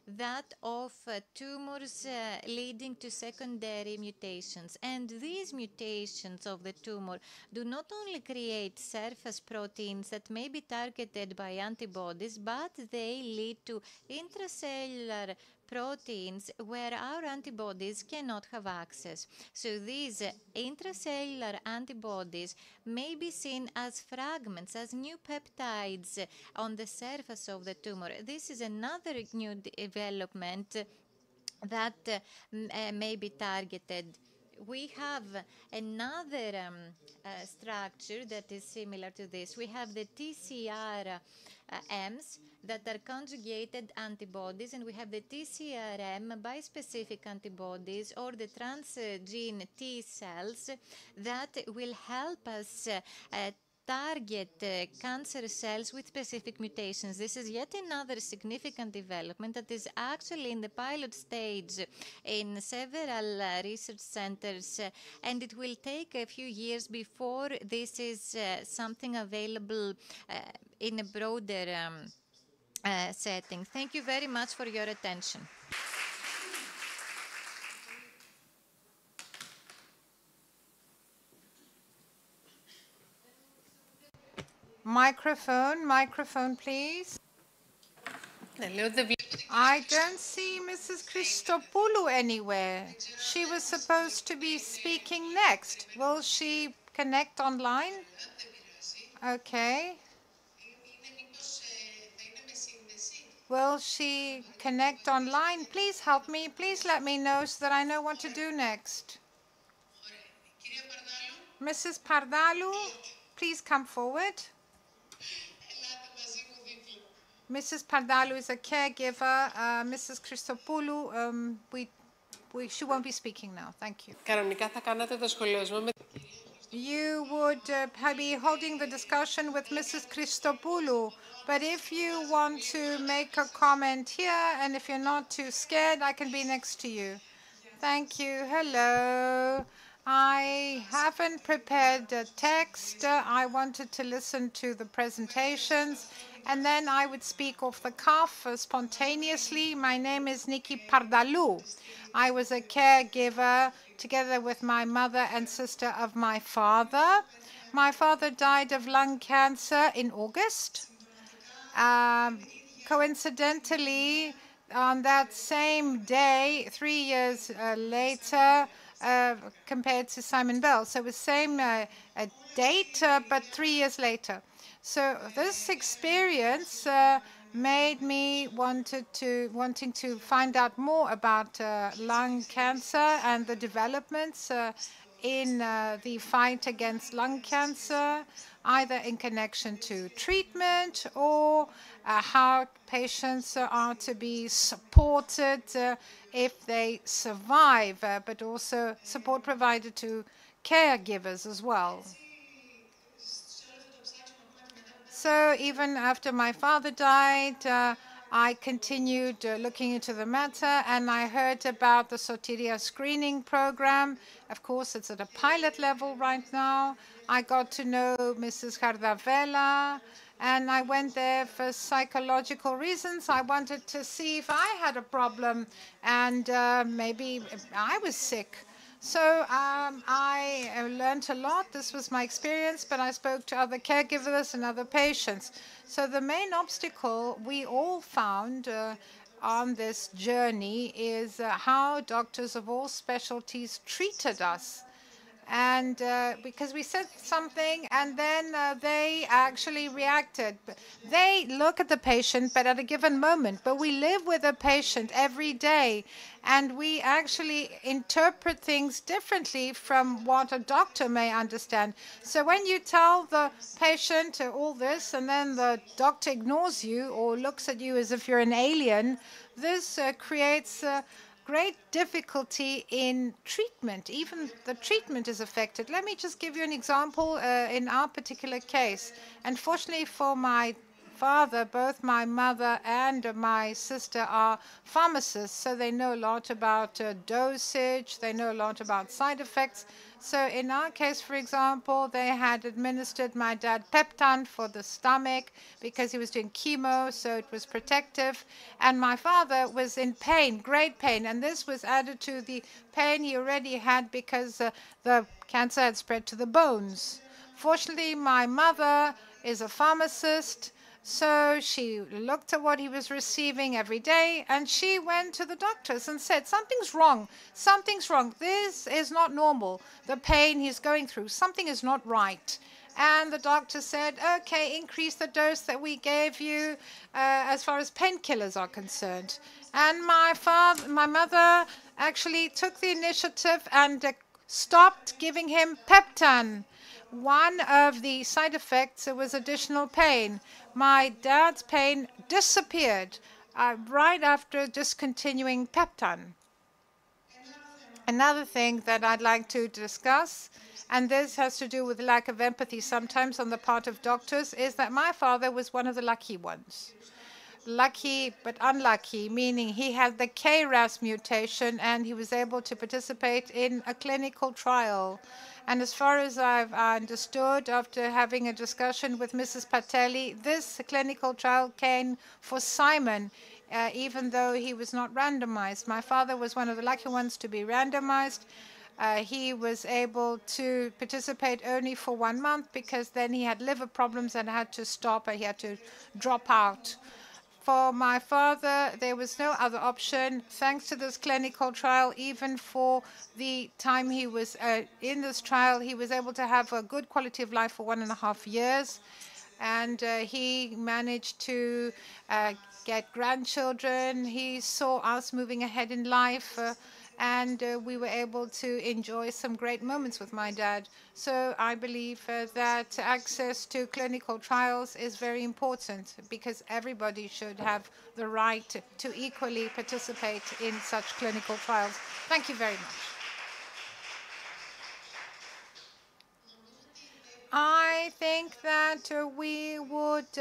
Speaker 7: that of tumors leading to secondary mutations. And these mutations of the tumor do not only create surface proteins that may be targeted by antibodies, but they lead to intracellular proteins where our antibodies cannot have access. So these intracellular antibodies may be seen as fragments, as new peptides on the surface of the tumor. This is another new development that may be targeted. We have another structure that is similar to this. We have the TCR-Ms that are conjugated antibodies, and we have the TCR-M bispecific antibodies, or the transgene T cells, that will help us target cancer cells with specific mutations. This is yet another significant development that is actually in the pilot stage in several research centers, and it will take a few years before this is something available in a broader setting. Thank you very much for your attention.
Speaker 1: Microphone, please. I don't see Mrs. Christopoulou anywhere. She was supposed to be speaking next. Will she connect online? Okay. Will she connect online? Please help me. Please let me know so that I know what to do next. Mrs. Pardalou, please come forward. Mrs. Pardalou is a caregiver. Mrs. Christopoulou, she won't be speaking now. Thank you. You would be holding the discussion with Mrs. Christopoulou, but if you want to make a comment here, and if you're not too scared, I can be next to you. Thank you. Hello. I haven't prepared a text. I wanted to listen to the presentations, and then I would speak off the cuff spontaneously. My name is Niki Pardalou. I was a caregiver together with my mother and sister of my father. My father died of lung cancer in August. Coincidentally, on that same day, 3 years later, compared to Simon Bell. So it was same date, but 3 years later. So this experience made me wanting to find out more about lung cancer and the developments in the fight against lung cancer, either in connection to treatment or how patients are to be supported if they survive, but also support provided to caregivers as well. So even after my father died, I continued looking into the matter, and I heard about the Sotiria screening program. Of course, it's at a pilot level right now. I got to know Mrs. Hardavella, and I went there for psychological reasons. I wanted to see if I had a problem, and maybe I was sick. So I learned a lot. This was my experience, but I spoke to other caregivers and other patients. So the main obstacle we all found on this journey is how doctors of all specialties treated us. And because we said something and then they actually reacted. They look at the patient, but at a given moment. But we live with a patient every day, and we actually interpret things differently from what a doctor may understand. So when you tell the patient all this, and then the doctor ignores you or looks at you as if you're an alien, this creates great difficulty in treatment. Even the treatment is affected. Let me just give you an example in our particular case. Unfortunately for my father, both my mother and my sister are pharmacists, so they know a lot about dosage, they know a lot about side effects. So in our case, for example, they had administered my dad Peptan for the stomach because he was doing chemo, so it was protective. And my father was in pain, great pain, and this was added to the pain he already had because the cancer had spread to the bones. Fortunately, my mother is a pharmacist, so she looked at what he was receiving every day, and she went to the doctors and said, something's wrong, something's wrong. This is not normal. The pain he's going through, something is not right. And the doctor said, okay, increase the dose that we gave you as far as painkillers are concerned. And my mother actually took the initiative and stopped giving him Peptan. One of the side effects was additional pain. My dad's pain disappeared right after discontinuing Peptan. Another thing that I'd like to discuss, and this has to do with lack of empathy sometimes on the part of doctors, is that my father was one of the lucky ones. Lucky but unlucky, meaning he had the KRAS mutation and he was able to participate in a clinical trial. And as far as I've understood, after having a discussion with Mrs. Patelli, this clinical trial came for Simon, even though he was not randomized. My father was one of the lucky ones to be randomized. He was able to participate only for 1 month because then he had liver problems and had to stop and he had to drop out. For my father, there was no other option. Thanks to this clinical trial, even for the time he was in this trial, he was able to have a good quality of life for 1.5 years. and he managed to get grandchildren. He saw us moving ahead in life, and we were able to enjoy some great moments with my dad. So I believe that access to clinical trials is very important, because everybody should have the right to equally participate in such clinical trials. Thank you very much. I think that we would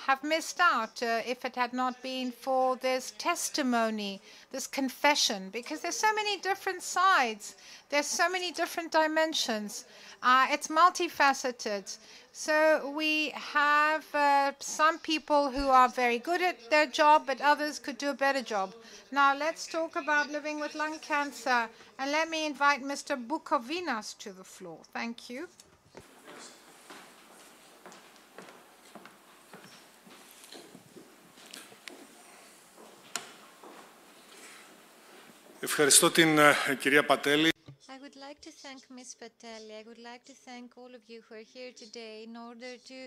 Speaker 1: have missed out if it had not been for this testimony, this confession, because there's so many different sides, there's so many different dimensions. It's multifaceted. So we have some people who are very good at their job, but others could do a better job. Now let's talk about living with lung cancer, and let me invite Mr. Bukovinas to the floor. Thank you.
Speaker 15: Ευχαριστώ την κυρία Πατέλη.
Speaker 7: I would like to thank Ms. Pateli. I would like to thank all of you who are here today in order to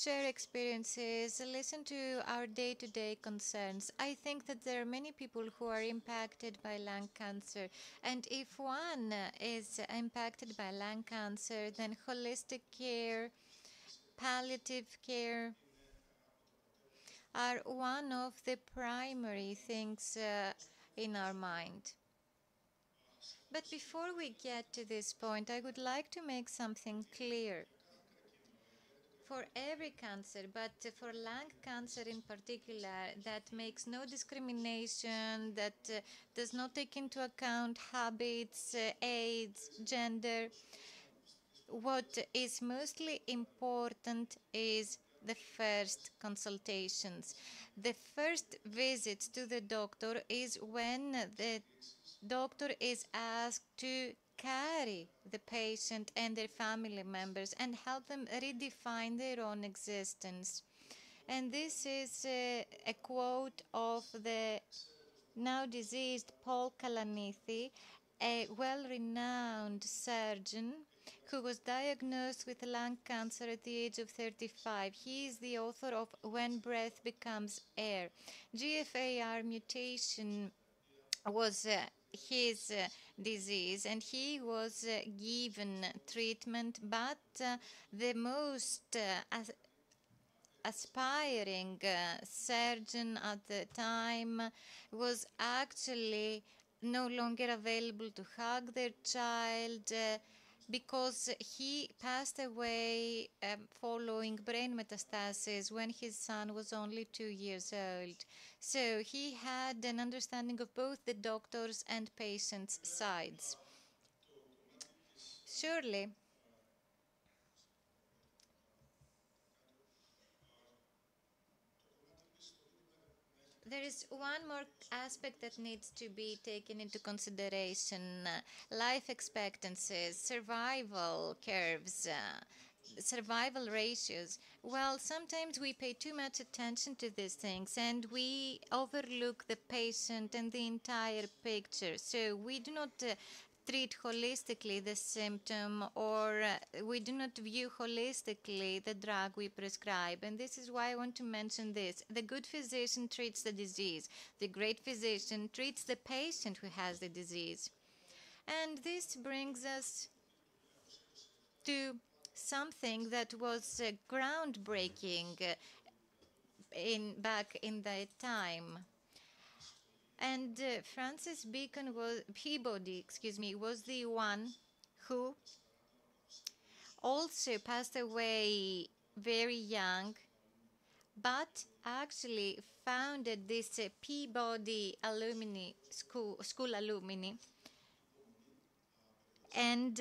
Speaker 7: share experiences, listen to our day-to-day concerns. I think that there are many people who are impacted by lung cancer. And if one is impacted by lung cancer, then holistic care, palliative care are one of the primary things in our mind. But before we get to this point, I would like to make something clear. For every cancer, but for lung cancer in particular, that makes no discrimination, that does not take into account habits, age, gender, what is mostly important is the first consultations. The first visit to the doctor is when the doctor is asked to carry the patient and their family members and help them redefine their own existence. And this is a quote of the now deceased Paul Kalanithi, a well-renowned surgeon who was diagnosed with lung cancer at the age of 35. He is the author of When Breath Becomes Air. GFAR mutation was his disease, and he was given treatment, but the most aspiring surgeon at the time was actually no longer available to hug their child because he passed away following brain metastasis when his son was only 2 years old. So he had an understanding of both the doctors' and patients' sides. Surely, there is one more aspect that needs to be taken into consideration: life expectancies, survival curves, survival ratios. Well, sometimes we pay too much attention to these things and we overlook the patient and the entire picture. So we do not treat holistically the symptom, or we do not view holistically the drug we prescribe. And this is why I want to mention this. The good physician treats the disease. The great physician treats the patient who has the disease. And this brings us to something that was groundbreaking back in that time. And Francis Peabody, was the one who also passed away very young, but actually founded this Peabody School alumni and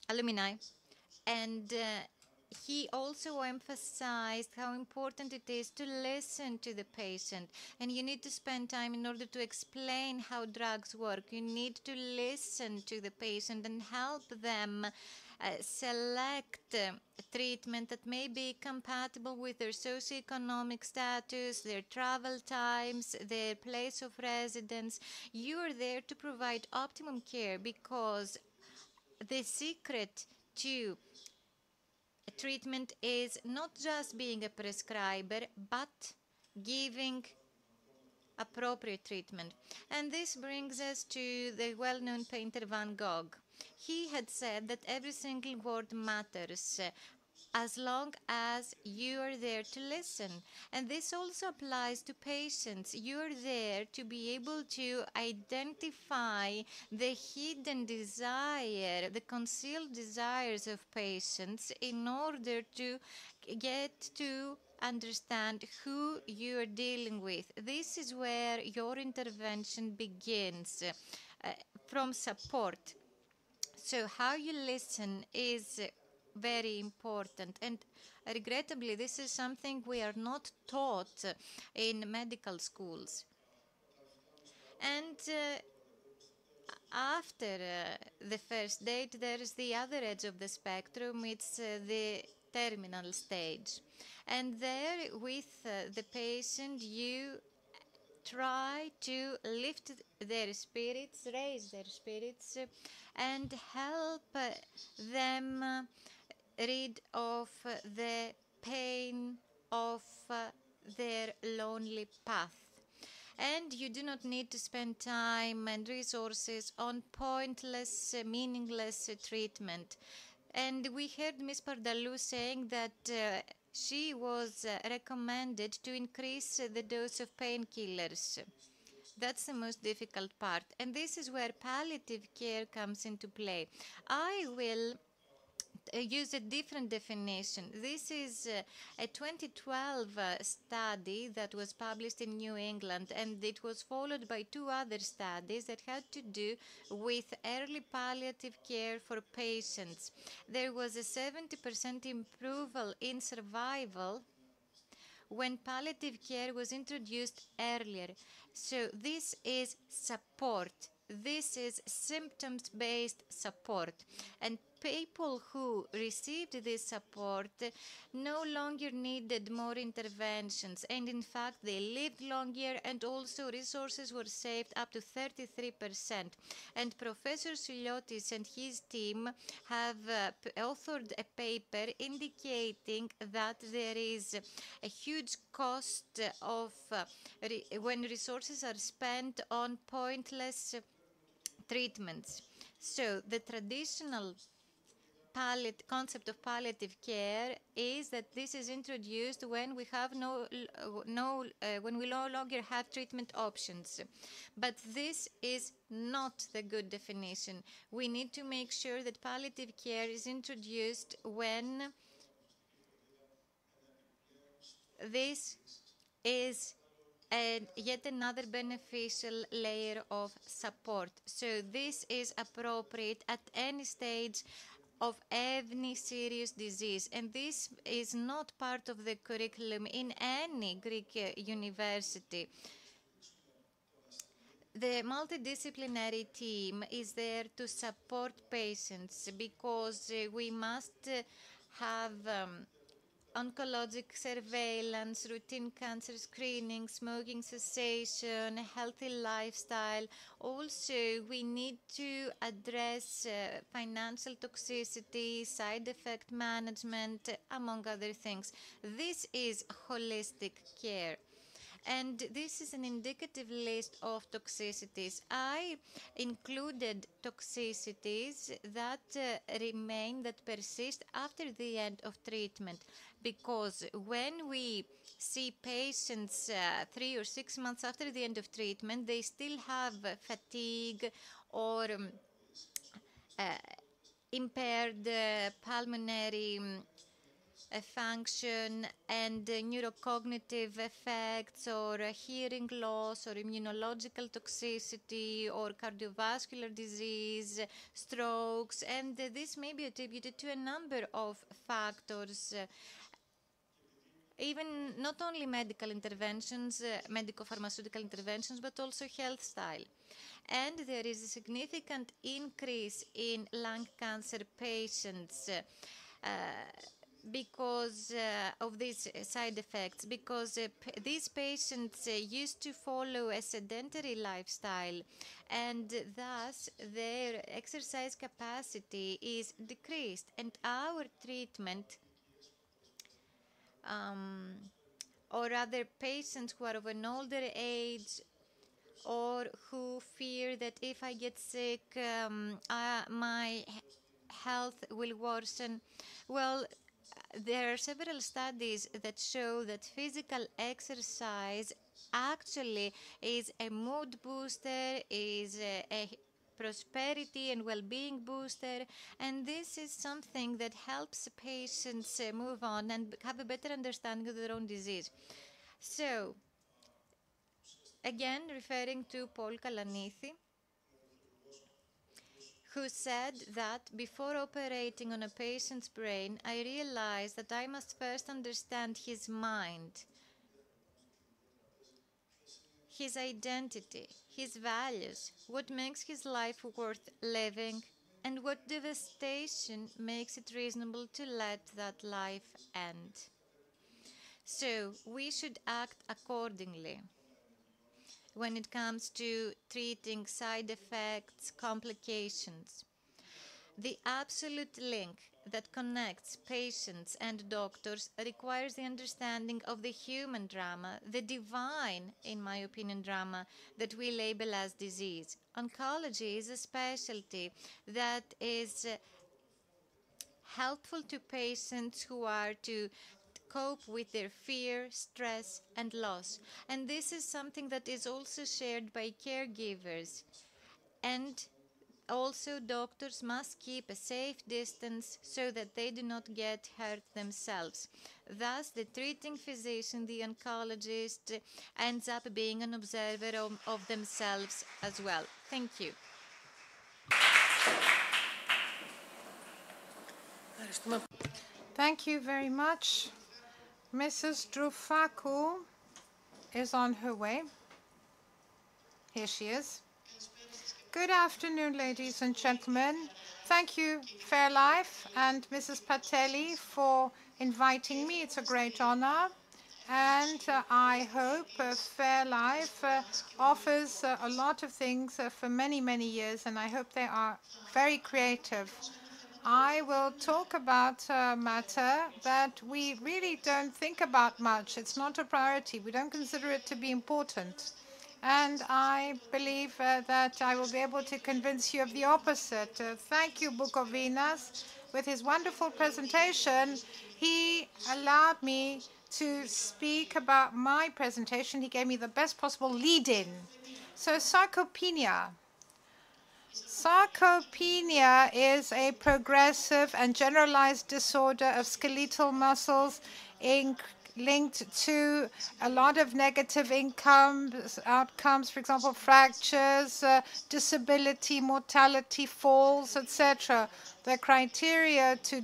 Speaker 7: alumni. And he also emphasized how important it is to listen to the patient. And you need to spend time in order to explain how drugs work. You need to listen to the patient and help them select treatment that may be compatible with their socioeconomic status, their travel times, their place of residence. You are there to provide optimum care, because the secret to treatment is not just being a prescriber, but giving appropriate treatment. And this brings us to the well-known painter Van Gogh. He had said that every single word matters as long as you are there to listen. And this also applies to patients. You are there to be able to identify the hidden desire, the concealed desires of patients in order to get to understand who you are dealing with. This is where your intervention begins, from support. So how you listen is very important, and regrettably this is something we are not taught in medical schools. And after the first date, there is the other edge of the spectrum. It's the terminal stage, and there with the patient you try to lift their spirits, raise their spirits, and help them rid of the pain of their lonely path. And you do not need to spend time and resources on pointless, meaningless treatment. And we heard Ms. Pardalou saying that she was recommended to increase the dose of painkillers. That's the most difficult part. And this is where palliative care comes into play. I will use a different definition. This is a 2012 study that was published in New England, and it was followed by 2 other studies that had to do with early palliative care for patients. There was a 70% improvement in survival when palliative care was introduced earlier. So this is support. This is symptoms-based support. And people who received this support no longer needed more interventions. And in fact, they lived longer, and also resources were saved up to 33%. And Professor Suliotis and his team have authored a paper indicating that there is a huge cost of when resources are spent on pointless treatments. So the traditional concept of palliative care is that this is introduced when we have when we no longer have treatment options. But this is not the good definition. We need to make sure that palliative care is introduced when this is yet another beneficial layer of support. So this is appropriate at any stage of any serious disease, and this is not part of the curriculum in any Greek university. The multidisciplinary team is there to support patients because we must have oncologic surveillance, routine cancer screening, smoking cessation, healthy lifestyle. Also, we need to address financial toxicity, side effect management, among other things. This is holistic care. And this is an indicative list of toxicities. I included toxicities that remain, that persist after the end of treatment, because when we see patients 3 or 6 months after the end of treatment, they still have fatigue or impaired pulmonary function and neurocognitive effects, or hearing loss, or immunological toxicity, or cardiovascular disease, strokes, and this may be attributed to a number of factors. Even not only medical interventions, medico-pharmaceutical interventions, but also health style. And there is a significant increase in lung cancer patients because of these side effects, because these patients used to follow a sedentary lifestyle, and thus their exercise capacity is decreased. And our treatment or other patients who are of an older age, or who fear that if I get sick, my health will worsen. Well, there are several studies that show that physical exercise actually is a mood booster, is a prosperity and well-being booster, and this is something that helps patients move on and have a better understanding of their own disease. So, again, referring to Paul Kalanithi, who said that before operating on a patient's brain, I realized that I must first understand his mind, his identity, his values, what makes his life worth living, and what devastation makes it reasonable to let that life end. So we should act accordingly when it comes to treating side effects, complications. The absolute link that connects patients and doctors requires the understanding of the human drama, the divine, in my opinion, drama that we label as disease. Oncology is a specialty that is helpful to patients who are to cope with their fear, stress, and loss. And this is something that is also shared by caregivers. And also, doctors must keep a safe distance so that they do not get hurt themselves. Thus, the treating physician, the oncologist, ends up being an observer of themselves as well. Thank you.
Speaker 1: Thank you very much. Mrs. Drufaku is on her way. Here she is. Good afternoon, ladies and gentlemen. Thank you, Fairlife and Mrs. Patelli, for inviting me. It's a great honor. And I hope Fairlife offers a lot of things for many, many years, and I hope they are very creative. I will talk about a matter that we really don't think about much. It's not a priority. We don't consider it to be important. And I believe that I will be able to convince you of the opposite. Thank you, Bukovinas. With his wonderful presentation, he allowed me to speak about my presentation. He gave me the best possible lead-in. So, sarcopenia. Sarcopenia is a progressive and generalized disorder of skeletal muscles linked to a lot of negative outcomes, for example, fractures, disability, mortality, falls, etc. The criteria to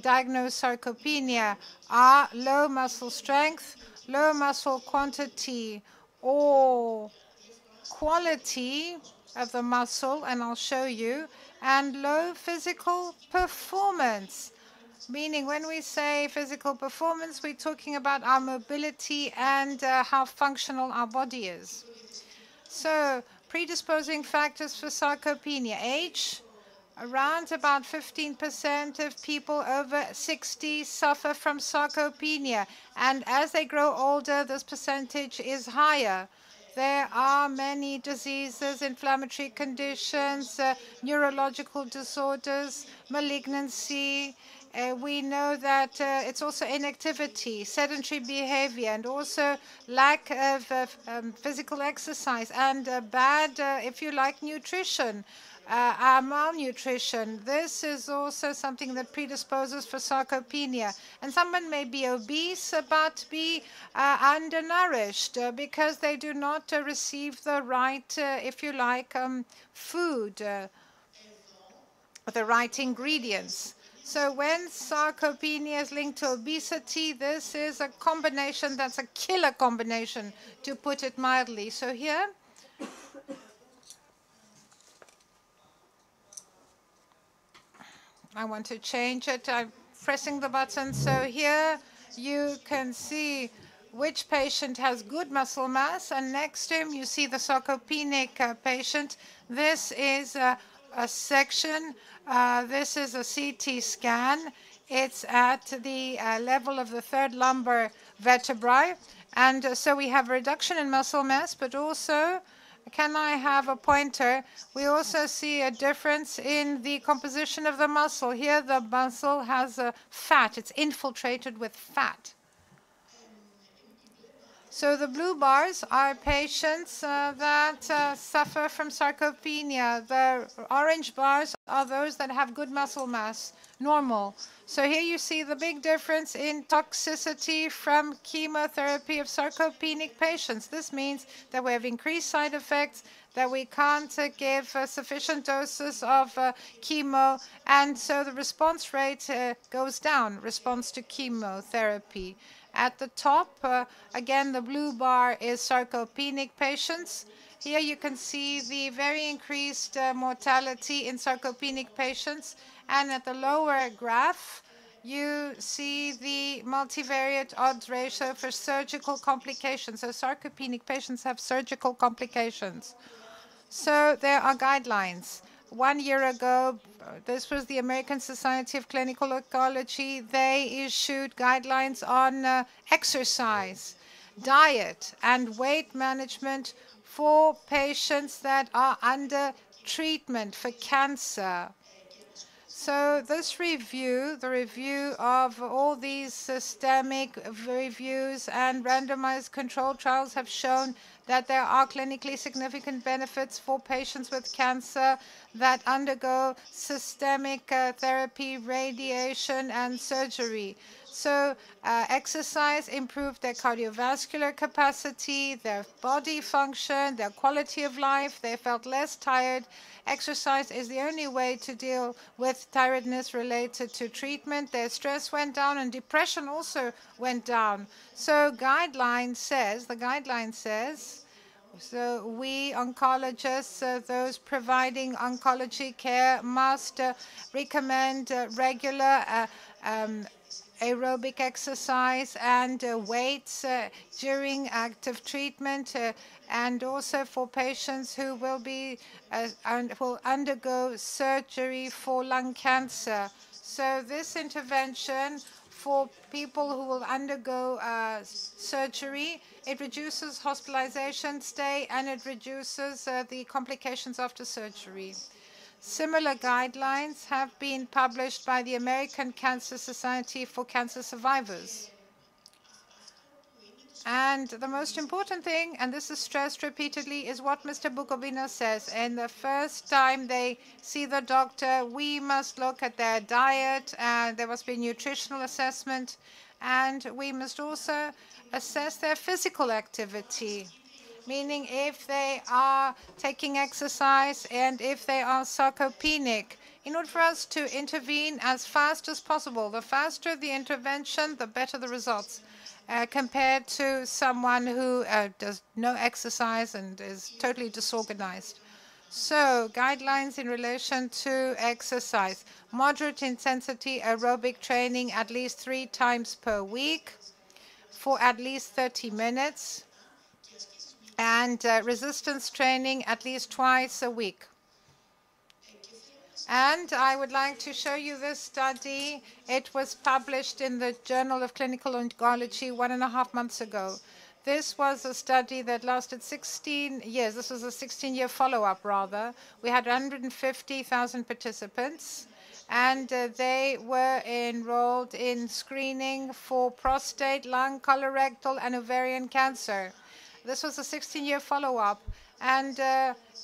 Speaker 1: diagnose sarcopenia are low muscle strength, low muscle quantity or quality of the muscle, and I'll show you, and low physical performance. Meaning, when we say physical performance, we're talking about our mobility and how functional our body is. So, predisposing factors for sarcopenia. Age, around about 15% of people over 60 suffer from sarcopenia. And as they grow older, this percentage is higher. There are many diseases, inflammatory conditions, neurological disorders, malignancy. We know that it's also inactivity, sedentary behavior, and also lack of physical exercise, and bad, if you like, nutrition, malnutrition. This is also something that predisposes for sarcopenia. And someone may be obese but be undernourished because they do not receive the right, if you like, food, the right ingredients. So when sarcopenia is linked to obesity, this is a combination that's a killer combination, to put it mildly. So here, I want to change it. I'm pressing the button. So here you can see which patient has good muscle mass, and next to him you see the sarcopenic patient. This is section. This is a CT scan. It's at the level of the third lumbar vertebrae. And so we have a reduction in muscle mass, but also, can I have a pointer? We also see a difference in the composition of the muscle. Here, the muscle has fat. It's infiltrated with fat. So the blue bars are patients that suffer from sarcopenia. The orange bars are those that have good muscle mass, normal. So here you see the big difference in toxicity from chemotherapy of sarcopenic patients. This means that we have increased side effects, that we can't give sufficient doses of chemo, and so the response rate goes down, response to chemotherapy. At the top, again, the blue bar is sarcopenic patients. Here you can see the very increased mortality in sarcopenic patients. And at the lower graph, you see the multivariate odds ratio for surgical complications. So sarcopenic patients have surgical complications. So there are guidelines. 1 year ago, this was the American Society of Clinical Oncology. They issued guidelines on exercise, diet, and weight management for patients that are under treatment for cancer. So this review, the review of all these systemic reviews and randomized controlled trials have shown that there are clinically significant benefits for patients with cancer that undergo systemic therapy, radiation, and surgery. So exercise improved their cardiovascular capacity, their body function, their quality of life. They felt less tired. Exercise is the only way to deal with tiredness related to treatment. Their stress went down and depression also went down. So the guideline says, so we oncologists, those providing oncology care, must recommend regular aerobic exercise and weights during active treatment, and also for patients who will will undergo surgery for lung cancer. So this intervention for people who will undergo surgery, it reduces hospitalization stay and it reduces the complications after surgery. Similar guidelines have been published by the American Cancer Society for Cancer Survivors. And the most important thing, and this is stressed repeatedly, is what Mr. Bukovina says. And the first time they see the doctor, we must look at their diet, and there must be nutritional assessment, and we must also assess their physical activity, meaning if they are taking exercise and if they are sarcopenic, in order for us to intervene as fast as possible. The faster the intervention, the better the results, compared to someone who does no exercise and is totally disorganized. So guidelines in relation to exercise: moderate intensity aerobic training at least 3 times per week for at least 30 minutes, and resistance training at least twice a week. And I would like to show you this study. It was published in the Journal of Clinical Oncology 1.5 months ago. This was a study that lasted 16 years. This was a 16-year follow-up, rather. We had 150,000 participants, and they were enrolled in screening for prostate, lung, colorectal, and ovarian cancer. This was a 16-year follow-up. And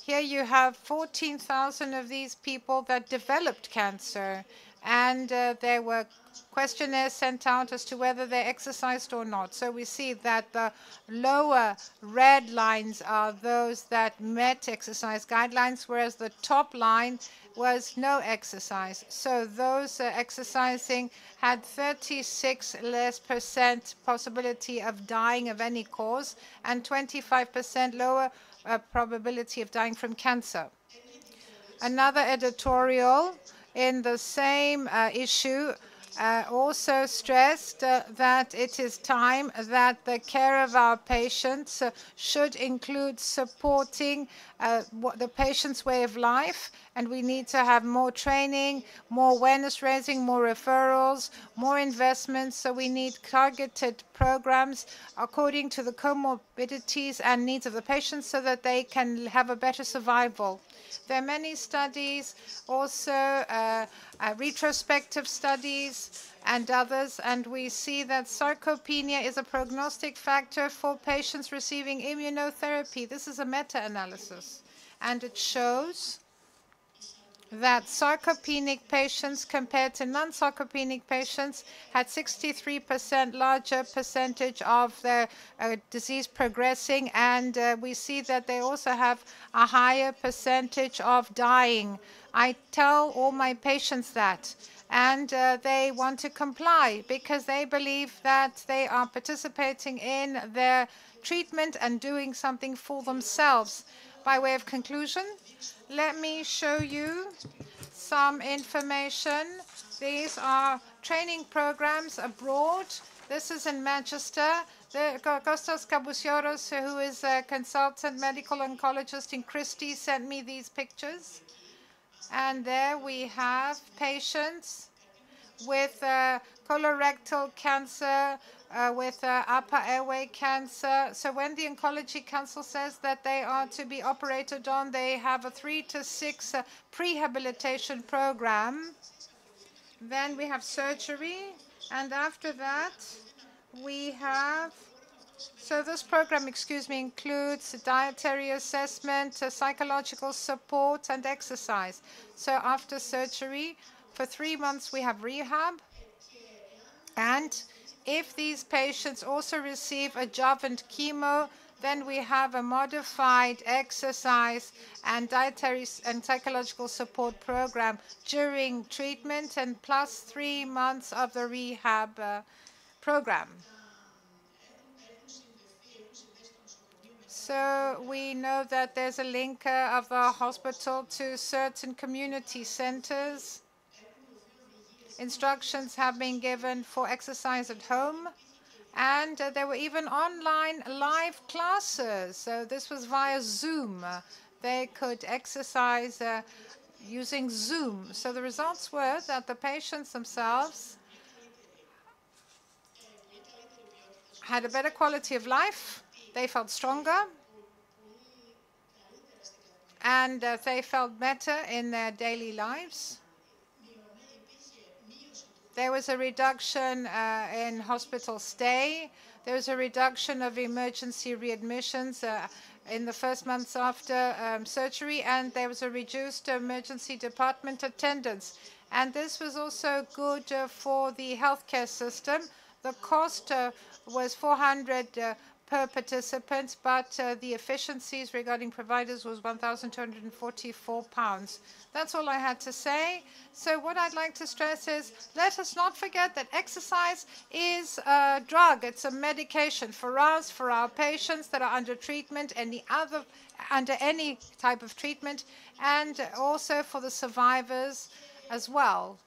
Speaker 1: here you have 14,000 of these people that developed cancer. And there were questionnaires sent out as to whether they exercised or not. So we see that the lower red lines are those that met exercise guidelines, whereas the top line was no exercise. So those exercising had 36% less possibility of dying of any cause and 25% lower probability of dying from cancer. Another editorial in the same issue also stressed that it is time that the care of our patients should include supporting the patient's way of life, and we need to have more training, more awareness raising, more referrals, more investments. So we need targeted programs according to the comorbidities and needs of the patients so that they can have a better survival. There are many studies, also retrospective studies and others, and we see that sarcopenia is a prognostic factor for patients receiving immunotherapy. This is a meta-analysis, and it shows that sarcopenic patients compared to non-sarcopenic patients had 63% larger percentage of their disease progressing, and we see that they also have a higher percentage of dying. I tell all my patients that, and they want to comply because they believe that they are participating in their treatment and doing something for themselves. By way of conclusion, let me show you some information. These are training programs abroad. This is in Manchester. Kostas Kabousioros, who is a consultant medical oncologist in Christie, sent me these pictures. And there we have patients with colorectal cancer, with upper airway cancer. So when the Oncology Council says that they are to be operated on, they have a 3 to 6 prehabilitation program. Then we have surgery, and after that we have, so this program, includes dietary assessment, psychological support, and exercise. So after surgery, for 3 months we have rehab, and if these patients also receive adjuvant chemo, then we have a modified exercise and dietary and psychological support program during treatment, and plus 3 months of the rehab program. So we know that there's a link of the hospital to certain community centers. Instructions have been given for exercise at home, and there were even online live classes. So this was via Zoom. They could exercise using Zoom. So the results were that the patients themselves had a better quality of life, they felt stronger, and they felt better in their daily lives. There was a reduction in hospital stay. There was a reduction of emergency readmissions in the first months after surgery, and there was a reduced emergency department attendance. And this was also good for the healthcare system. The cost was 400 per participant, but the efficiencies regarding providers was £1,244. That's all I had to say. So what I'd like to stress is, let us not forget that exercise is a drug. It's a medication for us, for our patients that are under treatment, under any type of treatment, and also for the survivors as well.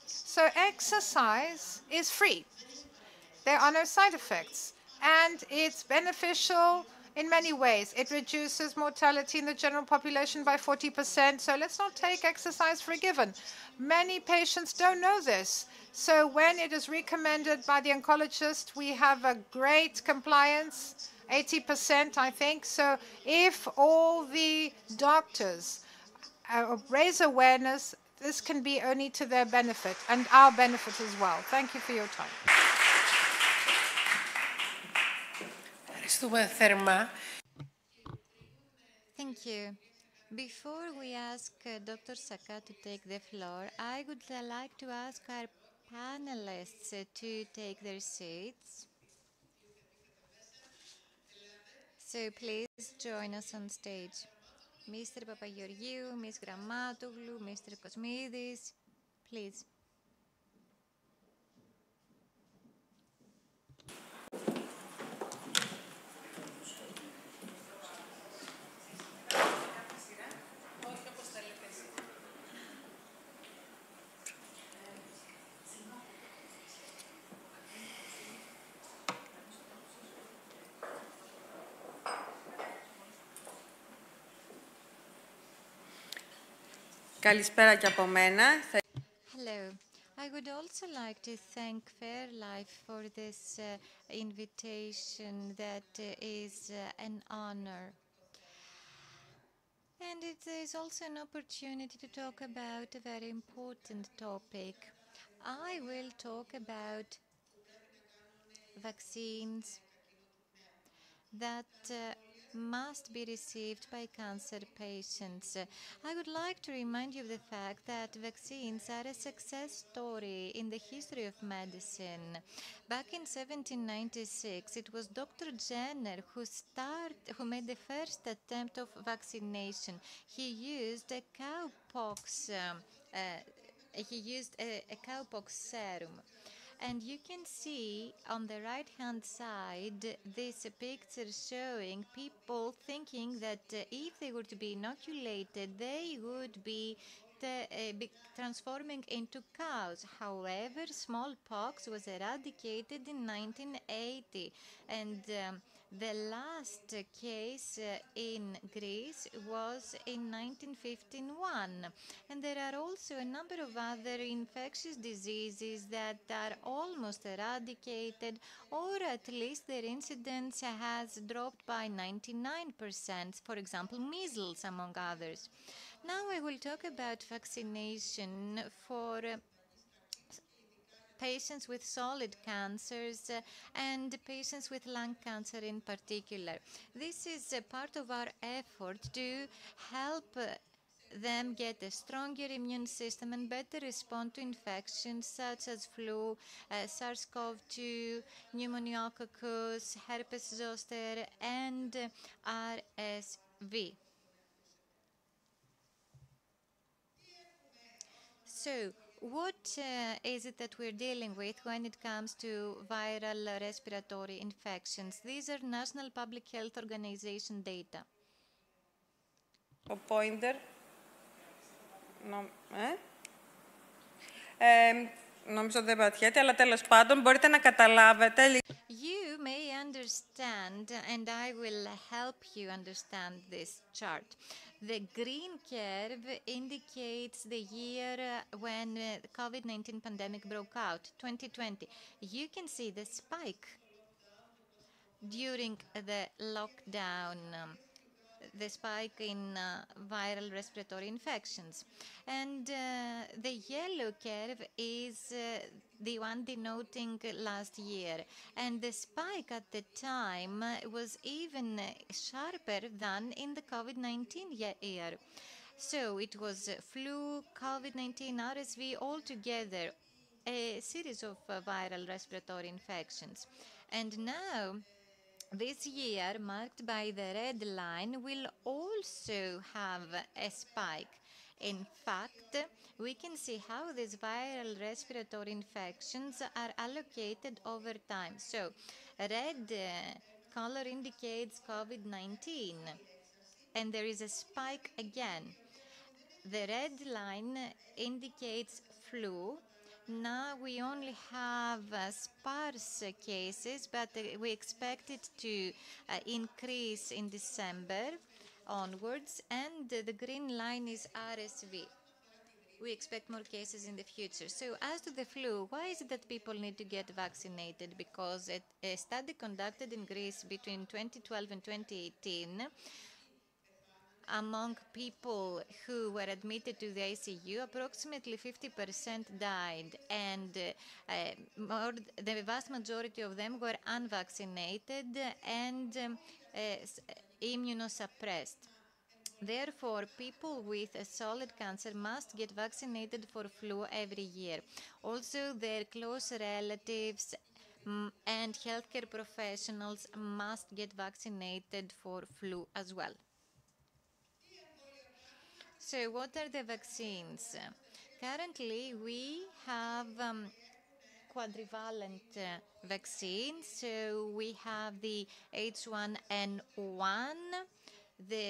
Speaker 1: So exercise is free. There are no side effects, and it's beneficial in many ways. It reduces mortality in the general population by 40%, so let's not take exercise for a given. Many patients don't know this. So when it is recommended by the oncologist, we have a great compliance, 80%, I think. So if all the doctors raise awareness, this can be only to their benefit and our benefit as well. Thank you for your time.
Speaker 7: Thank you. Before we ask Dr. Saka to take the floor, I would like to ask our panelists to take their seats. So please join us on stage. Mr. Papageorgiou, Ms. Gramatoglou, Mr. Kosmidis, please.
Speaker 16: Καλησπέρα και από μένα.
Speaker 7: Hello. I would also like to thank Fairlife for this invitation that is an honor. And it is also an opportunity to talk about a very important topic. I will talk about vaccines that must be received by cancer patients. I would like to remind you of the fact that vaccines are a success story in the history of medicine. Back in 1796, it was Dr. Jenner who made the first attempt of vaccination. He used a cowpox. A cowpox serum. And you can see on the right-hand side this picture showing people thinking that if they were to be inoculated, they would be transforming into cows. However, smallpox was eradicated in 1980, and the last case in Greece was in 1951. And there are also a number of other infectious diseases that are almost eradicated, or at least their incidence has dropped by 99%, for example, measles, among others. Now I will talk about vaccination for patients with solid cancers and patients with lung cancer in particular. This is a part of our effort to help them get a stronger immune system and better respond to infections such as flu, SARS-CoV-2, pneumococcus, herpes zoster, and RSV. So, what is it that we're dealing with when it comes to viral respiratory infections? These are National Public Health Organization data.
Speaker 16: Ο pointer. Νομίζω δεν πατιέται, αλλά τέλος πάντων μπορείτε να καταλάβετε.
Speaker 7: You may understand, and I will help you understand this chart. The green curve indicates the year when the COVID-19 pandemic broke out, 2020. You can see the spike during the lockdown, the spike in viral respiratory infections. And the yellow curve is the one denoting last year. And the spike at the time was even sharper than in the COVID-19 year. So it was flu, COVID-19, RSV all together, a series of viral respiratory infections. And now, this year, marked by the red line, will also have a spike. In fact, we can see how these viral respiratory infections are allocated over time. So, red color indicates COVID-19, and there is a spike again. The red line indicates flu. Now we only have sparse cases, but we expect it to increase in December onwards, and the green line is RSV. We expect more cases in the future. So as to the flu, why is it that people need to get vaccinated? Because a study conducted in Greece between 2012 and 2018 among people who were admitted to the ICU, approximately 50% died, and the vast majority of them were unvaccinated and immunosuppressed. Therefore, people with a solid cancer must get vaccinated for flu every year. Also, their close relatives and healthcare professionals must get vaccinated for flu as well. So what are the vaccines? Currently, we have quadrivalent vaccines. So we have the H1N1, the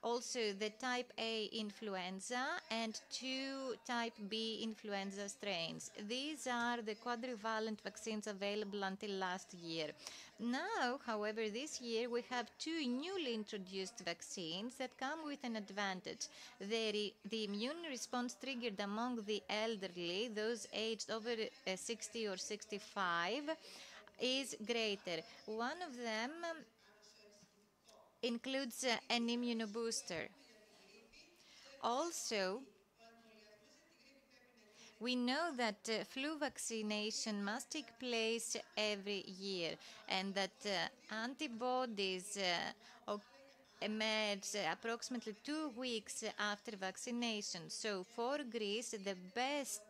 Speaker 7: also the type A influenza and 2 type B influenza strains. These are the quadrivalent vaccines available until last year. Now, however, this year we have 2 newly introduced vaccines that come with an advantage. The immune response triggered among the elderly, those aged over 60 or 65, is greater. One of them includes an immunobooster. Also, we know that flu vaccination must take place every year and that antibodies emerge approximately 2 weeks after vaccination. So for Greece, the best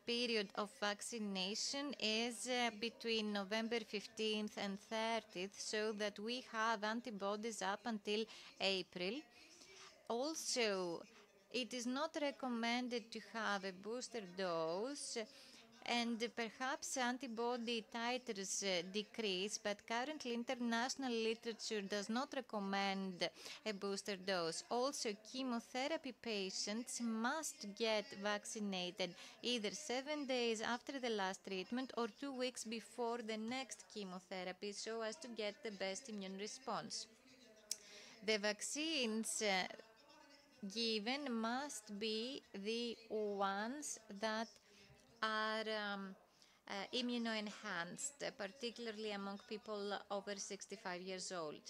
Speaker 7: period of vaccination is between November 15th and 30th, so that we have antibodies up until April. Also, it is not recommended to have a booster dose, and perhaps antibody titers decrease, but currently international literature does not recommend a booster dose. Also, chemotherapy patients must get vaccinated either 7 days after the last treatment or 2 weeks before the next chemotherapy, so as to get the best immune response. The vaccines given must be the ones that are immunoenhanced, particularly among people over 65 years old.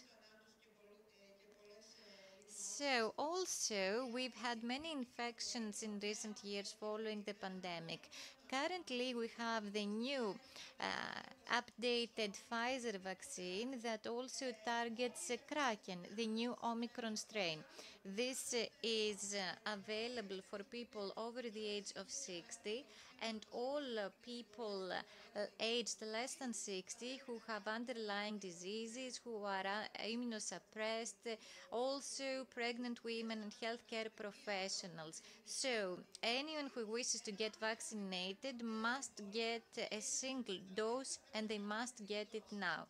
Speaker 7: So also, we've had many infections in recent years following the pandemic. Currently, we have the new updated Pfizer vaccine that also targets Kraken, the new Omicron strain. This is available for people over the age of 60 and all people aged less than 60 who have underlying diseases, who are immunosuppressed, also pregnant women and healthcare professionals. So anyone who wishes to get vaccinated must get a single dose, and they must get it now.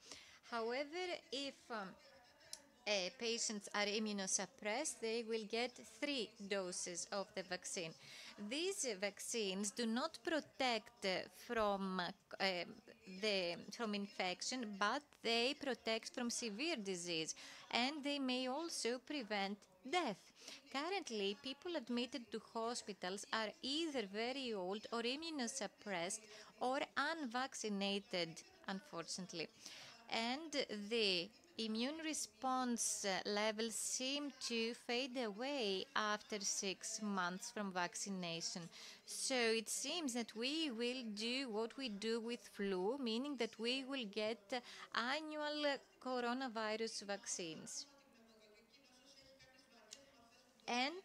Speaker 7: However, if patients are immunosuppressed, they will get 3 doses of the vaccine. These vaccines do not protect from infection, but they protect from severe disease, and they may also prevent death. Currently, people admitted to hospitals are either very old or immunosuppressed or unvaccinated, unfortunately. And the immune response levels seem to fade away after 6 months from vaccination. So it seems that we will do what we do with flu, meaning that we will get annual coronavirus vaccines. And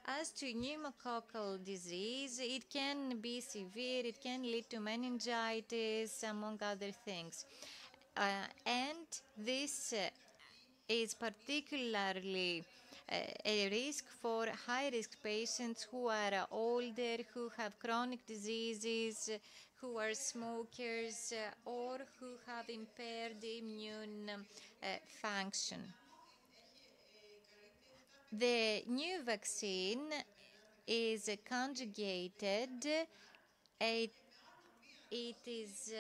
Speaker 7: as to pneumococcal disease, it can be severe, it can lead to meningitis, among other things. And this is particularly a risk for high-risk patients who are older, who have chronic diseases, who are smokers, or who have impaired immune function. The new vaccine is conjugated. It is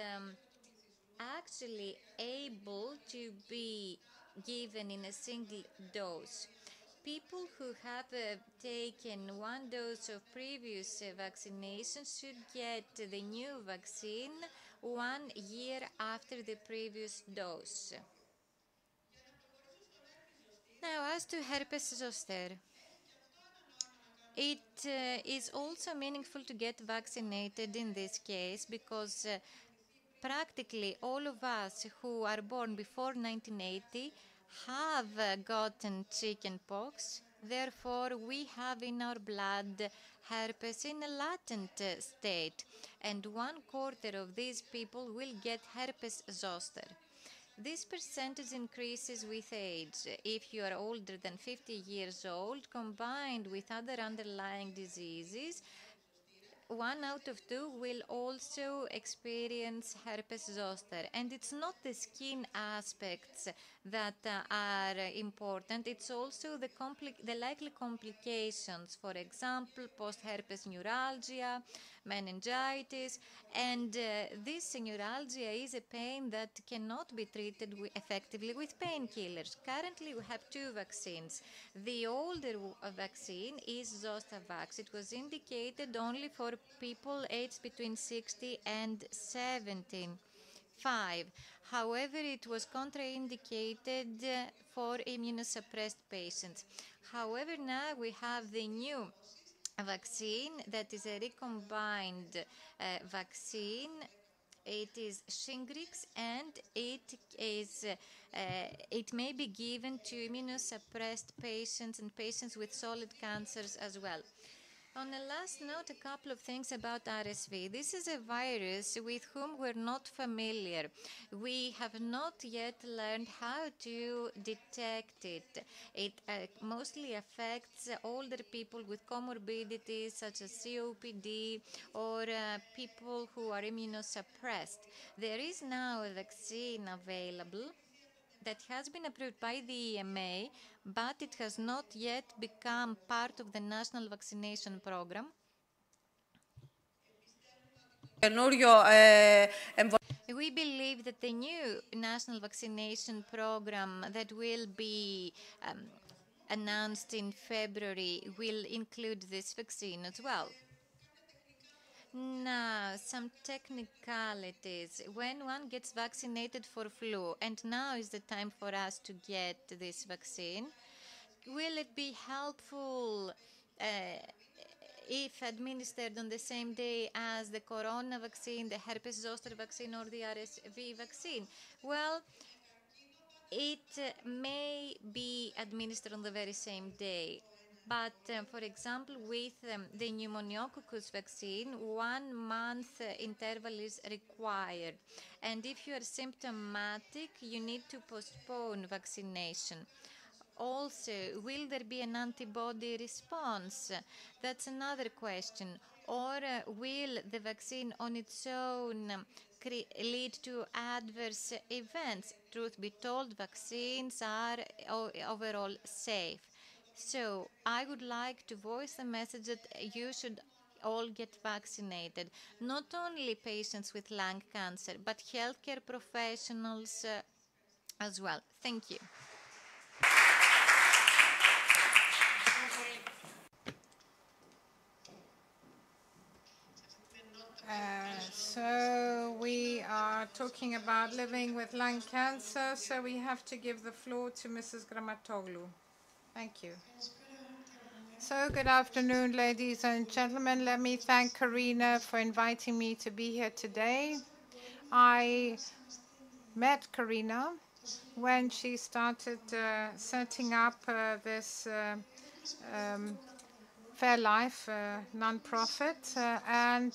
Speaker 7: actually able to be given in a single dose. People who have taken 1 dose of previous vaccination should get the new vaccine 1 year after the previous dose. Now, as to herpes zoster, it is also meaningful to get vaccinated in this case because practically all of us who are born before 1980 have gotten chickenpox. Therefore, we have in our blood herpes in a latent state, and 1/4 of these people will get herpes zoster. This percentage increases with age. If you are older than 50 years old, combined with other underlying diseases, 1 out of 2 will also experience herpes zoster. And it's not the skin aspects that are important, it's also the likely complications, for example, post-herpes neuralgia, meningitis, and this neuralgia is a pain that cannot be treated effectively with painkillers. Currently, we have 2 vaccines. The older vaccine is Zostavax. It was indicated only for people aged between 60 and 75. However, it was contraindicated for immunosuppressed patients. However, now we have the new vaccine that is a recombined vaccine. It is Shingrix, and it may be given to immunosuppressed patients and patients with solid cancers as well. On a last note, a couple of things about RSV. This is a virus with whom we're not familiar. We have not yet learned how to detect it. It mostly affects older people with comorbidities such as COPD or people who are immunosuppressed. There is now a vaccine available that has been approved by the EMA, but it has not yet become part of the national vaccination program. We believe that the new national vaccination program that will be announced in February will include this vaccine as well. Now, some technicalities. When one gets vaccinated for flu, and now is the time for us to get this vaccine, will it be helpful if administered on the same day as the corona vaccine, the herpes zoster vaccine, or the RSV vaccine? Well, it may be administered on the very same day. But, for example, with the pneumococcus vaccine, 1 month interval is required. And if you are symptomatic, you need to postpone vaccination. Also, will there be an antibody response? That's another question. Or will the vaccine on its own lead to adverse events? Truth be told, vaccines are overall safe. So I would like to voice the message that you should all get vaccinated. Not only patients with lung cancer, but healthcare professionals as well. Thank you.
Speaker 1: So we are talking about living with lung cancer, so we have to give the floor to Mrs. Gramatoglou. Thank you. So good afternoon, ladies and gentlemen. Let me thank Karina for inviting me to be here today. I met Karina when she started setting up this Fairlife non-profit, and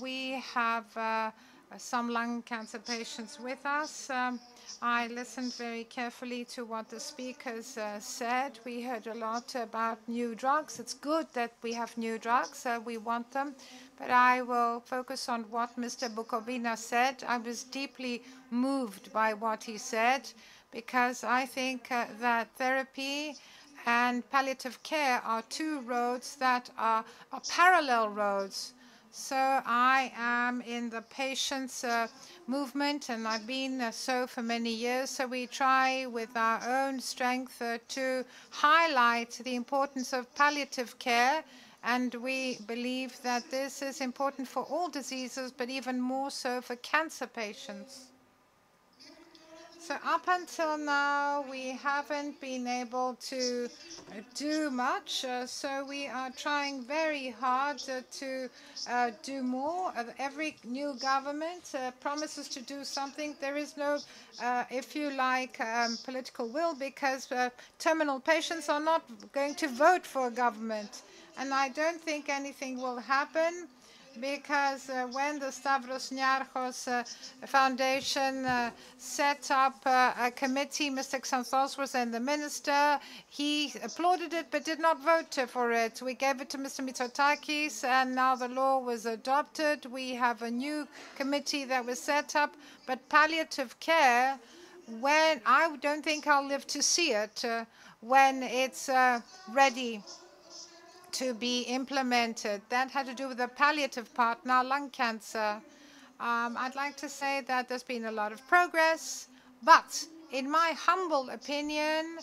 Speaker 1: we have some lung cancer patients with us. I listened very carefully to what the speakers said. We heard a lot about new drugs. It's good that we have new drugs. We want them. But I will focus on what Mr. Bukovina said. I was deeply moved by what he said, because I think that therapy and palliative care are 2 roads that are parallel roads. So I am in the patients' movement, and I've been so for many years. So we try with our own strength to highlight the importance of palliative care, and we believe that this is important for all diseases, but even more so for cancer patients. So up until now, we haven't been able to do much. So we are trying very hard to do more. Every new government promises to do something. There is no, if you like, political will, because terminal patients are not going to vote for a government. And I don't think anything will happen, because when the Stavros Niarchos Foundation set up a committee, Mr. Xanthos was then the minister. He applauded it but did not vote for it. We gave it to Mr. Mitsotakis, and now the law was adopted. We have a new committee that was set up, but palliative care, when I don't think I'll live to see it when it's ready to be implemented. That had to do with the palliative part, now lung cancer. I'd like to say that there's been a lot of progress, but in my humble opinion,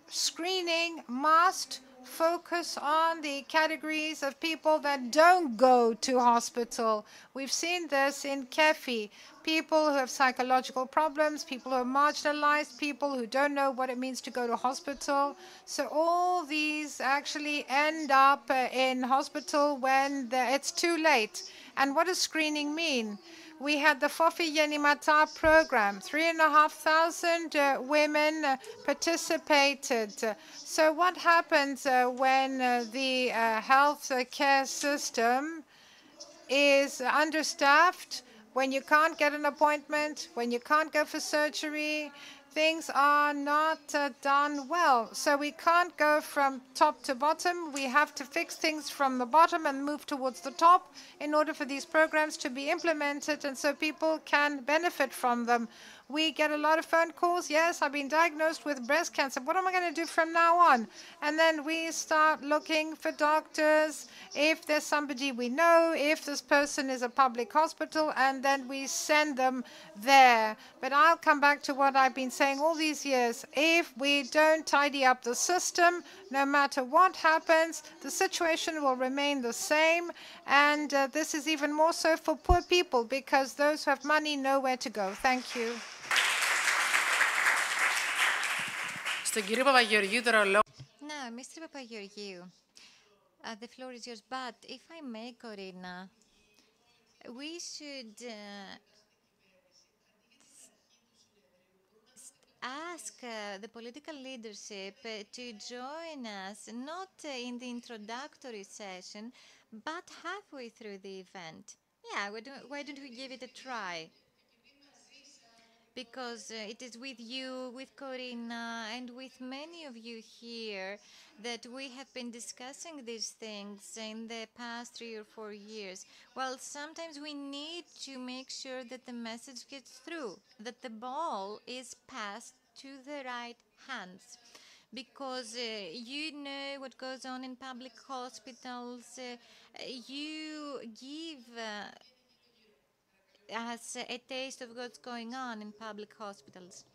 Speaker 1: screening must focus on the categories of people that don't go to hospital. We've seen this in KEFI. People who have psychological problems, people who are marginalized, people who don't know what it means to go to hospital. So all these actually end up in hospital when it's too late. And what does screening mean? We had the Fofi Yenimata program. 3,500 women participated. So what happens when the health care system is understaffed, when you can't get an appointment, when you can't go for surgery? Things are not done well. So we can't go from top to bottom. We have to fix things from the bottom and move towards the top in order for these programs to be implemented and so people can benefit from them. We get a lot of phone calls. Yes, I've been diagnosed with breast cancer. What am I going to do from now on? And then we start looking for doctors, if there's somebody we know, if this person is a public hospital, and then we send them there. But I'll come back to what I've been saying all these years. If we don't tidy up the system, no matter what happens, the situation will remain the same. And this is even more so for poor people, because those who have money know where to go. Thank you.
Speaker 7: Now, Mr. Papageorgiou, the floor is yours. But if I may, Corina, we should ask the political leadership to join us, not in the introductory session, but halfway through the event. Yeah, why don't we give it a try? Because it is with you, with Corina, and with many of you here that we have been discussing these things in the past 3 or 4 years. Well, sometimes we need to make sure that the message gets through, that the ball is passed to the right hands. Because you know what goes on in public hospitals, you give us a taste of what's going on in public hospitals.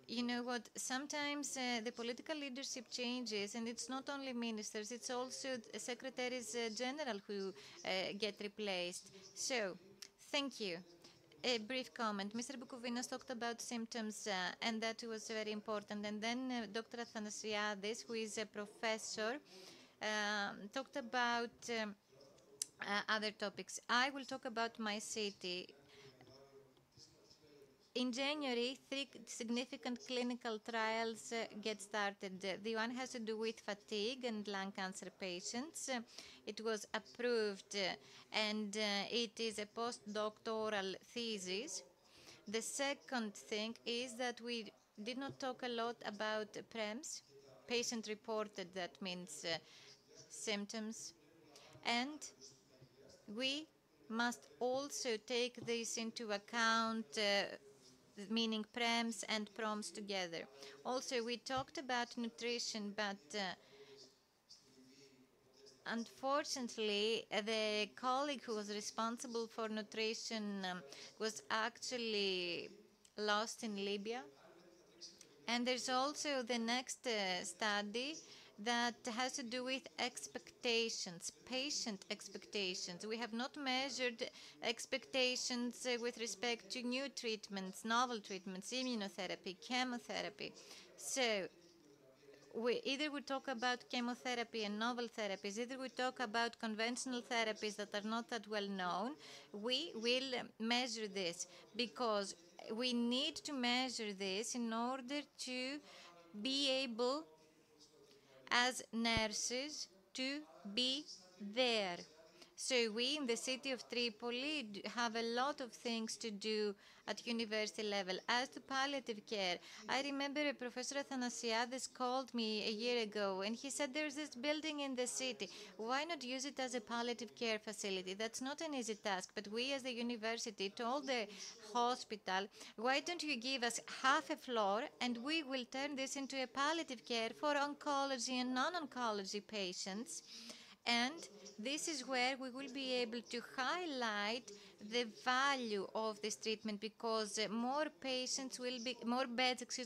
Speaker 7: You know what, sometimes the political leadership changes, and it's not only ministers, it's also secretaries general who get replaced. So, thank you. A brief comment. Mr. Bukouvinos talked about symptoms, and that was very important. And then Dr. Athanasiadis, who is a professor, talked about other topics. I will talk about my city. In January, 3 significant clinical trials get started. The one has to do with fatigue and lung cancer patients. It was approved and it is a postdoctoral thesis. The second thing is that we did not talk a lot about PREMS, patient-reported, that means symptoms. And we must also take this into account, meaning PREMS and PROMS together. Also, we talked about nutrition, but unfortunately, the colleague who was responsible for nutrition was actually lost in Libya. And there's also the next study that has to do with expectations, patient expectations. We have not measured expectations with respect to new treatments, novel treatments, immunotherapy, chemotherapy. So either we talk about chemotherapy and novel therapies, either we talk about conventional therapies that are not that well known. We will measure this because we need to measure this in order to be able, as nurses, to be there. So we in the city of Tripoli have a lot of things to do at university level. As to palliative care, I remember Professor Athanasiadis called me a year ago and he said there's this building in the city. Why not use it as a palliative care facility? That's not an easy task, but we as the university told the hospital, why don't you give us half a floor and we will turn this into a palliative care for oncology and non-oncology patients. And this is where we will be able to highlight the value of this treatment, because more beds,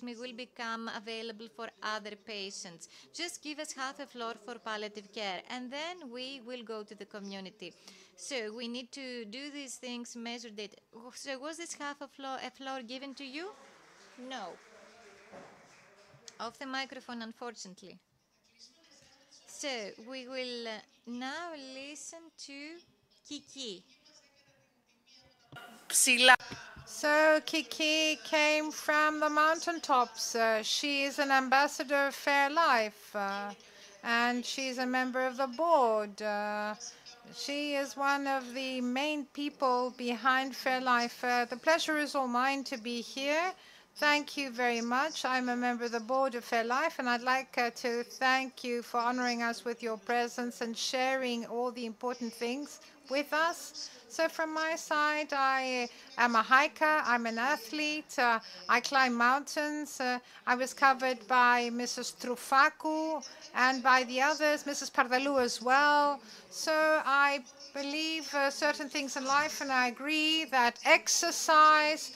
Speaker 7: will become available for other patients. Just give us half a floor for palliative care, and then we will go to the community. So we need to do these things, measure it. So was this half a floor given to you? No. Off the microphone, unfortunately. So we will now listen to Kiki.
Speaker 1: So Kiki came from the mountaintops. She is an ambassador of Fairlife, and she's a member of the board. She is one of the main people behind Fairlife. The pleasure is all mine to be here. Thank you very much. I'm a member of the board of Fairlife, and I'd like to thank you for honoring us with your presence and sharing all the important things with us. So from my side, I am a hiker, I'm an athlete, I climb mountains. I was covered by Mrs. Troufakou and by the others, Mrs. Pardalou as well. So I believe certain things in life, and I agree that exercise,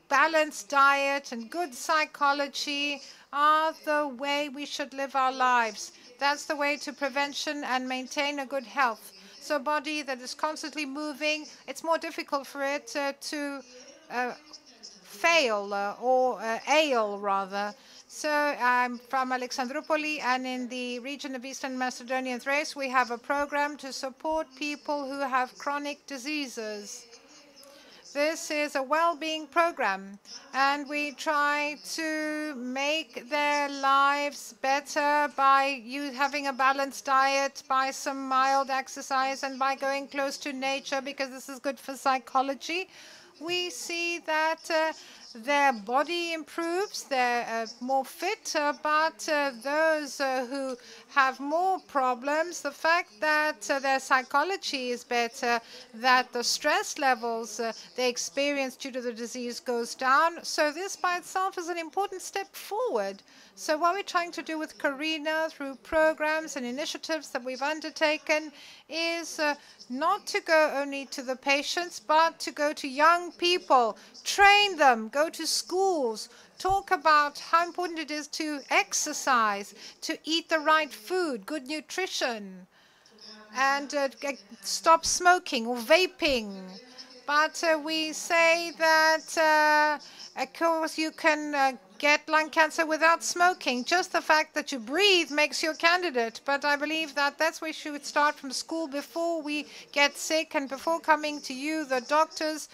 Speaker 1: balanced diet and good psychology are the way we should live our lives. That's the way to prevention and maintain a good health. So a body that is constantly moving, it's more difficult for it to fail or ail, rather. So I'm from Alexandroupoli, and in the region of Eastern Macedonia and Thrace, we have a program to support people who have chronic diseases. This is a well-being program, and we try to make their lives better by having a balanced diet, by some mild exercise, and by going close to nature, because this is good for psychology. We see that their body improves, they're more fit, but those who have more problems, the fact that their psychology is better, that the stress levels they experience due to the disease goes down. So this by itself is an important step forward. So what we're trying to do with Karina through programs and initiatives that we've undertaken is not to go only to the patients, but to go to young people, train them, go to schools, talk about how important it is to exercise, to eat the right food, good nutrition, and stop smoking or vaping. But we say that, of course, you can get lung cancer without smoking. Just the fact that you breathe makes you a candidate. But I believe that that's where we should start from school before we get sick and before coming to you, the doctors.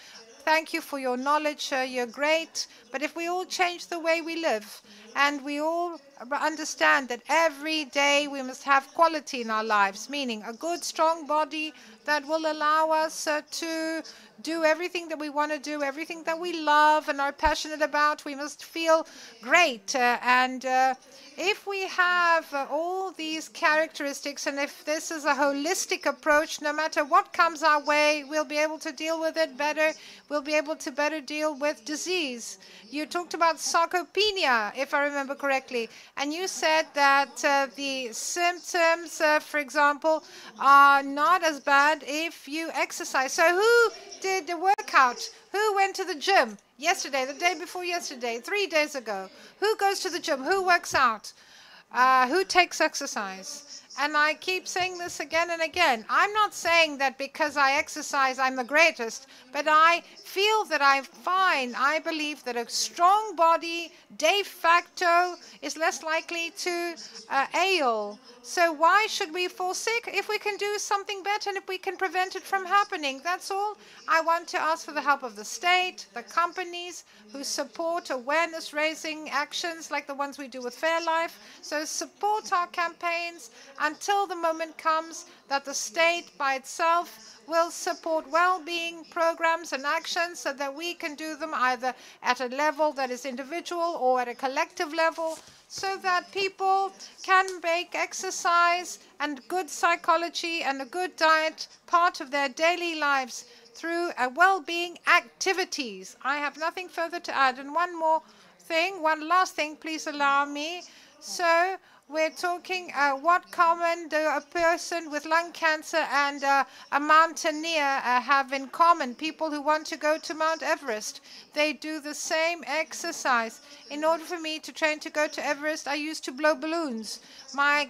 Speaker 1: Thank you for your knowledge. You're great. But if we all change the way we live and we all understand that every day we must have quality in our lives, meaning a good, strong body that will allow us to do everything that we want to do, everything that we love and are passionate about. We must feel great. If we have all these characteristics, and if this is a holistic approach, no matter what comes our way, we'll be able to deal with it better. We'll be able to better deal with disease. You talked about sarcopenia, if I remember correctly, and you said that the symptoms, for example, are not as bad if you exercise. So who did the workout? Who went to the gym yesterday, the day before yesterday, 3 days ago? Who goes to the gym? Who works out? Who takes exercise? And I keep saying this again and again. I'm not saying that because I exercise, I'm the greatest, but I feel that I'm fine. I believe that a strong body, de facto, is less likely to ail. So why should we fall sick if we can do something better and if we can prevent it from happening? That's all. I want to ask for the help of the state, the companies who support awareness-raising actions like the ones we do with Fairlife. So support our campaigns, until the moment comes that the state by itself will support well-being programs and actions so that we can do them either at a level that is individual or at a collective level, so that people can make exercise and good psychology and a good diet part of their daily lives through well-being activities. I have nothing further to add. And one last thing, please allow me. So we're talking what common do a person with lung cancer and a mountaineer have in common. People who want to go to Mount Everest, they do the same exercise. In order for me to train to go to Everest, I used to blow balloons. My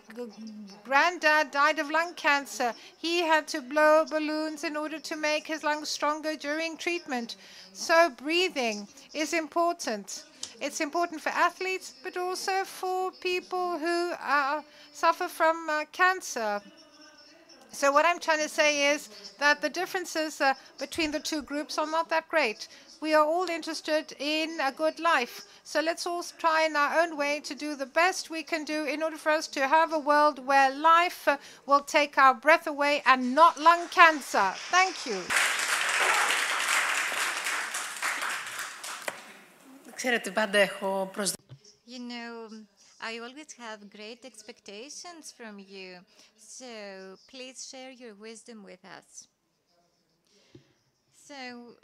Speaker 1: granddad died of lung cancer. He had to blow balloons in order to make his lungs stronger during treatment. So breathing is important. It's important for athletes, but also for people who suffer from cancer. So what I'm trying to say is that the differences between the two groups are not that great. We are all interested in a good life. So let's all try in our own way to do the best we can do in order for us to have a world where life will take our breath away and not lung cancer. Thank you.
Speaker 7: You know, I always have great expectations from you, so please share your wisdom with us. So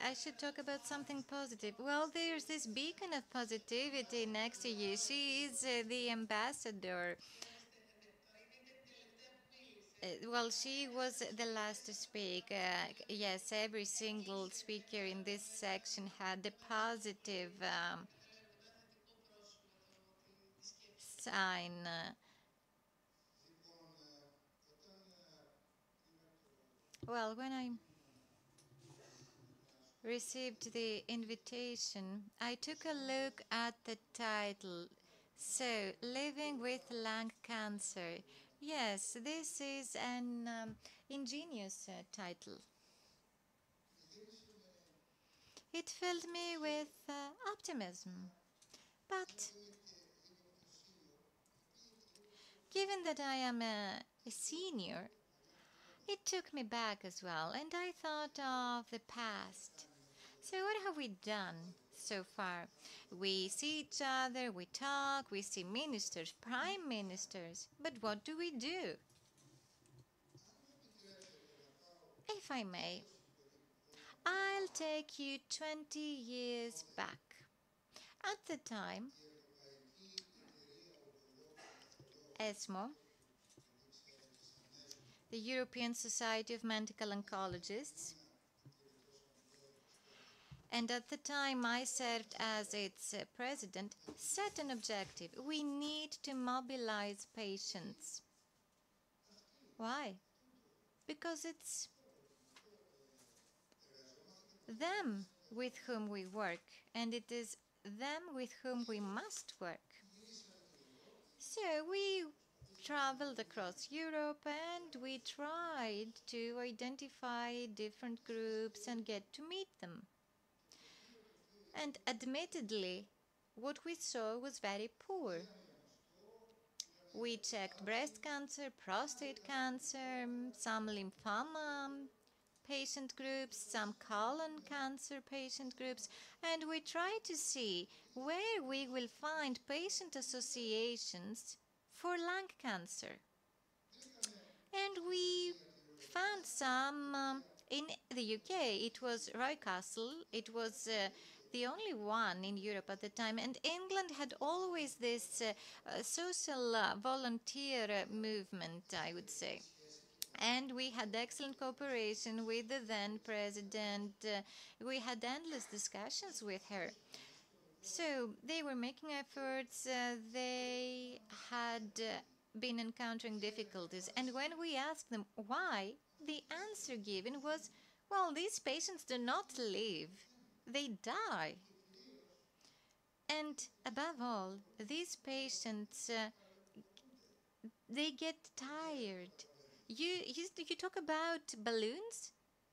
Speaker 7: I should talk about something positive. Well, there's this beacon of positivity next to you. She is the ambassador. Well, she was the last to speak. Yes, every single speaker in this section had a positive sign. Well, when I received the invitation, I took a look at the title. So, Living with Lung Cancer. Yes, this is an ingenious title. It filled me with optimism. But given that I am a senior, it took me back as well, and I thought of the past. So what have we done so far? We see each other, we talk, we see ministers, prime ministers, but what do we do? If I may, I'll take you 20 years back. At the time, ESMO, the European Society of Medical Oncologists, and at the time I served as its president, set an objective. We need to mobilize patients. Why? Because it's them with whom we work, and it is them with whom we must work. So we traveled across Europe and we tried to identify different groups and get to meet them. And admittedly, what we saw was very poor. We checked breast cancer, prostate cancer, some lymphoma patient groups, some colon cancer patient groups, and we tried to see where we will find patient associations for lung cancer. And we found some in the UK. It was Roycastle. It was the only one in Europe at the time, and England had always this social volunteer movement, I would say. And we had excellent cooperation with the then president. We had endless discussions with her. So they were making efforts. They had been encountering difficulties. And when we asked them why, the answer given was, well, these patients do not live. They die. And above all, these patients, they get tired. You talk about balloons,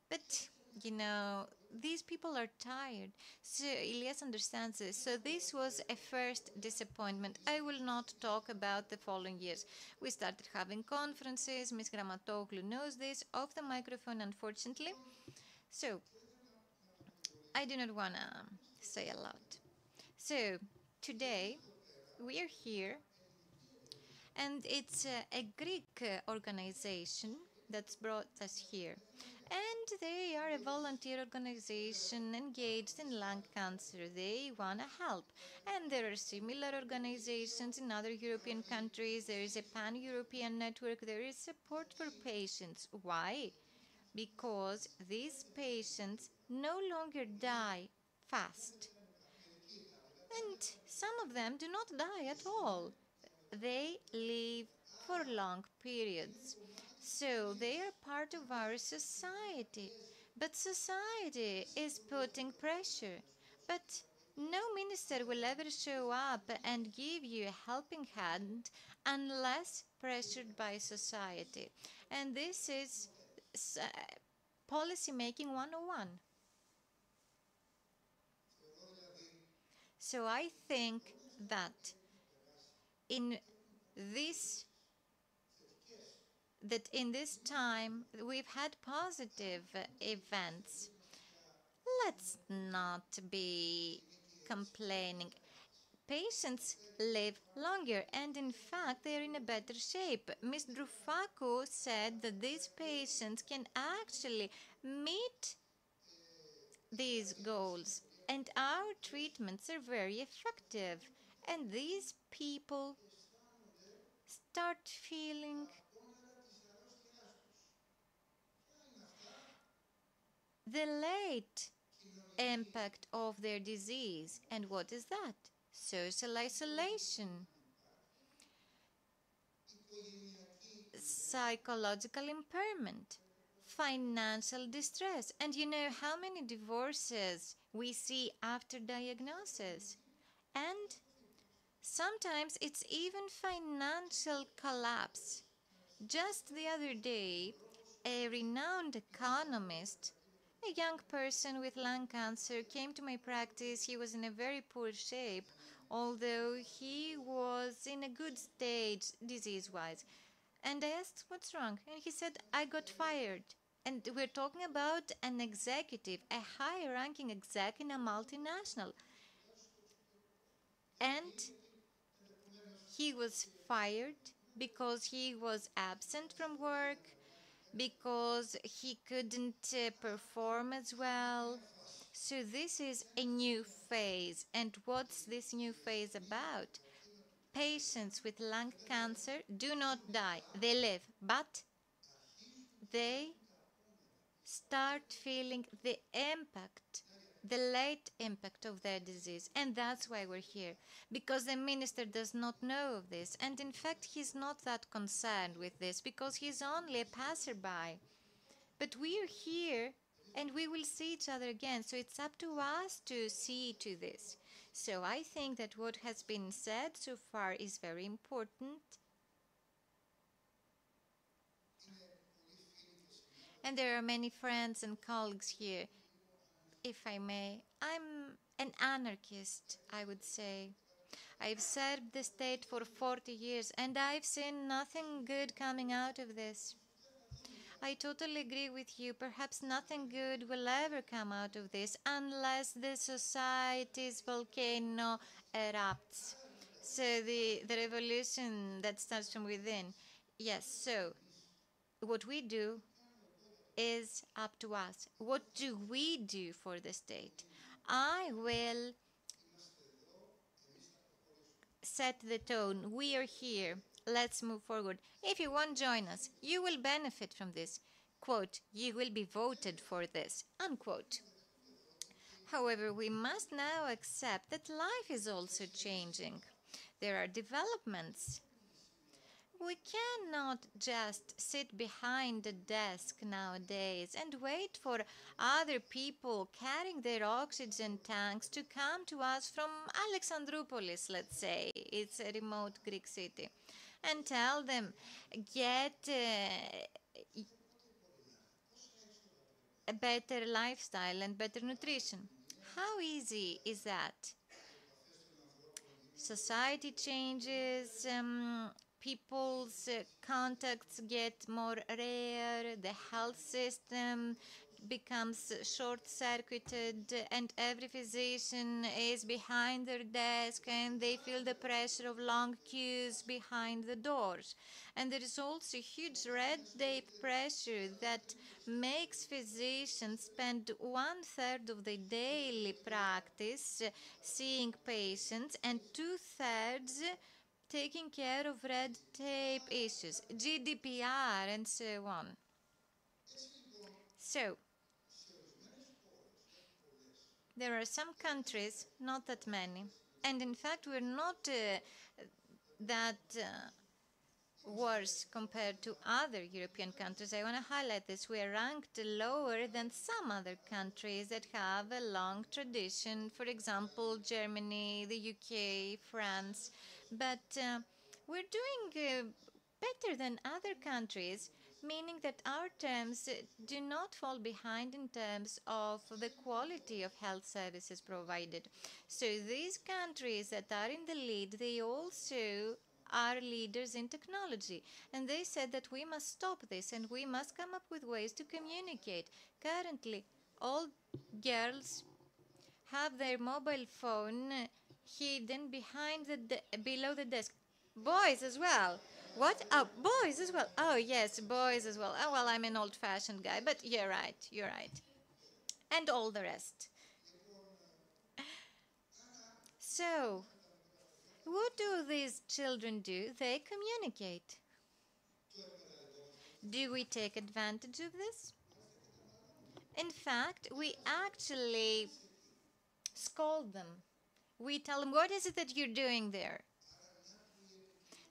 Speaker 7: but you know, these people are tired. So Ilias understands this. So this was a first disappointment. I will not talk about the following years. We started having conferences. Ms. Gramatoglou knows this, off the microphone, unfortunately. So I do not want to say a lot. So today we are here, and it's a Greek organization that's brought us here. And they are a volunteer organization engaged in lung cancer. They want to help. And there are similar organizations in other European countries. There is a pan-European network. There is support for patients. Why? Because these patients no longer die fast. And some of them do not die at all. They live for long periods. So they are part of our society. But society is putting pressure. But no minister will ever show up and give you a helping hand unless pressured by society. And this is policy making 101. So I think that in this time we've had positive events. Let's not be complaining. Patients live longer, and in fact they are in a better shape. Ms. Droufakou said that these patients can actually meet these goals, and our treatments are very effective, and these people start feeling the late impact of their disease. And what is that? Social isolation, psychological impairment, financial distress. And you know how many divorces we see after diagnosis? And sometimes it's even financial collapse. Just the other day, a renowned economist, a young person with lung cancer, came to my practice. He was in a very poor shape, although he was in a good stage disease-wise. And I asked, what's wrong? And he said, I got fired. And we're talking about an executive, a high-ranking exec in a multinational. And he was fired because he was absent from work, because he couldn't perform as well. So this is a new phase. And what's this new phase about? Patients with lung cancer do not die. They live, but they start feeling the impact, the late impact of their disease. And that's why we're here, because the minister does not know of this. And in fact, he's not that concerned with this because he's only a passerby. But we are here and we will see each other again. So it's up to us to see to this. So I think that what has been said so far is very important. And there are many friends and colleagues here. If I may, I'm an anarchist, I would say. I've served the state for 40 years, and I've seen nothing good coming out of this. I totally agree with you. Perhaps nothing good will ever come out of this unless the society's volcano erupts. So the revolution that starts from within. Yes, so what we do is up to us. What do we do for the state? I will set the tone. We are here. Let's move forward. If you won't join us, you will benefit from this. Quote, you will be voted for this. Unquote. However, we must now accept that life is also changing. There are developments. We cannot just sit behind a desk nowadays and wait for other people carrying their oxygen tanks to come to us from Alexandroupolis, let's say. It's a remote Greek city. And tell them, a better lifestyle and better nutrition. How easy is that? Society changes, people's contacts get more rare, the health system becomes short-circuited, and every physician is behind their desk and they feel the pressure of long queues behind the doors. And there is also huge red tape pressure that makes physicians spend 1/3 of their daily practice seeing patients and 2/3 taking care of red tape issues, GDPR, and so on. So, there are some countries, not that many, and in fact we're not that worse compared to other European countries. I want to highlight this. We are ranked lower than some other countries that have a long tradition, for example, Germany, the UK, France, but we're doing better than other countries, meaning that our terms do not fall behind in terms of the quality of health services provided. So these countries that are in the lead, they also are leaders in technology. And they said that we must stop this and we must come up with ways to communicate. Currently, all girls have their mobile phone hidden behind below the desk. Boys as well. What? Oh, boys as well. Oh, yes, boys as well. Oh, well, I'm an old-fashioned guy, but you're right, you're right. And all the rest. So, what do these children do? They communicate. Do we take advantage of this? In fact, we actually scold them. We tell them, what is it that you're doing there?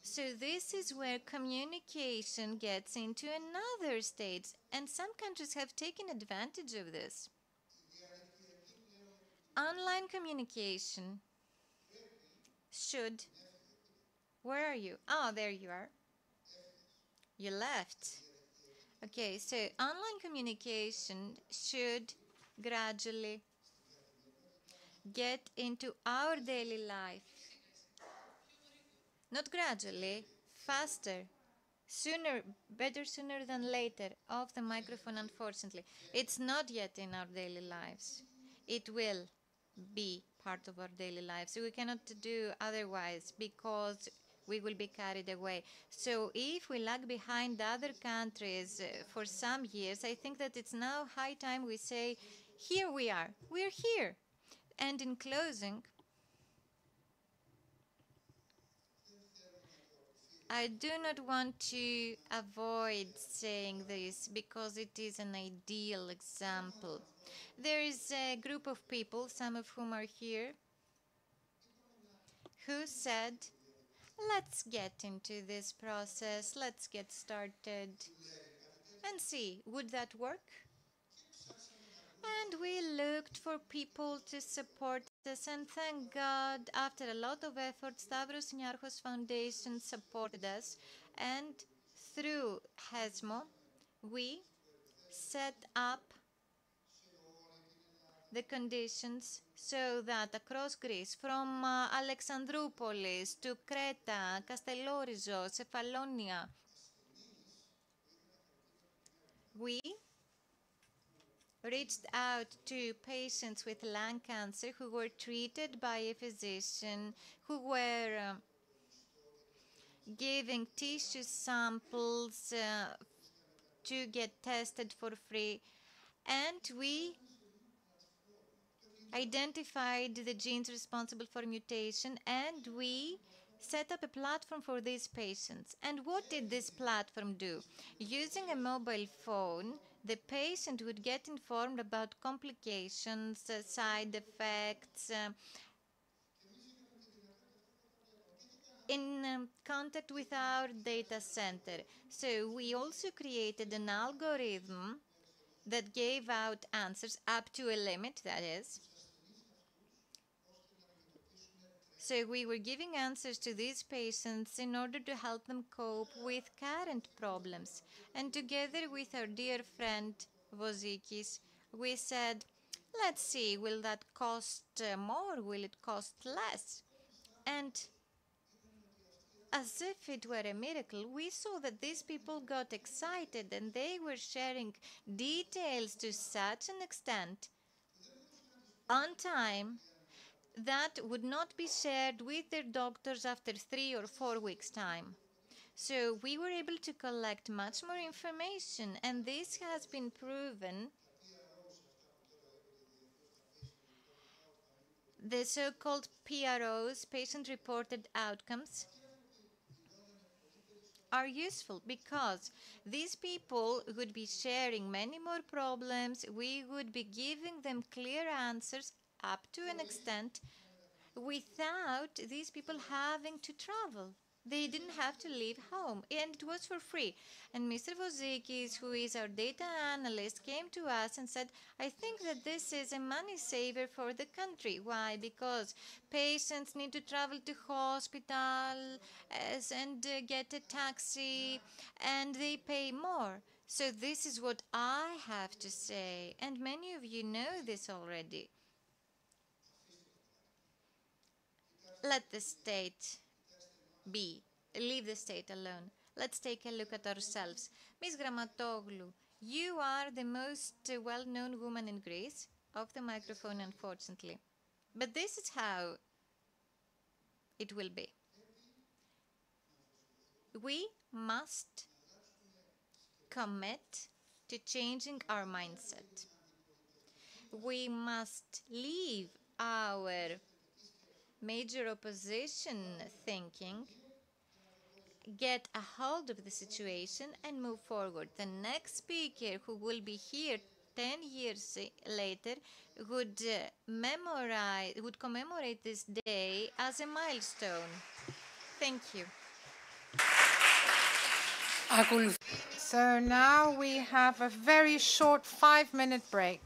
Speaker 7: So this is where communication gets into another stage, and some countries have taken advantage of this. Online communication should... Where are you? Oh, there you are. You left. Okay, so online communication should gradually get into our daily life. Not gradually, faster, sooner, better sooner than later. Off the microphone, unfortunately. It's not yet in our daily lives. It will be part of our daily lives. We cannot do otherwise because we will be carried away. So if we lag behind other countries for some years, I think that it's now high time we say, here we are, we're here. And in closing, I do not want to avoid saying this because it is an ideal example. There is a group of people, some of whom are here, who said, let's get into this process, let's get started and see, would that work? And we looked for people to support us, and thank God, after a lot of effort, Stavros Niarchos Foundation supported us, and through HESMO, we set up the conditions so that across Greece, from Alexandroupolis to Creta, Castellorizo, Cephalonia, we reached out to patients with lung cancer who were treated by a physician, who were giving tissue samples to get tested for free, and we identified the genes responsible for mutation, and we set up a platform for these patients. And what did this platform do? Using a mobile phone, the patient would get informed about complications, side effects, in contact with our data center. So we also created an algorithm that gave out answers up to a limit, that is. So we were giving answers to these patients in order to help them cope with current problems. And together with our dear friend Vozikis, we said, let's see, will that cost more? Will it cost less? And as if it were a miracle, we saw that these people got excited and they were sharing details to such an extent on time that would not be shared with their doctors after 3 or 4 weeks' time. So we were able to collect much more information, and this has been proven. The so-called PROs, patient-reported outcomes, are useful because these people would be sharing many more problems. We would be giving them clear answers up to an extent without these people having to travel. They didn't have to leave home, and it was for free. And Mr. Vozikis, who is our data analyst, came to us and said, I think that this is a money saver for the country. Why? Because patients need to travel to hospital and get a taxi, and they pay more. So this is what I have to say, and many of you know this already. Let the state be. Leave the state alone. Let's take a look at ourselves. Ms. Grammatoglu, you are the most well-known woman in Greece. Off the microphone, unfortunately. But this is how it will be. We must commit to changing our mindset. We must leave our major opposition thinking, get a hold of the situation and move forward. The next speaker who will be here 10 years later would commemorate this day as a milestone. Thank you.
Speaker 1: So now we have a very short 5-minute break.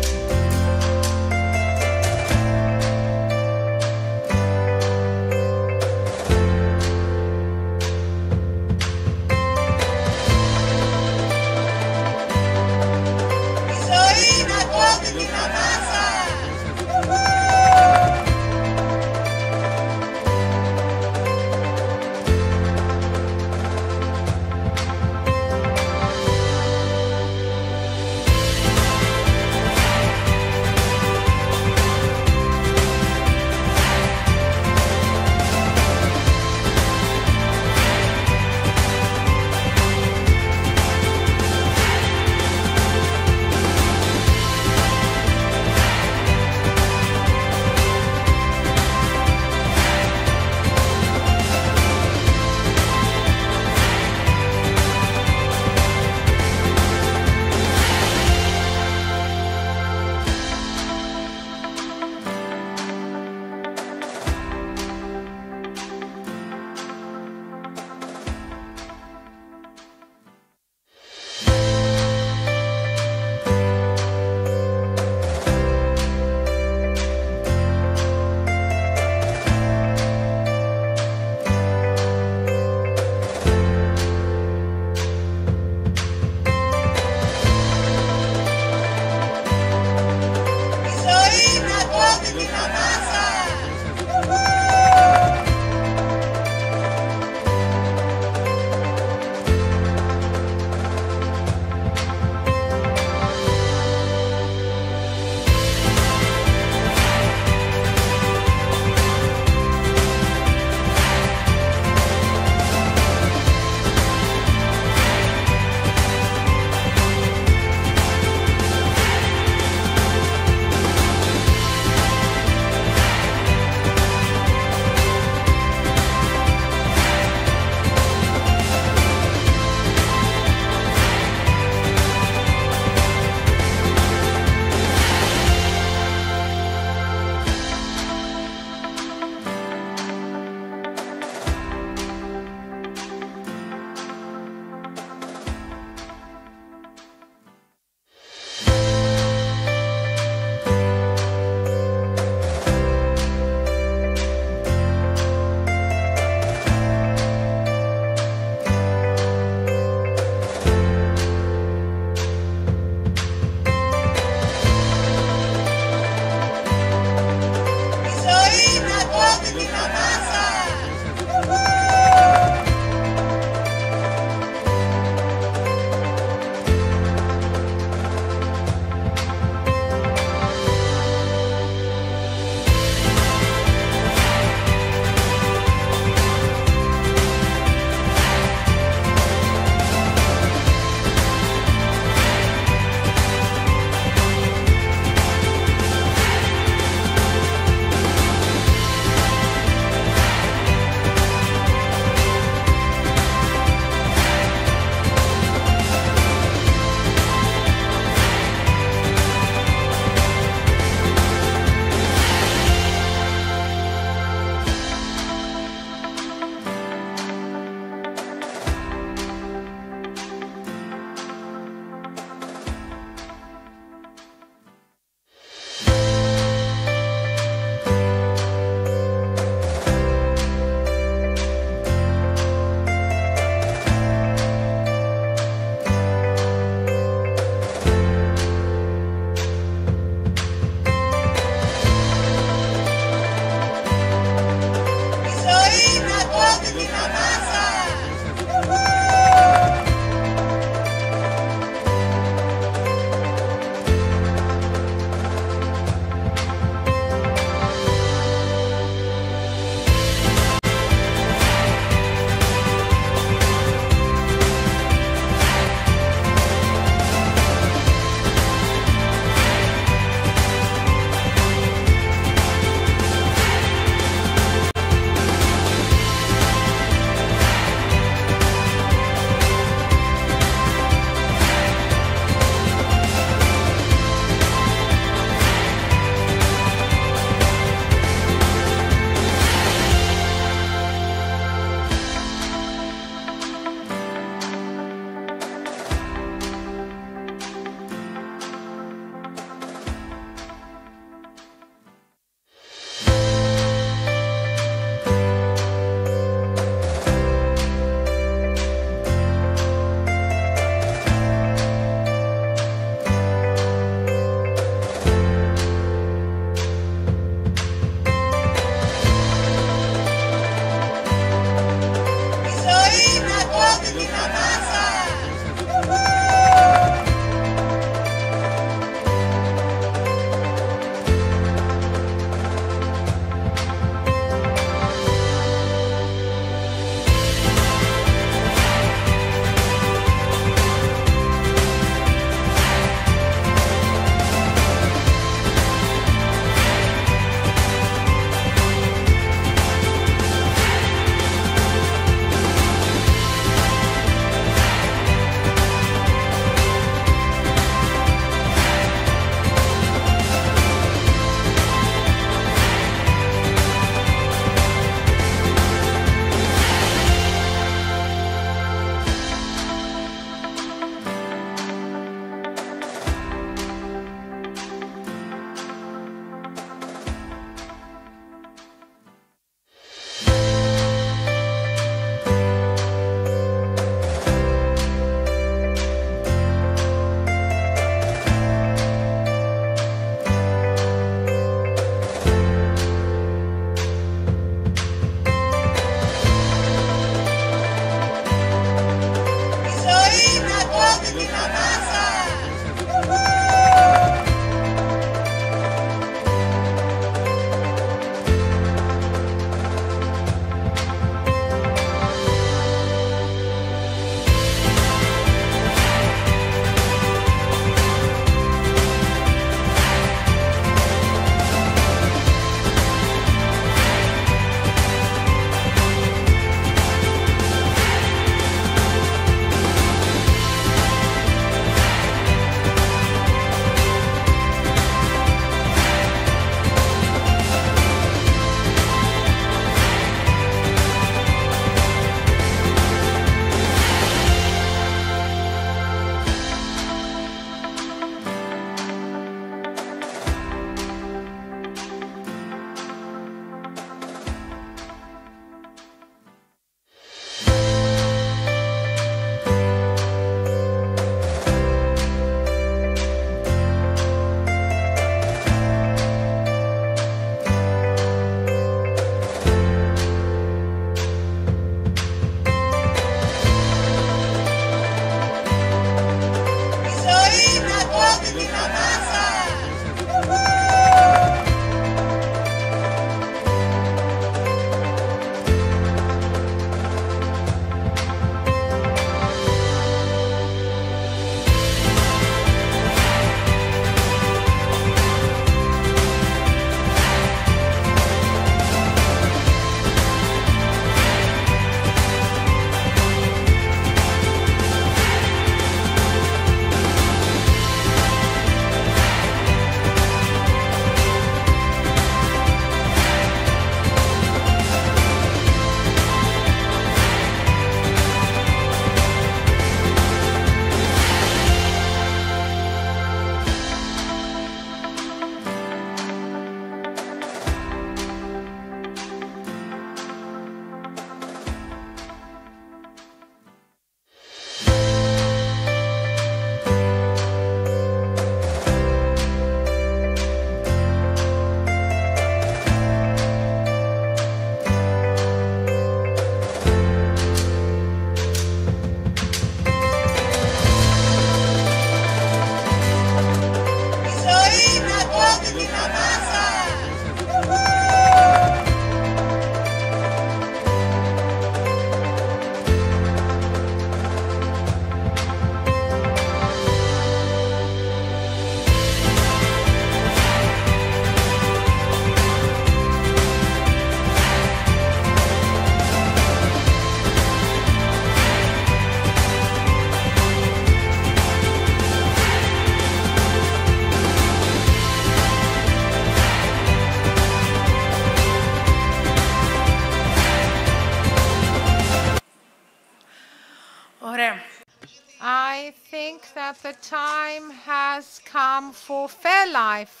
Speaker 1: I think that the time has come for Fairlife.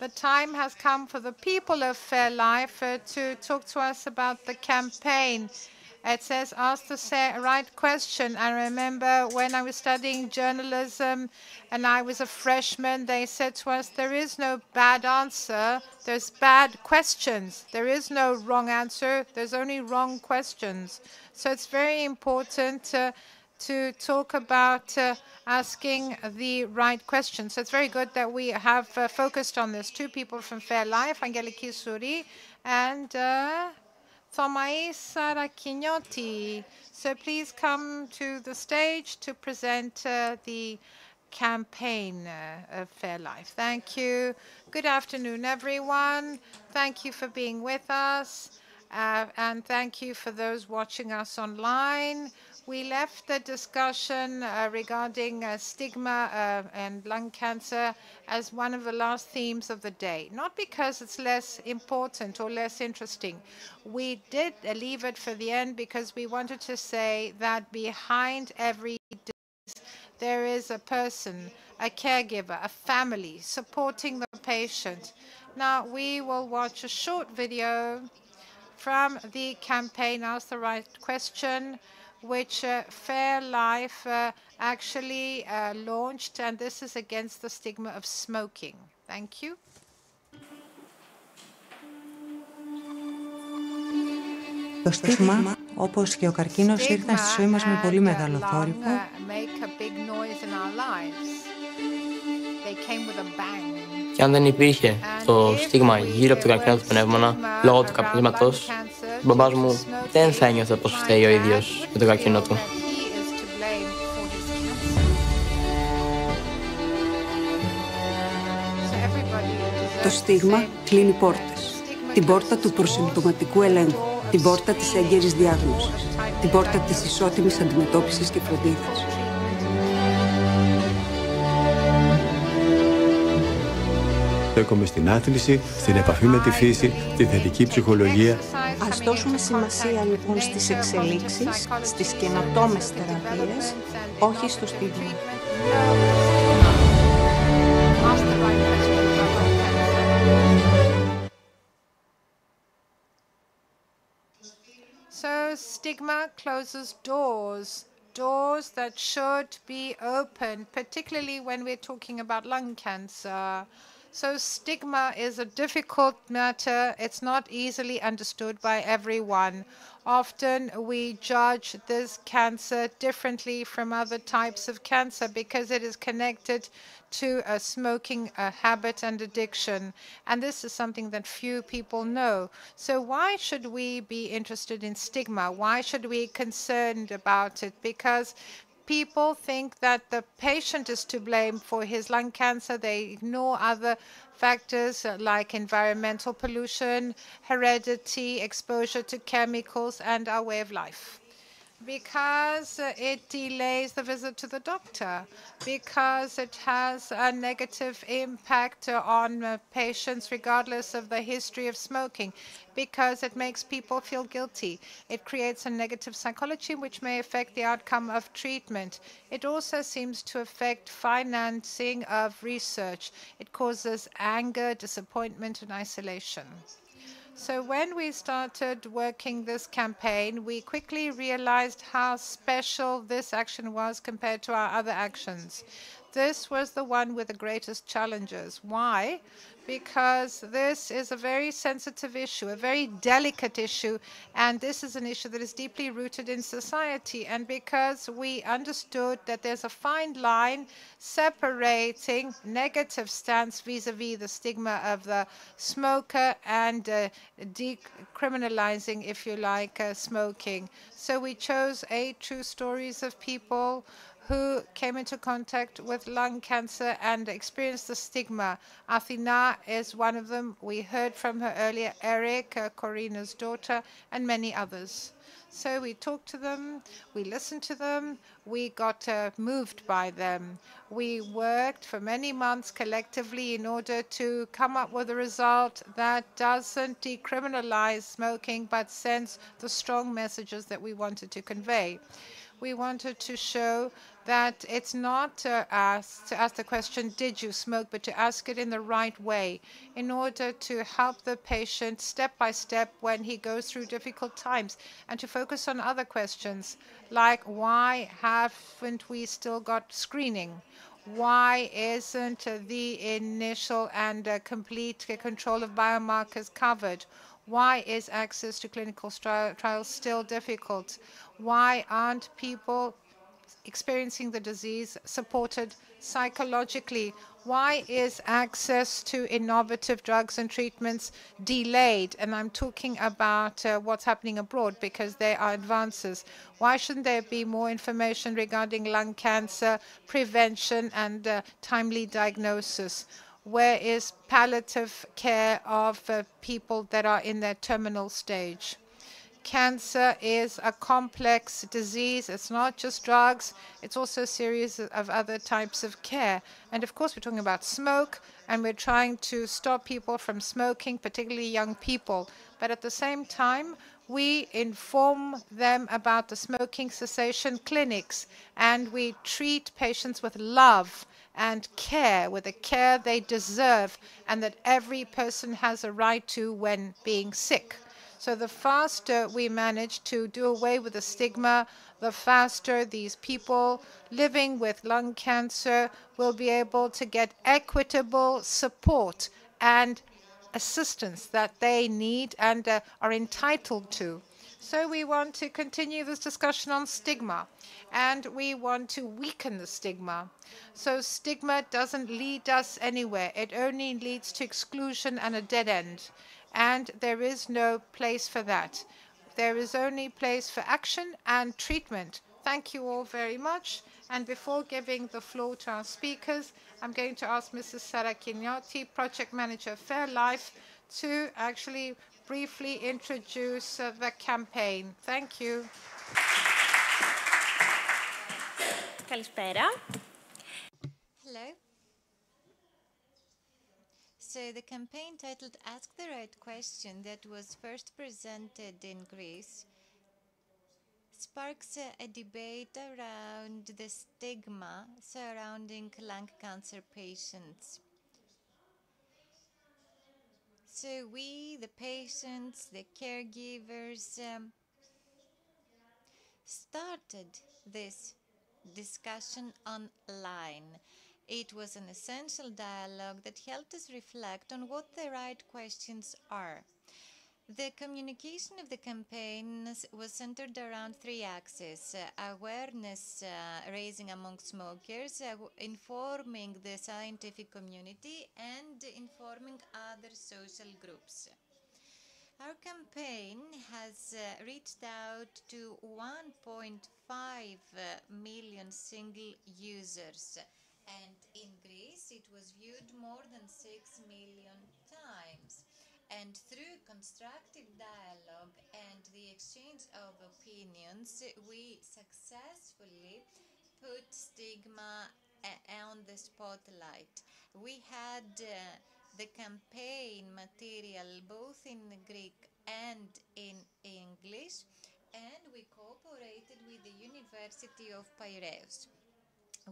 Speaker 1: The time has come for the people of Fairlife to talk to us about the campaign. It says, ask the right question. I remember when I was studying journalism and I was a freshman, they said to us, there is no bad answer, there's bad questions. There is no wrong answer, there's only wrong questions. So it's very important to talk about asking the right questions. So it's very good that we have focused on this. Two people from Fairlife, Angeliki Souri and Thomaïs Sarakiniotti. So please come to the stage to present the campaign of Fairlife. Thank you. Good afternoon, everyone. Thank you for being with us. And thank you for those watching us online. We left the discussion regarding stigma and lung cancer as one of the last themes of the day, not because it's less important or less interesting. We did leave it for the end because we wanted to say that behind every disease, there is a person, a caregiver, a family supporting the patient. Now, we will watch a short video from the campaign Ask the Right Question, which Fairlife actually launched, and this is against the stigma of smoking. Thank you.
Speaker 17: Το στίγμα, όπως και ο καρκίνος, ήρθαν στη ζωή μας με πολύ μεγάλο θόρυβο.
Speaker 18: Και αν δεν υπήρχε το στίγμα γύρω από το καρκίνο του πνεύμονα, λόγω του καπνίσματος, ο μπαμπάς μου δεν θα ένιωθε πως φταίει ο ίδιος με το καρκίνο του.
Speaker 19: Το στίγμα κλείνει πόρτες. Την πόρτα του προσυμπτωματικού ελέγχου, την πόρτα της έγκαιρης διάγνωσης, την πόρτα της ισότιμης αντιμετώπισης και φροντίδας.
Speaker 21: Στέκομαι στην άθληση, στην επαφή με τη φύση, στη θετική ψυχολογία.
Speaker 27: Ας δώσουμε σημασία λοιπόν στις εξελίξεις, στις καινοτόμες θεραπείες, όχι στο στίγμα.
Speaker 1: So stigma closes doors that should be open, particularly when we're talking about lung cancer. So stigma is a difficult matter. It's not easily understood by everyone. Often we judge this cancer differently from other types of cancer because it is connected to a smoking habit and addiction. And this is something that few people know. So why should we be interested in stigma? Why should we be concerned about it? Because people think that the patient is to blame for his lung cancer. They ignore other factors like environmental pollution, heredity, exposure to chemicals, and our way of life. Because it delays the visit to the doctor, because it has a negative impact on patients regardless of the history of smoking, because it makes people feel guilty. It creates a negative psychology which may affect the outcome of treatment. It also seems to affect financing of research. It causes anger, disappointment, and isolation. So when we started working this campaign, we quickly realized how special this action was compared to our other actions. This was the one with the greatest challenges. Why? Because this is a very sensitive issue, a very delicate issue, and this is an issue that is deeply rooted in society. And because we understood that there's a fine line separating negative stance vis-a-vis the stigma of the smoker and decriminalizing, if you like, smoking. So we chose 8 true stories of people who came into contact with lung cancer and experienced the stigma. Athina is one of them. We heard from her earlier, Eric, Corina's daughter, and many others. So we talked to them, we listened to them, we got moved by them. We worked for many months collectively in order to come up with a result that doesn't decriminalize smoking, but sends the strong messages that we wanted to convey. We wanted to show that it's not to ask the question, did you smoke, but to ask it in the right way in order to help the patient step by step when he goes through difficult times, and to focus on other questions like, why haven't we still got screening? Why isn't the initial and complete control of biomarkers covered? Why is access to clinical trials still difficult? Why aren't people experiencing the disease supported psychologically? Why is access to innovative drugs and treatments delayed? And I'm talking about what's happening abroad, because there are advances. Why shouldn't there be more information regarding lung cancer prevention and timely diagnosis? Where is palliative care of people that are in their terminal stage? Cancer is a complex disease. It's not just drugs. It's also a series of other types of care. And of course, we're talking about smoke, and we're trying to stop people from smoking, particularly young people. But at the same time, we inform them about the smoking cessation clinics, and we treat patients with love and care, with the care they deserve and that every person has a right to when being sick. So the faster we manage to do away with the stigma, the faster these people living with lung cancer will be able to get equitable support and assistance that they need and are entitled to. So we want to continue this discussion on stigma, and we want to weaken the stigma. So stigma doesn't lead us anywhere. It only leads to exclusion and a dead end. And there is no place for that. There is only place for action and treatment. Thank you all very much. And before giving the floor to our speakers, I'm going to ask Mrs. Sarakinotti, Project Manager Fairlife, to actually briefly introduce the campaign. Thank you.
Speaker 4: Καλησπέρα.
Speaker 7: Hello. So the campaign titled Ask the Right Question that was first presented in Greece sparks a debate around the stigma surrounding lung cancer patients. So we, the patients, the caregivers, started this discussion online. It was an essential dialogue that helped us reflect on what the right questions are. The communication of the campaign was centered around three axes: awareness raising among smokers, informing the scientific community, and informing other social groups. Our campaign has reached out to 1.5 million single users. And in Greece, it was viewed more than 6 million times. And through constructive dialogue and the exchange of opinions, we successfully put stigma on the spotlight. We had the campaign material both in Greek and in English, and we cooperated with the University of Piraeus.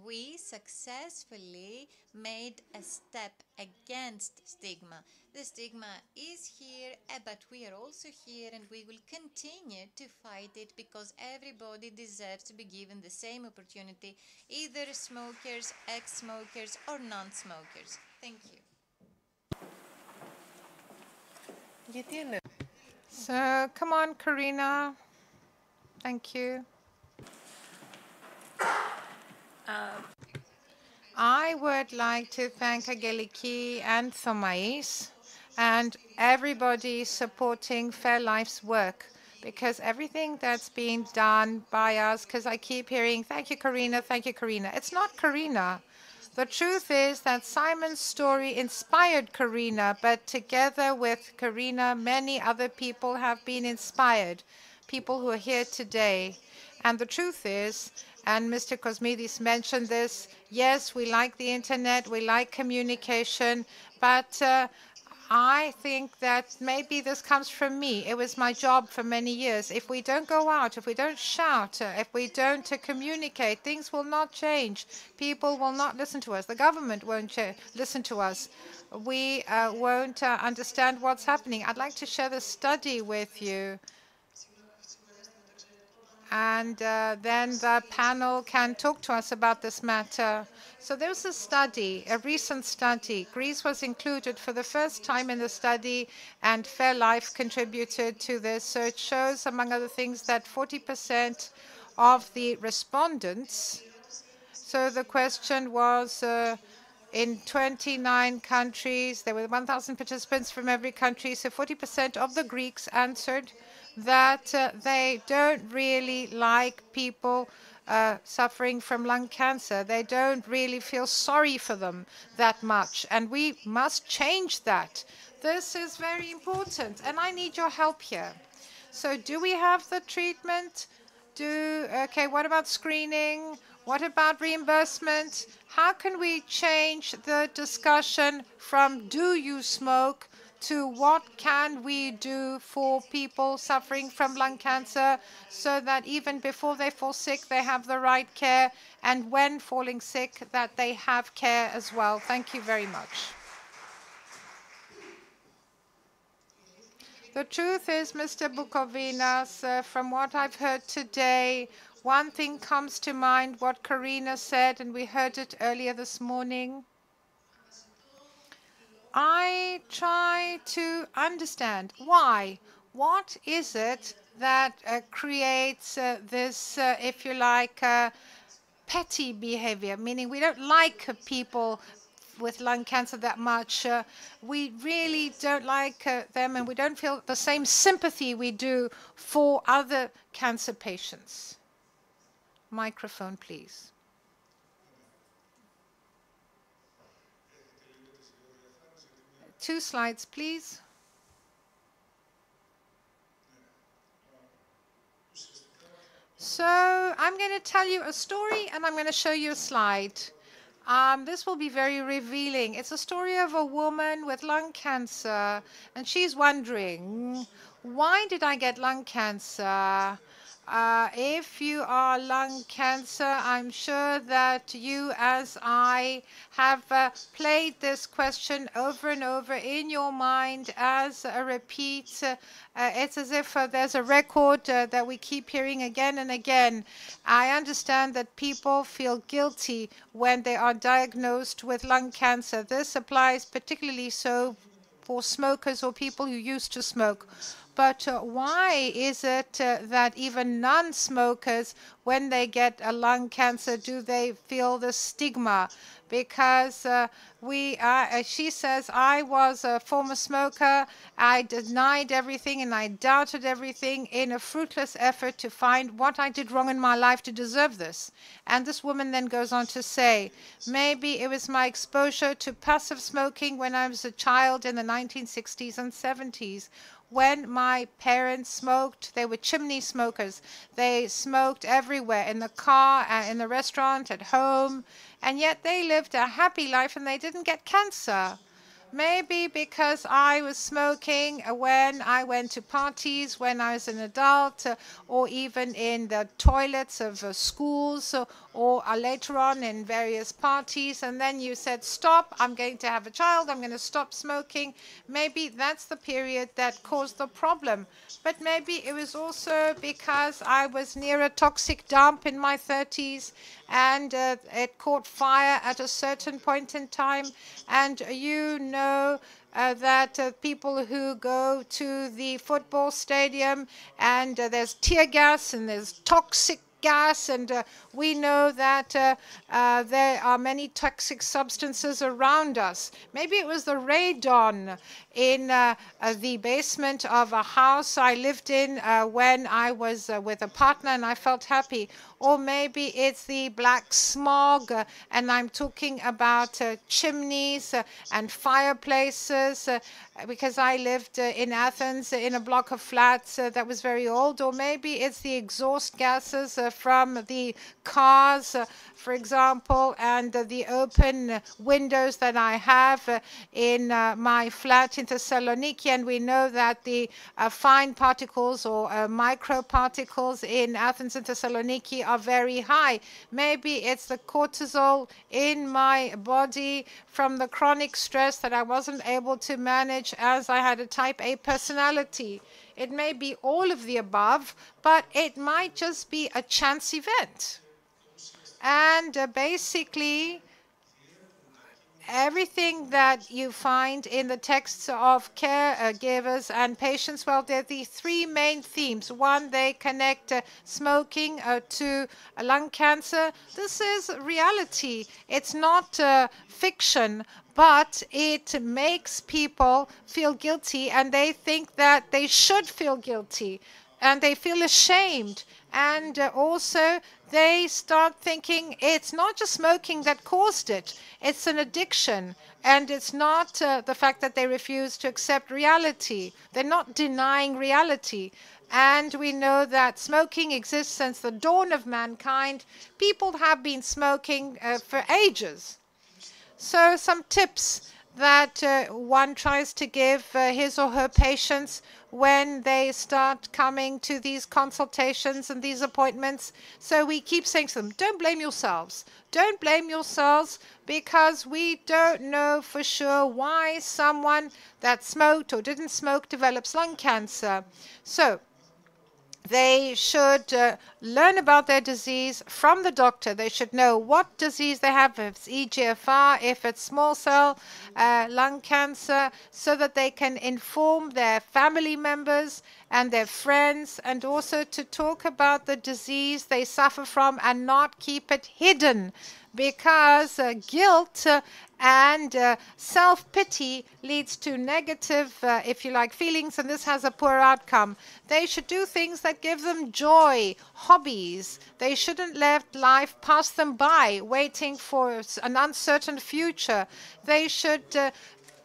Speaker 7: We successfully made a step against stigma. The stigma is here, but we are also here, and we will continue to fight it because everybody deserves to be given the same opportunity, either smokers, ex-smokers, or non-smokers. Thank you.
Speaker 1: So, come on, Karina. Thank you. I would like to thank Angeliki and Thomais and everybody supporting Fairlife's work, because everything that's being done by us, because I keep hearing, thank you, Karina, thank you, Karina. It's not Karina. The truth is that Simon's story inspired Karina, but together with Karina, many other people have been inspired, people who are here today. And the truth is, and Mr. Kosmidis mentioned this, yes, we like the internet, we like communication, but I think that maybe this comes from me. It was my job for many years. If we don't go out, if we don't shout, if we don't communicate, things will not change. People will not listen to us. The government won't listen to us. We won't understand what's happening. I'd like to share the study with you. And then the panel can talk to us about this matter. So there was a study, a recent study. Greece was included for the first time in the study, and Fairlife contributed to this. So it shows, among other things, that 40% of the respondents, so the question was in 29 countries, there were 1,000 participants from every country, so 40% of the Greeks answered that they don't really like people suffering from lung cancer. They don't really feel sorry for them that much. And we must change that. This is very important. And I need your help here. So do we have the treatment? Okay, what about screening? What about reimbursement? How can we change the discussion from do you smoke to what can we do for people suffering from lung cancer so that even before they fall sick, they have the right care, and when falling sick, that they have care as well. Thank you very much. The truth is, Mr. Bukovinas, from what I've heard today, one thing comes to mind, what Karina said, and we heard it earlier this morning. I try to understand why. What is it that creates this, if you like, petty behavior, meaning we don't like people with lung cancer that much. We really don't like them, and we don't feel the same sympathy we do for other cancer patients. Microphone, please. Two slides, please. So I'm going to tell you a story, and I'm going to show you a slide. This will be very revealing. It's a story of a woman with lung cancer, and she's wondering, why did I get lung cancer? If you are lung cancer, I'm sure that you, as I, have played this question over and over in your mind as a repeat. It's as if there's a record that we keep hearing again and again. I understand that people feel guilty when they are diagnosed with lung cancer. This applies particularly so for smokers or people who used to smoke. But why is it that even non-smokers, when they get a lung cancer, do they feel the stigma? Because she says, I was a former smoker, I denied everything and I doubted everything in a fruitless effort to find what I did wrong in my life to deserve this. And this woman then goes on to say, maybe it was my exposure to passive smoking when I was a child in the 1960s and 70s. When my parents smoked, they were chimney smokers. They smoked everywhere, in the car, in the restaurant, at home, and yet they lived a happy life and they didn't get cancer. Maybe because I was smoking when I went to parties when I was an adult, or even in the toilets of schools, or later on in various parties, and then you said, stop, I'm going to have a child, I'm going to stop smoking. Maybe that's the period that caused the problem. But maybe it was also because I was near a toxic dump in my 30s, and it caught fire at a certain point in time, and you know that people who go to the football stadium and there's tear gas and there's toxic gas, and we know that there are many toxic substances around us. Maybe it was the radon in the basement of a house I lived in when I was with a partner and I felt happy. Or maybe it's the black smog, and I'm talking about chimneys and fireplaces, because I lived in Athens in a block of flats that was very old. Or maybe it's the exhaust gases from the cars, for example, and the open windows that I have in my flat in Thessaloniki. And we know that the fine particles or microparticles in Athens and Thessaloniki are very high. Maybe it's the cortisol in my body from the chronic stress that I wasn't able to manage as I had a type A personality. It may be all of the above, but it might just be a chance event. And basically, everything that you find in the texts of caregivers and patients, well, there are the three main themes. One, they connect smoking to lung cancer. This is reality. It's not fiction, but it makes people feel guilty, and they think that they should feel guilty, and they feel ashamed. And also, they start thinking it's not just smoking that caused it, it's an addiction. And it's not the fact that they refuse to accept reality. They're not denying reality. And we know that smoking exists since the dawn of mankind. People have been smoking for ages. So some tips that one tries to give his or her patients when they start coming to these consultations and these appointments. So we keep saying to them, don't blame yourselves. Don't blame yourselves, because we don't know for sure why someone that smoked or didn't smoke develops lung cancer. So they should learn about their disease from the doctor. They should know what disease they have, if it's EGFR, if it's small cell lung cancer, so that they can inform their family members and their friends, and also to talk about the disease they suffer from and not keep it hidden, because guilt and self-pity leads to negative, if you like, feelings, and this has a poor outcome. They should do things that give them joy, hobbies. They shouldn't let life pass them by, waiting for an uncertain future. They should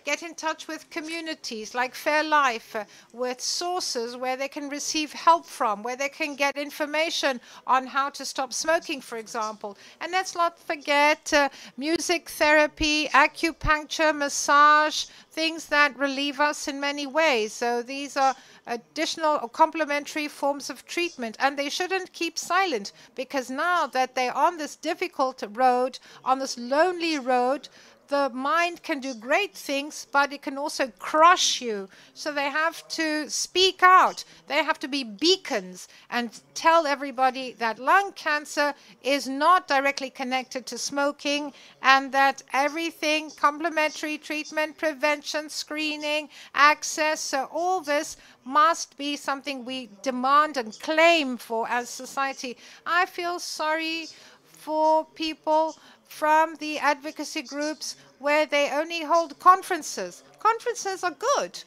Speaker 1: get in touch with communities like Fairlife, with sources where they can receive help from, where they can get information on how to stop smoking, for example. And let's not forget music therapy, acupuncture, massage, things that relieve us in many ways. So these are additional or complementary forms of treatment, and they shouldn't keep silent, because now that they're on this difficult road, on this lonely road, the mind can do great things, but it can also crush you. So they have to speak out. They have to be beacons and tell everybody that lung cancer is not directly connected to smoking, and that everything, complementary treatment, prevention, screening, access, so all this must be something we demand and claim for as society. I feel sorry for people from the advocacy groups where they only hold conferences. Conferences are good.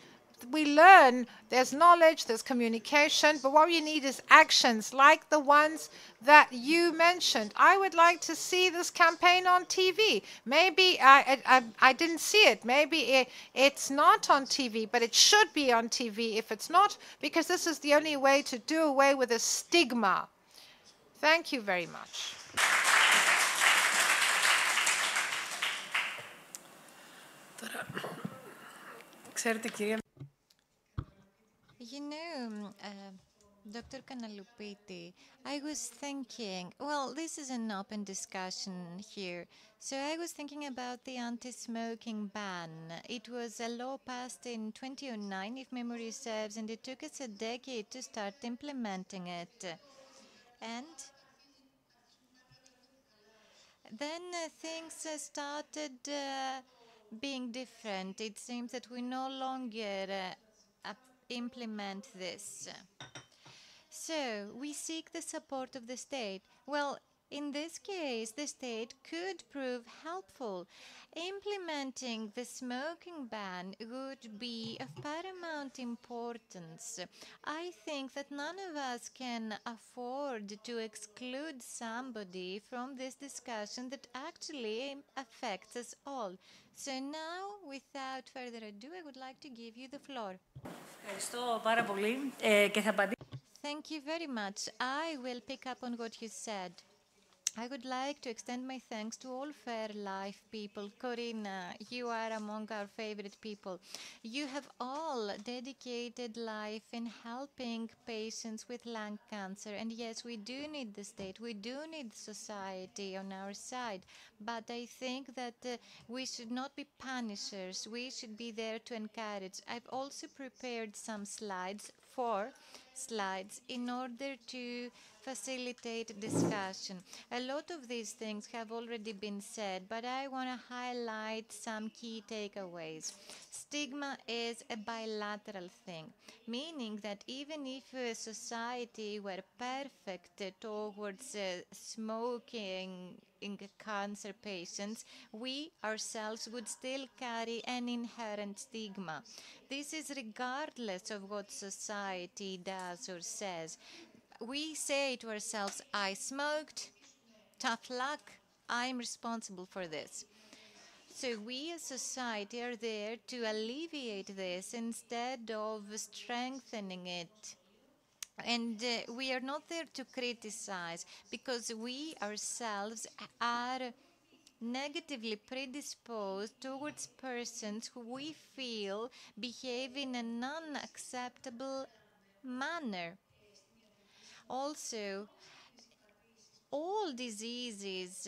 Speaker 1: We learn, there's knowledge, there's communication, but what we need is actions like the ones that you mentioned. I would like to see this campaign on TV. Maybe I didn't see it. Maybe it's not on TV, but it should be on TV if it's not, because this is the only way to do away with the stigma. Thank you very much.
Speaker 7: You know, Dr. Kanaloupiti, I was thinking, well, this is an open discussion here. So I was thinking about the anti-smoking ban. It was a law passed in 2009, if memory serves, and it took us a decade to start implementing it. And then things started being different. It seems that we no longer implement this. So we seek the support of the state. Well, in this case, the state could prove helpful. Implementing the smoking ban would be of paramount importance. I think that none of us can afford to exclude somebody from this discussion that actually affects us all. So now, without further ado, I would like to give you the floor. Thank you very much. I will pick up on what you said. I would like to extend my thanks to all Fairlife people. Corina, you are among our favorite people. You have all dedicated life in helping patients with lung cancer. And yes, we do need the state, we do need society on our side. But I think that we should not be punishers. We should be there to encourage. I've also prepared some slides, 4 slides, in order to facilitate discussion. A lot of these things have already been said, but I want to highlight some key takeaways. Stigma is a bilateral thing, meaning that even if a society were perfect towards smoking in cancer patients, we ourselves would still carry an inherent stigma. This is regardless of what society does or says. We say to ourselves, I smoked, tough luck, I'm responsible for this. So we as society are there to alleviate this instead of strengthening it. And we are not there to criticize, because we ourselves are negatively predisposed towards persons who we feel behave in an unacceptable manner. Also, all diseases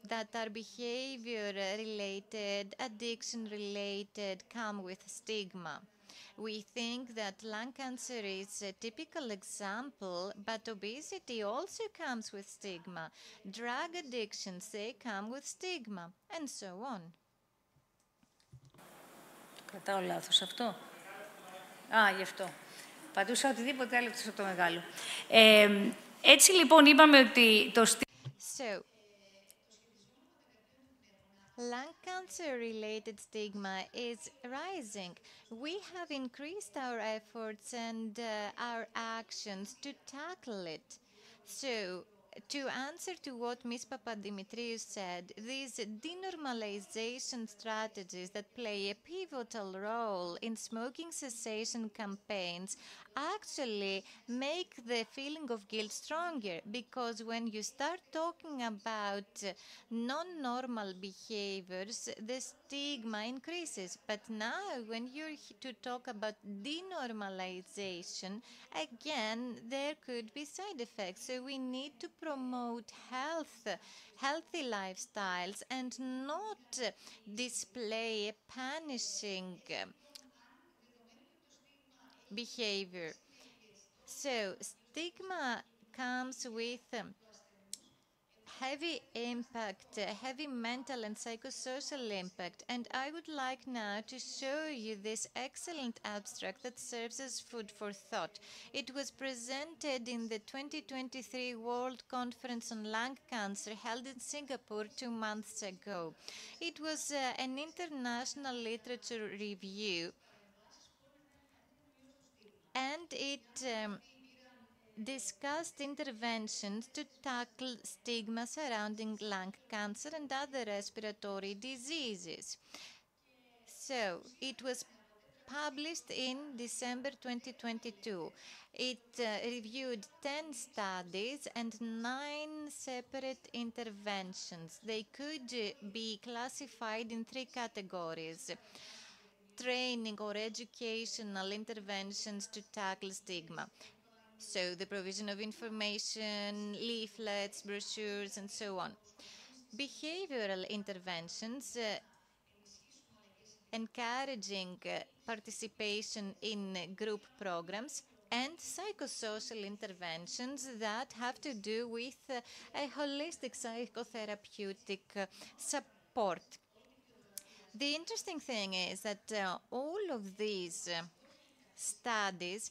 Speaker 7: that are behavior-related, addiction-related, come with stigma. We think that lung cancer is a typical example, but obesity also comes with stigma. Drug addictions, they come with stigma, and so on.
Speaker 8: Κρατάω λάθος αυτό. Γι' αυτό. Πατούσα οτιδήποτε άλλο από το μεγάλο. Έτσι λοιπόν είπαμε ότι το
Speaker 7: So, lung cancer-related stigma is rising. We have increased our efforts and our actions to tackle it. So, to answer to what Ms. Papadimitriou said, these denormalization strategies that play a pivotal role in smoking cessation campaigns actually make the feeling of guilt stronger, because when you start talking about non-normal behaviors, the stigma increases. But now, when you're to talk about denormalization, again, there could be side effects. So we need to promote healthy lifestyles and not display a punishing behavior. So stigma comes with heavy impact, heavy mental and psychosocial impact. And I would like now to show you this excellent abstract that serves as food for thought. It was presented in the 2023 World Conference on Lung Cancer held in Singapore 2 months ago. It was an international literature review, and it discussed interventions to tackle stigma surrounding lung cancer and other respiratory diseases. So, it was published in December 2022. It reviewed 10 studies and 9 separate interventions. They could be classified in 3 categories: training or educational interventions to tackle stigma. So the provision of information, leaflets, brochures, and so on. Behavioral interventions, encouraging participation in group programs, and psychosocial interventions that have to do with a holistic psychotherapeutic support. The interesting thing is that all of these studies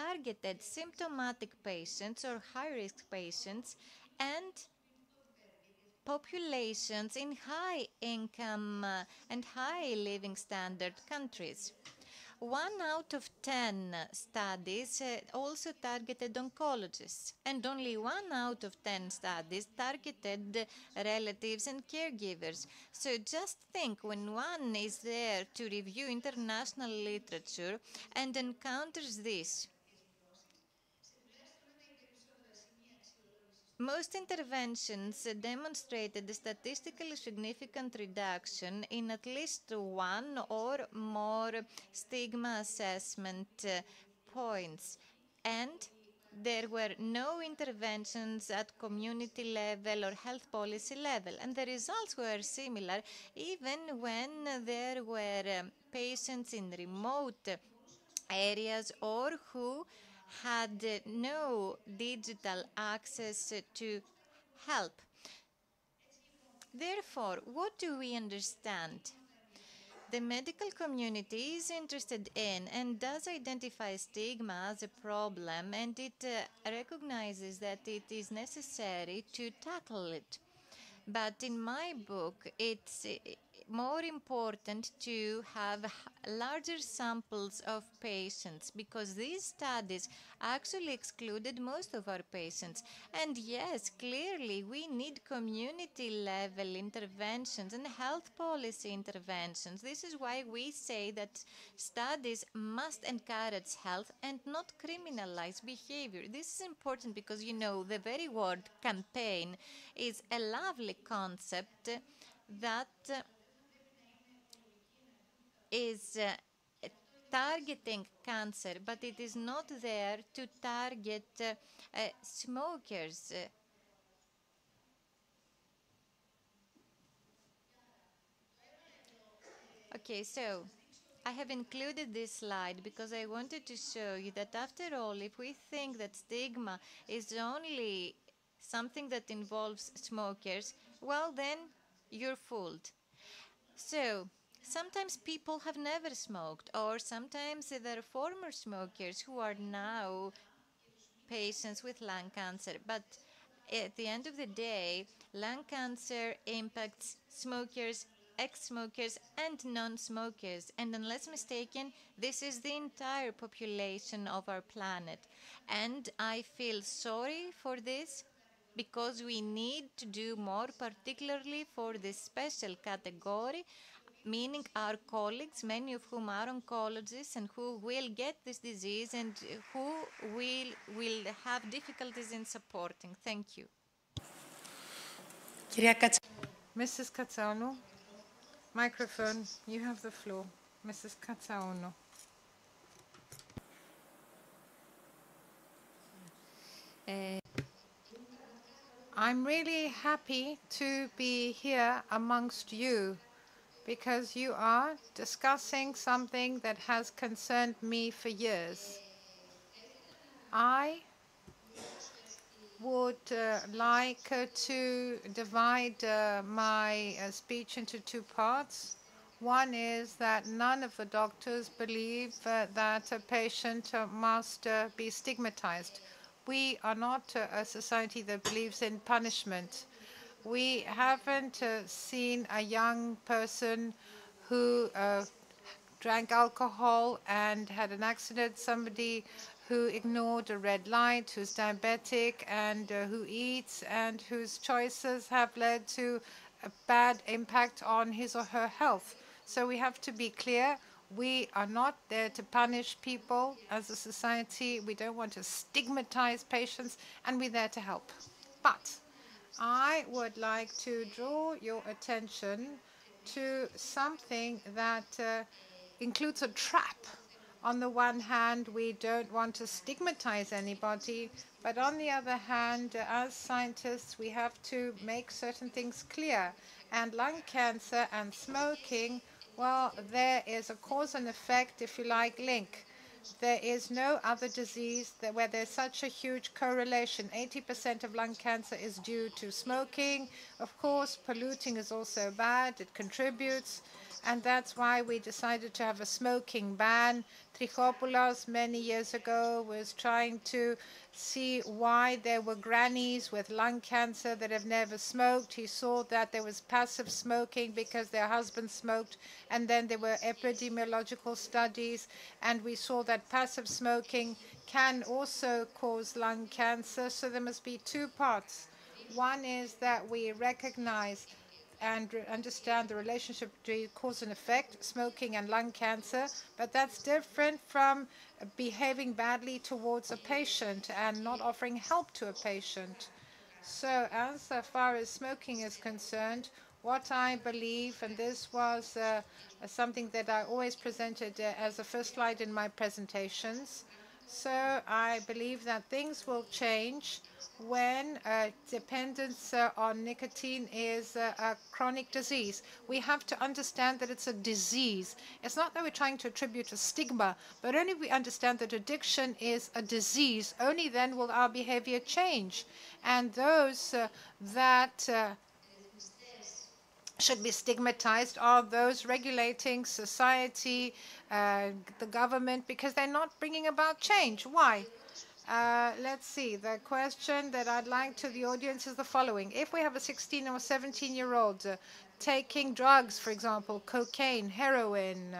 Speaker 7: targeted symptomatic patients or high-risk patients and populations in high-income and high-living standard countries. 1 out of 10 studies also targeted oncologists, and only 1 out of 10 studies targeted relatives and caregivers. So just think, when one is there to review international literature and encounters this, most interventions demonstrated a statistically significant reduction in at least one or more stigma assessment points, and there were no interventions at community level or health policy level, and the results were similar even when there were patients in remote areas or who had no digital access to help. Therefore, what do we understand? The medical community is interested in and does identify stigma as a problem, and it recognizes that it is necessary to tackle it. But in my book, it's more important to have larger samples of patients, because these studies actually excluded most of our patients. And yes, clearly we need community level interventions and health policy interventions. This is why we say that studies must encourage health and not criminalize behavior. This is important because, you know, the very word campaign is a lovely concept that is targeting cancer, but it is not there to target smokers. Okay, so I have included this slide because I wanted to show you that after all, if we think that stigma is only something that involves smokers, well then you're fooled. So sometimes people have never smoked, or sometimes there are former smokers who are now patients with lung cancer. But at the end of the day, lung cancer impacts smokers, ex-smokers, and non-smokers. And unless mistaken, this is the entire population of our planet. And I feel sorry for this, because we need to do more, particularly for this special category, meaning our colleagues, many of whom are oncologists and who will get this disease and who will have difficulties in supporting. Thank you.
Speaker 1: Mrs. Katsaonou, microphone, you have the floor. Mrs. Katsaonou. I'm really happy to be here amongst you, because you are discussing something that has concerned me for years. I would like to divide my speech into two parts. One is that none of the doctors believe that a patient must be stigmatized. We are not a society that believes in punishment. We haven't seen a young person who drank alcohol and had an accident, somebody who ignored a red light, who's diabetic and who eats and whose choices have led to a bad impact on his or her health. So we have to be clear. We are not there to punish people as a society. We don't want to stigmatize patients, and we're there to help. But I would like to draw your attention to something that includes a trap. On the one hand, we don't want to stigmatize anybody, but on the other hand, as scientists, we have to make certain things clear. And lung cancer and smoking, well, there is a cause and effect, if you like, link. There is no other disease where there's such a huge correlation. 80% of lung cancer is due to smoking. Of course, polluting is also bad. It contributes. And that's why we decided to have a smoking ban. Trichopoulos, many years ago, was trying to see why there were grannies with lung cancer that have never smoked. He saw that there was passive smoking because their husband smoked, and then there were epidemiological studies, and we saw that passive smoking can also cause lung cancer. So there must be two parts. One is that we recognize and understand the relationship between cause and effect, smoking and lung cancer, but that's different from behaving badly towards a patient and not offering help to a patient. So as far as smoking is concerned, what I believe, and this was something that I always presented as a first slide in my presentations, so I believe that things will change when dependence on nicotine is a chronic disease. We have to understand that it's a disease. It's not that we're trying to attribute a stigma, but only we understand that addiction is a disease, only then will our behavior change. And those that should be stigmatized are those regulating society, the government, because they're not bringing about change. Why? Let's see. The question that I'd like to the audience is the following. If we have a 16 or 17-year-old taking drugs, for example, cocaine, heroin,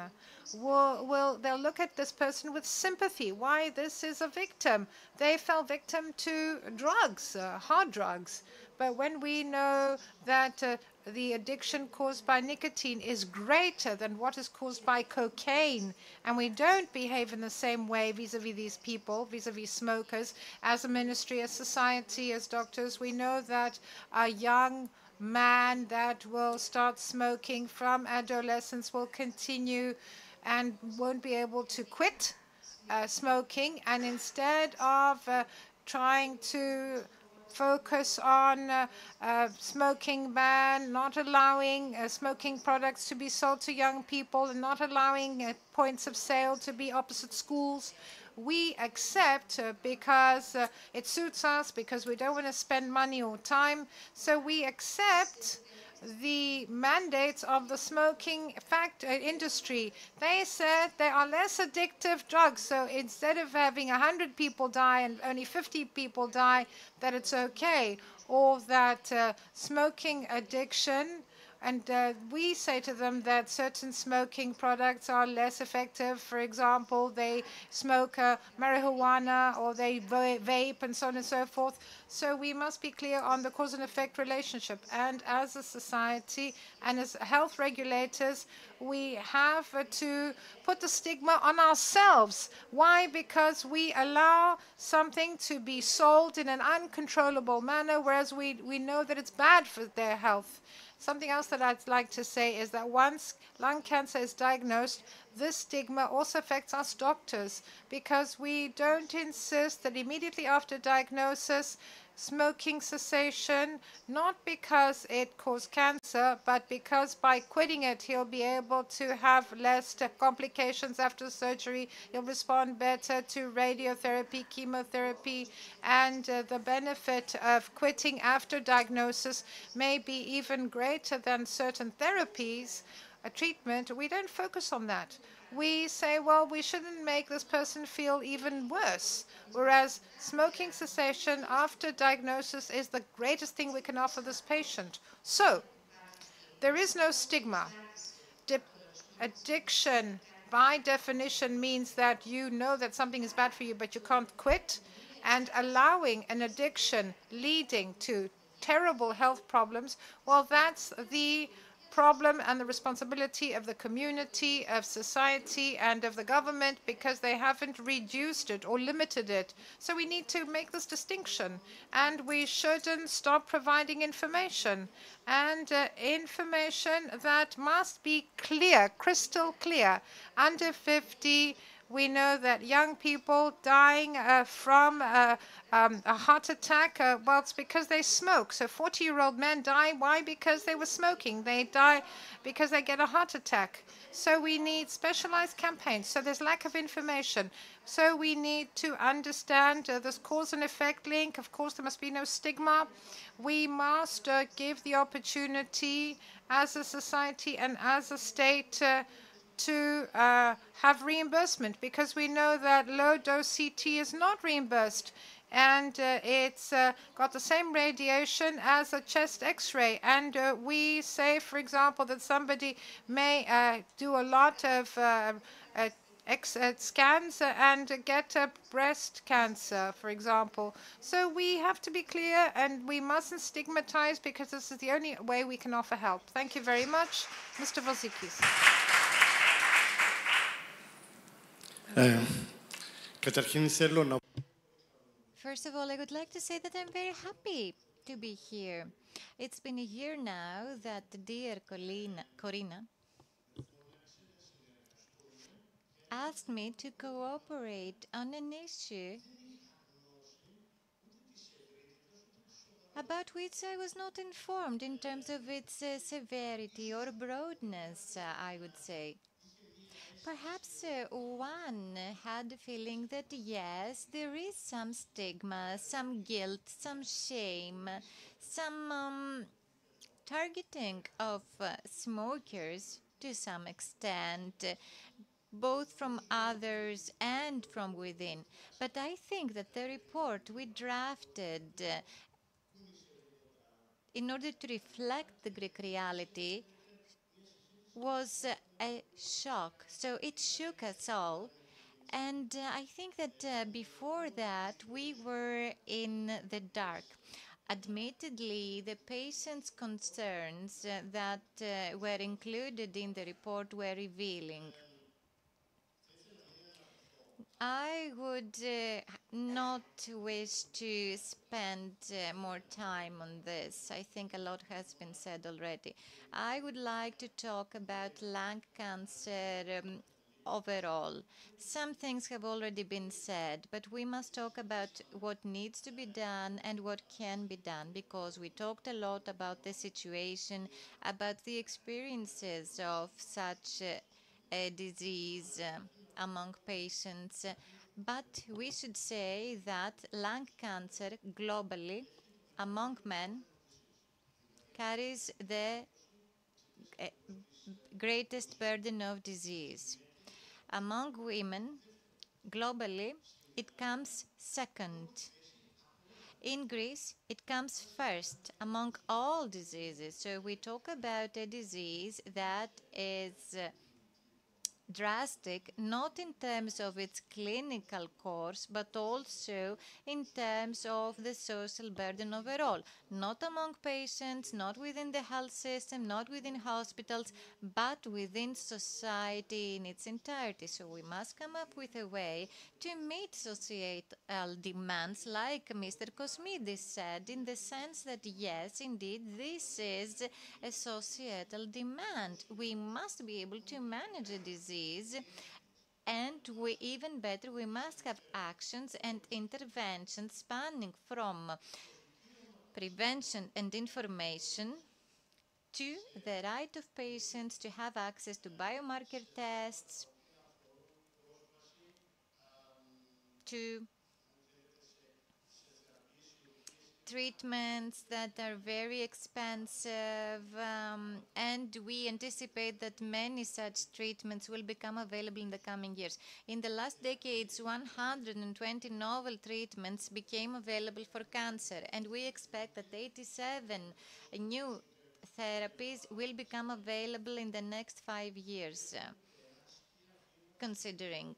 Speaker 1: they'll look at this person with sympathy. Why? This is a victim. They fell victim to drugs, hard drugs. But when we know that the addiction caused by nicotine is greater than what is caused by cocaine, and we don't behave in the same way vis-a-vis these people, vis-a-vis smokers, as a ministry, as society, as doctors, we know that a young man that will start smoking from adolescence will continue and won't be able to quit smoking, and instead of trying to focus on smoking ban, not allowing smoking products to be sold to young people, and not allowing points of sale to be opposite schools. We accept because it suits us, because we don't want to spend money or time. So we accept the mandates of the smoking industry. They said there are less addictive drugs. So instead of having 100 people die and only 50 people die, that it's okay. Or that smoking addiction, and we say to them that certain smoking products are less effective. For example, they smoke marijuana or they vape and so on and so forth. So we must be clear on the cause and effect relationship. And as a society and as health regulators, we have to put the stigma on ourselves. Why? Because we allow something to be sold in an uncontrollable manner, whereas we know that it's bad for their health. Something else that I'd like to say is that once lung cancer is diagnosed, this stigma also affects us doctors, because we don't insist that immediately after diagnosis, smoking cessation, not because it caused cancer, but because by quitting it, he'll be able to have less complications after surgery. He'll respond better to radiotherapy, chemotherapy, and the benefit of quitting after diagnosis may be even greater than certain therapies, a treatment. We don't focus on that. We say, well, we shouldn't make this person feel even worse, whereas smoking cessation after diagnosis is the greatest thing we can offer this patient. So there is no stigma. Addiction, by definition, means that you know that something is bad for you, but you can't quit, and allowing an addiction leading to terrible health problems, well, that's the problem and the responsibility of the community, of society, and of the government, because they haven't reduced it or limited it. So we need to make this distinction, and we shouldn't stop providing information, and information that must be clear, crystal clear. Under 50, we know that young people dying from a heart attack, well, it's because they smoke. So 40-year-old men die. Why? Because they were smoking. They die because they get a heart attack. So we need specialized campaigns. So there's lack of information. So we need to understand this cause and effect link. Of course, there must be no stigma. We must give the opportunity as a society and as a state to have reimbursement, because we know that low-dose CT is not reimbursed, and it's got the same radiation as a chest X-ray. And we say, for example, that somebody may do a lot of scans and get breast cancer, for example. So we have to be clear, and we mustn't stigmatize, because this is the only way we can offer help. Thank you very much. Mr. Vozikis.
Speaker 7: First of all, I would like to say that I'm very happy to be here. It's been a year now that dear Corina asked me to cooperate on an issue about which I was not informed in terms of its severity or broadness, I would say. Perhaps one had the feeling that yes, there is some stigma, some guilt, some shame, some targeting of smokers to some extent, both from others and from within. But I think that the report we drafted in order to reflect the Greek reality was a shock. So it shook us all. And I think that before that, we were in the dark. Admittedly, the patient's concerns that were included in the report were revealing. I would not wish to spend more time on this. I think a lot has been said already. I would like to talk about lung cancer overall. Some things have already been said, but we must talk about what needs to be done and what can be done, because we talked a lot about the situation, about the experiences of such a disease among patients, but we should say that lung cancer globally among men carries the greatest burden of disease. Among women globally it comes second. In Greece it comes first among all diseases. So we talk about a disease that is drastic, not in terms of its clinical course, but also in terms of the social burden overall, not among patients, not within the health system, not within hospitals, but within society in its entirety. So we must come up with a way to meet societal demands, like Mr. Cosmidis said, in the sense that, yes, indeed, this is a societal demand. We must be able to manage a disease, and even better, we must have actions and interventions spanning from prevention and information to the right of patients to have access to biomarker tests, to treatments that are very expensive, and we anticipate that many such treatments will become available in the coming years. In the last decades, 120 novel treatments became available for cancer, and we expect that 87 new therapies will become available in the next 5 years, considering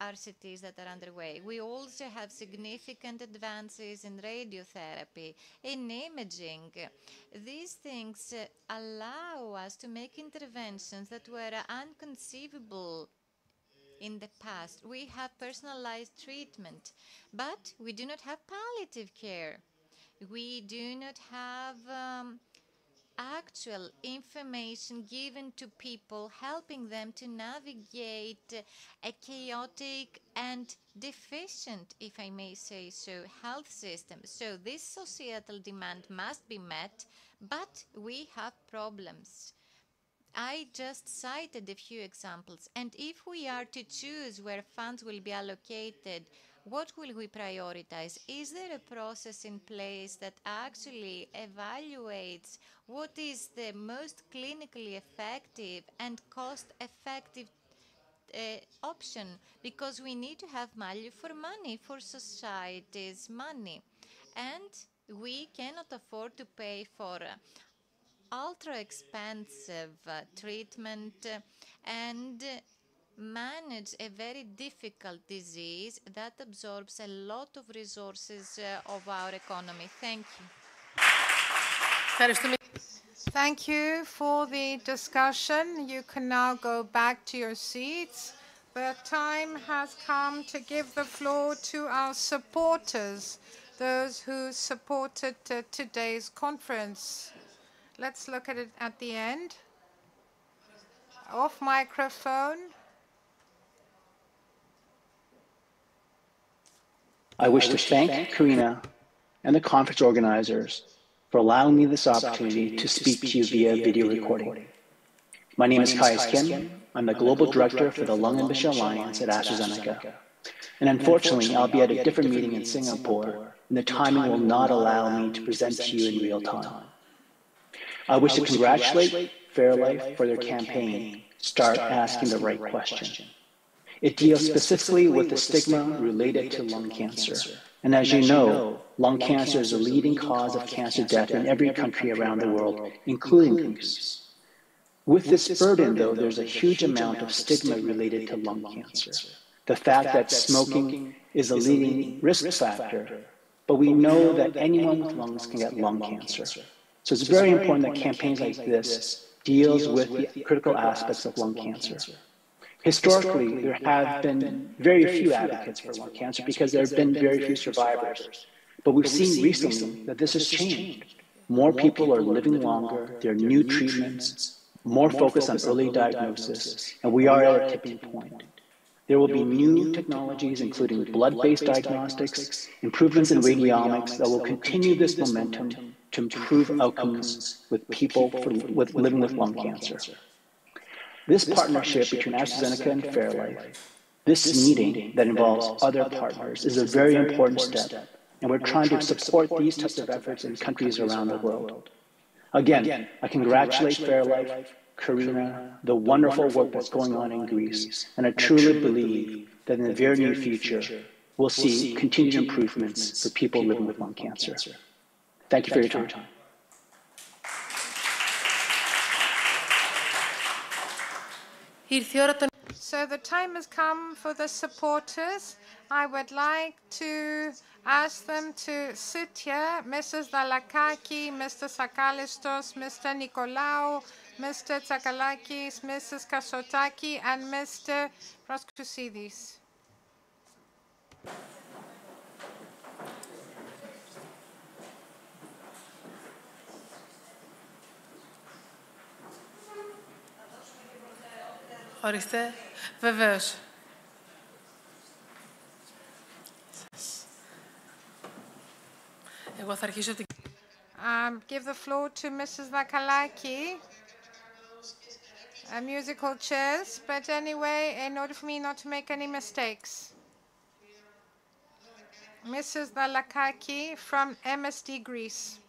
Speaker 7: RCTs that are underway. We also have significant advances in radiotherapy, in imaging. These things allow us to make interventions that were unconceivable in the past. We have personalized treatment, but we do not have palliative care. We do not have actual information given to people, helping them to navigate a chaotic and deficient, if I may say so, health system. So this societal demand must be met, but we have problems. I just cited a few examples, and if we are to choose where funds will be allocated, what will we prioritize? Is there a process in place that actually evaluates what is the most clinically effective and cost-effective option? Because we need to have value for money, for society's money. And we cannot afford to pay for ultra-expensive treatment and manage a very difficult disease that absorbs a lot of resources of our economy. Thank you.
Speaker 1: Thank you for the discussion. You can now go back to your seats. The time has come to give the floor to our supporters, those who supported today's conference. Let's look at it at the end. Off microphone.
Speaker 11: I wish to thank Karina and the conference organizers for allowing me this opportunity to speak to you via video recording. My name is Kais Kim. I'm the Global Director for the Lung Ambition Alliance at AstraZeneca. And unfortunately, I'll be at a different meeting in Singapore, and the timing will not allow me to present to you in real time. I wish to congratulate Fairlife for their campaign, Start Asking the Right Question. It deals specifically with the stigma related to lung cancer. And as you know, lung cancer is the leading cause of cancer death in every country around the world, including Greece. With this burden, though, there's a huge amount of stigma related to lung cancer. The fact that smoking is a leading risk factor, but we know that anyone with lungs can get lung cancer. So it's very important that campaigns like this deals with the critical aspects of lung cancer. Historically, there have been very few advocates for lung cancer because there have been very few survivors. But we've seen recently that this has changed. More people are living longer, there are new treatments, more focus on early diagnosis, and we are at a tipping point. There will be new technologies, including blood-based diagnostics, improvements in radiomics that will continue this momentum to improve outcomes with people living with lung cancer. This partnership between AstraZeneca and Fairlife, this meeting that involves other partners, is a very important step, and we're trying to support these types of efforts in countries around the world. Again, I congratulate Fairlife, Karina, the wonderful work that's going on in Greece, and I truly believe that in the very near future, we'll see continued improvements for people living with lung cancer. Thank you for your time.
Speaker 1: So the time has come for the supporters. I would like to ask them to sit here. Mrs. Dalakaki, Mr. Sakalistos, Mr. Nicolaou, Mr. Tsakalakis, Mrs. Kasotaki, and Mr. Proskousidis.
Speaker 2: Ορίστε, βεβαίως. Εγώ θα αρχίσω την...
Speaker 1: Give the floor to Mrs. Vakalaki. Musical chairs, but anyway, in order for me not to make any mistakes. Mrs. Dalakaki from MSD Greece.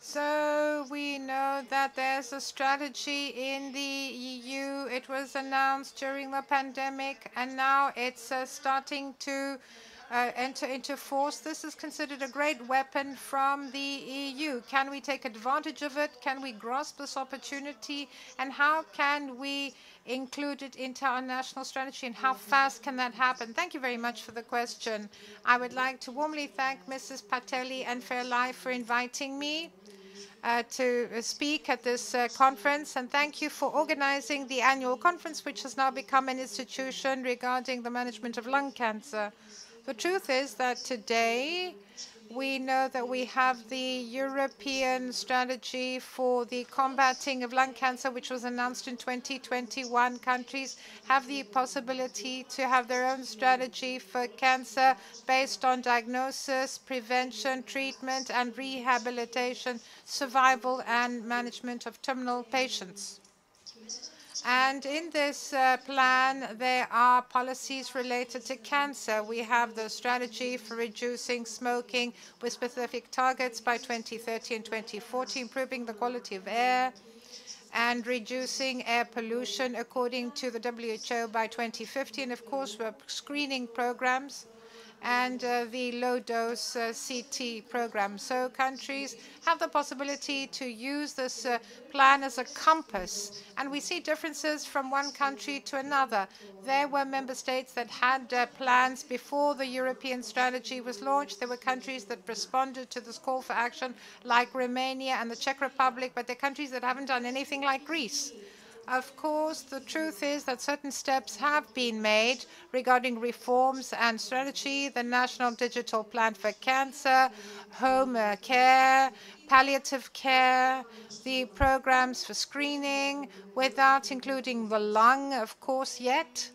Speaker 1: So we know that there's a strategy in the EU. It was announced during the pandemic, and now it's starting to enter into force. This is considered a great weapon from the EU. Can we take advantage of it? Can we grasp this opportunity? And how can we include it into our national strategy, and how fast can that happen? Thank you very much for the question. I would like to warmly thank Mrs. Pateli and Fairlife for inviting me to speak at this conference, and thank you for organizing the annual conference, which has now become an institution regarding the management of lung cancer. The truth is that today we know that we have the European strategy for the combating of lung cancer, which was announced in 2021. Countries have the possibility to have their own strategy for cancer based on diagnosis, prevention, treatment, and rehabilitation, survival, and management of terminal patients. And in this plan, there are policies related to cancer. We have the strategy for reducing smoking with specific targets by 2030 and 2040, improving the quality of air, and reducing air pollution according to the WHO by 2050. And of course, we're screening programs and the low-dose CT program. So countries have the possibility to use this plan as a compass. And we see differences from one country to another. There were member states that had plans before the European strategy was launched. There were countries that responded to this call for action, like Romania and the Czech Republic, but there are countries that haven't done anything, like Greece. Of course, the truth is that certain steps have been made regarding reforms and strategy, the National Digital Plan for Cancer, home care, palliative care, the programs for screening, without including the lung, of course, yet,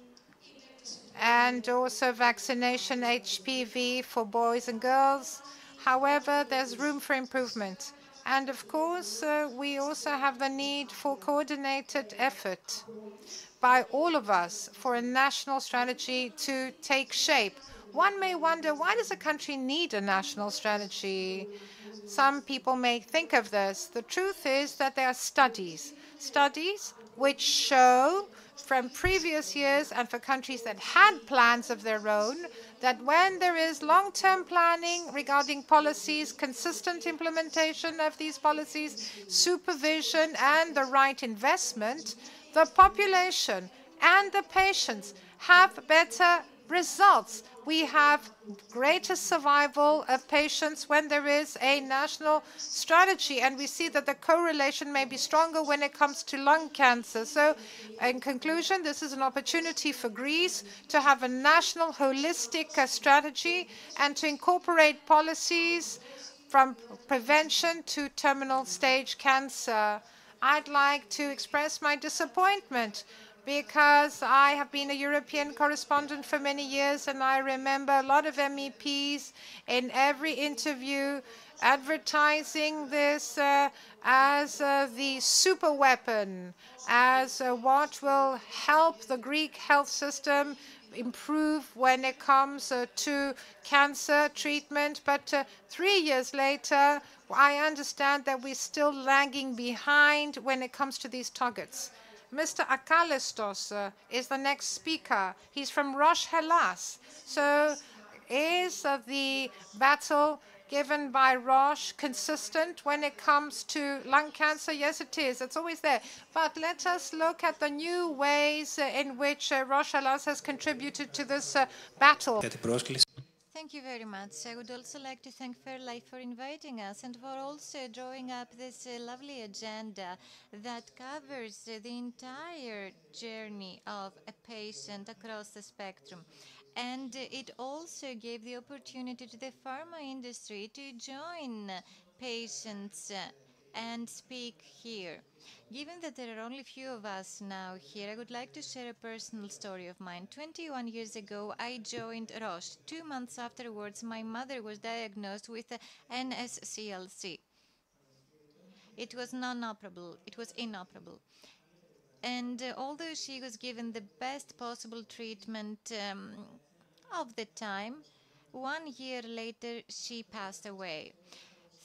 Speaker 1: and also vaccination HPV for boys and girls. However, there's room for improvement. And of course, we also have the need for coordinated effort by all of us for a national strategy to take shape. One may wonder, why does a country need a national strategy? Some people may think of this. The truth is that there are studies which show from previous years and for countries that had plans of their own, that when there is long-term planning regarding policies, consistent implementation of these policies, supervision and the right investment, the population and the patients have better results. We have greater survival of patients when there is a national strategy, and we see that the correlation may be stronger when it comes to lung cancer. So, in conclusion, this is an opportunity for Greece to have a national holistic strategy and to incorporate policies from prevention to terminal stage cancer. I'd like to express my disappointment because I have been a European correspondent for many years, and I remember a lot of MEPs in every interview advertising this as the super weapon, as what will help the Greek health system improve when it comes to cancer treatment. But 3 years later, I understand that we're still lagging behind when it comes to these targets. Mr. Akalistos is the next speaker. He's from Rosh Hellas. So is the battle given by Roche consistent when it comes to lung cancer? Yes, it is. It's always there. But let us look at the new ways in which Roche Hellas has contributed to this battle.
Speaker 7: Thank you very much. I would also like to thank Fairlife for inviting us and for also drawing up this lovely agenda that covers the entire journey of a patient across the spectrum. And it also gave the opportunity to the pharma industry to join patients and speak here. Given that there are only few of us now here, I would like to share a personal story of mine. 21 years ago, I joined Roche. 2 months afterwards, my mother was diagnosed with NSCLC. It was non-operable. It was inoperable. And although she was given the best possible treatment of the time, 1 year later, she passed away.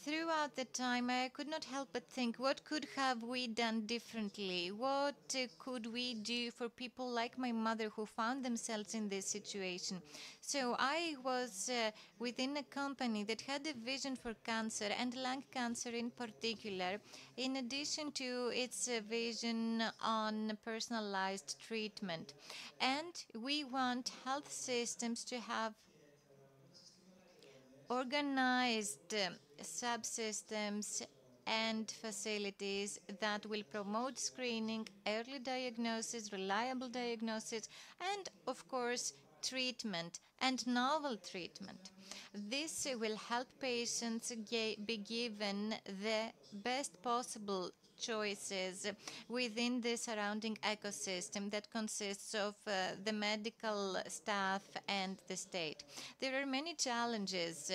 Speaker 7: Throughout the time, I could not help but think, what could have we done differently? What could we do for people like my mother who found themselves in this situation? So I was within a company that had a vision for cancer and lung cancer in particular, in addition to its vision on personalized treatment. And we want health systems to have organized subsystems and facilities that will promote screening, early diagnosis, reliable diagnosis, and, of course, treatment and novel treatment. This will help patients be given the best possible choices within the surrounding ecosystem that consists of the medical staff and the state. There are many challenges.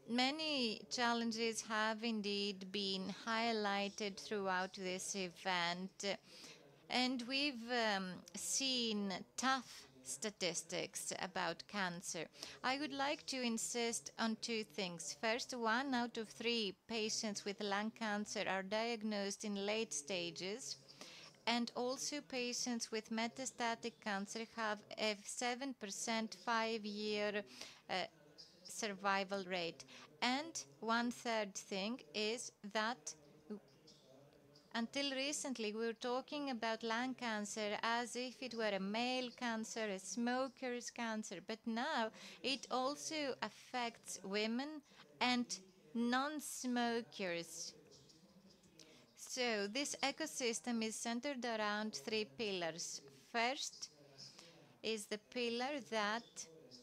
Speaker 7: Many challenges have indeed been highlighted throughout this event, and we've seen tough statistics about cancer. I would like to insist on 2 things. First, 1 out of 3 patients with lung cancer are diagnosed in late stages, and also patients with metastatic cancer have a 7% 5-year survival rate. And 1/3 thing is that until recently, we were talking about lung cancer as if it were a male cancer, a smoker's cancer, but now it also affects women and non-smokers. So this ecosystem is centered around three pillars. First is the pillar that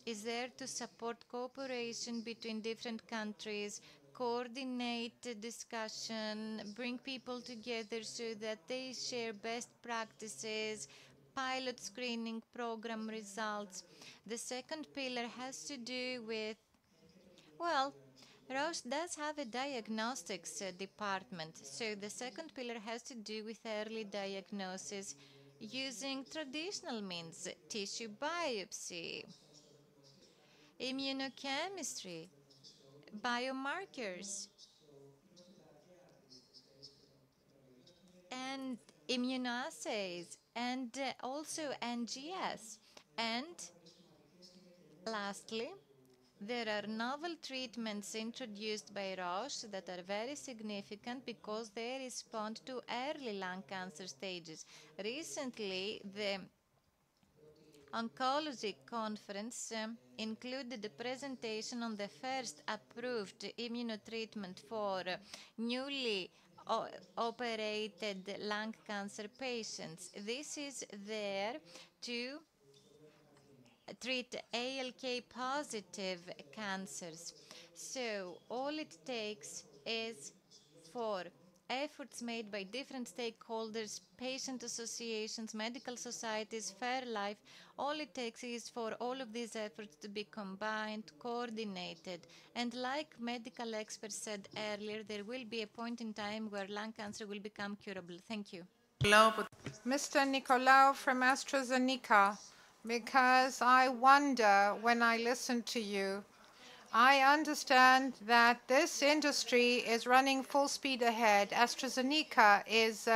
Speaker 7: is there to support cooperation between different countries, coordinate discussion, bring people together so that they share best practices, pilot screening program results. The second pillar has to do with, well, Roche does have a diagnostics department, so the second pillar has to do with early diagnosis using traditional means, tissue biopsy, immunochemistry, biomarkers, and immunoassays, and also NGS. And lastly, there are novel treatments introduced by Roche that are very significant because they respond to early lung cancer stages. Recently, the Oncology Conference included a presentation on the first approved immunotreatment for newly operated lung cancer patients. This is there to treat ALK positive cancers. So all it takes is for efforts made by different stakeholders, patient associations, medical societies, Fairlife. All it takes is for all of these efforts to be combined, coordinated. And like medical experts said earlier, there will be a point in time where lung cancer will become curable. Thank you.
Speaker 1: Mr. Nicolaou from AstraZeneca, because I wonder when I listen to you, I understand that this industry is running full speed ahead. AstraZeneca is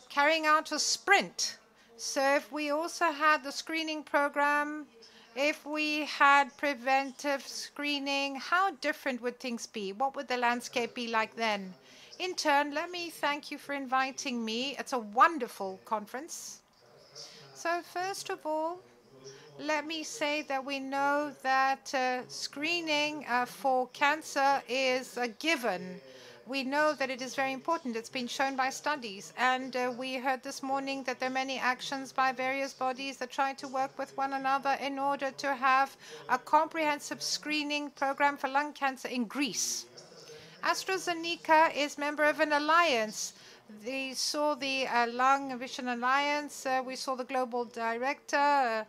Speaker 1: carrying out a sprint. So if we also had the screening program, if we had preventive screening, how different would things be? What would the landscape be like then? In turn, let me thank you for inviting me. It's a wonderful conference. So first of all, let me say that we know that screening for cancer is a given. We know that it is very important. It's been shown by studies. And we heard this morning that there are many actions by various bodies that try to work with one another in order to have a comprehensive screening program for lung cancer in Greece. AstraZeneca is member of an alliance. We saw the Lung Vision Alliance. We saw the global director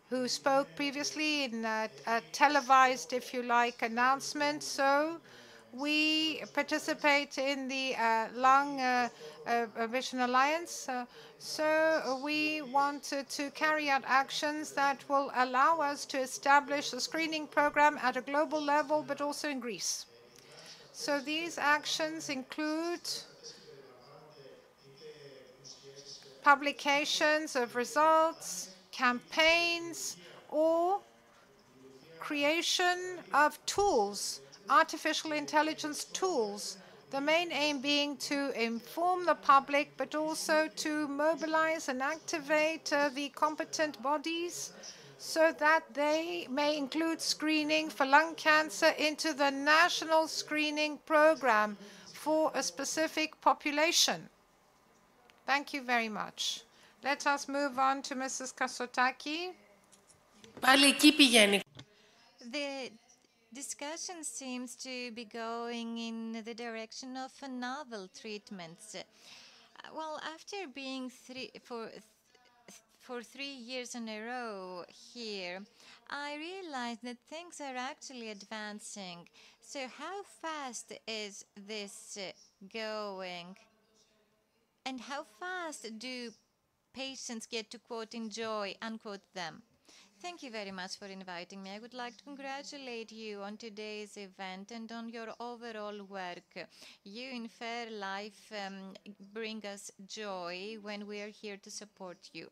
Speaker 1: who spoke previously in a televised, if you like, announcement. So we participate in the Lung Vision Alliance. So we wanted to carry out actions that will allow us to establish a screening program at a global level, but also in Greece. So these actions include publications of results, campaigns, or creation of tools, artificial intelligence tools, the main aim being to inform the public, but also to mobilize and activate the competent bodies so that they may include screening for lung cancer into the national screening program for a specific population. Thank you very much. Let us move on to Mrs. Kasotaki.
Speaker 7: The discussion seems to be going in the direction of novel treatments. Well, after being for 3 years in a row here, I realized that things are actually advancing. So how fast is this going? And how fast do patients get to, quote, enjoy, unquote, them? Thank you very much for inviting me. I would like to congratulate you on today's event and on your overall work. You in Fairlife bring us joy when we are here to support you.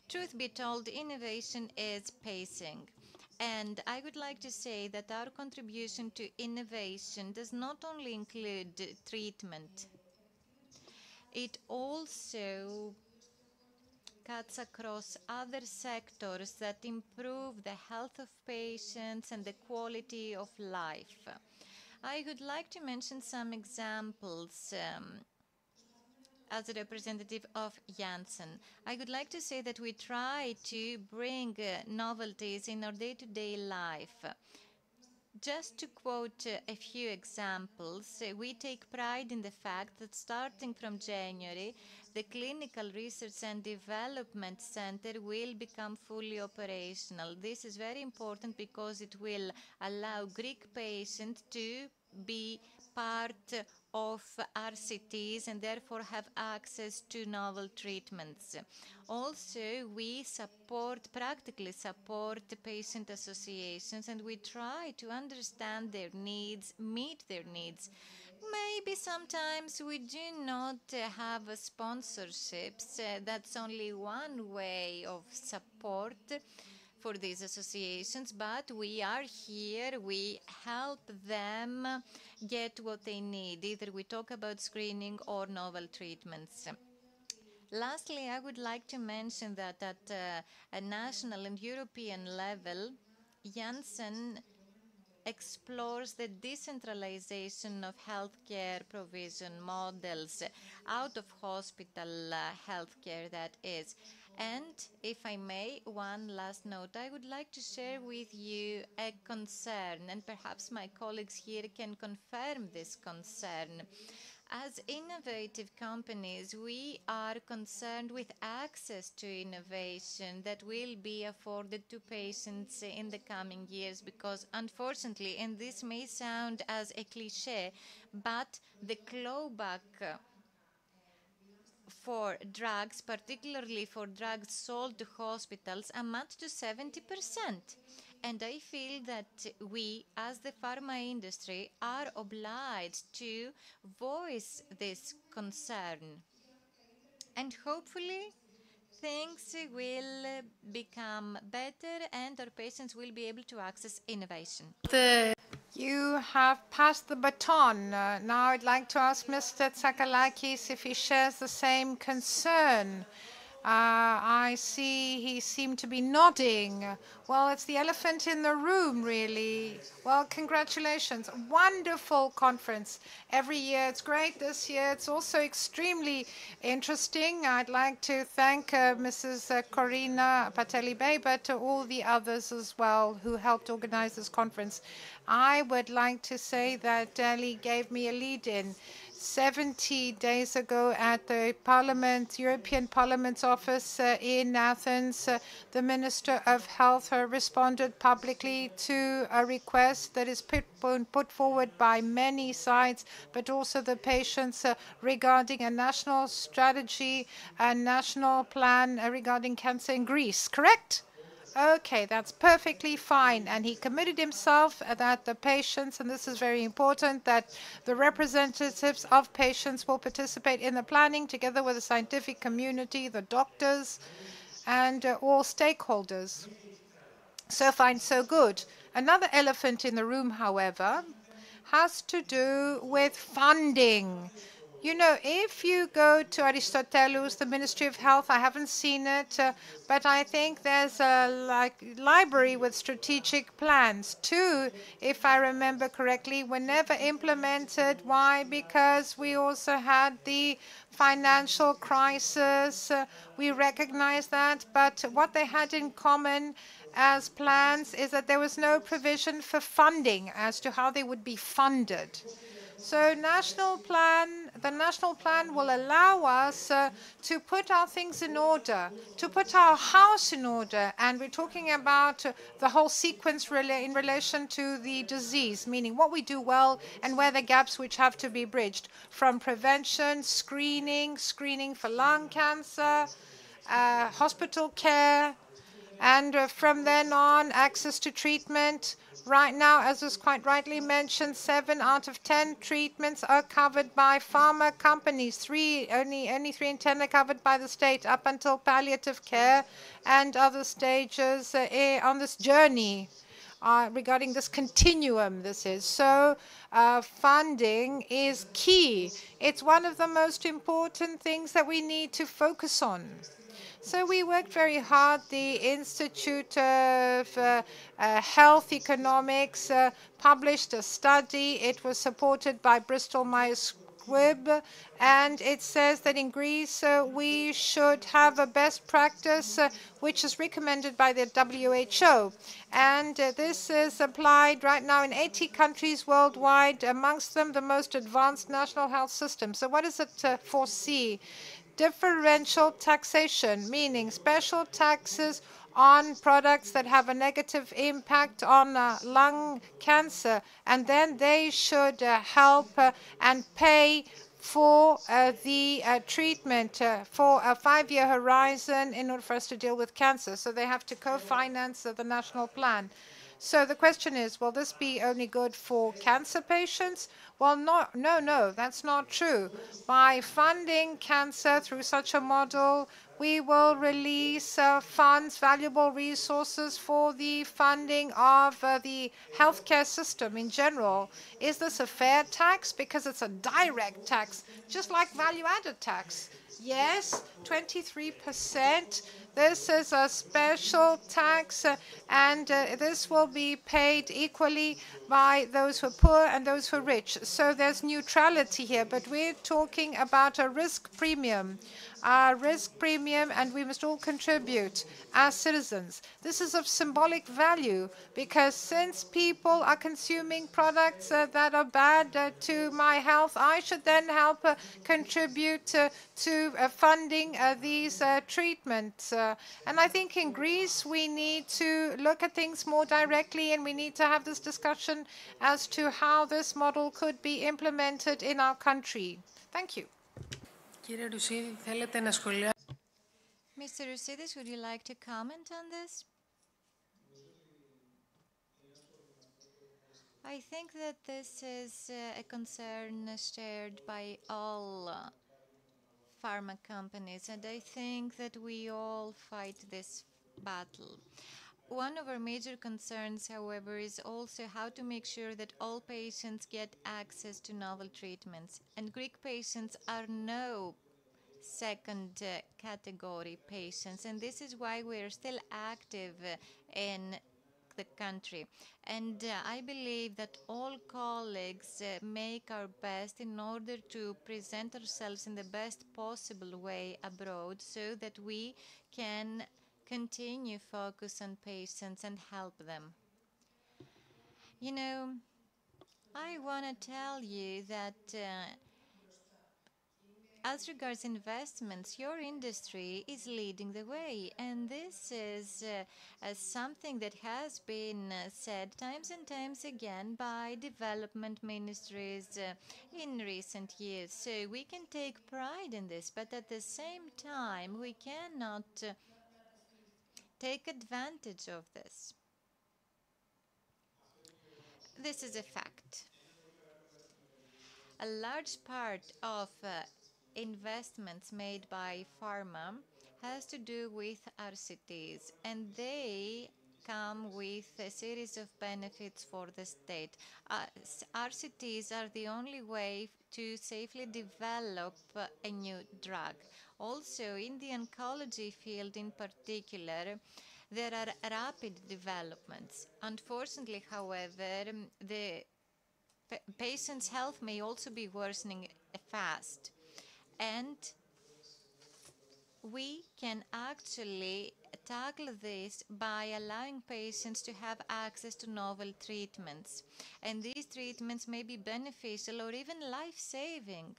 Speaker 7: Truth be told, innovation is pacing. And I would like to say that our contribution to innovation does not only include treatment, it also cuts across other sectors that improve the health of patients and the quality of life. I would like to mention some examples. as a representative of Janssen. I would like to say that we try to bring novelties in our day-to-day life. Just to quote a few examples, we take pride in the fact that starting from January, the Clinical Research and Development Center will become fully operational. This is very important because it will allow Greek patients to be part of RCTs and therefore have access to novel treatments. Also, we practically support the patient associations, and we try to understand their needs, meet their needs. Maybe sometimes we do not have sponsorships. That's only one way of support for these associations, but we are here, we help them get what they need. Either we talk about screening or novel treatments. Lastly, I would like to mention that at a national and European level, Janssen explores the decentralization of healthcare provision models, out of hospital healthcare, that is. And if I may, one last note, I would like to share with you a concern, and perhaps my colleagues here can confirm this concern. As innovative companies, we are concerned with access to innovation that will be afforded to patients in the coming years, because unfortunately, and this may sound as a cliche, but the clawback for drugs, particularly for drugs sold to hospitals, amount to 70%. And I feel that we, as the pharma industry, are obliged to voice this concern. And hopefully, things will become better and our patients will be able to access innovation.
Speaker 1: You have passed the baton. Now I'd like to ask Mr. Tsakalakis if he shares the same concern. I see he seemed to be nodding. Well, it's the elephant in the room, really. Well, congratulations. Wonderful conference. Every year it's great. This year it's also extremely interesting. I'd like to thank Mrs. Corina Pateli-Bey, but to all the others as well who helped organize this conference. I would like to say that Delhi gave me a lead-in. 70 days ago at the Parliament, European Parliament's office in Athens, the Minister of Health responded publicly to a request that is put forward by many sides, but also the patients regarding a national strategy, a national plan regarding cancer in Greece, correct? Okay, that's perfectly fine. And he committed himself that the patients, and this is very important, that the representatives of patients will participate in the planning together with the scientific community, the doctors, and all stakeholders. So fine, so good. Another elephant in the room, however, has to do with funding. You know, if you go to Aristotelis, the Ministry of Health, I haven't seen it, but I think there's a library with strategic plans. 2, if I remember correctly, were never implemented. Why? Because we also had the financial crisis. We recognize that, but what they had in common as plans is that there was no provision for funding as to how they would be funded. So the national plan will allow us to put our things in order, to put our house in order. And we're talking about the whole sequence in relation to the disease, meaning what we do well and where the gaps which have to be bridged, from prevention, screening for lung cancer, hospital care, and from then on, access to treatment. Right now, as was quite rightly mentioned, 7 out of 10 treatments are covered by pharma companies. Only 3 in 10 are covered by the state, up until palliative care and other stages on this journey regarding this continuum, this is. So funding is key. It's one of the most important things that we need to focus on. So we worked very hard. The Institute of Health Economics published a study. It was supported by Bristol Myers squib, and it says that in Greece we should have a best practice which is recommended by the WHO. And this is applied right now in 80 countries worldwide, amongst them the most advanced national health system. So what does it foresee? Differential taxation, meaning special taxes on products that have a negative impact on lung cancer, and then they should help and pay for the treatment for a 5-year horizon in order for us to deal with cancer. So they have to co-finance the national plan. So the question is, will this be only good for cancer patients? Well, no, that's not true. By funding cancer through such a model, we will release funds, valuable resources for the funding of the healthcare system in general. Is this a fair tax? Because it's a direct tax, just like value-added tax. Yes, 23%. This is a special tax, and this will be paid equally by those who are poor and those who are rich. So there's neutrality here, but we're talking about a risk premium. And we must all contribute as citizens. This is of symbolic value, because since people are consuming products that are bad to my health, I should then help contribute to funding these treatments. And I think in Greece we need to look at things more directly, and we need to have this discussion as to how this model could be implemented in our country. Thank you.
Speaker 7: Mr. Roussidis, would you like to comment on this? I think that this is a concern shared by all pharma companies, and I think that we all fight this battle. One of our major concerns, however, is also how to make sure that all patients get access to novel treatments. And Greek patients are no second category patients, and this is why we are still active in the country. And I believe that all colleagues make our best in order to present ourselves in the best possible way abroad, so that we can continue focus on patients and help them. You know, I want to tell you that as regards investments, your industry is leading the way, and this is something that has been said times and times again by development ministries in recent years. So we can take pride in this, but at the same time, we cannot take advantage of this. This is a fact. A large part of investments made by pharma has to do with RCTs, and they come with a series of benefits for the state. RCTs are the only way to safely develop a new drug. Also, in the oncology field in particular, there are rapid developments. Unfortunately, however, the patient's health may also be worsening fast. And we can actually tackle this by allowing patients to have access to novel treatments. And these treatments may be beneficial or even life-saving.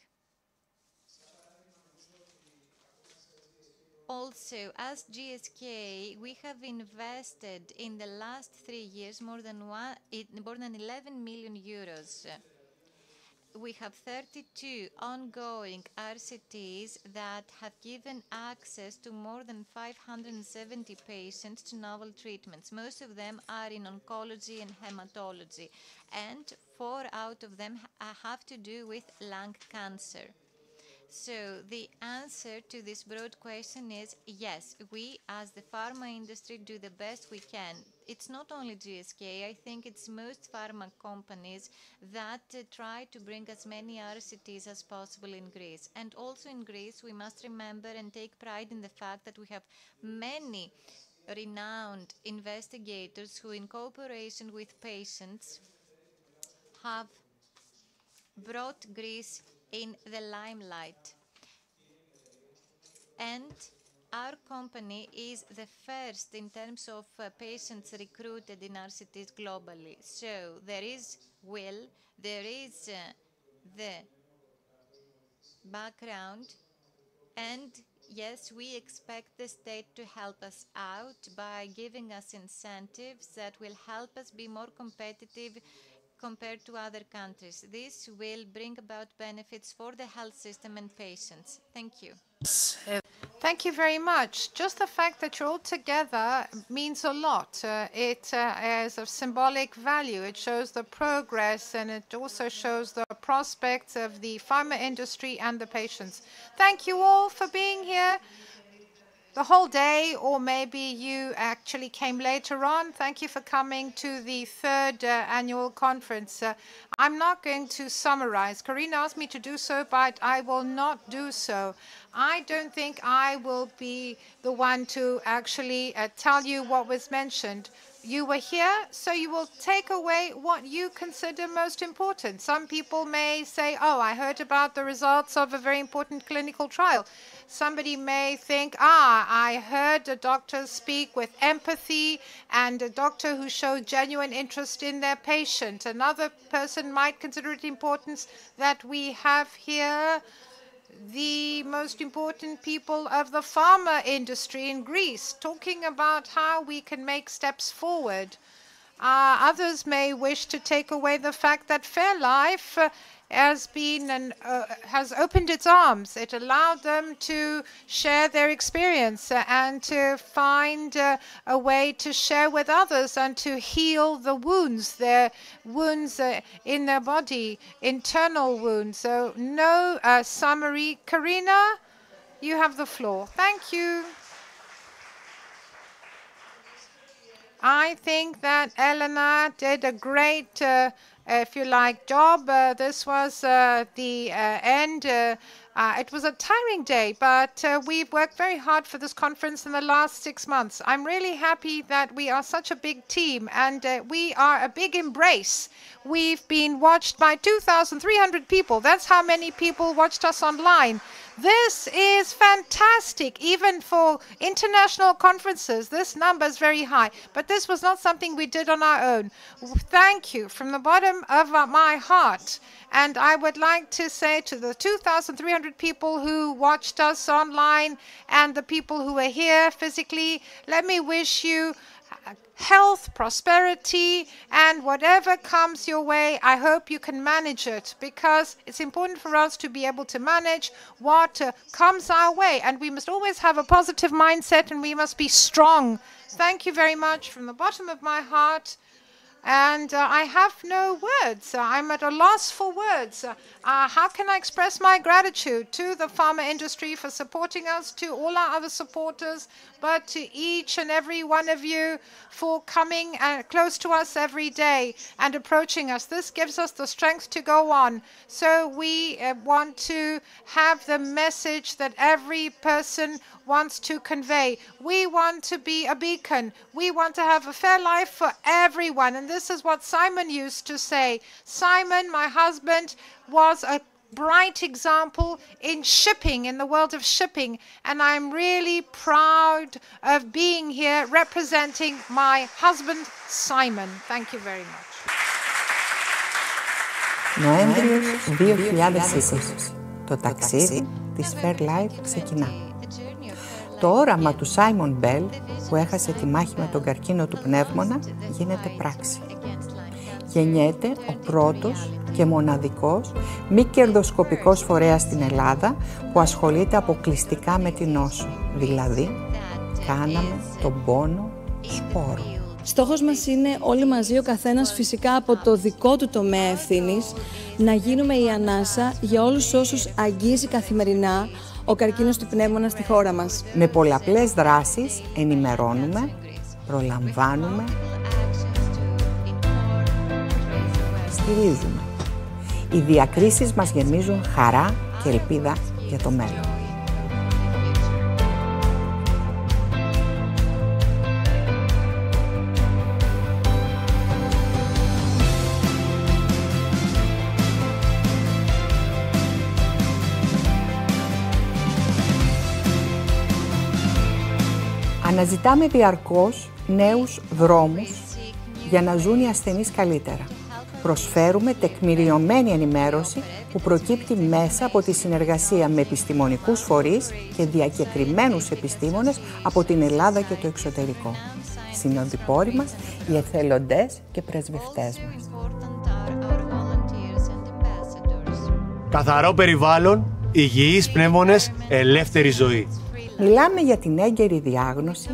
Speaker 7: Also, as GSK, we have invested in the last 3 years more than 11 million euros. We have 32 ongoing RCTs that have given access to more than 570 patients to novel treatments. Most of them are in oncology and hematology, and 4 out of them have to do with lung cancer. So the answer to this broad question is yes, we as the pharma industry do the best we can. It's not only GSK, I think it's most pharma companies that try to bring as many RCTs as possible in Greece. And also in Greece, we must remember and take pride in the fact that we have many renowned investigators who, in cooperation with patients, have brought Greece in the limelight. And our company is the first in terms of patients recruited in RCTs globally. So there is will, there is the background, and yes, we expect the state to help us out by giving us incentives that will help us be more competitive compared to other countries. This will bring about benefits for the health system and patients. Thank you.
Speaker 1: Thank you very much. Just the fact that you're all together means a lot. It is of symbolic value. It shows the progress, and it also shows the prospects of the pharma industry and the patients. Thank you all for being here the whole day, or maybe you actually came later on. Thank you for coming to the third annual conference. I'm not going to summarize. Karina asked me to do so, but I will not do so. I don't think I will be the one to actually tell you what was mentioned. You were here, so you will take away what you consider most important. Some people may say, oh, I heard about the results of a very important clinical trial. Somebody may think, I heard a doctor speak with empathy and a doctor who showed genuine interest in their patient. Another person might consider it important that we have here the most important people of the pharma industry in Greece talking about how we can make steps forward. Others may wish to take away the fact that Fairlife has opened its arms. It allowed them to share their experience and to find a way to share with others and to heal the wounds, their wounds in their body, internal wounds. So no summary. Karina, you have the floor. Thank you. I think that Elena did a great if you like, job. This was the end. It was a tiring day, but we've worked very hard for this conference in the last 6 months. I'm really happy that we are such a big team, and we are a big embrace. We've been watched by 2,300 people. That's how many people watched us online. This is fantastic. Even for international conferences, this number is very high. But this was not something we did on our own. Thank you from the bottom of my heart. And I would like to say to the 2,300 people who watched us online and the people who are here physically, let me wish you health, prosperity, and whatever comes your way, I hope you can manage it, because it's important for us to be able to manage what comes our way. And we must always have a positive mindset, and we must be strong. Thank you very much from the bottom of my heart. And I have no words. I'm at a loss for words. How can I express my gratitude to the pharma industry for supporting us, to all our other supporters, but to each and every one of you for coming close to us every day and approaching us. This gives us the strength to go on. So we want to have the message that every person wants to convey. We want to be a beacon. We want to have a fair life for everyone. And this is what Simon used to say. Simon, my husband, was a bright example in shipping, in the world of shipping. And I'm really proud of being here representing my husband, Simon. Thank you very much.
Speaker 17: Νοέμβριος 2020. Το ταξίδι της Fairlife ξεκινά. Το όραμα του Σάιμον Μπέλ, που έχασε τη μάχη με τον καρκίνο του πνεύμονα, γίνεται πράξη. Γεννιέται ο πρώτος και μοναδικός μη κερδοσκοπικός φορέας στην Ελλάδα που ασχολείται αποκλειστικά με την νόσο. Δηλαδή, κάναμε τον πόνο σπόρο.
Speaker 3: Στόχος μας είναι όλοι μαζί, ο καθένας φυσικά από το δικό του τομέα ευθύνης, να γίνουμε η ανάσα για όλους όσους αγγίζει καθημερινά ο καρκίνος του πνεύμονα στη χώρα μας.
Speaker 17: Με πολλαπλές δράσεις ενημερώνουμε, προλαμβάνουμε, στηρίζουμε. Οι διακρίσεις μας γεμίζουν χαρά και ελπίδα για το μέλλον. Αναζητάμε διαρκώς νέους δρόμους για να ζουν οι ασθενείς καλύτερα. Προσφέρουμε τεκμηριωμένη ενημέρωση που προκύπτει μέσα από τη συνεργασία με επιστημονικούς φορείς και διακεκριμένους επιστήμονες από την Ελλάδα και το εξωτερικό. Συνοδοιπόροι μας, οι εθελοντές και πρεσβευτές μας.
Speaker 21: Καθαρό περιβάλλον, υγιείς πνεύμονες, ελεύθερη ζωή.
Speaker 17: Μιλάμε για την έγκαιρη διάγνωση,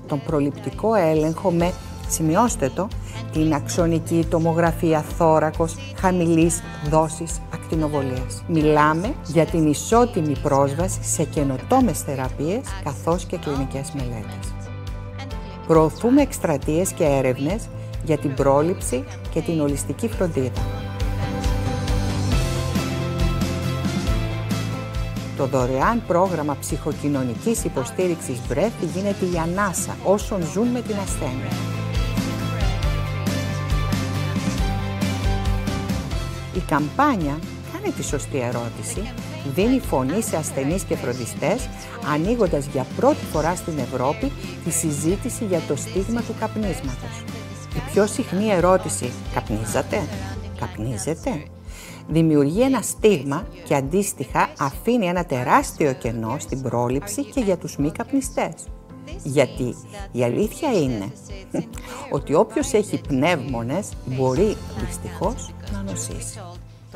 Speaker 17: τον προληπτικό έλεγχο με, σημειώστε το, την αξονική τομογραφία θώρακος χαμηλής δόσης ακτινοβολίας. Μιλάμε για την ισότιμη πρόσβαση σε καινοτόμες θεραπείες καθώς και κλινικές μελέτες. Προωθούμε εκστρατείες και έρευνες για την πρόληψη και την ολιστική φροντίδα. Το δωρεάν πρόγραμμα ψυχοκοινωνικής υποστήριξης Breath γίνεται η ανάσα όσων ζουν με την ασθένεια. Η καμπάνια «Κάνε τη σωστή ερώτηση» δίνει φωνή σε ασθενείς και φροντιστές, ανοίγοντας για πρώτη φορά στην Ευρώπη τη συζήτηση για το στίγμα του καπνίσματος. Η πιο συχνή ερώτηση «Καπνίζατε? Καπνίζετε?» δημιουργεί ένα στίγμα και αντίστοιχα αφήνει ένα τεράστιο κενό στην πρόληψη και για τους μη καπνιστές. Γιατί η αλήθεια είναι ότι όποιος έχει πνεύμονες μπορεί δυστυχώς να νοσήσει.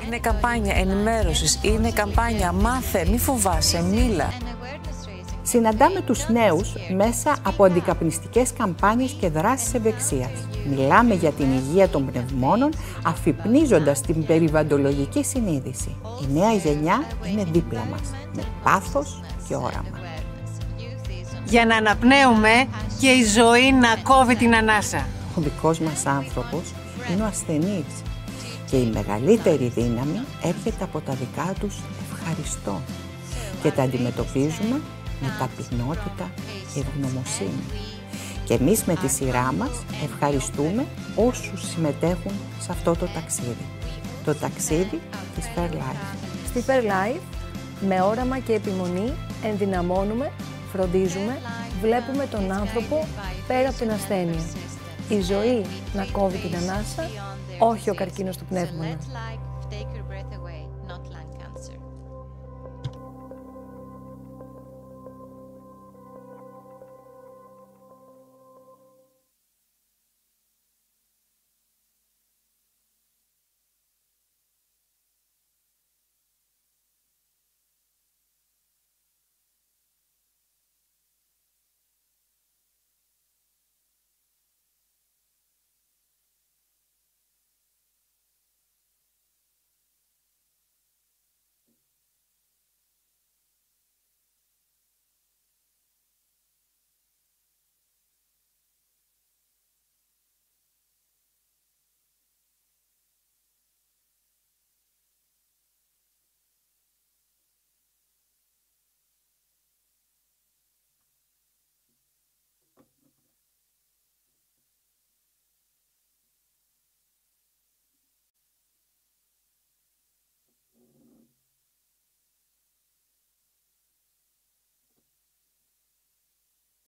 Speaker 12: Είναι καμπάνια ενημέρωσης, είναι καμπάνια μάθε, μη φοβάσαι, μίλα.
Speaker 17: Συναντάμε τους νέους μέσα από αντικαπνιστικές καμπάνιες και δράσεις ευεξίας. Μιλάμε για την υγεία των πνευμόνων, αφυπνίζοντας την περιβαλλοντολογική συνείδηση. Η νέα γενιά είναι δίπλα μας, με πάθος και όραμα.
Speaker 14: Για να αναπνέουμε και η ζωή να κόβει την ανάσα.
Speaker 17: Ο δικός μας άνθρωπος είναι ο ασθενής και η μεγαλύτερη δύναμη έρχεται από τα δικά τους ευχαριστώ και τα αντιμετωπίζουμε με ταπεινότητα και ευγνωμοσύνη. Και εμείς με τη σειρά μας ευχαριστούμε όσους συμμετέχουν σε αυτό το ταξίδι. Το ταξίδι της Fairlife.
Speaker 3: Στη Fairlife, με όραμα και επιμονή, ενδυναμώνουμε, φροντίζουμε, βλέπουμε τον άνθρωπο πέρα από την ασθένεια. Η ζωή να κόβει την ανάσα, όχι ο καρκίνος του πνεύμονα.